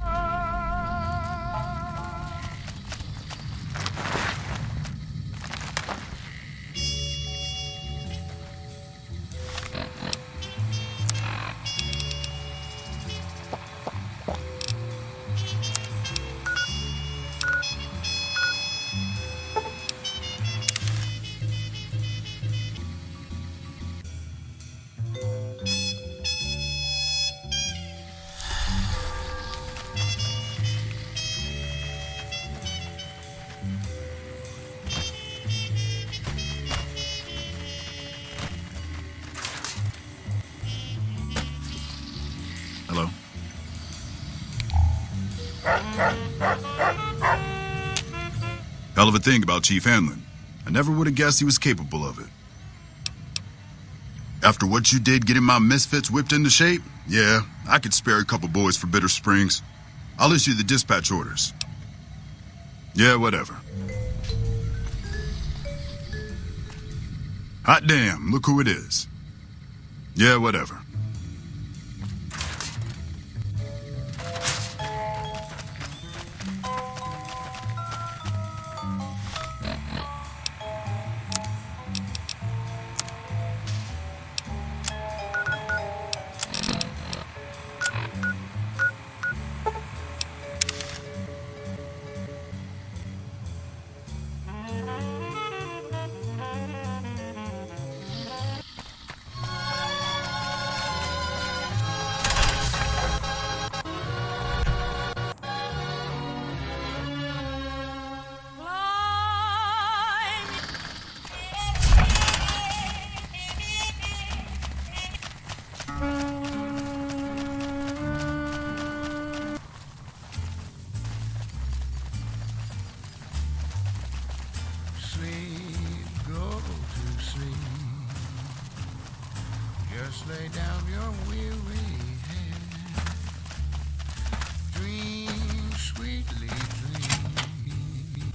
Hello? Hell of a thing about Chief Hanlon. I never would have guessed he was capable of it. After what you did getting my misfits whipped into shape, yeah, I could spare a couple boys for Bitter Springs. I'll issue the dispatch orders. Yeah, whatever. Hot damn, look who it is. Yeah, whatever. Just lay down your weary head. Dream sweetly, dream.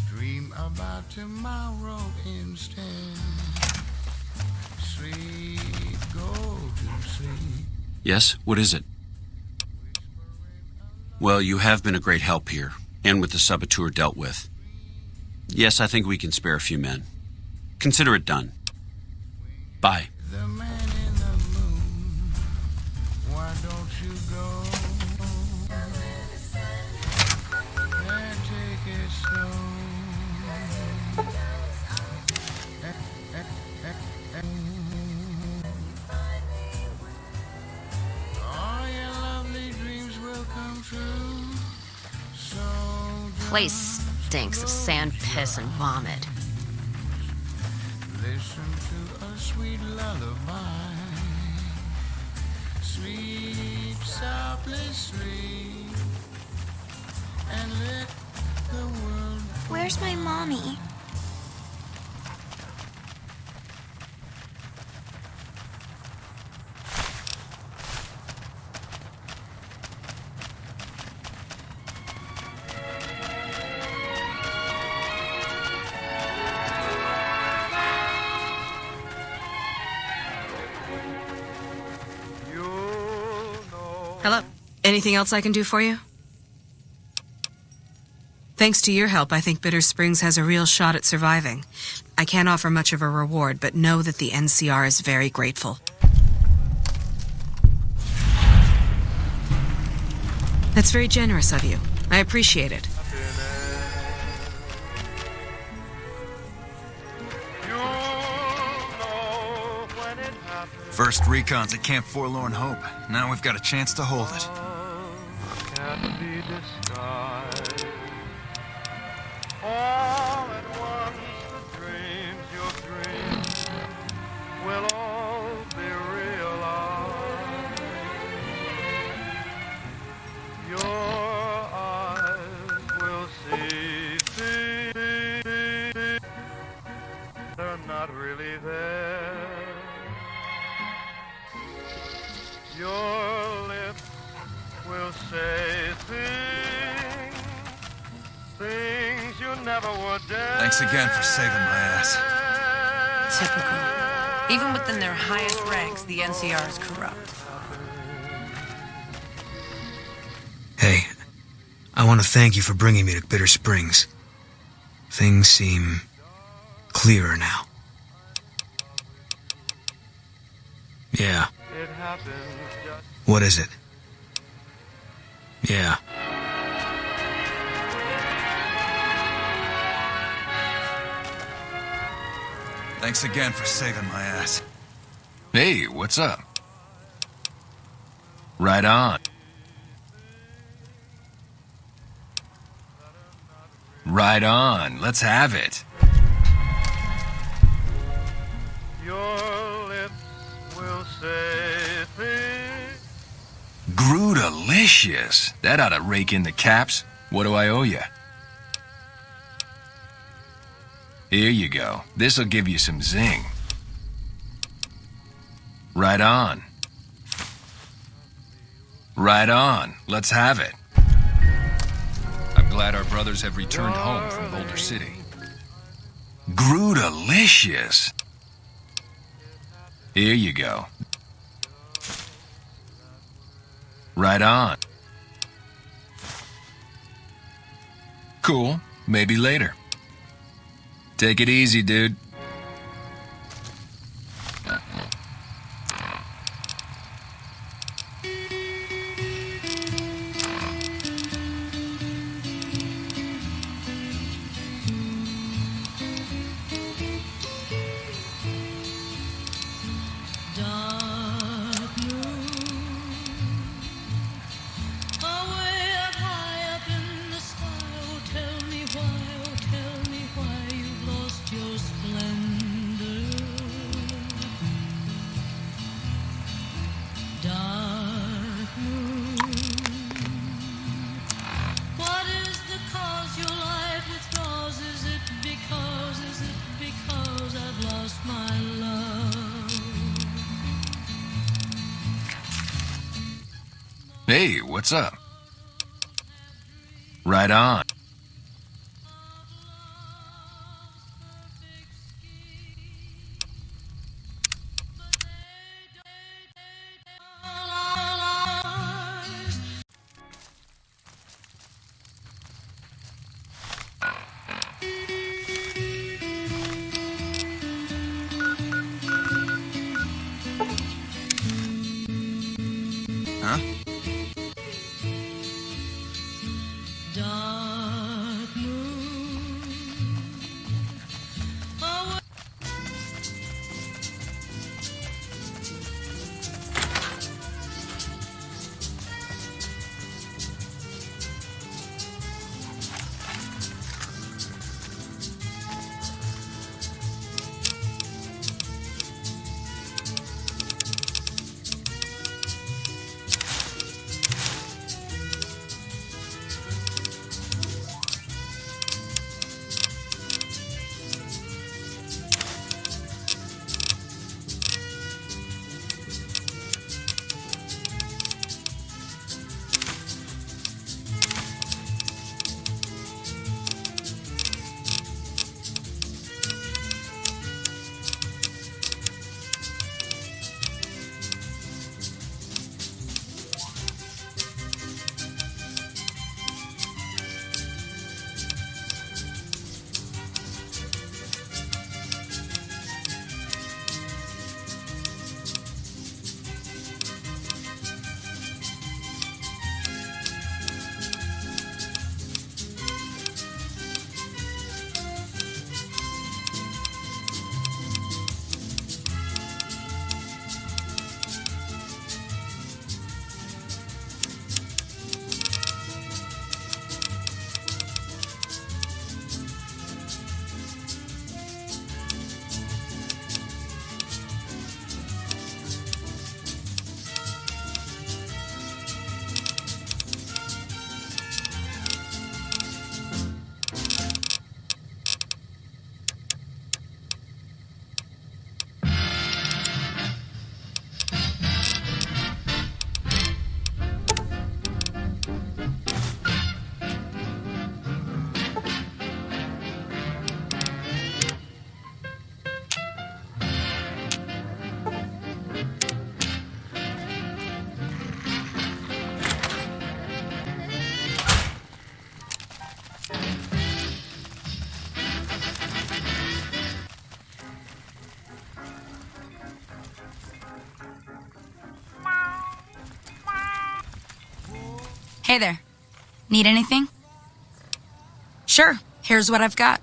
Dream about tomorrow instead. Sweet, go to sleep. Yes, what is it? Well, you have been a great help here, and with the saboteur dealt with. Yes, I think we can spare a few men. Consider it done. Bye. The man in the moon, why don't you go? And take it slow. All your lovely dreams will come true. So Place stinks of sand, piss, and vomit. listen to a sweet lullaby. Sleep softly, sleep, and let the world. Where's my mommy? Hello. Anything else I can do for you? Thanks to your help, I think Bitter Springs has a real shot at surviving. I can't offer much of a reward, but know that the NCR is very grateful. That's very generous of you. I appreciate it. First recon's at Camp Forlorn Hope. Now we've got a chance to hold it. Can't be disguised. All at once, the dreams you've dreamed will all be realized. Your eyes will see things they're not really there. Your lips will say things you never would dare. Thanks again for saving my ass. Typical. Even within their highest ranks, the NCR is corrupt. Hey, I want to thank you for bringing me to Bitter Springs. Things seem clearer now. Yeah. It happens just... What is it? Yeah. Thanks again for saving my ass. Hey, what's up? Right on. Right on. Let's have it. Your lips will say things. Grootalicious. That ought to rake in the caps. What do I owe you? Here you go. This'll give you some zing. Right on. Right on. Let's have it. I'm glad our brothers have returned home from Boulder City. Grootalicious. Here you go. Right on. Cool. Maybe later. Take it easy, dude. Hey, what's up? Right on. Huh? Hey there. Need anything? Sure. Here's what I've got.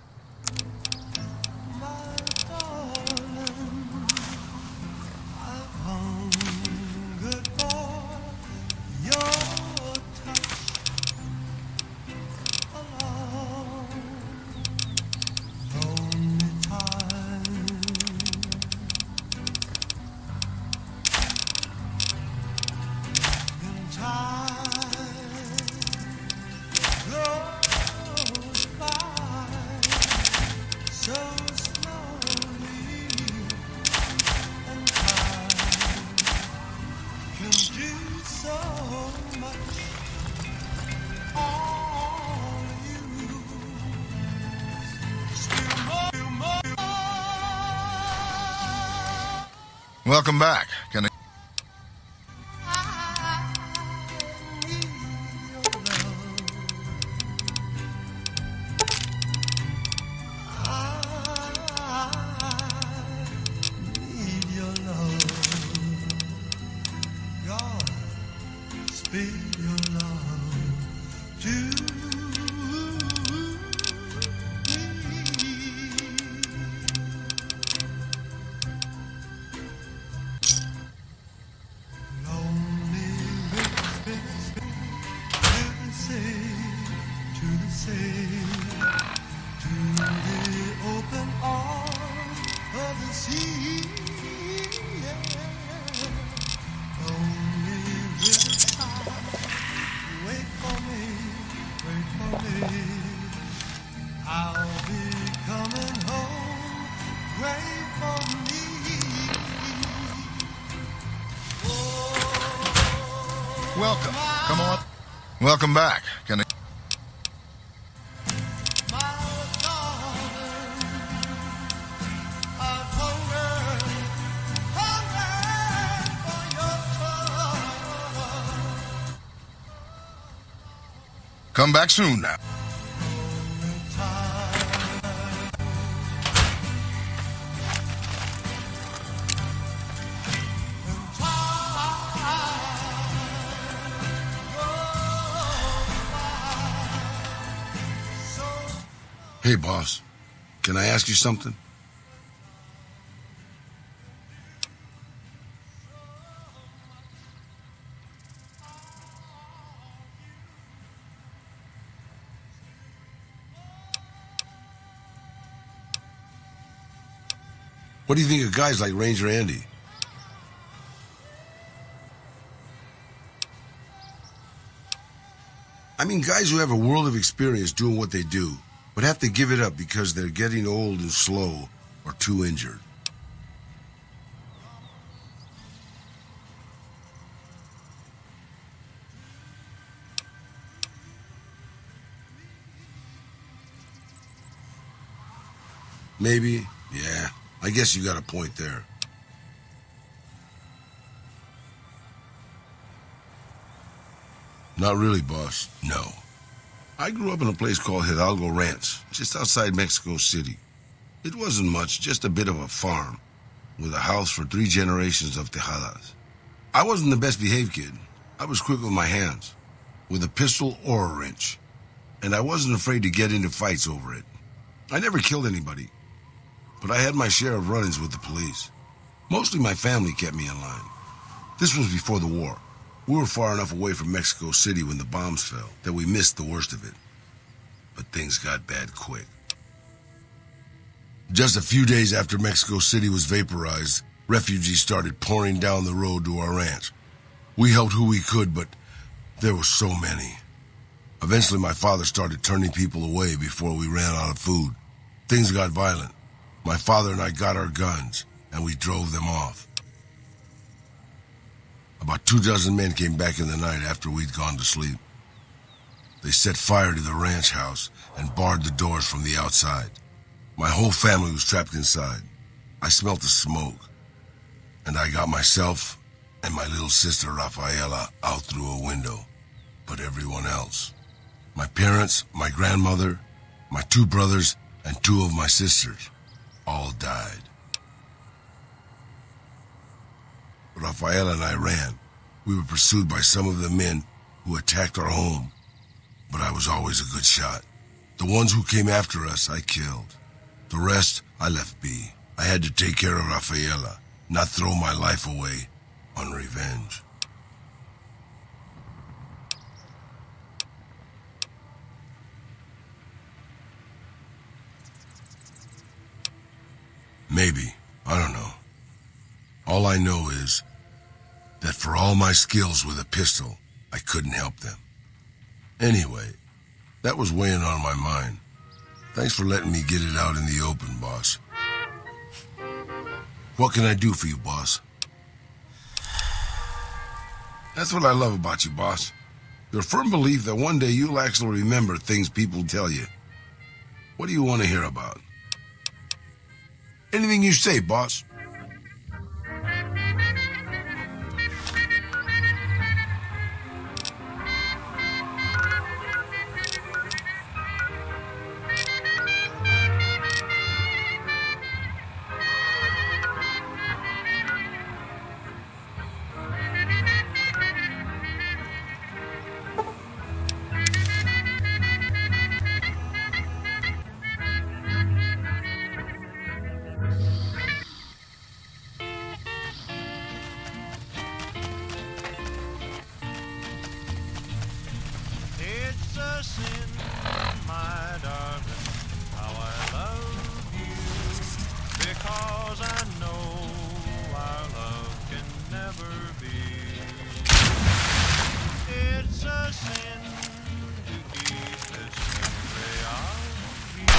Welcome back. Can I... Welcome. Come on. Welcome back. Can I... Come back soon now. Hey, boss. Can I ask you something? What do you think of guys like Ranger Andy? I mean, guys who have a world of experience doing what they do, but have to give it up because they're getting old and slow or too injured. Maybe, yeah. I guess you got a point there. Not really, boss. No. I grew up in a place called Hidalgo Ranch, just outside Mexico City. It wasn't much, just a bit of a farm, with a house for 3 generations of Tejadas. I wasn't the best behaved kid. I was quick with my hands, with a pistol or a wrench. And I wasn't afraid to get into fights over it. I never killed anybody, but I had my share of run-ins with the police. Mostly my family kept me in line. This was before the war. We were far enough away from Mexico City when the bombs fell that we missed the worst of it. But things got bad quick. Just a few days after Mexico City was vaporized, refugees started pouring down the road to our ranch. We helped who we could, but there were so many. Eventually, my father started turning people away before we ran out of food. Things got violent. My father and I got our guns, and we drove them off. About 24 men came back in the night after we'd gone to sleep. They set fire to the ranch house and barred the doors from the outside. My whole family was trapped inside. I smelt the smoke, and I got myself and my little sister Rafaela out through a window. But everyone else, my parents, my grandmother, my 2 brothers, and 2 of my sisters, all died. Rafaela and I ran. We were pursued by some of the men who attacked our home, but I was always a good shot. The ones who came after us, I killed. The rest, I left be. I had to take care of Rafaela, not throw my life away on revenge. Maybe. I don't know. All I know is that for all my skills with a pistol, I couldn't help them. Anyway, that was weighing on my mind. Thanks for letting me get it out in the open, boss. What can I do for you, boss? That's what I love about you, boss. Your firm belief that one day you'll actually remember things people tell you. What do you want to hear about? Anything you say, boss. It's a sin, my darling, how I love you, because I know our love can never be. It's a sin to keep this memory of you,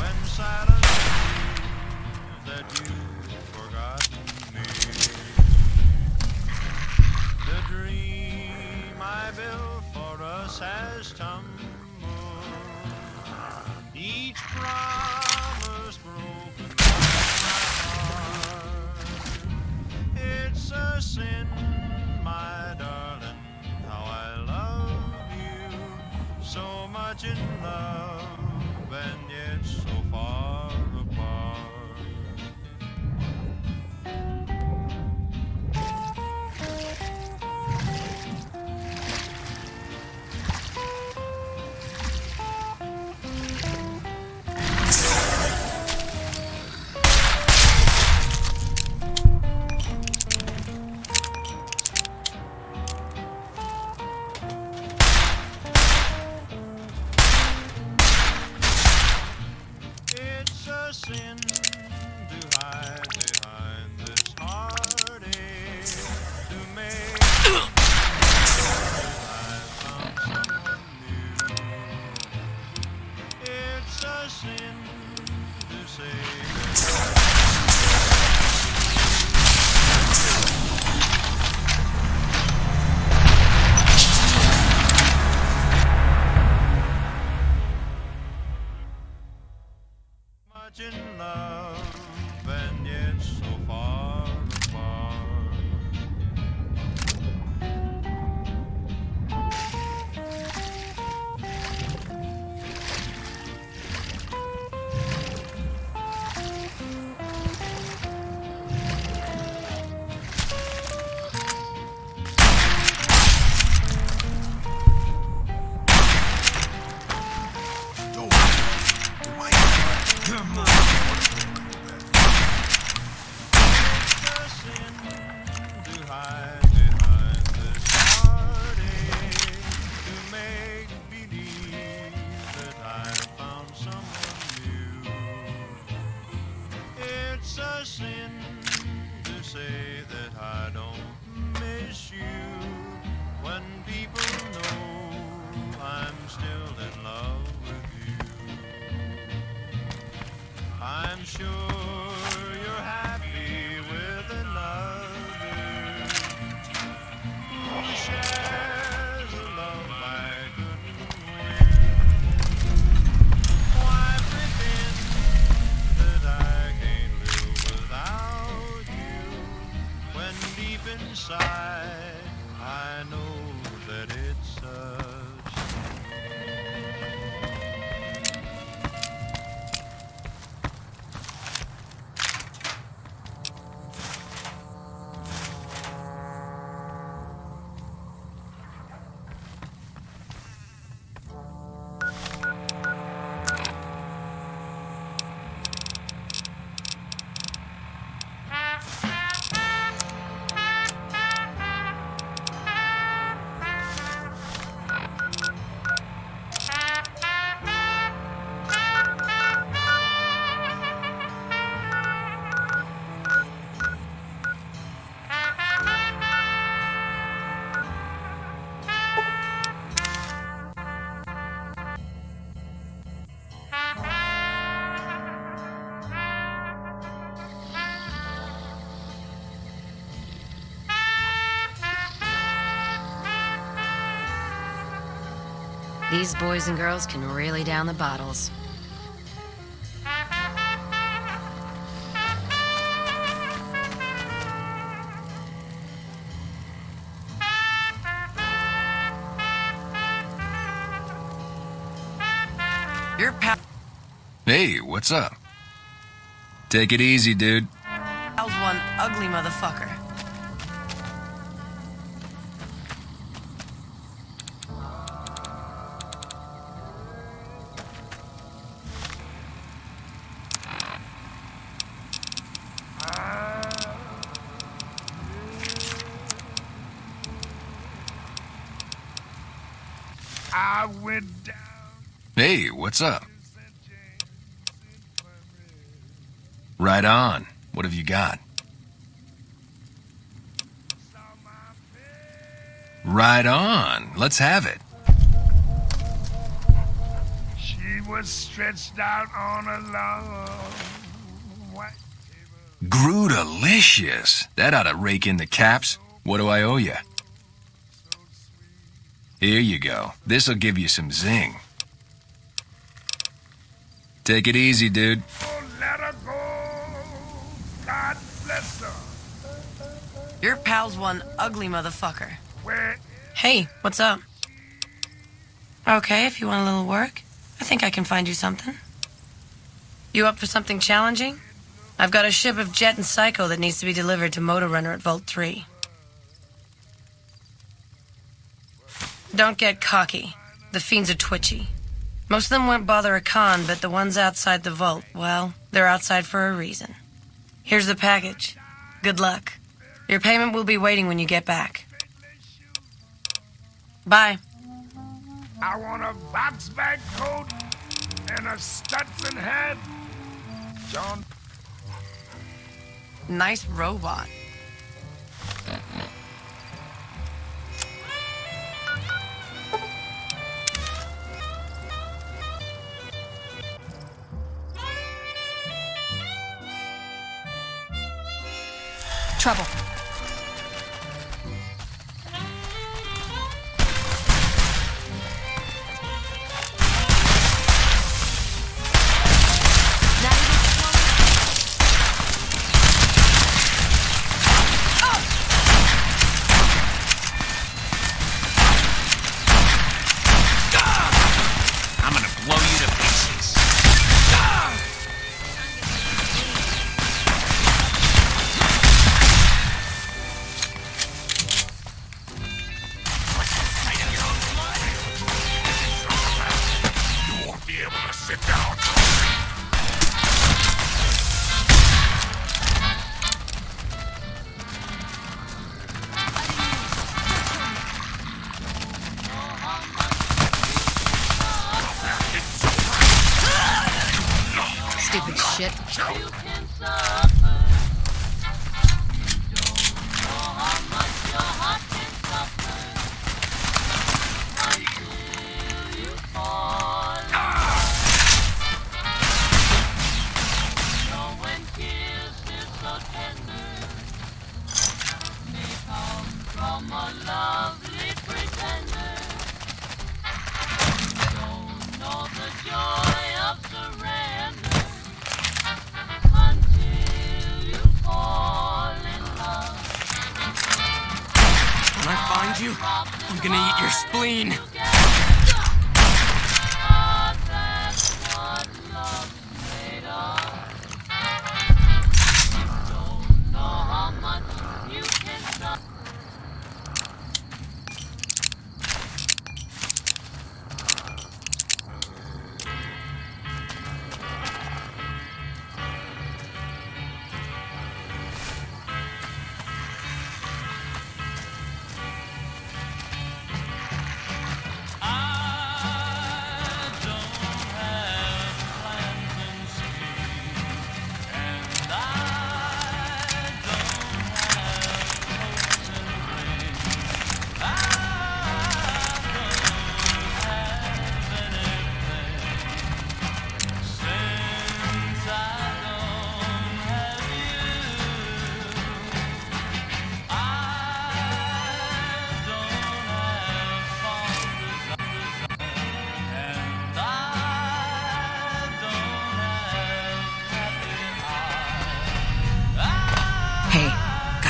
when silence proves that you've forgotten me. The dream I built for us has tumbled, each promise broken by my heart. It's a sin, my darling, how I love you, so much in love and yet so far apart. It's a sin to hide behind this heartache, to make I found someone new. It's a sin to say much in love and yet so far apart. It's a sin to say that I don't miss you, when people know I'm still in love with you. I'm sure you're happy with another who shares a love I couldn't win. Why pretend that I can't live without you, when deep inside I know that it's such. These boys and girls can really down the bottles. Your Hey, what's up? Take it easy, dude. pal's one ugly motherfucker. I went down. Hey, what's up? Right on. What have you got? Right on. Let's have it. She was stretched out on a long white. Grootalicious. That ought to rake in the caps. What do I owe you? Here you go. This'll give you some zing. Take it easy, dude. Let her go. God bless her. Your pal's one ugly motherfucker. Where? Hey, what's up? Okay, if you want a little work, I think I can find you something. You up for something challenging? I've got a ship of Jet and Psycho that needs to be delivered to Motor Runner at Vault 3. Don't get cocky. The fiends are twitchy. Most of them won't bother a con, but the ones outside the vault, well, they're outside for a reason. Here's the package. Good luck. Your payment will be waiting when you get back. Bye. I want a box bag coat and a Stetson hat. John. Nice robot. Trouble. I'm gonna blow you to pieces. You won't be able to sit down. Stupid shit. When I find you, I'm gonna eat your spleen.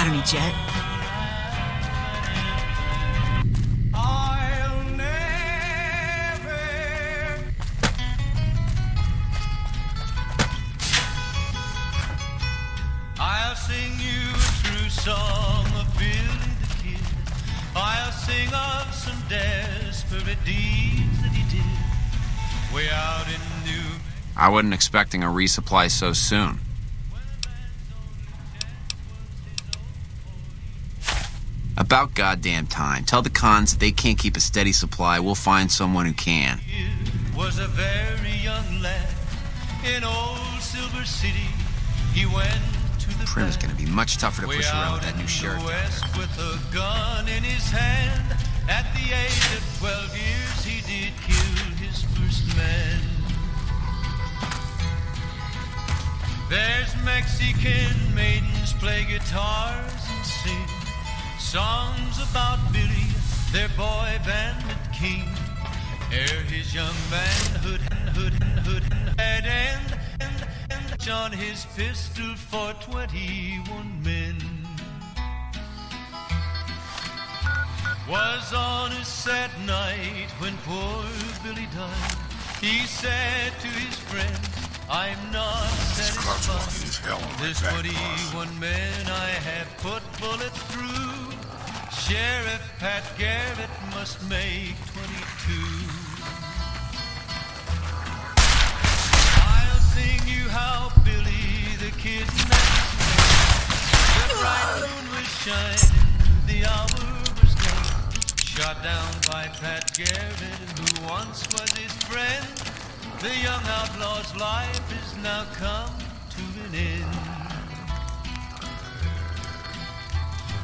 Got any jet? I'll sing you a true song of Billy the Kid. I'll sing of some desperate deeds that he did way out in New Mexico. I wasn't expecting a resupply so soon. About goddamn time. Tell the cons that they can't keep a steady supply. We'll find someone who can. Was a very young lad in old Silver City. He went to the Prim is going to be much tougher to push around with that new sheriff down there. with a gun in his hand. At the age of 12 years, he did kill his first man. There's Mexican maidens play guitars and sing songs about Billy, their boy bandit king. Ere his young manhood had end on his pistol for 21 men. Was on a sad night when poor Billy died. He said to his friends, I'm not satisfied. There's 21 men I have put bullets through. Sheriff Pat Garrett must make 22. I'll sing you how Billy the Kid managed. The bright moon was shining, the hour was done. Shot down by Pat Garrett, who once was his friend. The young outlaw's life is now come to an end.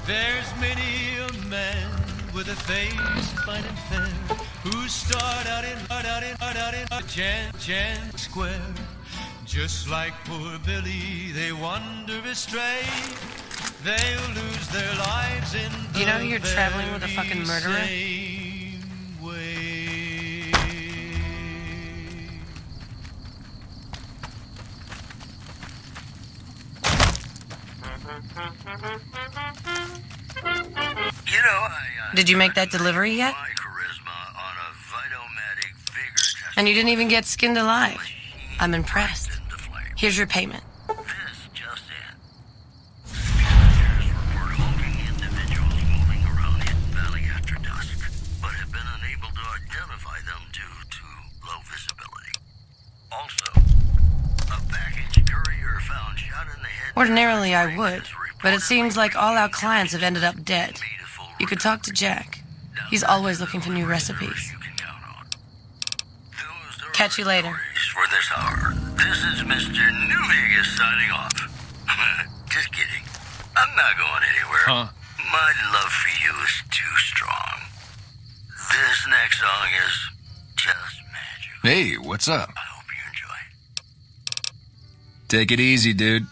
There's many a man with a face fine and fair who start out in Jan Square. Just like poor Billy, they wander astray. They'll lose their lives in the You know you're traveling with a fucking murderer? same way. You know, Did you make that delivery yet? And you didn't even get skinned alive. I'm impressed. Here's your payment. Ordinarily I would, but it seems like all our clients have ended up dead. You could talk to Jack. He's always looking for new recipes. Catch you later. For this hour, this is Mr. New Vegas signing off. Just kidding. I'm not going anywhere. Huh? My love for you is too strong. This next song is just magic. Hey, what's up? Take it easy, dude.